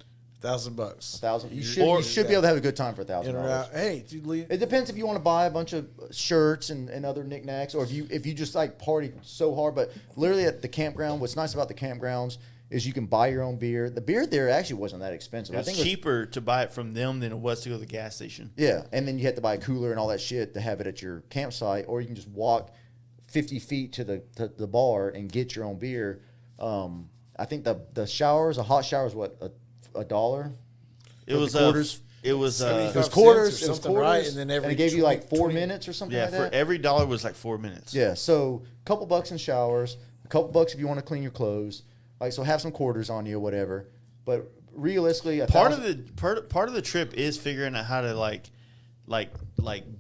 $1,000.
1,000. You
Or-
should be able to have a good time for
In
$1,000.
or out. Hey, dude, Lee.
It depends if you want to buy a bunch of shirts and other knickknacks, or if you just like party so hard. But literally at the campground, what's nice about the campgrounds is you can buy your own beer. The beer there actually wasn't that expensive. I
It's
think it was,
cheaper to buy it from them than it was to go to the gas station.
yeah, and then you had to buy a cooler and all that shit to have it at your campsite, or you can just walk 50 feet to the bar and get your own beer. I think the showers, a hot shower is what, $1?
It was
quarters?
It was
It was
75
quarters.
cents
It
or
was
something,
quarters,
right? And then every
it gave you like 4
20
minutes or something
yeah.
like
For
that.
every dollar was like 4 minutes.
Yeah, so a couple bucks in showers, a couple bucks if you want to clean your clothes. Like, so have some quarters on you or whatever. But realistically,
part of the trip is figuring out how to like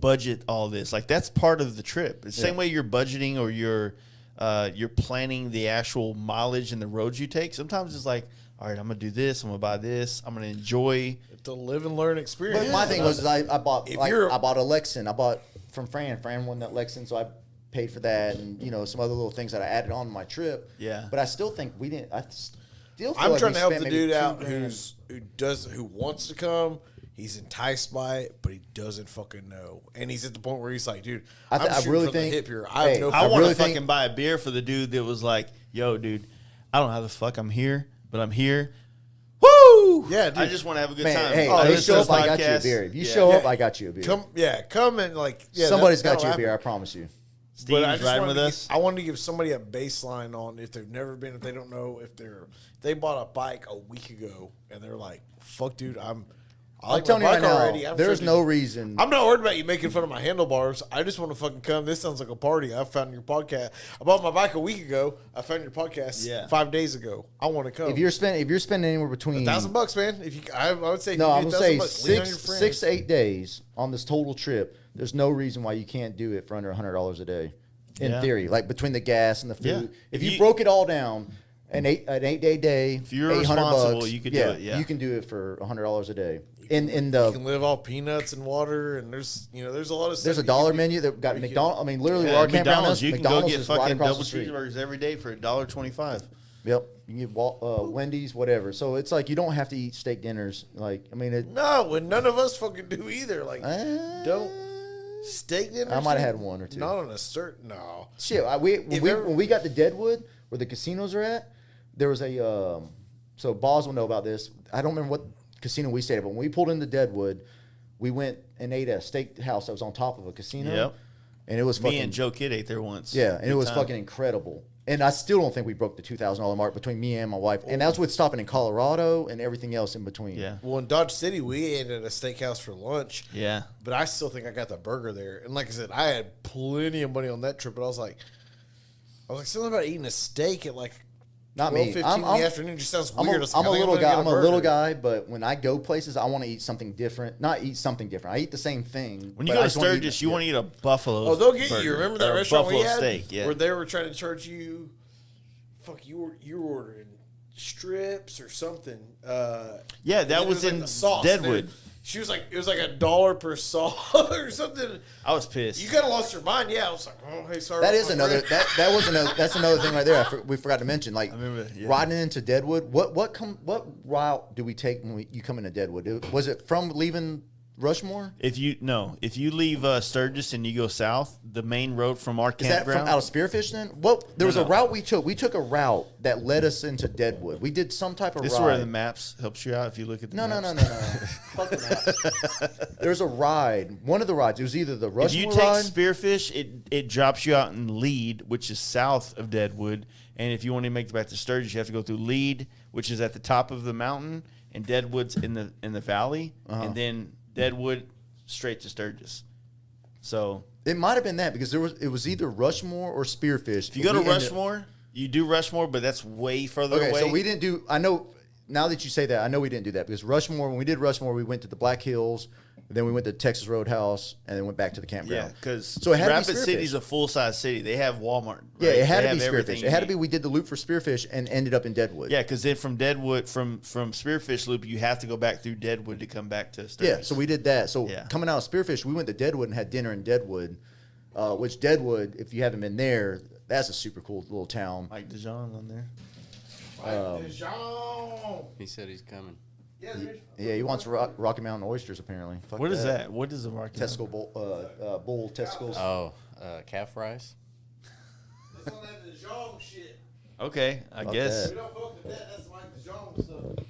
budget all this. Like, that's part of the trip. The same way you're budgeting or you're planning the actual mileage and the roads you take. Sometimes it's like, all right, I'm gonna do this. I'm gonna buy this. I'm gonna enjoy.
It's a live and learn experience.
But my thing was I bought
If
I
you're-
bought a Lexin. I bought from Fran. Fran won that Lexin, so I paid for that, and some other little things that I added on to my trip.
Yeah.
But I still think we didn't. I still feel
I'm
like
trying
we
to help
spent
the
maybe
dude out
$2,000.
who wants to come. He's enticed by it, but he doesn't fucking know. And he's at the point where he's like, dude,
I
I'm shooting
really
from the
think-
hip here.
hey,
have no
I
I
want
really
to
think-
fucking buy a beer for the dude that was like, yo, dude, I don't know how the fuck I'm here, but I'm here. Woo!
Yeah, dude.
I just want to have a good
Man,
time.
hey,
I
if you
listen
show
to
up, I got you a
podcasts.
beer. If you
Yeah.
show up,
Yeah.
I got you a beer.
come and like, yeah,
Somebody's got
that'll
you a beer. I
happen.
promise you.
Steve's
But I just
riding
wanted
with
to
us.
I wanted to give somebody a baseline on if they've never been, if they don't know, if they bought a bike a week ago and they're like, fuck, dude, I
I'm
like
telling
my
you right
bike
now,
already. I'm
there's
sure
no reason.
I'm not worried about you making fun of my handlebars. I just want to fucking come. This sounds like a party. I found your podcast. I bought my bike a week ago. I found your podcast 5 days ago. I want to come.
If you're spending anywhere between
$1,000, man. If you, I would say. If
no,
you
I'm
do
gonna say
$1,000, lean on your friends.
6 to 8 days on this total trip. There's no reason why you can't do it for under $100 a day. In
Yeah.
theory, like between the gas and the food.
Yeah.
If
If
you
you-
broke it all down, an 8-day day,
If you're
$800,
responsible, you could do it, yeah.
you can do it for $100 a day. In
You
the
can live off peanuts and water, and there's a lot of stuff.
there's a
that you
dollar
can-
menu that got
you can-
McDonald's. I mean, literally,
Yeah,
where our campground
McDonald's,
is,
you can
McDonald's
go get
is right
fucking
across
double
the street.
cheeseburgers every day for $1.25.
Yep, you can get Wendy's, whatever. So it's like you don't have to eat steak dinners. Like, I mean,
No, and none of us fucking do either. Like,
Uh,
don't steak dinner.
I might have had one or two.
Not on a certain. No.
Shit, when we got to Deadwood, where the casinos are at, there was a so Boz will know about this. I don't remember what casino we stayed at, but when we pulled into Deadwood, we went and ate at a steak house that was on top of a casino.
Yep.
And it was
Me
fucking
and Joe Kidd ate there once.
yeah, and
Good
it was
time.
fucking incredible. And I still don't think we broke the $2,000 mark between me and my wife. And that was with stopping in Colorado and everything else in between.
Yeah.
Well, in Dodge City, we ate at a steakhouse for lunch.
Yeah.
But I still think I got the burger there. And like I said, I had plenty of money on that trip. But I was like, something about eating a steak at like
Not
12,
me.
15 in the afternoon just sounds weird. I was like,
I'm a
I think
little
gonna
guy.
get
I'm a little
burger.
guy, but when I go places, I want to eat something different. Not eat something different. I eat the same thing.
When you
but
go
I
to
just wanna eat-
Sturgis, you want to eat a buffalo.
Oh, they'll get
burger,
you. Remember that
or a
restaurant
buffalo
we had?
steak? Yeah.
Where they were trying to charge you, you were ordering strips or something.
Yeah, that
it
was
like
in
the sauce.
Deadwood.
She was like, it was like $1 per sauce or something.
I was pissed.
You kind of lost your mind. Yeah, I was like, oh, hey, sorry.
That
about
is
my
another.
friend.
That was another. That's another thing right there. We forgot to mention. Like
remember, yeah.
riding into Deadwood. What route do we take when you come into Deadwood? Was it from leaving Rushmore?
If you leave Sturgis and you go south, the main road from our
Is that
campground.
from out of Spearfish then? Well, there was a
no.
route we took. We took a route that led us into Deadwood. We did some type of
this
ride.
is where the maps helps you out if you look at the
No.
maps.
Fuck the maps. There's a ride. One of the rides. It was either the
If
Rushmore
you take
ride.
Spearfish, it drops you out in Lead, which is south of Deadwood. And if you want to make it back to Sturgis, you have to go through Lead, which is at the top of the mountain, and Deadwood's in the valley, and then Deadwood straight to Sturgis. So
It might have been that because it was either Rushmore or Spearfish.
if you go to Rushmore, you do Rushmore, but that's way further
Okay,
away.
so we didn't do. I know now that you say that, I know we didn't do that because Rushmore. When we did Rushmore, we went to the Black Hills, then we went to Texas Roadhouse, and then went back to the
Yeah,
campground.
because
So it had to be
Rapid
Spearfish.
City's a full-size city. They have Walmart.
Yeah,
right?
it had
They
to be
have everything
Spearfish.
you
It had to
need.
be. We did the loop for Spearfish and ended up in Deadwood.
Yeah, because then from Deadwood, from Spearfish Loop, you have to go back through Deadwood to come back to Sturgis.
Yeah, so we did that. So
Yeah.
coming out of Spearfish, we went to Deadwood and had dinner in Deadwood, which Deadwood, if you haven't been there, that's a super cool little town.
Mike DeJohn's on there.
He said he's coming.
Yeah, he wants Rocky Mountain oysters apparently. Fuck
What is that? What is a Rocky
Testicle bull testicles.
Oh, calf rice.
That's on that DeJong shit.
Okay, I
Fuck
guess.
that.
We don't fuck with that. That's like DeJong stuff.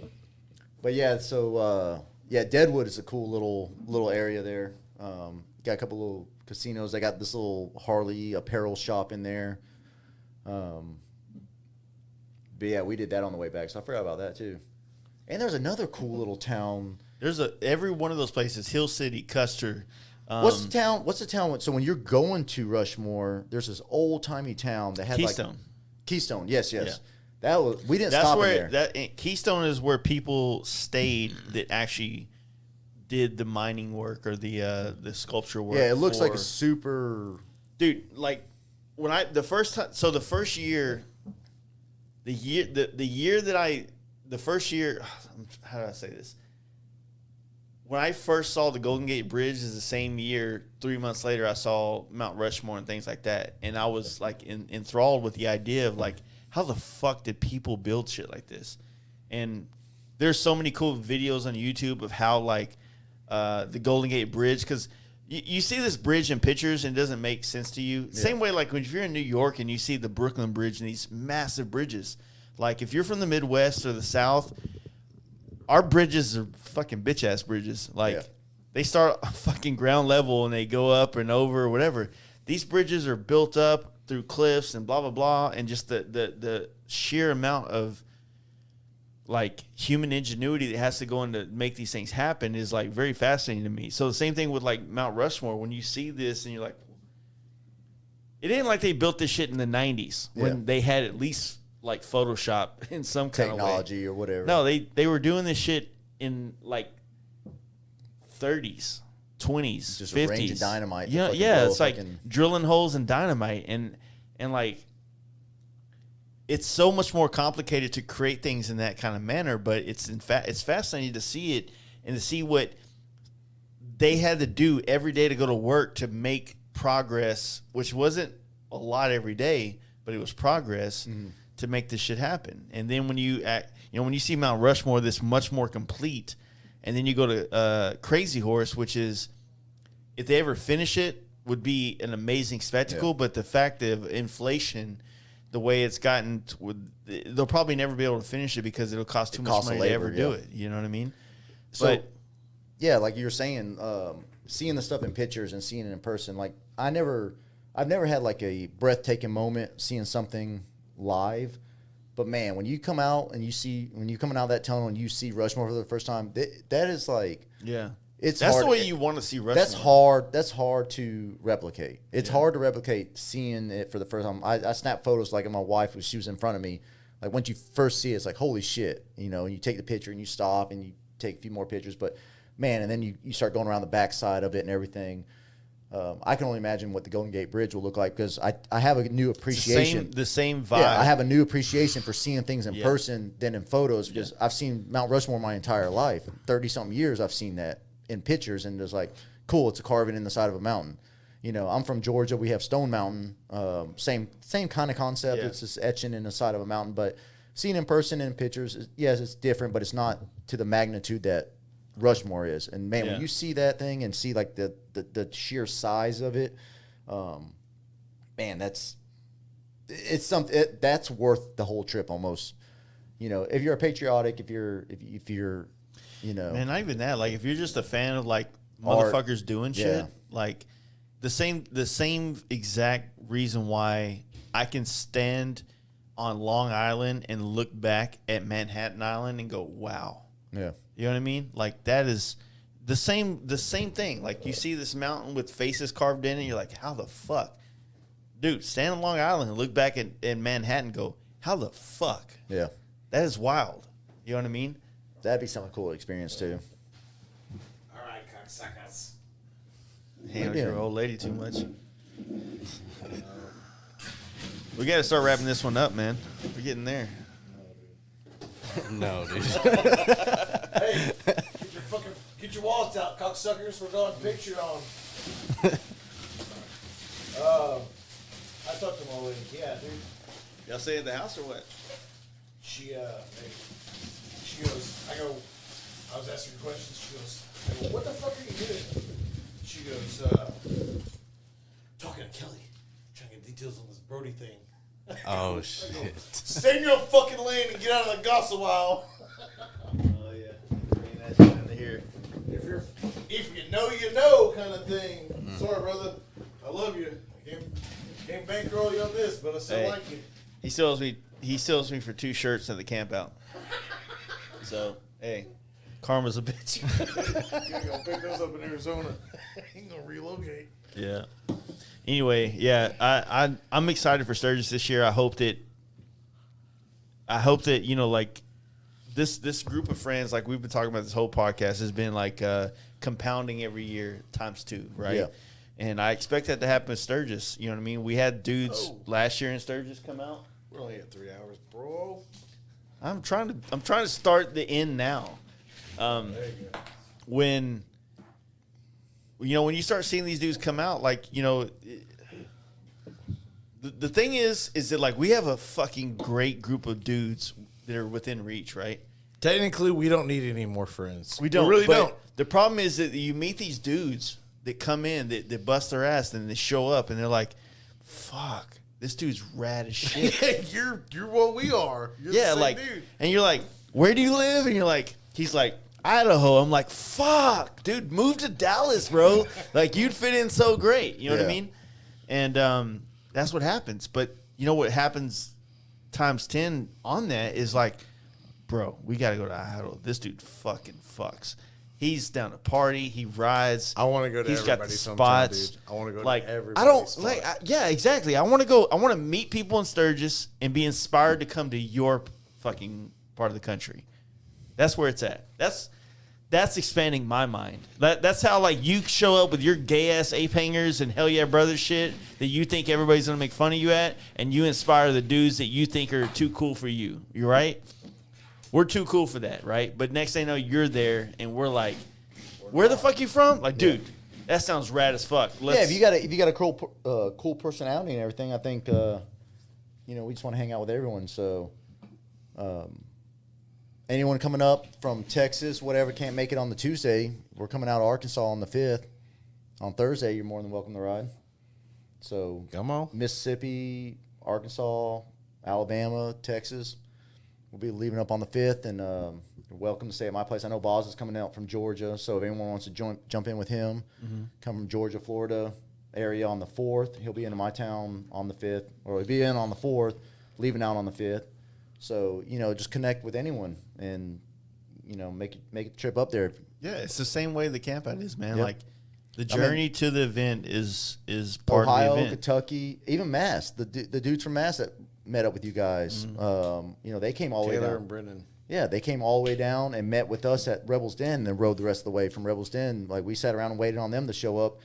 But yeah, so Deadwood is a cool little area there. Got a couple little casinos. They got this little Harley apparel shop in there. But yeah, we did that on the way back, so I forgot about that too. And there's another cool little town.
There's every one of those places: Hill City, Custer.
What's the town? So when you're going to Rushmore, there's this old timey town that had
Keystone.
like Keystone. Yes.
Yeah.
That was we didn't
That's
stop
where
in there.
Keystone is where people stayed that actually did the mining work or the sculpture work.
Yeah, it looks like a super.
Dude, like when the first year, how do I say this? When I first saw the Golden Gate Bridge is the same year, 3 months later, I saw Mount Rushmore and things like that. And I was like enthralled with the idea of like, how the fuck did people build shit like this? And there's so many cool videos on YouTube of how like the Golden Gate Bridge, because you see this bridge in pictures and it doesn't make sense to you. Yeah. Same way like if you're in New York and you see the Brooklyn Bridge and these massive bridges. Like if you're from the Midwest or the South, our bridges are fucking bitch-ass bridges. Like, they start fucking ground level and they go up and over or whatever. These bridges are built up through cliffs and blah, blah, blah. And just the sheer amount of, like, human ingenuity that has to go into make these things happen is, like, very fascinating to me. So the same thing with, like, Mount Rushmore. When you see this and you're like, it ain't like they built this shit in the 90s when they had at least – like Photoshop in some kind of
technology or whatever.
No, they were doing this shit in like 30s, 20s,
just
50s.
A range of dynamite.
Yeah, it's like drilling holes in dynamite and like it's so much more complicated to create things in that kind of manner, but it's fascinating to see it and to see what they had to do every day to go to work to make progress, which wasn't a lot every day, but it was progress. Mm-hmm. To make this shit happen. And then when you when you see Mount Rushmore, that's much more complete, and then you go to Crazy Horse, which is, if they ever finish it, would be an amazing spectacle. Yeah. But the fact of inflation, the way it's gotten, they'll probably never be able to finish it because it'll cost too much money to ever do it. You know what I mean?
So, but yeah, like you were saying, seeing the stuff in pictures and seeing it in person, like I've never had like a breathtaking moment seeing something live, but man, when you come out and when you're coming out of that tunnel and you see Rushmore for the first time, that is like, that's
hard.
The
way you want to see Rushmore.
That's hard to replicate. It's hard to replicate seeing it for the first time. I snapped photos like of my wife when she was in front of me. Like once you first see it, it's like holy shit, and you take the picture and you stop and you take a few more pictures, but man, and then you start going around the backside of it and everything. I can only imagine what the Golden Gate Bridge will look like because I have a new appreciation.
The same vibe.
Yeah, I have a new appreciation for seeing things in person than in photos because I've seen Mount Rushmore my entire life. 30-something years I've seen that in pictures and it's like, cool, it's a carving in the side of a mountain. I'm from Georgia. We have Stone Mountain. Same kind of concept. Yeah. It's just etching in the side of a mountain. But seeing in person and in pictures, yes, it's different, but it's not to the magnitude that Rushmore is. And man, when you see that thing and see like the sheer size of it, man, that's worth the whole trip almost. If you're a patriotic, if you're
man, not even that. Like if you're just a fan of like motherfuckers doing shit, like the same exact reason why I can stand on Long Island and look back at Manhattan Island and go, wow.
Yeah.
You know what I mean? Like that is the same thing. Like you see this mountain with faces carved in it, and you're like, how the fuck? Dude, stand on Long Island and look back at Manhattan and go, how the fuck?
Yeah.
That is wild. You know what I mean?
That'd be something cool to experience too.
All right, cocksuckers.
Hang on your old lady too much. We got to start wrapping this one up, man. We're getting there.
No, dude.
Hey, get your wallets out, cocksuckers. We're going picture on. I talked to my lady. Yeah, dude.
Y'all stay at the house or what?
She goes. I was asking her questions. She goes, I go, what the fuck are you doing? She goes, talking to Kelly, trying to get details on this Brody thing.
Oh shit!
Stay in your fucking lane and get out of the gossip while.
Oh yeah, bringing that shit into here.
If you know, kind of thing. Sorry, brother. I love you. I can't bankroll you on this, but I still like you.
He steals me for 2 shirts at the camp out. So hey, karma's a bitch.
You're gonna pick those up in Arizona. Ain't gonna relocate.
Yeah. Anyway, yeah, I'm excited for Sturgis this year. I hope that I hope that, you know, like this group of friends, like we've been talking about this whole podcast, has been like compounding every year ×2, right?
Yeah.
And I expect that to happen with Sturgis. You know what I mean? We had dudes last year in Sturgis come out.
We're only at 3 hours, bro.
I'm trying to start the end now.
There you go.
When you start seeing these dudes come out, like, you know, the thing is that like we have a fucking great group of dudes that are within reach, right?
Technically, we don't need any more friends.
We don't.
really
but
don't.
The problem is that you meet these dudes that come in that bust their ass and they show up and they're like, fuck, this dude's rad as shit.
you're what we are. You're the
Yeah,
same
like,
dude.
and you're like, where do you live? And you're like, he's like, Idaho. I'm like, fuck, dude, move to Dallas, bro. Like, you'd fit in so great. You know what I
Yeah.
mean? And that's what happens. But you know what happens ×10 on that is like, bro, we got to go to Idaho. This dude fucking fucks. He's down to party. He rides.
I want to go to
He's got the
everybody's hometown,
spots.
dude. I want to go
like,
to everybody's
I don't
spot.
like. Yeah, exactly. I want to go. I want to meet people in Sturgis and be inspired to come to your fucking part of the country. That's where it's at. That's expanding my mind. That's how like you show up with your gay ass ape hangers and hell yeah brother shit that you think everybody's gonna make fun of you at, and you inspire the dudes that you think are too cool for you. You're right. We're too cool for that, right? But next thing you know, you're there, and we're like, "Where the fuck you from?" Like, dude, that sounds rad as fuck.
If you got a cool personality and everything, I think we just want to hang out with everyone. So, anyone coming up from Texas, whatever, can't make it on the Tuesday, we're coming out of Arkansas on the 5th. On Thursday, you're more than welcome to ride. So,
Come on.
Mississippi, Arkansas, Alabama, Texas. We'll be leaving up on the 5th, and you're welcome to stay at my place. I know Boz is coming out from Georgia, so if anyone wants to jump in with him, come from Georgia, Florida area on the 4th. He'll be into my town on the 5th, or he'll be in on the 4th, leaving out on the 5th. So, just connect with anyone and, make a trip up there.
yeah, it's the same way the camp out is, man.
Yep.
Like, the journey to the event is part
Ohio,
of the event.
Kentucky, even Mass, the dudes from Mass that met up with you guys, they came all the way
Taylor
down.
and Brennan.
Yeah, they came all the way down and met with us at Rebels Den and then rode the rest of the way from Rebels Den. Like, we sat around and waited on them to show up.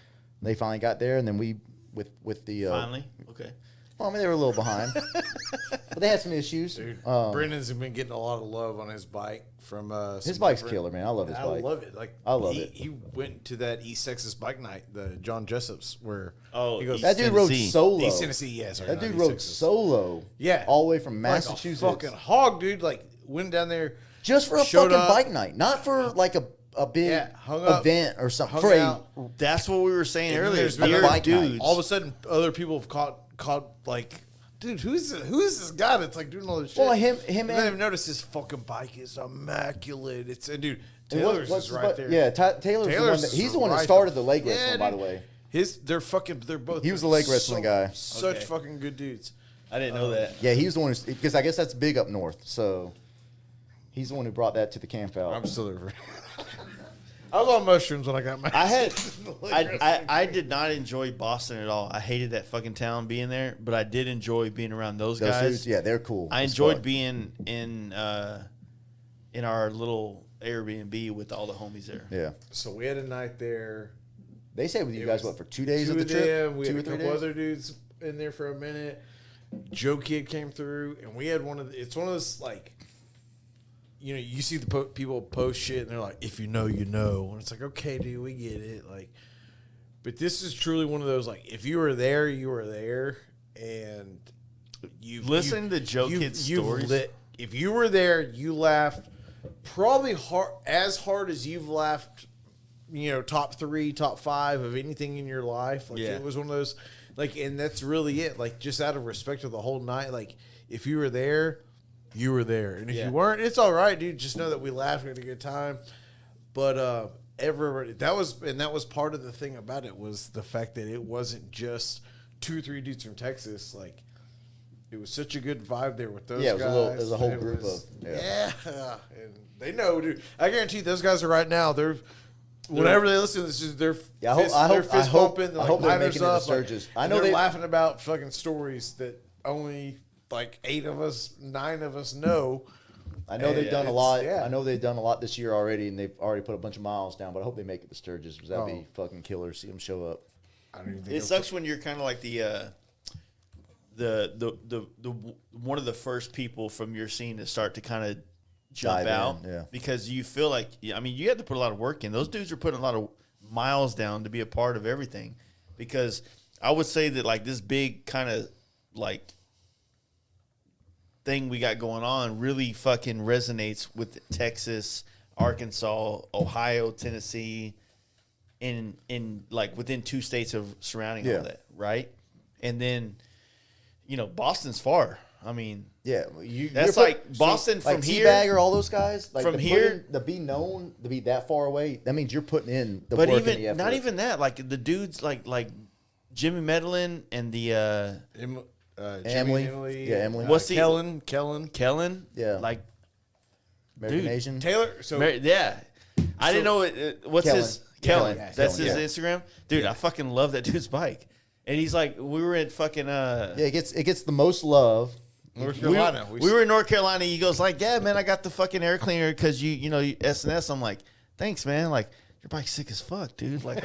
They finally got there, and then we, with the...
Finally? Okay.
Well, I mean, they were a little behind. But they had some issues.
Dude, Brennan's been getting a lot of love on his bike from
His bike's killer, man. I love his
I
bike.
love it. Like,
I love
he,
it.
He went to that East Texas bike night, the John Jessup's, where
Oh,
he goes,
That dude rode
Tennessee.
solo.
East Tennessee, yes.
That dude rode solo.
Yeah.
All the way from
Like a
Massachusetts.
fucking hog, dude. Like, went down there.
Just for a
showed
fucking
up.
bike night. Not for, like, a big
Yeah, hung up,
event or something.
hung
For
out.
That's what we were saying
And
earlier.
there's been
Weird
a
bike night.
dudes.
All of a sudden, other people have caught like, dude, who's this guy that's like doing all this shit?
Well, him
and
and-
they've noticed his fucking bike is immaculate. It's dude,
And what-
Taylor's
what's
is
his
right
bike?
there.
Yeah, Taylor's the one that, he's the one that
right
started the leg
yeah,
wrestling, by the
dude.
way.
They're both.
He was the leg wrestling guy.
Such
Okay.
fucking good dudes.
I didn't know that.
Yeah, he was the one because I guess that's big up north. So he's the one who brought that to the camp out.
I'm still there. I was on mushrooms when I got my.
I did not enjoy Boston at all. I hated that fucking town being there, but I did enjoy being around those
Those
guys.
dudes, yeah, they're cool.
I
as
enjoyed
fuck.
being in our little Airbnb with all the homies there.
Yeah,
So we had a night there.
they stayed with you
It
guys
was
for 2 days
Two
of the
of
trip.
them. We
2
had
or
a
3
couple
days.
other dudes in there for a minute. Joe Kid came through, and we had it's one of those, like, you see the people post shit, and they're like, if you know, you know. And it's like, okay, dude, we get it. Like, but this is truly one of those, like, if you were there, you were there, and
Listen to Joe Kid's stories.
If you were there, you laughed probably as hard as you've laughed, top 3, top 5 of anything in your life. Like,
Yeah.
it was one of those, like, and that's really it. Like, just out of respect of the whole night, like, if you were there, you were there. And if
Yeah.
you weren't, it's all right, dude. Just know that we laughed and had a good time. But everybody, that was part of the thing about it, was the fact that it wasn't just 2 or 3 dudes from Texas. Like, it was such a good vibe there with those
Yeah, it was
guys.
a it was a whole
It
group
was-
of yeah.
and they know, dude. I guarantee those guys are right now. Whenever they listen to this, they're
Yeah, I hope-
they're fist
I hope-
bumping.
I hope they're
lining
making it to
up,
Sturgis. I
and
know
they're
they-
laughing about fucking stories that only like 8 of us, 9 of us know.
I know they've done a
it's-
lot.
yeah.
I know they've done a lot this year already, and they've already put a bunch of miles down. But I hope they make it to Sturgis, because that'd be fucking killer. See them show up.
I don't even think
It sucks when you're kind of like the one of the first people from your scene to start to kind of jump
Dive in,
out,
yeah.
because you feel like, I mean, you have to put a lot of work in. Those dudes are putting a lot of miles down to be a part of everything. Because I would say that like this big kind of like thing we got going on really fucking resonates with Texas, Arkansas, Ohio, Tennessee, in like within 2 states of surrounding
Yeah.
all that, right? And then, Boston's far. I mean,
Yeah,
That's like Boston from
like
here-
Teabagger, all those guys. Like
from
to put
here-
in, to be known, to be that far away. That means you're putting in the
but
work and the
even
effort.
not even that. Like the dudes like Jimmy Medlin and the
Jimmy,
Emily. Yeah, Emily.
What's the-
Kellen?
Kellen,
Yeah.
like
American
dude,
Asian.
Taylor? So
yeah. I didn't know what's
Kellen.
his
Yeah,
Kellen.
Kellen.
That's
Kellen,
his Instagram, dude. I fucking love that dude's bike. And he's like, we were at fucking
Yeah, it gets the most love.
North
we,
Carolina.
we were in North Carolina. He goes like, yeah, man, I got the fucking air cleaner because you S&S. I'm like, thanks, man. Like, your bike's sick as fuck, dude. Like,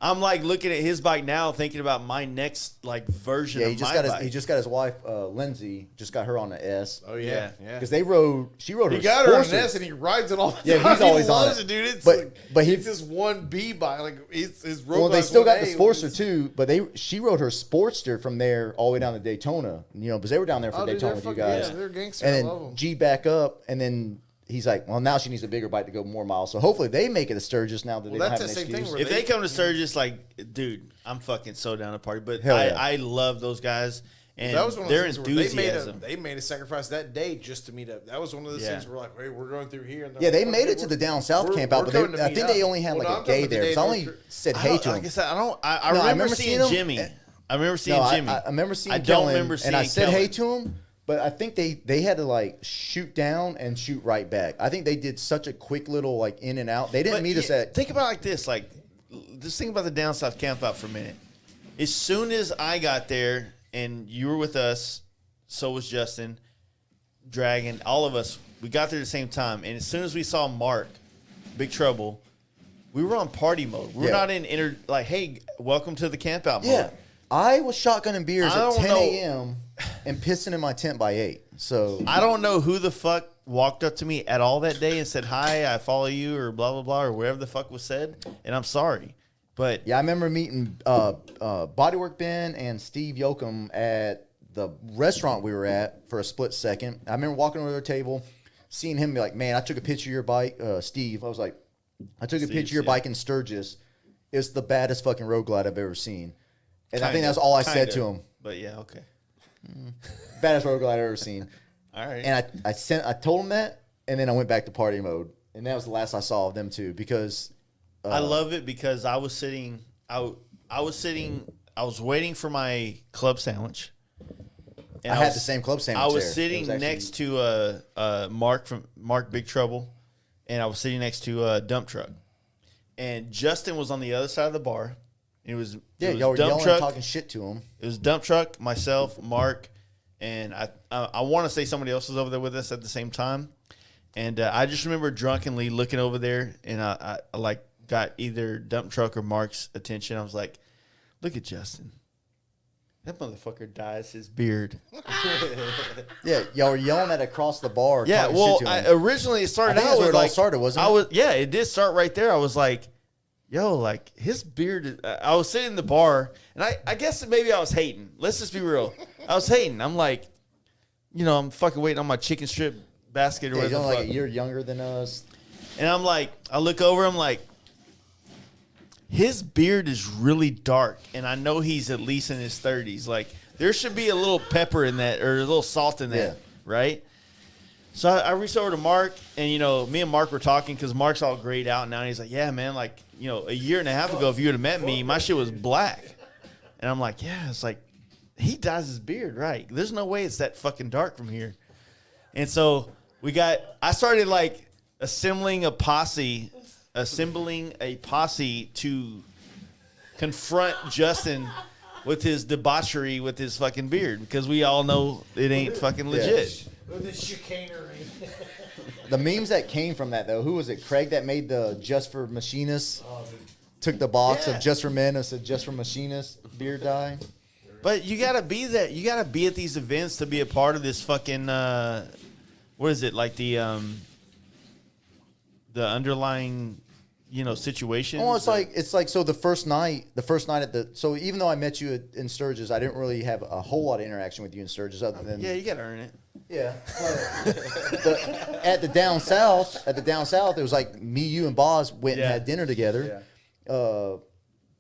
I'm like looking at his bike now, thinking about my next like version
Yeah,
of
he just
my
got
bike.
he just got his wife Lindsay just got her on the S.
Oh yeah,
Yeah.
yeah.
Because she rode
He
her
got her on
Sportster.
this, and he rides it all the
Yeah,
time.
he's always
he
on
loves
it.
it, dude. It's
But-
like,
but he-
it's his 1B bike. Like his road
Well, they
bike's
still got the
1A.
Sportster too, but she rode her Sportster from there all the way down to Daytona. Because they were down there for
Oh, dude,
Daytona
they're
with you
fucking-
guys.
yeah, they're gangster.
And
I
then
love 'em.
G back up, and then he's like, well, now she needs a bigger bike to go more miles. So hopefully they make it to Sturgis now that they don't
that's
have
the
an
same thing
excuse.
where
If they come to Sturgis, like, dude, I'm fucking so down to party. But
Hell yeah.
I love those guys and
that was one of
their
the things where
enthusiasm.
they made a sacrifice that day just to meet up. That was one of those
Yeah.
things where like, hey, we're going through here. And they're
Yeah,
like,
they
"Oh,
made
okay,
it to the
we're-
down south
we're-
camp out,
we're
but
coming to
I
meet
think they
up."
only had
Well,
like
no,
a
I'm talking
gay
about the
there.
day
Because I only
North-
said
I
hey
don't-
to
like
him.
I said, I
No, I
remember
remember
seeing
seeing him,
Jimmy.
and-
I remember seeing
No,
Jimmy.
I remember seeing
I don't
Kellen,
remember
and I
seeing
said hey
Kellen.
to him, but I think they had to like shoot down and shoot right back. I think they did such a quick little like in and out. They didn't
But
meet us
yeah,
at.
think about it like this, like just think about the down south camp out for a minute. As soon as I got there and you were with us, so was Justin, Dragon, all of us. We got there at the same time, and as soon as we saw Mark, Big Trouble, we were on party mode. We were
Yeah.
not in like, hey, welcome to the camp out
Yeah,
mode.
I was shotgunning beers
I
at
don't
10
know.
a.m. and pissing in my tent by 8. So
I don't know who the fuck walked up to me at all that day and said, hi, I follow you, or blah, blah, blah, or whatever the fuck was said, and I'm sorry. But
yeah, I remember meeting Bodywork Ben and Steve Yoakum at the restaurant we were at for a split second. I remember walking over to their table, seeing him be like, man, I took a picture of your bike, Steve. I was like, I took a picture of your bike in Sturgis. It's the baddest fucking road glide I've ever seen. And I think that's all I said to him.
But yeah, okay.
Baddest road glide I've ever seen.
All right.
And I told him that, and then I went back to party mode. And that was the last I saw of them too, because
I love it because I was sitting, I was waiting for my club sandwich. And
I had
was-
the same club sandwich
I was
there. It
sitting
was actually-
next to Mark Big Trouble, and I was sitting next to Dump Truck, and Justin was on the other side of the bar. It was
Yeah,
it was
y'all were
Dump
yelling
Truck.
and talking shit to him.
It was Dump Truck, myself, Mark, and I want to say somebody else was over there with us at the same time. And I just remember drunkenly looking over there, and I like got either Dump Truck or Mark's attention. I was like, "Look at Justin. That motherfucker dyes his beard."
Yeah, y'all were yelling at across the bar.
Yeah,
talking
well,
shit to him.
originally it started
I think
out
that's where
with
it all
like
started, wasn't it?
Yeah, it did start right there. I was like, "Yo, like his beard." I was sitting in the bar, and I guess maybe I was hating. Let's just be real. I was hating. I'm like, I'm fucking waiting on my chicken strip basket or
Yeah, he's
whatever.
only
the
like
fuck.
a year younger than us.
And I'm like, I look over, I'm like, his beard is really dark, and I know he's at least in his 30s. Like, there should be a little pepper in that, or a little salt in that,
Yeah.
right? So I reached over to Mark, and, me and Mark were talking, because Mark's all grayed out now, and he's like, yeah, man, like, a year and a half ago, if you would have met me, my shit was black. And I'm like, yeah, it's like, he dyes his beard, right? There's no way it's that fucking dark from here. And so I started like assembling a posse to confront Justin with his debauchery with his fucking beard because we all know it ain't fucking legit.
With the chicanery.
The memes that came from that though, who was it? Craig that made the just for machinists. Took the box
Yeah.
of just for men and said just for machinists beard dye.
But you gotta be there. You gotta be at these events to be a part of this fucking. What is it like the underlying, situation?
Oh, it's like so the first night at the so even though I met you in Sturgis, I didn't really have a whole lot of interaction with you in Sturgis other than
Yeah, you gotta earn it.
yeah. At the down south, it was like me, you, and Boz went and
Yeah.
had dinner together.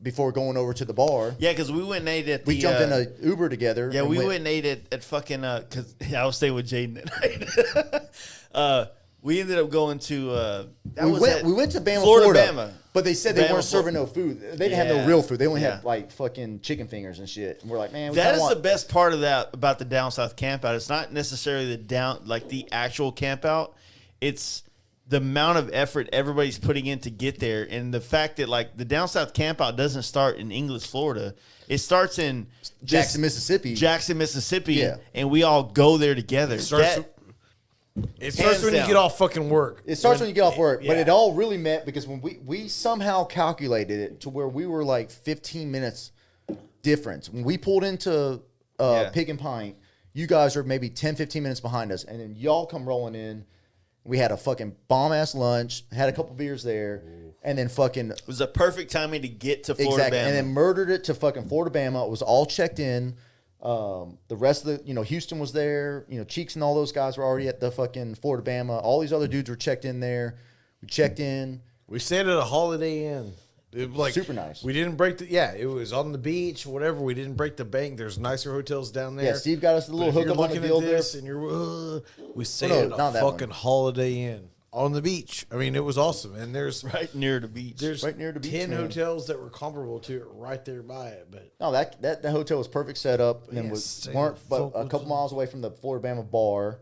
Before going over to the bar.
Yeah, because we went and ate at
We jumped in an Uber together.
Yeah,
and
we went and ate at fucking because I was staying with Jaden that night. We ended up going to
We went to Bama,
Florida,
Florida,
Bama.
but they said they
Bama,
weren't serving no food. They didn't have
Yeah.
no real food. They only
Yeah.
had like fucking chicken fingers and shit. And we're like, man, we
That
kinda
is
want
the best part of that about the down south camp out. It's not necessarily the actual camp out. It's the amount of effort everybody's putting in to get there, and the fact that like the down south camp out doesn't start in Inglis, Florida. It starts in
Jackson, Mississippi.
Jackson, Mississippi,
Yeah.
and we all go there together.
It starts
Hands
when
down.
you get off fucking work.
It starts when you get off work, but
yeah.
it all really meant because when we somehow calculated it to where we were like 15 minutes difference. When we pulled into Pig and Pint, you guys are maybe 10, 15 minutes behind us, and then y'all come rolling in. We had a fucking bomb-ass lunch, had a couple beers there, and then fucking...
It was a perfect timing to get to Florida,
Exactly,
Bama.
and then murdered it to fucking Florida, Bama. It was all checked in. The rest of the, Houston was there. Cheeks and all those guys were already at the fucking Florida, Bama. All these other dudes were checked in there. We checked in.
We stayed at a Holiday Inn. It was like
Super nice.
We didn't break it was on the beach, whatever. We didn't break the bank. There's nicer hotels down there.
Yeah, Steve got us a
But
little
if you're
hookup on the
looking
deal
at
there.
this and you're, we stayed
no,
at
not
a
that one.
fucking Holiday Inn on the beach. I mean, it was awesome. And there's
right near the beach.
there's
Right near the beach,
10
man.
hotels that were comparable to it right there by it. But
No, that hotel was perfect setup, and
Yes,
weren't but
folk
a
was-
couple miles away from the Florida, Bama bar.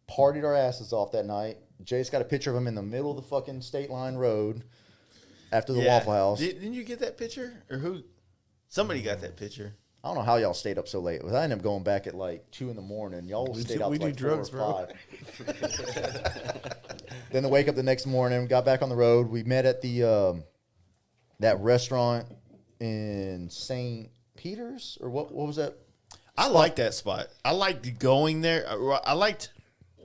Partied our asses off that night. Jay's got a picture of him in the middle of the fucking state line road after the
Yeah.
Waffle House.
Didn't you get that picture? Or who? Somebody got that picture.
I don't know how y'all stayed up so late. I ended up going back at like 2 a.m. Y'all stayed out
we
till
do
like
drugs,
4
bro.
or 5. Then to wake up the next morning, got back on the road. We met at the that restaurant in St. Peter's or what was that?
I like that spot. I liked going there. I liked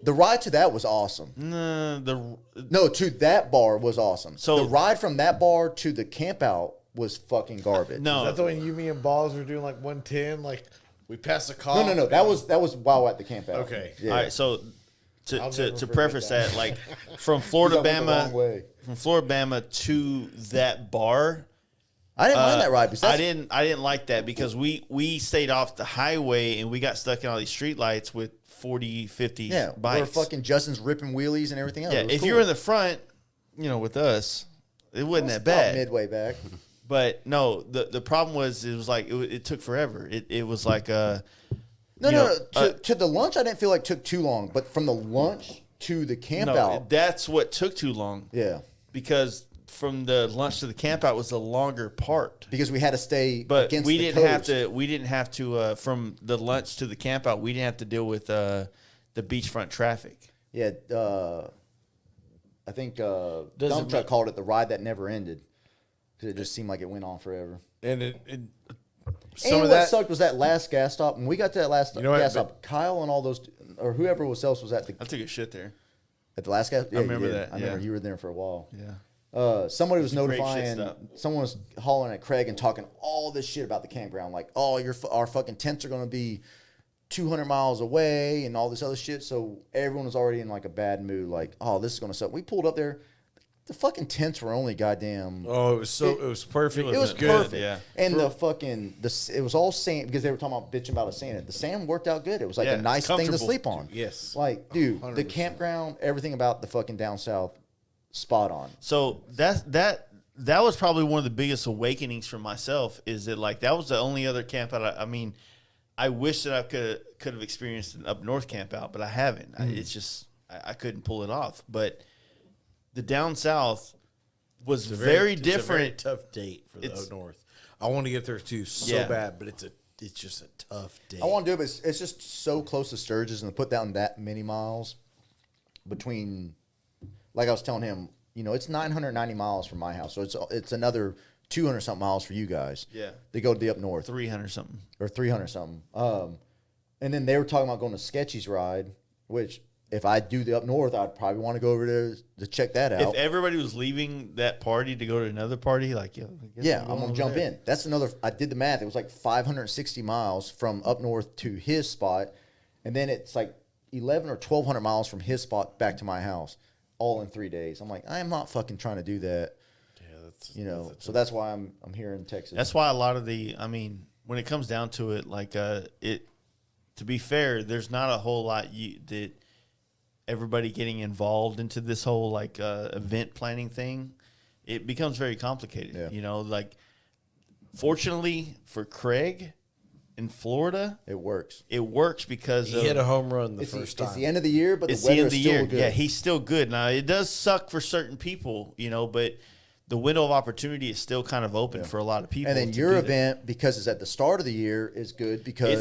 The ride to that was awesome.
the
No, to that bar was awesome.
So-
the ride from that bar to the camp out was fucking garbage.
no.
that's when you, me, and Balls were doing like 110. Like we passed a call.
No. That was while at the camp out.
Okay.
Yeah.
All right, so
I'll
to
never forget
preface
that.
that, like from Florida,
I went the wrong
Bama,
way.
from Florida, Bama to that bar.
I didn't mind that ride. Because
I didn't like that because we stayed off the highway and we got stuck in all these street lights with 40, 50
Yeah,
bikes.
where fucking Justin's ripping wheelies and everything else.
Yeah,
It was
if
cool.
you were in the front, with us, it wasn't that
About
bad.
midway back.
But no, the problem was it was like it took forever. It was like
No,
you know,
to the lunch, I didn't feel like took too long, but from the lunch to the camp
no,
out,
that's what took too long.
yeah,
Because from the lunch to the camp out was the longer part.
because we had to stay.
But
against
we
the
didn't have
coast.
to. We didn't have to from the lunch to the camp out. We didn't have to deal with the beachfront traffic.
Yeah, I think
Doesn't
Dump Truck
ma-
called it the ride that never ended because it just seemed like it went on forever.
And some
And
of
what
that
sucked was that last gas stop. When we got to that last
You know what,
gas
but-
stop, Kyle and all those, or whoever else was at
I took a shit there.
the last gas. Yeah, you
remember
did.
that,
I remember
yeah.
you were there for a while.
Yeah.
Somebody was
a great shit
notifying.
stop.
Someone was hollering at Craig and talking all this shit about the campground, like, "Oh, our fucking tents are going to be 200 miles away," and all this other shit. So everyone was already in like a bad mood, like, "Oh, this is going to suck." We pulled up there. The fucking tents were only goddamn.
it was perfect.
It was
good,
perfect.
yeah.
And it was all sand because they were talking about bitching about us sand. The sand worked out good. It was like
Yeah,
a nice
it's
thing to
comfortable.
sleep on.
Yes.
Like, dude, the
100%.
campground, everything about the fucking down south, spot on.
So that was probably one of the biggest awakenings for myself. Is that like that was the only other camp out. I mean, I wish that I could have experienced an up north camp out, but I haven't. It's just I couldn't pull it off. But the down south, was
It's a
very
it's a very
different.
tough date for the
It's-
north. I want to get there too so
Yeah.
bad, but it's just a tough date.
I want to do it, but it's just so close to Sturgis, and to put down that many miles between, like I was telling him, it's 990 miles from my house, so it's another 200 something miles for you guys.
Yeah.
to go to the up north
300 something.
or 300 something. And then they were talking about going to Sketchy's ride, which if I do the up north, I'd probably want to go over there to check that out.
If everybody was leaving that party to go to another party, like,
Yeah, I'm gonna jump in. That's another. I did the math. It was like 560 miles from up north to his spot, and then it's like 11 or 1,200 miles from his spot back to my house, all in 3 days. I'm like, I am not fucking trying to do that.
Yeah,
So that's why I'm here in Texas.
That's why a lot of when it comes down to it, like, to be fair, there's not a whole lot that everybody getting involved into this whole like event planning thing. It becomes very complicated.
Yeah.
Like, fortunately for Craig in Florida,
it works.
it works because
he hit a home run the
It's
first
the,
time.
it's the end of the year, but
it's
the
the
weather
end of
is
the
still
year.
good.
Yeah, he's still good. Now, it does suck for certain people, but the window of opportunity is still kind of open for a lot of people.
And then
to
your
do that.
event, because it's at the start of the year, is good because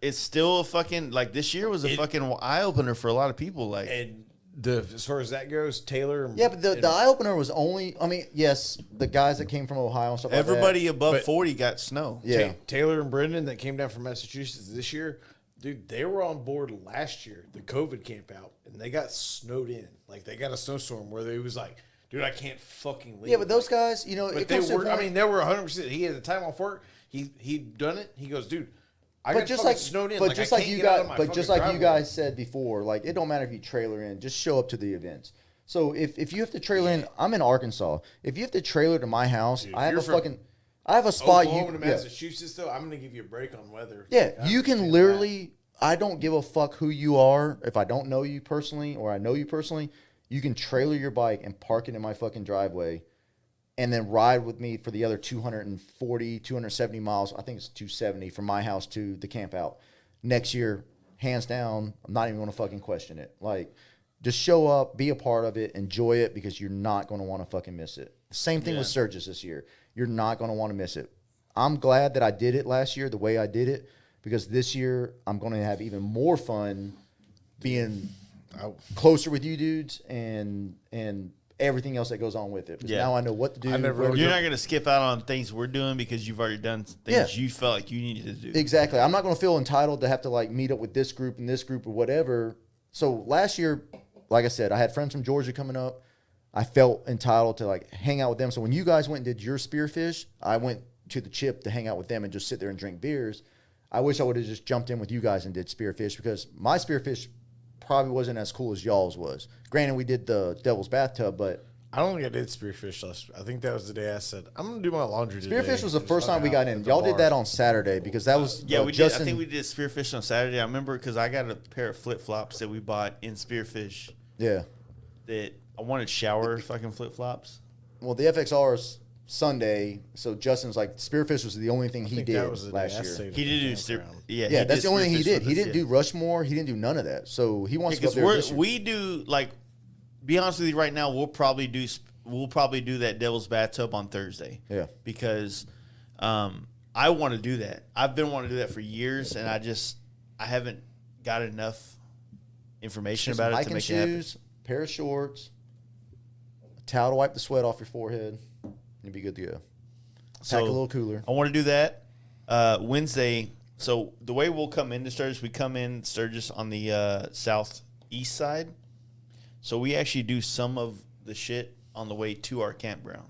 It's still a fucking, like, this year was a fucking eye opener for a lot of people. Like,
And as far as that goes, Taylor.
yeah, but the eye opener was only. I mean, yes, the guys that came from Ohio and stuff like
everybody
that.
above
But-
40 got snow.
Yeah.
Taylor and Brendan that came down from Massachusetts this year, dude, they were on board last year, the COVID camp out, and they got snowed in. Like, they got a snowstorm where they was like, dude, I can't fucking leave.
Yeah, but those guys,
But
it
they
comes to a
were.
point,
I mean, they were 100%. He had the time off work. He'd done it. He goes, dude, I got
just
fucking
like
snowed in.
but
like,
just
I
like
can't
you
get out
guys,
of my
but just
fucking
like you
driveway.
guys said before, like it don't matter if you trailer in, just show up to the events. So if you have to trailer in, I'm in Arkansas. If you have to trailer to my house,
Dude,
I have
you're
a
from
fucking, I have a spot.
Oklahoma to
Yeah.
Massachusetts, though, I'm going to give you a break on weather.
Yeah,
I
you can
understand
literally. I don't give a fuck who you are. If I don't know you personally or I know you personally, you can trailer your bike and park it in my fucking driveway, and then ride with me for the other 240, 270 miles. I think it's 270 from my house to the camp out. Next year, hands down, I'm not even going to fucking question it. Like, just show up, be a part of it, enjoy it, because you're not going to want to fucking miss it. Same thing with Sturgis this year. You're not going to want to miss it. I'm glad that I did it last year the way I did it, because this year I'm going to have even more fun being closer with you dudes and everything else that goes on with it. Because
Yeah.
now I know what to do.
I never
where to
You're
go.
not going to skip out on things we're doing because you've already done things you felt like you needed to do.
Exactly. I'm not going to feel entitled to have to like meet up with this group and this group or whatever. So last year, like I said, I had friends from Georgia coming up. I felt entitled to like hang out with them. So when you guys went and did your spearfish, I went to the Chip to hang out with them and just sit there and drink beers. I wish I would have just jumped in with you guys and did spearfish, because my spearfish probably wasn't as cool as y'all's was. Granted, we did the Devil's Bathtub, but
I don't think I did spearfish last. I think that was the day I said I'm gonna do my laundry today.
spearfish was the
Just
first time we
hung
got
out
in.
at the
Y'all did
bar.
that on Saturday because that was
Yeah, we
Justin,
did. I think we did Spearfish on Saturday. I remember because I got a pair of flip flops that we bought in Spearfish
Yeah.
that I wanted shower fucking flip flops.
Well, the FXR's Sunday, so Justin's like Spearfish was the only thing
I
he
think
did
that was the day
last
I
year.
stayed
He
at
did
the
do Spear.
campground.
Yeah, that's the only thing he
Spearfish
did.
with
He
us,
didn't do Rushmore. He didn't do none of that. So he wants to go
Because
up there this year.
we do like, be honest with you, right now we'll probably do that Devil's Bathtub on Thursday.
Yeah.
Because I want to do that. I've been wanting to do that for years, and I haven't got enough information
Some
about it to
hiking
make it happen.
shoes, pair of shorts, a towel to wipe the sweat off your forehead. You'll be good to go. Pack a little cooler.
I want to do that Wednesday. So the way we'll come into Sturgis, we come in Sturgis on the southeast side. So we actually do some of the shit on the way to our campground,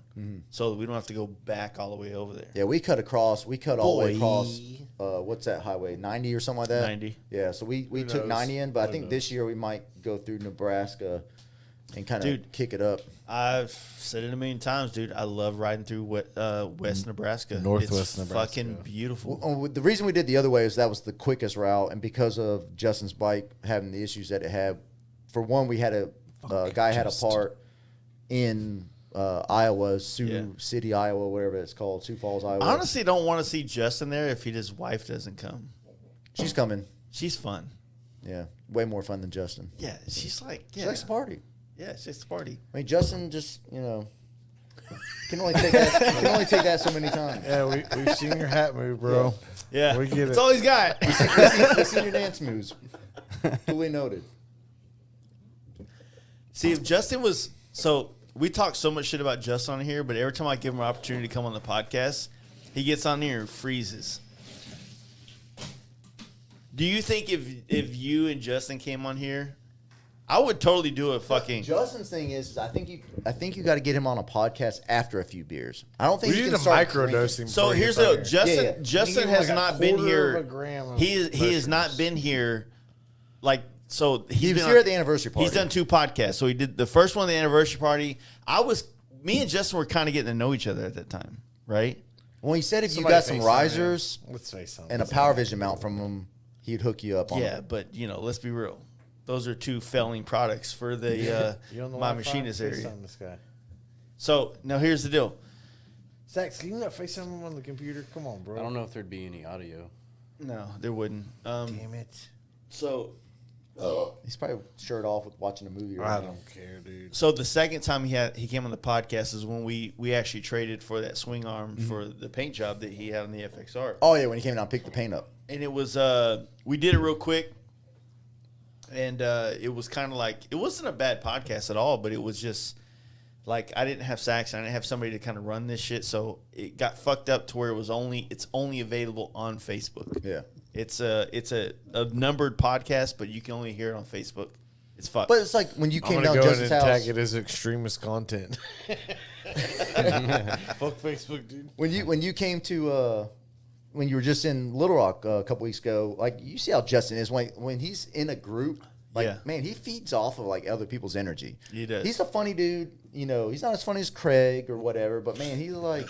so we don't have to go back all the way over there.
Yeah, we cut across. We cut all the way
Boy.
across. What's that highway? 90 or something like that.
90.
Yeah, so we took
knows?
90 in, but I
Who
think
knows?
this year we might go through Nebraska and kind of
Dude.
kick it up.
I've said it a million times, dude. I love riding through West Nebraska.
Northwest
it's
Nebraska.
fucking beautiful.
The reason we did the other way is that was the quickest route, and because of Justin's bike having the issues that it had. For one, we had a guy had a part in Iowa, Sioux City, Iowa, whatever it's called, Sioux Falls, Iowa.
I honestly don't want to see Justin there if his wife doesn't come.
She's coming.
She's fun.
Yeah, way more fun than Justin.
Yeah, she's like,
She
yeah,
likes to party.
yeah, it's just a party.
I mean, Justin just, Can only take that. Can only take that so many times.
Yeah, we've seen your hat move, bro.
Yeah,
We get
that's
it.
all he's got.
We've seen your dance moves. Duly noted.
See, if Justin was so, we talk so much shit about Justin on here, but every time I give him an opportunity to come on the podcast, he gets on here and freezes. Do you think if you and Justin came on here, I would totally do a fucking.
Justin's thing is I think you got to get him on a podcast after a few beers. I don't think
We
you
need
can
to
start
microdose
drinking.
him.
So
before he
here's
gets out
the
here.
Justin.
Yeah, yeah.
Justin
You give him
has
like a
not been
quarter of
here.
a gram of
He has
mushrooms.
not been here. Like so,
He
he's
was
been
here
on-
at the anniversary party.
He's done 2 podcasts. So he did the first one, the anniversary party. Me and Justin were kind of getting to know each other at that time, right?
Well, he said if
Somebody
you got some
FaceTime
risers
him. Let's say something.
and a power vision mount from him, he'd hook you up on
Yeah,
it.
but let's be real. Those are 2 failing products for the
You on the
my
Wi-Fi?
machinist area.
FaceTime this guy.
So now here's the deal.
Zach, can you not FaceTime him on the computer? Come on, bro.
I don't know if there'd be any audio.
No, there wouldn't.
Damn it.
So
He's probably shirt off with watching a movie.
I
Right now.
don't care, dude.
So the second time he came on the podcast is when we actually traded for that swing arm for the paint job that he had on the FXR.
Oh yeah, when he came down and picked the paint up.
And it was we did it real quick, and it was kind of like it wasn't a bad podcast at all, but it was just like I didn't have Sax, and I didn't have somebody to kind of run this shit, so it got fucked up to where it's only available on Facebook.
Yeah.
It's a numbered podcast, but you can only hear it on Facebook. It's fucked.
But it's like when you
I'm
came
gonna
down
go in
Justin's
and
house.
tag it as extremist content. Fuck Facebook, dude.
When you came to when you were just in Little Rock a couple weeks ago, like you see how Justin is when he's in a group. Like
Yeah.
man, he feeds off of like other people's energy.
He does.
He's a funny dude. He's not as funny as Craig or whatever, but man, he's like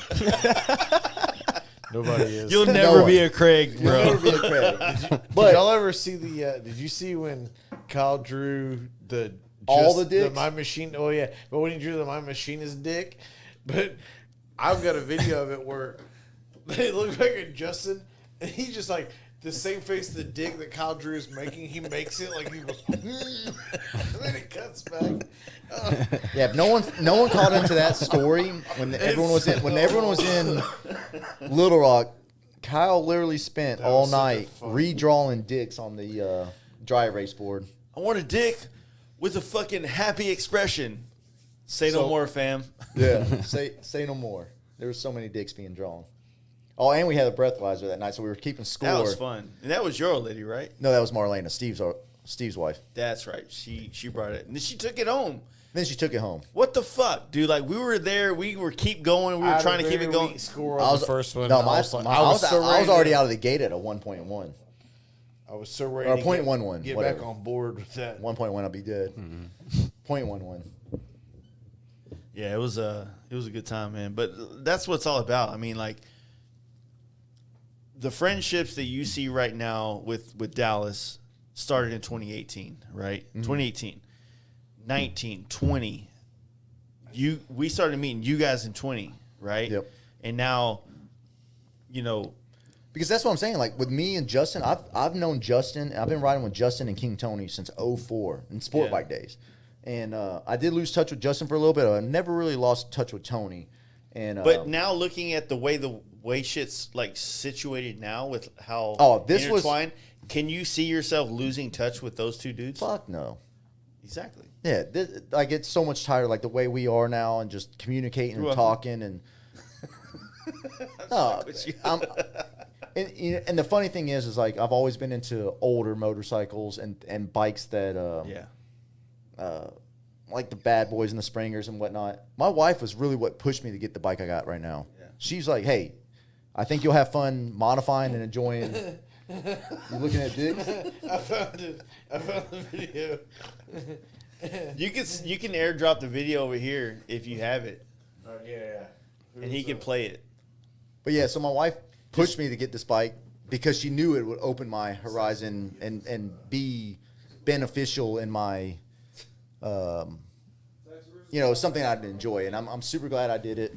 Nobody is.
You'll
No
never
one.
be a Craig,
he'll
bro.
never be a Craig.
Did
But
y'all ever see the? Did you see when Kyle drew the
All the dicks?
My Machine? Oh yeah, but when he drew the My Machinist dick, but I've got a video of it where they look back at Justin and he's just like the same face the dick that Kyle Drew is making. He makes it like he goes, and then it cuts back.
yeah, if no one caught into that story when everyone was in Little Rock. Kyle literally spent all
was such a
night
fun-
redrawing dicks on the dry erase board.
I want a dick with a fucking happy expression. Say no
So-
more, fam.
Yeah, say no more. There were so many dicks being drawn. Oh, and we had a breathalyzer that night, so we were keeping score.
That was fun. And that was your old lady, right?
No, that was Marlena, Steve's wife.
That's right. She brought it. And then she took it home.
Then she took it home.
What the fuck, dude? Like, we were there. We were keep going. We were trying to keep it going.
Score on the first one.
No,
I was so
I was
ready
already
to-
out of the gate at a 1.1.
I was so ready
Or
to
0.11,
get
whatever.
back on board with that.
1.1, I'll be dead. 0.11.
Yeah, it was a good time, man. But that's what it's all about. I mean, like, the friendships that you see right now with Dallas started in 2018, right? 2018, 19, 20. We started meeting you guys in 20, right?
Yep.
And now,
Because that's what I'm saying. Like with me and Justin, I've known Justin. I've been riding with Justin and King Tony since 04 in sport
Yeah.
bike days. And I did lose touch with Justin for a little bit. I never really lost touch with Tony. And
but now looking at the way shit's like situated now with how
this was-
intertwined, can you see yourself losing touch with those 2 dudes?
fuck no.
Exactly.
Yeah, I get so much tired, like the way we are now, and just communicating and
Well-
talking, and no, and the funny thing is like I've always been into older motorcycles and bikes that like the bad boys and the Springers and whatnot. My wife was really what pushed me to get the bike I got right now.
Yeah.
She's like, hey, I think you'll have fun modifying and enjoying. You looking at dicks?
I found it. I found the video.
You can airdrop the video over here if you have it,
Yeah.
and he can play it.
But yeah, so my wife pushed me to get this bike because she knew it would open my horizon and be beneficial in my, something I'd enjoy. And I'm super glad I did it.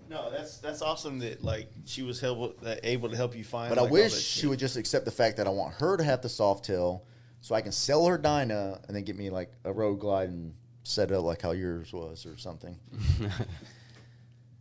No, that's awesome that like she was able to help you find.
But I
like, all that
wish she
shit.
would just accept the fact that I want her to have the soft tail so I can sell her Dyna and then get me like a Road Glide and set it up like how yours was or something.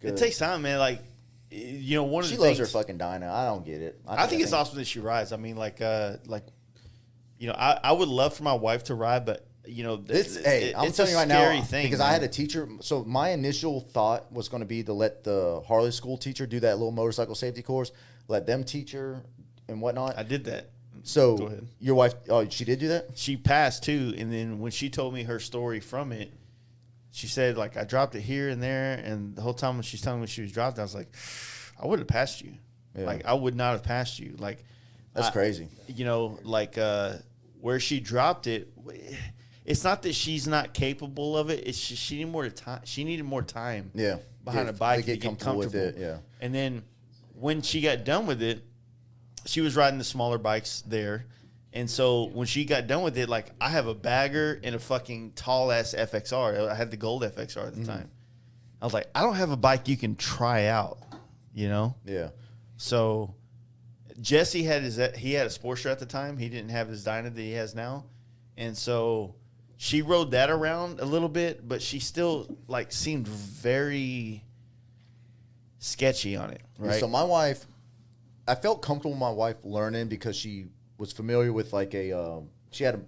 It takes time, man. Like, you know, one of
She
the
loves
things,
her fucking Dyna. I don't get it.
I think it's awesome that she rides. I mean, like, you know, I would love for my wife to ride, but you know,
I'm telling you right now, because I had a teacher. So my initial thought was going to be to let the Harley school teacher do that little motorcycle safety course, let them teach her and whatnot.
I did that. Go
So
ahead.
your wife, she did do that?
She passed too, and then when she told me her story from it, she said, like, I dropped it here and there, and the whole time when she's telling me she was dropped, I was like, I would have passed you.
Yeah.
Like, I would not have passed you. Like,
That's crazy.
You know, like, where she dropped it, it's not that she's not capable of it. It's just she needed more time. She needed more time.
Yeah.
Behind a bike to get comfortable
with it. Yeah.
And then when she got done with it, she was riding the smaller bikes there. And so when she got done with it, like, I have a bagger and a fucking tall ass FXR. I had the gold FXR at the time. I was like, I don't have a bike you can try out, you know?
Yeah.
So Jesse had he had a Sportster at the time. He didn't have his Dyna that he has now. And so she rode that around a little bit, but she still, like, seemed very sketchy on it, right?
So my wife, I felt comfortable with my wife learning because she was familiar with like at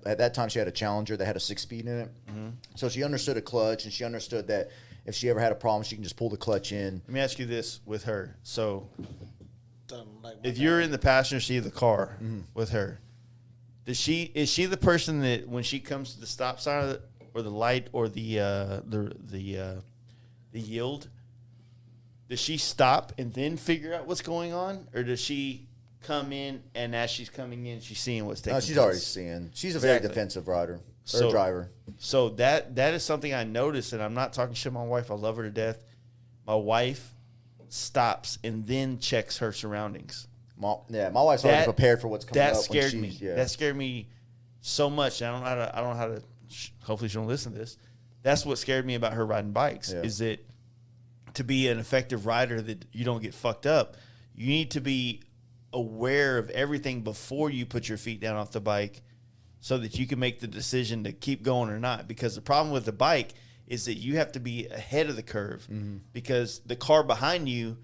that time she had a Challenger that had a 6-speed in it. Mm-hmm. So she understood a clutch, and she understood that if she ever had a problem, she can just pull the clutch in.
Let me ask you this with her. So if you're in the passenger seat of the car with her, is she the person that when she comes to the stop sign or the light or the yield, does she stop and then figure out what's going on, or does she come in and as she's coming in, she's seeing what's taking place?
She's already seeing. She's a very defensive rider or driver.
So that is something I noticed, and I'm not talking shit to my wife. I love her to death. My wife stops and then checks her surroundings.
My wife's already prepared for what's coming up.
That scared me. Yeah. That scared me so much. I don't know how to. Hopefully, she don't listen to this. That's what scared me about her riding bikes. Is that to be an effective rider, that you don't get fucked up. You need to be aware of everything before you put your feet down off the bike, so that you can make the decision to keep going or not. Because the problem with the bike is that you have to be ahead of the curve, because the car behind you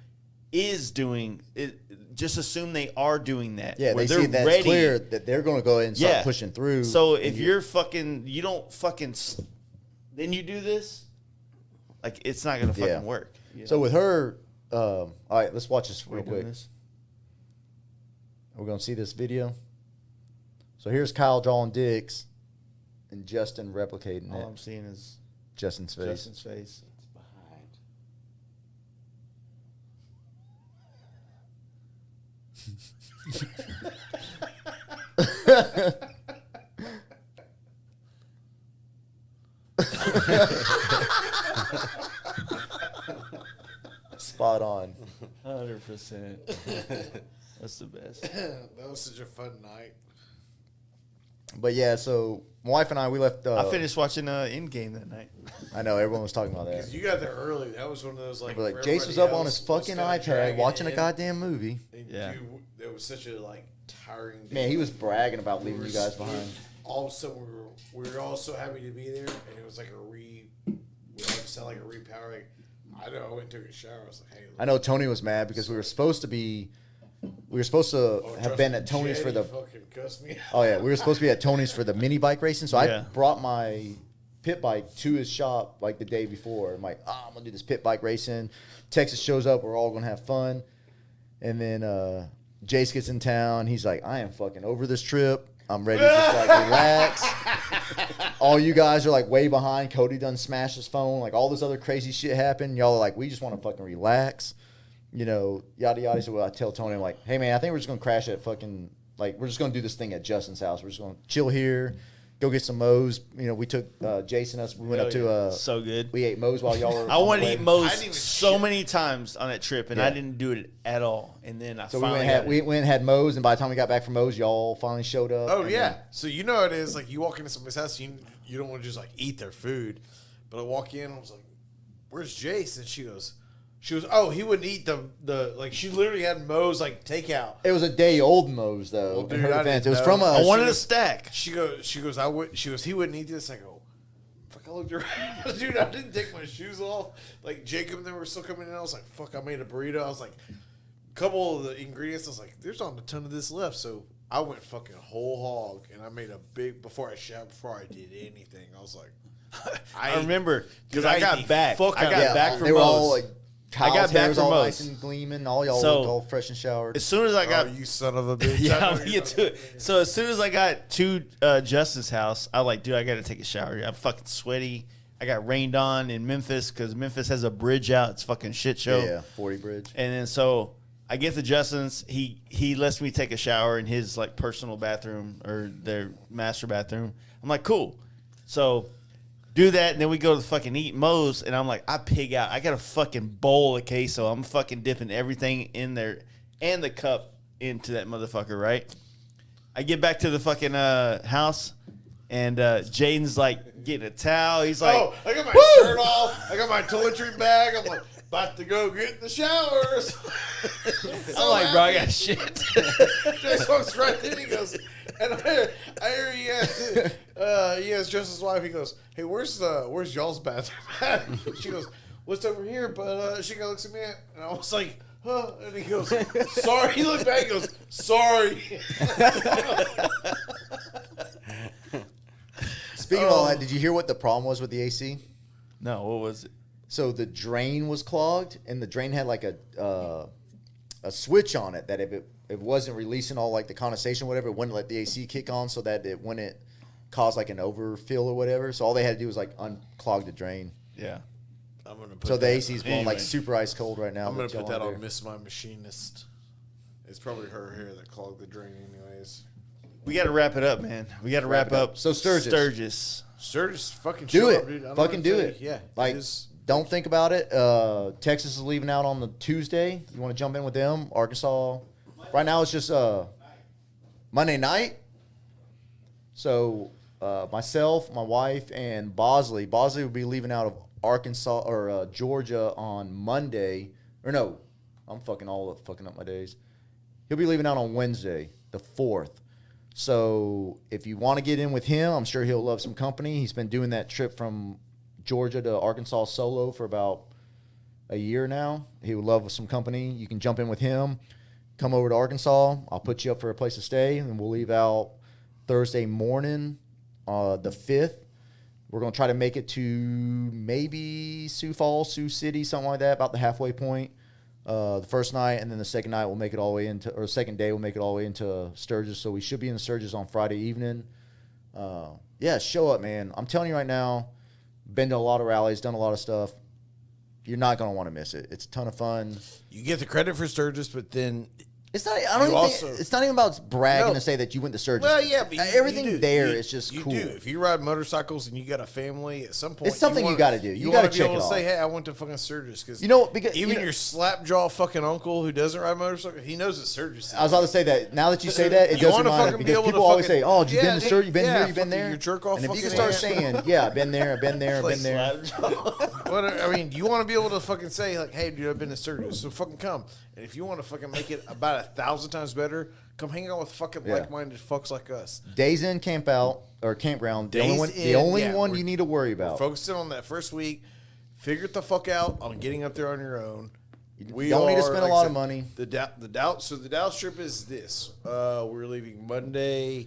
is doing it. Just assume they are doing that.
Yeah, they see that's clear that they're going to go ahead and start pushing through.
So if you don't fucking, then you do this, like, it's not going to fucking work. You know?
So with her, all right, let's watch this real quick. We're going to see this video. So here's Kyle drawing dicks and Justin replicating it.
All I'm seeing is
Justin's face.
Justin's face.
Spot on.
100%. That's the best.
That was such a fun night.
But yeah, so my wife and I, we left.
I finished watching Endgame that night.
I know everyone was talking about that.
Because you got there early. That was one of those, like,
Jace was up on his fucking iPad watching a goddamn movie.
Yeah.
Dude, it was such a, like, tiring day.
Man, he was bragging about leaving you guys behind.
All of a sudden, we were all so happy to be there, and it was like we sound like a repower. Like, I know, I went and took a shower. I was like, hey.
I know Tony was mad because we were supposed to have been at Tony's for the.
Fucking cussed me out.
Oh yeah, we were supposed to be at Tony's for the mini bike racing. So I brought my pit bike to his shop like the day before. I'm like, I'm gonna do this pit bike racing. Texas shows up, we're all gonna have fun. And then Jace gets in town. He's like, I am fucking over this trip. I'm ready to just like relax. All you guys are like way behind. Cody done smashed his phone. Like all this other crazy shit happened. Y'all are like, we just want to fucking relax. You know, yada yada. So I tell Tony, I'm like, hey man, I think we're just gonna crash at fucking, like, we're just gonna do this thing at Justin's house. We're just gonna chill here, go get some Moe's. You know, we took Jason, we went up to
so good.
We ate Moe's while y'all were.
I wanted to eat Moe's so many times on that trip, and I didn't do it at all. And then
we went and had Moe's, and by the time we got back from Moe's, y'all finally showed up.
Oh yeah, so you know it is like you walk into somebody's house, you don't want to just like eat their food, but I walk in, I was like, "Where's Jace?" And she goes, "Oh, he wouldn't eat the like." She literally had Moe's like takeout.
It was a day old Moe's though.
Well, dude,
it was from a.
I wanted a stack.
She goes, he wouldn't eat this. I go, fuck, I looked around, dude. I didn't take my shoes off. Like Jacob and they were still coming in. I was like, fuck, I made a burrito. I was like, a couple of the ingredients. I was like, there's not a ton of this left. So I went fucking whole hog, and I made a big before I did anything. I was like,
I remember because
Dude,
I got back. I got
Yeah,
back from
they were all
Moe's.
like,
I got back from
all
Moe's.
nice and gleaming. All y'all
So,
looked all fresh and showered.
As soon as I got,
oh, you son of a bitch.
yeah,
I know
I'm gonna
you're
get to it. So as soon as I got to Justin's house, I was like, dude, I got to take a shower. I'm fucking sweaty. I got rained on in Memphis because Memphis has a bridge out. It's fucking shit show.
Yeah, 40 bridge.
And then so I get to Justin's. He lets me take a shower in his like personal bathroom or their master bathroom. I'm like, cool. So do that, and then we go to fucking eat Moe's, and I'm like, I pig out. I got a fucking bowl of queso. I'm fucking dipping everything in there and the cup into that motherfucker, right? I get back to the fucking house, and Jaden's like getting a towel. He's like,
oh, I got my shirt off. I got my toiletry bag. I'm like, about to go get in the showers.
I'm like, bro, I got shit.
Just walks right in. He goes, and I hear he asked Justin's wife. He goes, hey, where's y'all's bathroom at? She goes, what's over here? But she looks at me, and I was like, huh? And he goes, sorry. He looked back. He goes, sorry.
Speaking of all that, did you hear what the problem was with the AC?
No, what was it?
So the drain was clogged, and the drain had like a switch on it that if it wasn't releasing all like the condensation or whatever, it wouldn't let the AC kick on, so that it wouldn't cause like an overfill or whatever. So all they had to do was like unclog the drain.
Yeah.
I'm gonna put
So the
that,
AC's blowing like
Anyway.
super ice cold right now.
I'm gonna
with y'all
put that on
there.
Miss My Machinist. It's probably her hair that clogged the drain, anyways.
We got to wrap it up, man. We got to wrap up.
So Sturgis.
Sturgis, fucking
Do
show
it.
up, dude. I don't
Fucking
know
do
what to
it.
tell you. Yeah,
Like,
it is.
don't think about it. Texas is leaving out on the Tuesday. You want to jump in with them? Arkansas. Right now it's just Monday night. So myself, my wife, and Bosley. Bosley will be leaving out of Arkansas or Georgia on Monday. Or no, I'm fucking up my days. He'll be leaving out on Wednesday, the 4th. So if you want to get in with him, I'm sure he'll love some company. He's been doing that trip from Georgia to Arkansas solo for about a year now. He would love some company. You can jump in with him. Come over to Arkansas. I'll put you up for a place to stay, and we'll leave out Thursday morning, the 5th. We're going to try to make it to maybe Sioux Falls, Sioux City, something like that, about the halfway point. The first night, and then the second night we'll make it all the way into, or the second day we'll make it all the way into Sturgis. So we should be in Sturgis on Friday evening. Yeah, show up, man. I'm telling you right now, been to a lot of rallies, done a lot of stuff. You're not going to want to miss it. It's a ton of fun.
You get the credit for Sturgis, but then
It's not. I don't
You
even think, it's not even about bragging
No.
to say that you went to Sturgis.
well, yeah, but
everything
you do.
there
You-
is just
you
cool.
do. If you ride motorcycles and you got a family, at some point
It's something you
wanna-
gotta do. You
wanna
gotta
be
check
able
it
to
off.
say, "Hey, I went to fucking Sturgis." Because
You know, because
even
you know,
your slapjaw fucking uncle who doesn't ride motorcycles, he knows it's Sturgis.
I was about to say that. Now that you say that, it
You
does
wanna
remind me
fucking be
because
able to
people always
fucking-
say, "Oh, you've
Yeah,
been to Sturgis? You've been
yeah,
here? You've been
fucking
there?"
your jerk off
And if you can
fucking
start
ass.
saying, "Yeah, I've been there, I've been there, I've been there,"
I mean, you want to be able to fucking say like, "Hey, dude, I've been to Sturgis, so fucking come." And if you want to fucking make it about 1,000 times better, come hang out with fucking
Yeah.
like-minded fucks like us.
Days in, camp out, or campground. The
Days
only one,
in,
the only
yeah,
one
we're-
you need to worry about.
Focusing on that first week, figure it the fuck out on getting up there on your own. We
don't need to
are,
spend a
like I
lot
said,
of money.
So the Dallas trip is this. We're leaving Monday,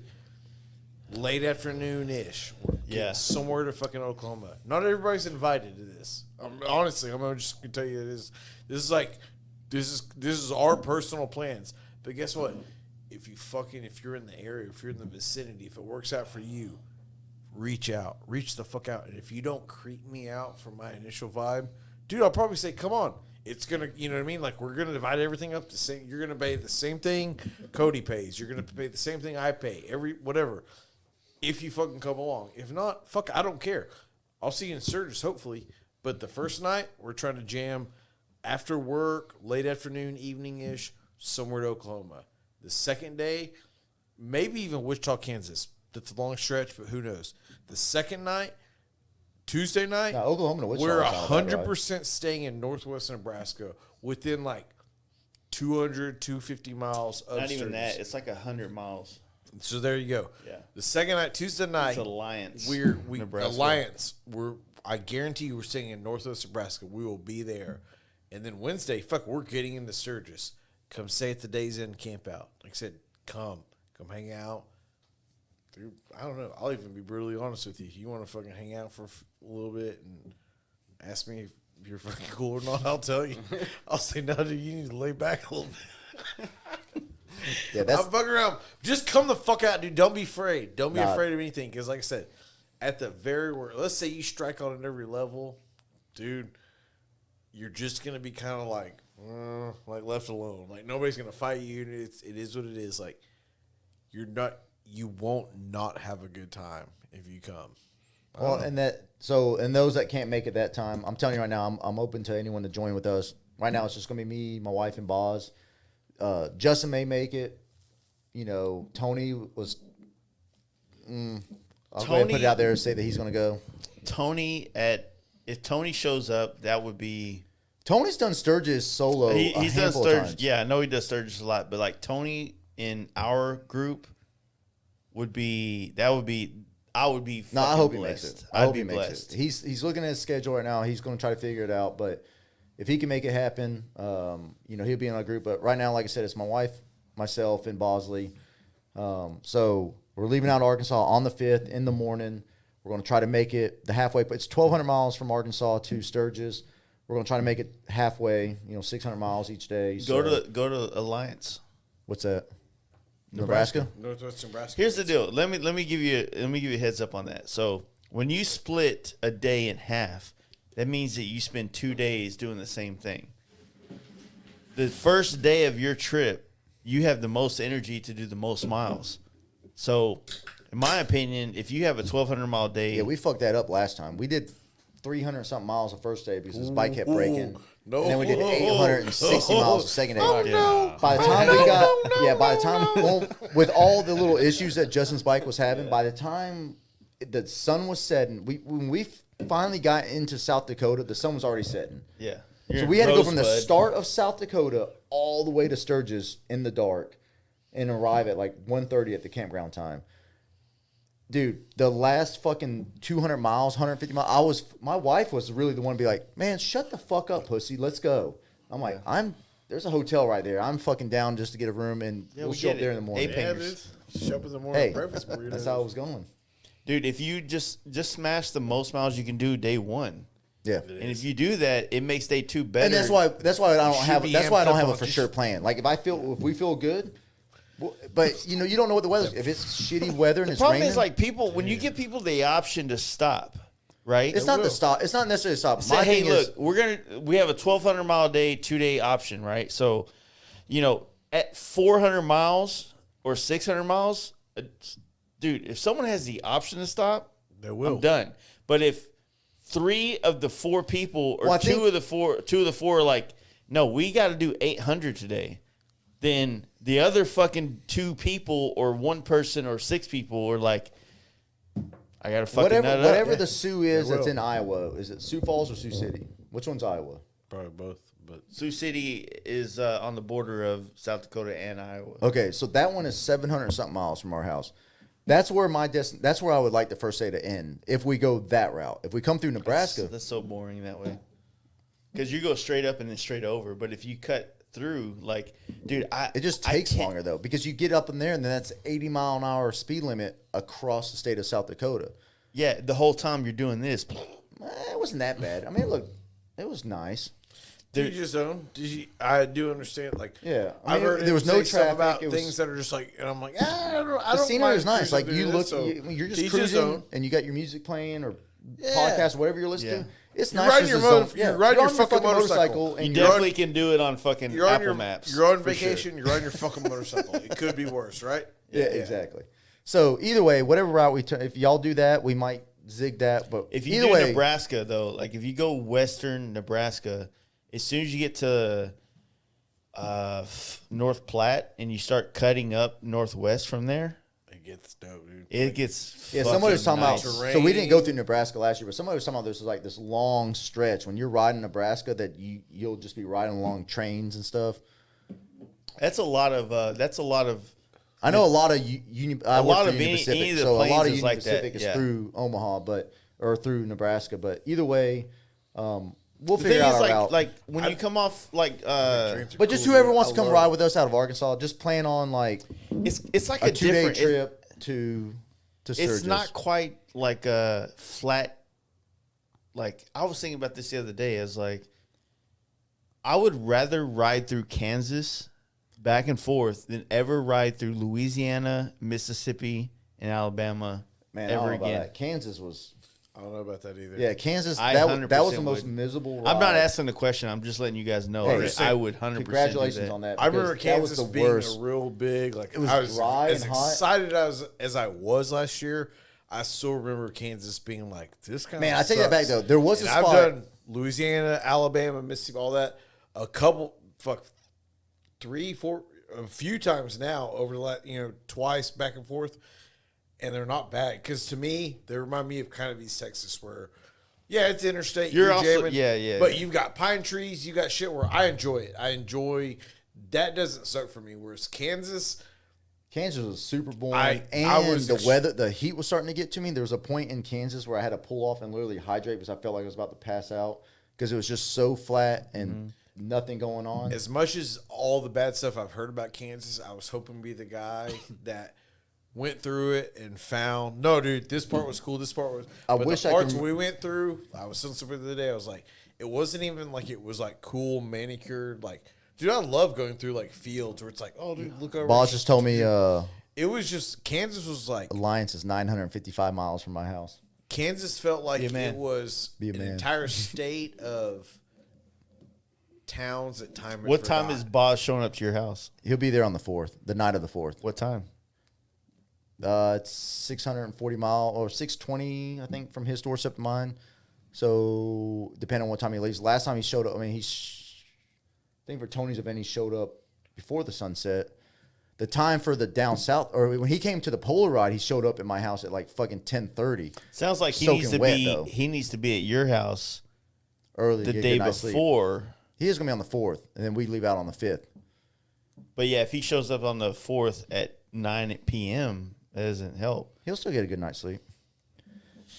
late afternoon ish.
Yeah.
Somewhere to fucking Oklahoma. Not everybody's invited to this. Honestly, I'm just gonna tell you this is our personal plans. But guess what? If you're in the area, if you're in the vicinity, if it works out for you, reach the fuck out. And if you don't creep me out for my initial vibe, dude, I'll probably say, come on. It's gonna, you know what I mean? Like, we're gonna divide everything up the same. You're gonna pay the same thing Cody pays. You're gonna pay the same thing I pay. Whatever. If you fucking come along. If not, fuck, I don't care. I'll see you in Sturgis, hopefully. But the first night, we're trying to jam after work, late afternoon, evening-ish, somewhere to Oklahoma. The second day, maybe even Wichita, Kansas. That's a long stretch, but who knows? The second night, Tuesday night,
Now, Oklahoma to Wichita
we're
is not bad, right?
100% staying in northwest Nebraska within like 200, 250 miles of
Not even
Sturgis.
that. It's like 100 miles.
So there you go.
Yeah.
The second night, Tuesday night,
It's Alliance.
we
Nebraska.
Alliance. I guarantee you, we're staying in Northwest Nebraska. We will be there, and then Wednesday, we're getting into Sturgis. Come stay at the Days Inn camp out. Like I said, come hang out. Dude, I don't know. I'll even be brutally honest with you. You want to fucking hang out for a little bit and ask me if you're fucking cool or not, I'll tell you. I'll say, no, dude, you need to lay back a little bit.
Yeah, that's
I'm fucking around. Just come the fuck out, dude. Don't be afraid. Don't be afraid of anything. Because, like I said, at the very worst, let's say you strike on at every level, dude, you're just going to be kind of like left alone. Like, nobody's going to fight you. It is what it is. Like, you won't not have a good time if you come.
well, and those that can't make it that time, I'm telling you right now, I'm open to anyone to join with us. Right now, it's just gonna be me, my wife, and Boz. Justin may make it. You know, Tony was. I'll go ahead and put it out there and say that he's gonna go.
If Tony shows up, that would be.
Tony's done Sturgis solo.
He's done
handful of
Sturgis.
times.
Yeah, I know he does Sturgis a lot, but like Tony in our group would be. I would be.
No, I hope he
blessed.
makes it. I hope he makes
blessed.
it. He's looking at his schedule right now. He's going to try to figure it out. But if he can make it happen, he'll be in our group. But right now, like I said, it's my wife, myself, and Bosley. So we're leaving out Arkansas on the 5th in the morning. We're going to try to make it the halfway. It's 1,200 miles from Arkansas to Sturgis. We're going to try to make it halfway. 600 miles each day.
Go to Alliance.
What's that? Nebraska?
Northwest Nebraska.
Here's the deal. Let me give you a heads up on that. So when you split a day in half, that means that you spend 2 days doing the same thing. The first day of your trip, you have the most energy to do the most miles. So, in my opinion, if you have a 1,200-mile day,
Yeah, we fucked that up last time. We did 300-something miles the first day because his bike kept breaking.
No.
And then we did 860 miles the second day.
no.
By the time by the time, with all the little issues that Justin's bike was having, by the time the sun was setting, when we finally got into South Dakota, the sun was already setting.
yeah.
So we had to go from the start of South Dakota all the way to Sturgis in the dark and arrive at like 1:30 at the campground time. Dude, the last fucking 200 miles, 150 miles, my wife was really the one to be like, man, shut the fuck up, pussy. Let's go. I'm like, there's a hotel right there. I'm fucking down just to get a room, and we'll show up there in the morning.
Yeah, dude. Show up in the morning.
Hey,
Breakfast burritos.
that's how it was going.
Dude, if you just smash the most miles you can do day one,
Yeah.
and if you do that, it makes day 2 better.
And that's why I don't have
be
that's why I don't
amped
have
up
a for
on
sure plan. Like if we feel good, but you don't know what the weather's. If it's shitty weather and
the
it's
problem
raining,
is like when you give people the option to stop, right?
it's not the stop. It's not necessarily stop.
Say,
My
hey,
thing
look,
is,
we have a 1,200 mile day, 2-day option, right? So, at 400 miles or 600 miles, dude, if someone has the option to stop,
They will.
I'm done. But if 3 of the 4 people or
Well, I
2
think-
of the 4 are like, no, we got to do 800 today, then the other fucking 2 people or 1 person or 6 people are like, I got to fucking nut up.
whatever the Sioux is
They
that's
will.
in Iowa, is it Sioux Falls or Sioux City? Which one's Iowa?
Probably both. But
Sioux City is on the border of South Dakota and Iowa.
Okay, so that one is 700 something miles from our house. That's where that's where I would like the first day to end. If we go that route, if we come through Nebraska,
That's so boring that way. Because you go straight up and then straight over. But if you cut through, like, dude,
it just takes longer though because you get up in there and then that's 80-mile-an-hour speed limit across the state of South Dakota.
Yeah, the whole time you're doing this.
It wasn't that bad. I mean, look, it was nice.
did you just own? I do understand. Like,
Yeah, I
I've
mean,
heard
there was no
say stuff
about
about
it was,
things that are just like, and I'm like, I don't.
The scenery
mind
was nice.
cruising
Like
through
you
this,
look,
so
you're just
teach his
cruising
own.
and you got your music playing or
Yeah.
podcast, whatever you're listening
Yeah.
to. It's
You're
nice.
riding
just
your
a
motor-
zone.
you're riding
You're
your
on
fucking motorcycle.
You
and
definitely can do it on fucking
You're on
Apple
your
Maps.
You're on
for sure.
vacation. You're riding your fucking motorcycle. It could be worse, right?
Yeah, exactly. So either way, whatever route we turn, if y'all do that, we might zig that. But
If you
either
do
way,
Nebraska, though, like if you go western Nebraska, as soon as you get to North Platte and you start cutting up northwest from there,
It gets dope, dude.
it gets
yeah, somebody was talking
nice.
about. So we didn't go through Nebraska last year, but somebody was talking about this is like this long stretch when you're riding Nebraska that you'll just be riding along trains and stuff.
That's a lot of
I know a lot of Union Pacific,
any of the
so a lot of
planes is
Union
like that,
Pacific is
yeah.
through Omaha, or through Nebraska. But either way, we'll
The
figure
thing
out
is,
our route.
like when you come off, like
But just whoever wants to come ride with us out of Arkansas, just plan on like
it's like
a
a
2-day
different
trip to Sturgis.
It's not quite like a flat. Like I was thinking about this the other day. As like, I would rather ride through Kansas back and forth than ever ride through Louisiana, Mississippi, and Alabama
Man, I don't
ever
know about
again.
that. Kansas was.
I don't know about that either.
Yeah, Kansas.
I
That
100%
was the most
would.
miserable.
I'm not
ride.
asking the question. I'm just letting you guys know.
Hey,
that I would 100%.
Congratulations
do
on that.
I remember
because that was
Kansas
the
being
worst.
a real big, like,
It was
I was
dry
as
and hot.
excited as I was last year. I still remember Kansas being like, this kind
Man,
of
I take that back though. There was a spot.
I've done Louisiana, Alabama, Mississippi, all that. A couple, 3, 4, a few times now over the twice back and forth, and they're not bad because to me they remind me of kind of East Texas where, yeah, it's interstate.
You're
you're
also-
jamming,
yeah.
but you've got pine trees, you got shit where I enjoy it. I enjoy that doesn't suck for me. Whereas Kansas
was super boring,
I
and
was
the weather, the heat was starting to get to me. There was a point in Kansas where I had to pull off and literally hydrate because I felt like I was about to pass out because it was just so flat and nothing going on.
As much as all the bad stuff I've heard about Kansas, I was hoping to be the guy that went through it and found, no, dude, this part was cool. This part was. But
wish
the
I
parts
could-
we went through, I was sensitive the other day. I was like, it wasn't even like it was like cool manicured. Like, dude, I love going through like fields where it's like, oh, dude, look over.
Boss just told me
It was just Kansas was like
Alliance is 955 miles from my house.
Kansas felt like
Be a man.
it was
Be a
an
man.
entire state of towns that time.
What time is Boz showing up to your house?
He'll be there on the 4th, the night of the 4th.
What time?
It's 640 mile or 620, I think, from his doorstep to mine. So depending on what time he leaves. Last time he showed up, I mean, I think for Tony's event, he showed up before the sunset. The time for the down south, or when he came to the Polar ride, he showed up at my house at like fucking 10:30.
Sounds like he
Soaking
needs to
wet,
be.
though.
He needs to be at your house
Early
the
to get a
day
good night's sleep.
before.
He is gonna be on the 4th, and then we leave out on the 5th.
But yeah, if he shows up on the 4th at 9 p.m., that doesn't help.
He'll still get a good night's sleep.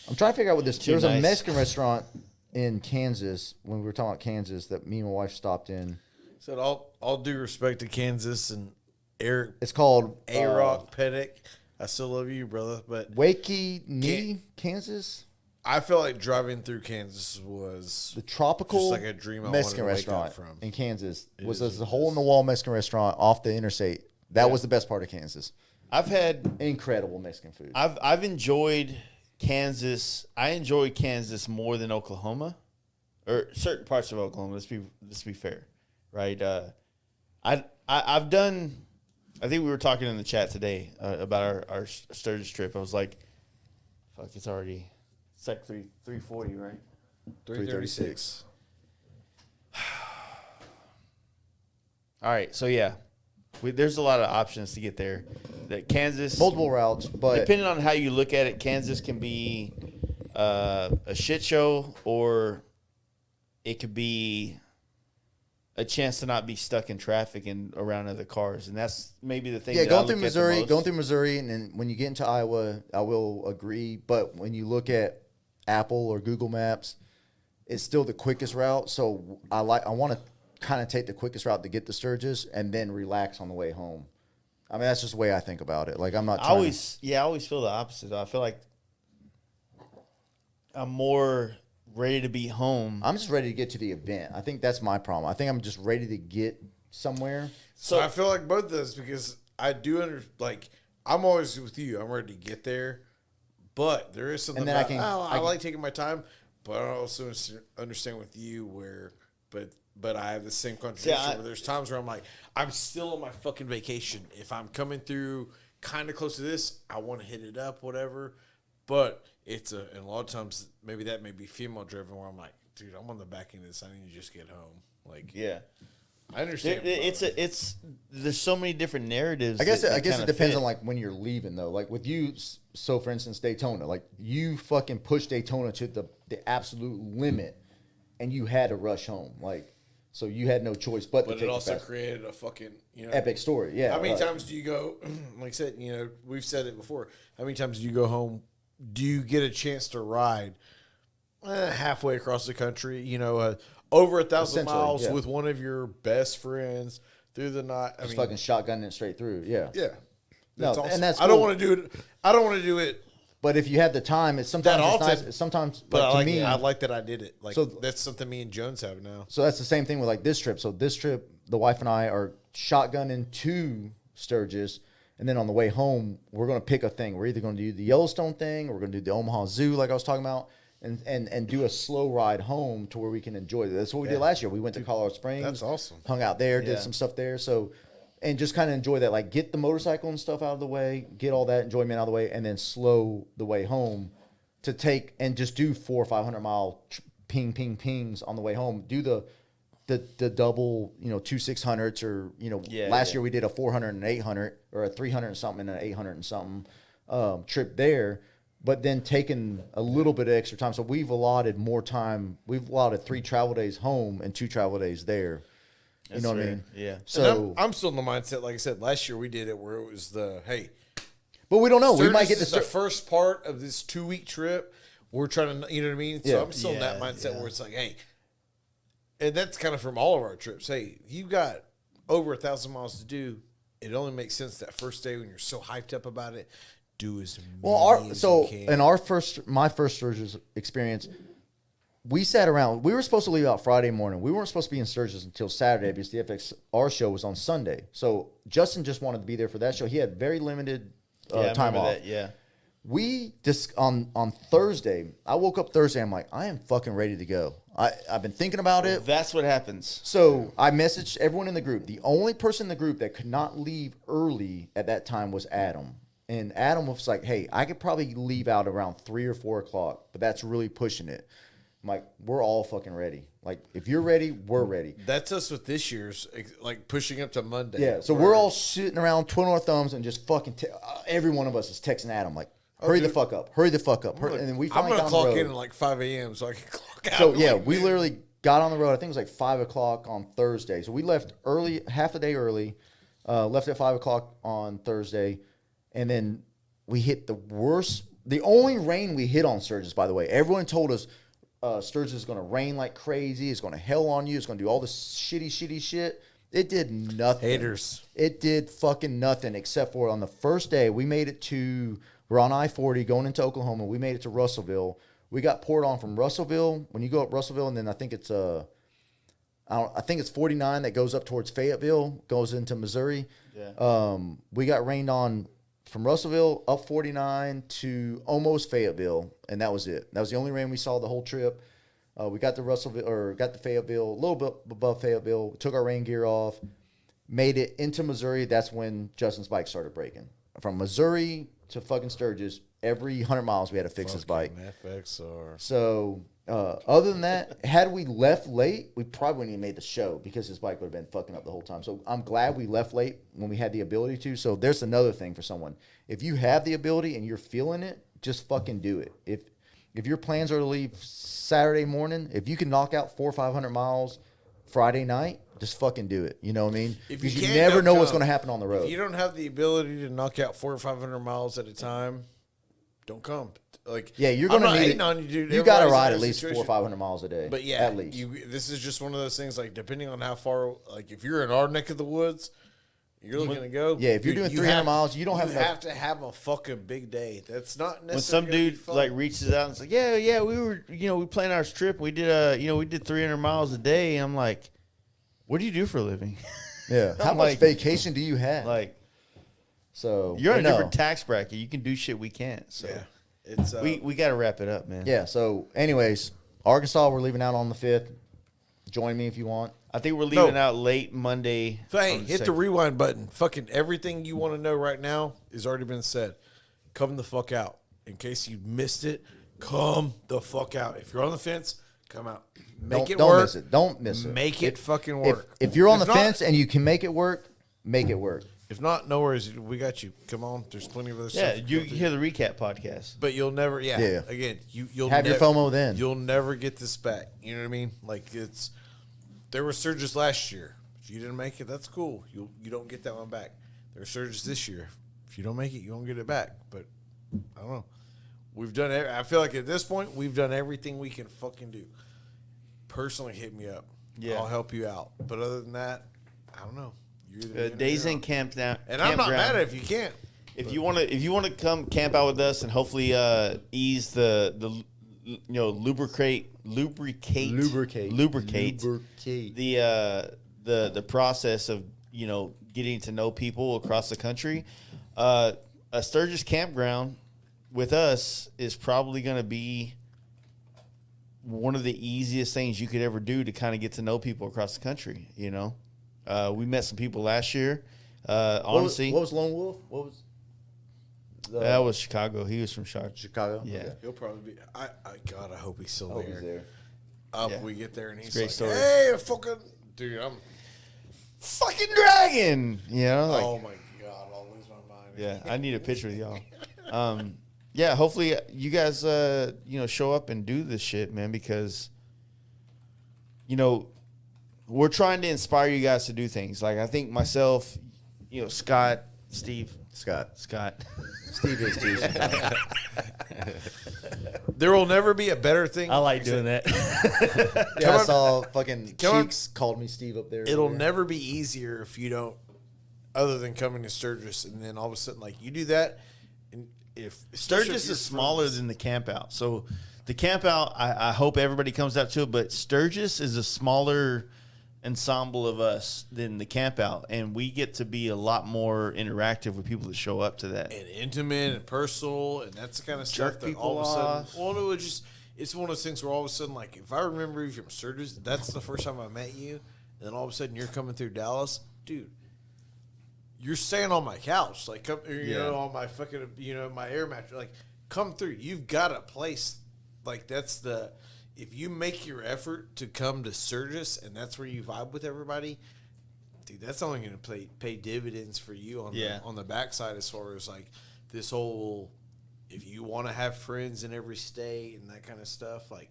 I'm trying to figure out what this.
Too
There's a
nice.
Mexican restaurant in Kansas when we were talking about Kansas that me and my wife stopped in.
Said all due respect to Kansas and Eric
It's called
A-Rock Pettick. I still love you, brother. But
Waikiki, Kansas.
I feel like driving through Kansas was
The tropical
just like a dream I
Mexican
wanted to wake up
restaurant
from.
in Kansas was
is
a
what it
hole in the wall Mexican restaurant off the interstate. That was the best part of Kansas.
I've had.
Incredible Mexican food.
I've enjoyed Kansas. I enjoy Kansas more than Oklahoma, or certain parts of Oklahoma. Let's be fair, right? I've done. I think we were talking in the chat today about our Sturgis trip. I was like, "Fuck, it's like 340, right?"
336.
All right, so yeah, there's a lot of options to get there. That Kansas,
Multiple routes, but
depending on how you look at it, Kansas can be a shit show, or it could be a chance to not be stuck in traffic and around other cars, and that's maybe the thing.
yeah,
that I
going
look
through
at the
Missouri,
most.
and then when you get into Iowa, I will agree. But when you look at Apple or Google Maps, it's still the quickest route. So I want to kind of take the quickest route to get to Sturgis and then relax on the way home. I mean, that's just the way I think about it. Like I'm not.
I always feel the opposite. I feel like I'm more ready to be home.
I'm just ready to get to the event. I think that's my problem. I think I'm just ready to get somewhere.
So I feel like both of those because I do like I'm always with you. I'm ready to get there, but there is something
And then
about,
I
I like taking my time, but I also understand with you where but I have the same contradiction where there's times where I'm like I'm still on my fucking vacation. If I'm coming through kind of close to this, I want to hit it up, whatever. But and a lot of times maybe that may be female driven where I'm like, dude, I'm on the back end of this. I need to just get home. Like,
yeah,
I understand.
it's there's so many different narratives.
I guess
that
it
kinda
depends
fit.
on like when you're leaving though. Like with you, so for instance, Daytona, like you fucking pushed Daytona to the absolute limit, and you had to rush home. Like So you had no choice but to
But
take
it
the
also
fast.
created a fucking
Epic story. Yeah.
How many
right.
times do you go? Like I said, we've said it before. How many times do you go home? Do you get a chance to ride halfway across the country? Over 1,000
Essentially,
miles
yeah.
with one of your best friends through the night.
Just fucking shotgunning it straight through. Yeah.
yeah.
No,
Awesome.
and that's
I don't
cool.
want to do it. I don't want to do it.
But if you have the time, it's sometimes
That
it's
often,
nice. Sometimes,
But
like, to me,
I like that I did it. Like
So-
that's something me and Jones have now.
so that's the same thing with like this trip. So this trip, the wife and I are shotgunning to Sturgis, and then on the way home, we're going to pick a thing. We're either going to do the Yellowstone thing, or we're going to do the Omaha Zoo, like I was talking about, and do a slow ride home to where we can enjoy it. That's what we did last year. We went to Colorado Springs.
That's awesome.
Hung out there, did
Yeah.
some stuff there. So, and just kind of enjoy that. Like get the motorcycle and stuff out of the way, get all that enjoyment out of the way, and then slow the way home to take and just do 400 or 500 mile pings on the way home. Do the double, 2 600s, or last year we did a 400 and 800, or a 300 and something and an 800 and something trip there. But then taking a little bit of extra time. So we've allotted more time. We've allotted 3 travel days home and 2 travel days there. You know what I mean?
Yeah.
So,
And I'm still in the mindset. Like I said, last year we did it where it was
but we don't know. We might
Sturgis
get
is
the
the first part of this 2-week trip. We're trying to, you know what I mean? So
Yeah.
I'm still in that
Yeah,
mindset
yeah.
where it's like, hey, and that's kind of from all of our trips. Hey, you've got over 1,000 miles to do. It only makes sense that first day when you're so hyped up about it. Do as many as you can.
in my first Sturgis experience, we sat around. We were supposed to leave out Friday morning. We weren't supposed to be in Sturgis until Saturday because the FXR show was on Sunday. So Justin just wanted to be there for that show. He had very limited
I
time
remember
off.
that, yeah.
We just on Thursday. I woke up Thursday. I'm like, I am fucking ready to go. I've been thinking about it.
That's what happens.
So I messaged everyone in the group. The only person in the group that could not leave early at that time was Adam. And Adam was like, hey, I could probably leave out around 3 or 4 o'clock, but that's really pushing it. I'm like, we're all fucking ready. Like, if you're ready, we're ready.
That's us with this year's, like pushing up to Monday.
Yeah, so we're all sitting around twiddling our thumbs and just fucking, every one of us is texting Adam, like, hurry the fuck up, hurry the fuck up. And then we
I'm
finally
going to
got on
clock
the road.
in at like 5 a.m. so I can clock out.
So, yeah,
like,
we literally got on the road. I think it was like 5 o'clock on Thursday. So we left early, half a day early, left at 5 o'clock on Thursday, and then we hit the only rain we hit on Sturgis, by the way. Everyone told us Sturgis is going to rain like crazy. It's going to hell on you. It's going to do all this shitty shit. It did nothing.
Haters.
It did fucking nothing except for on the first day, we made it to, we're on I-40 going into Oklahoma. We made it to Russellville. We got poured on from Russellville. When you go up Russellville, and then I think it's I think it's 49 that goes up towards Fayetteville, goes into Missouri.
Yeah.
We got rained on from Russellville up 49 to almost Fayetteville, and that was it. That was the only rain we saw the whole trip. We got to Russellville, or got to Fayetteville, a little bit above Fayetteville, took our rain gear off, made it into Missouri. That's when Justin's bike started breaking. From Missouri to fucking Sturgis, every 100 miles we had to fix his bike.
FXR.
So, other than that, had we left late, we probably wouldn't even made the show because his bike would have been fucking up the whole time. So I'm glad we left late when we had the ability to. So there's another thing for someone. If you have the ability and you're feeling it, just fucking do it. If your plans are to leave Saturday morning, if you can knock out 400 or 500 miles Friday night, just fucking do it. You know what I mean?
If
Because you
can't,
never
don't
know what's
come.
going to happen on the road.
If you don't have the ability to knock out 400 or 500 miles at a time, don't come. Like,
Yeah, you're
I'm
going to
not
need
hating
it.
on you, dude.
You got to
Everybody's in
ride
their
at least
situation.
400 or 500 miles a day.
But yeah,
at least.
this is just one of those things. Like, depending on how far, like if you're in our neck of the woods, you're looking to go.
Yeah, if you're doing 300 miles, you don't have enough.
have to have a fucking big day. That's not necessarily
When some
gonna be
dude
fun.
like reaches out and it's like, yeah, we were, we planned our trip. We did we did 300 miles a day. And I'm like, what do you do for a living?
Yeah. How
I'm
much
like-
vacation do you have?
Like,
So
you're in a
but no.
different tax bracket. You can do shit we can't. So
yeah, it's
we got to wrap it up, man.
Yeah. So, anyways, Arkansas, we're leaving out on the 5th. Join me if you want.
I think we're leaving out late Monday.
Hey,
on the
hit the
second.
rewind button. Fucking everything you want to know right now has already been said. Come the fuck out. In case you missed it, come the fuck out. If you're on the fence, come out. Make it
Don't
work.
miss it. Don't miss it.
Make it fucking work.
If you're on
If
the
not-
fence and you can make it work, make it work.
If not, no worries. We got you. Come on. There's plenty of other
Yeah,
stuff.
you hear the recap podcast.
But you'll never. Yeah.
Yeah.
Again, you'll
Have your FOMO then.
You'll never get this back. You know what I mean? Like there was Sturgis last year. If you didn't make it, that's cool. You don't get that one back. There's Sturgis this year. If you don't make it, you won't get it back. But I don't know. We've done. I feel like at this point, we've done everything we can fucking do. Personally, hit me up.
Yeah.
I'll help you out. But other than that, I don't know. You're either in or
Days
you're
in
out.
camp down.
And I'm not mad at it if you can't.
If you want to come camp out with us and hopefully ease the lubricate the process of getting to know people across the country, a Sturgis campground with us is probably going to be one of the easiest things you could ever do to kind of get to know people across the country. We met some people last year. Honestly,
what was Lone Wolf? What was
that was Chicago. He was from Chicago.
Chicago?
Yeah.
Okay.
He'll probably be. God, I hope he's still
Oh,
there.
he's there.
Yeah.
We get there and he's
great
like,
story.
"Hey, fucking dude, I'm."
Fucking dragon.
Oh my god, I'll lose my mind.
Yeah, I need a picture with y'all. Yeah, hopefully you guys, show up and do this shit, man, because, we're trying to inspire you guys to do things. Like, I think myself, Scott, Steve.
Scott. Steve is too.
There will never be a better thing.
I like doing that.
Yeah, I saw fucking Cheeks called me Steve up there.
It'll never be easier if you don't, other than coming to Sturgis, and then all of a sudden, like, you do that, and if
Sturgis is smaller than the camp out. So the camp out, I hope everybody comes out to it, but Sturgis is a smaller ensemble of us than the camp out, and we get to be a lot more interactive with people that show up to that.
and intimate and personal, and that's the kind of
Jerk
stuff that
people
all of a sudden,
off.
well, no, it's one of those things where all of a sudden, like, if I remember you from Sturgis, that's the first time I met you, and then all of a sudden you're coming through Dallas, dude. You're staying on my couch, like, come, on my fucking, my air mattress, like, come through. You've got a place, like, if you make your effort to come to Sturgis and that's where you vibe with everybody, dude, that's only going to pay dividends for you on the backside as far as, like, this whole, if you want to have friends in every state and that kind of stuff, like,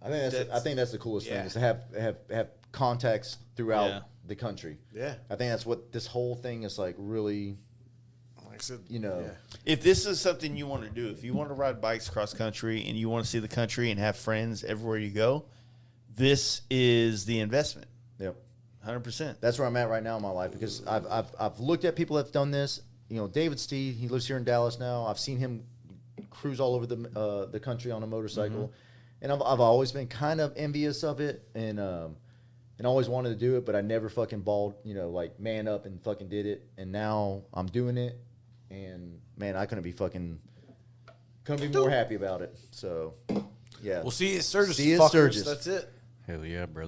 I think that's the coolest thing
Yeah.
is to have contacts throughout
Yeah.
the country.
Yeah.
I think that's what this whole thing is like. Really,
like I said,
yeah.
If this is something you want to do, if you want to ride bikes cross country and you want to see the country and have friends everywhere you go, this is the investment.
Yep.
100%.
That's where I'm at right now in my life because I've looked at people that have done this. David Steed, he lives here in Dallas now. I've seen him cruise all over the country on a motorcycle, and I've always been kind of envious of it and always wanted to do it, but I never fucking balled, like man up and fucking did it. And now I'm doing it, and man, I couldn't be more happy about it. So, yeah.
We'll see you at Sturgis.
See you at
fuckers.
Sturgis.
That's it.
Hell yeah, brother.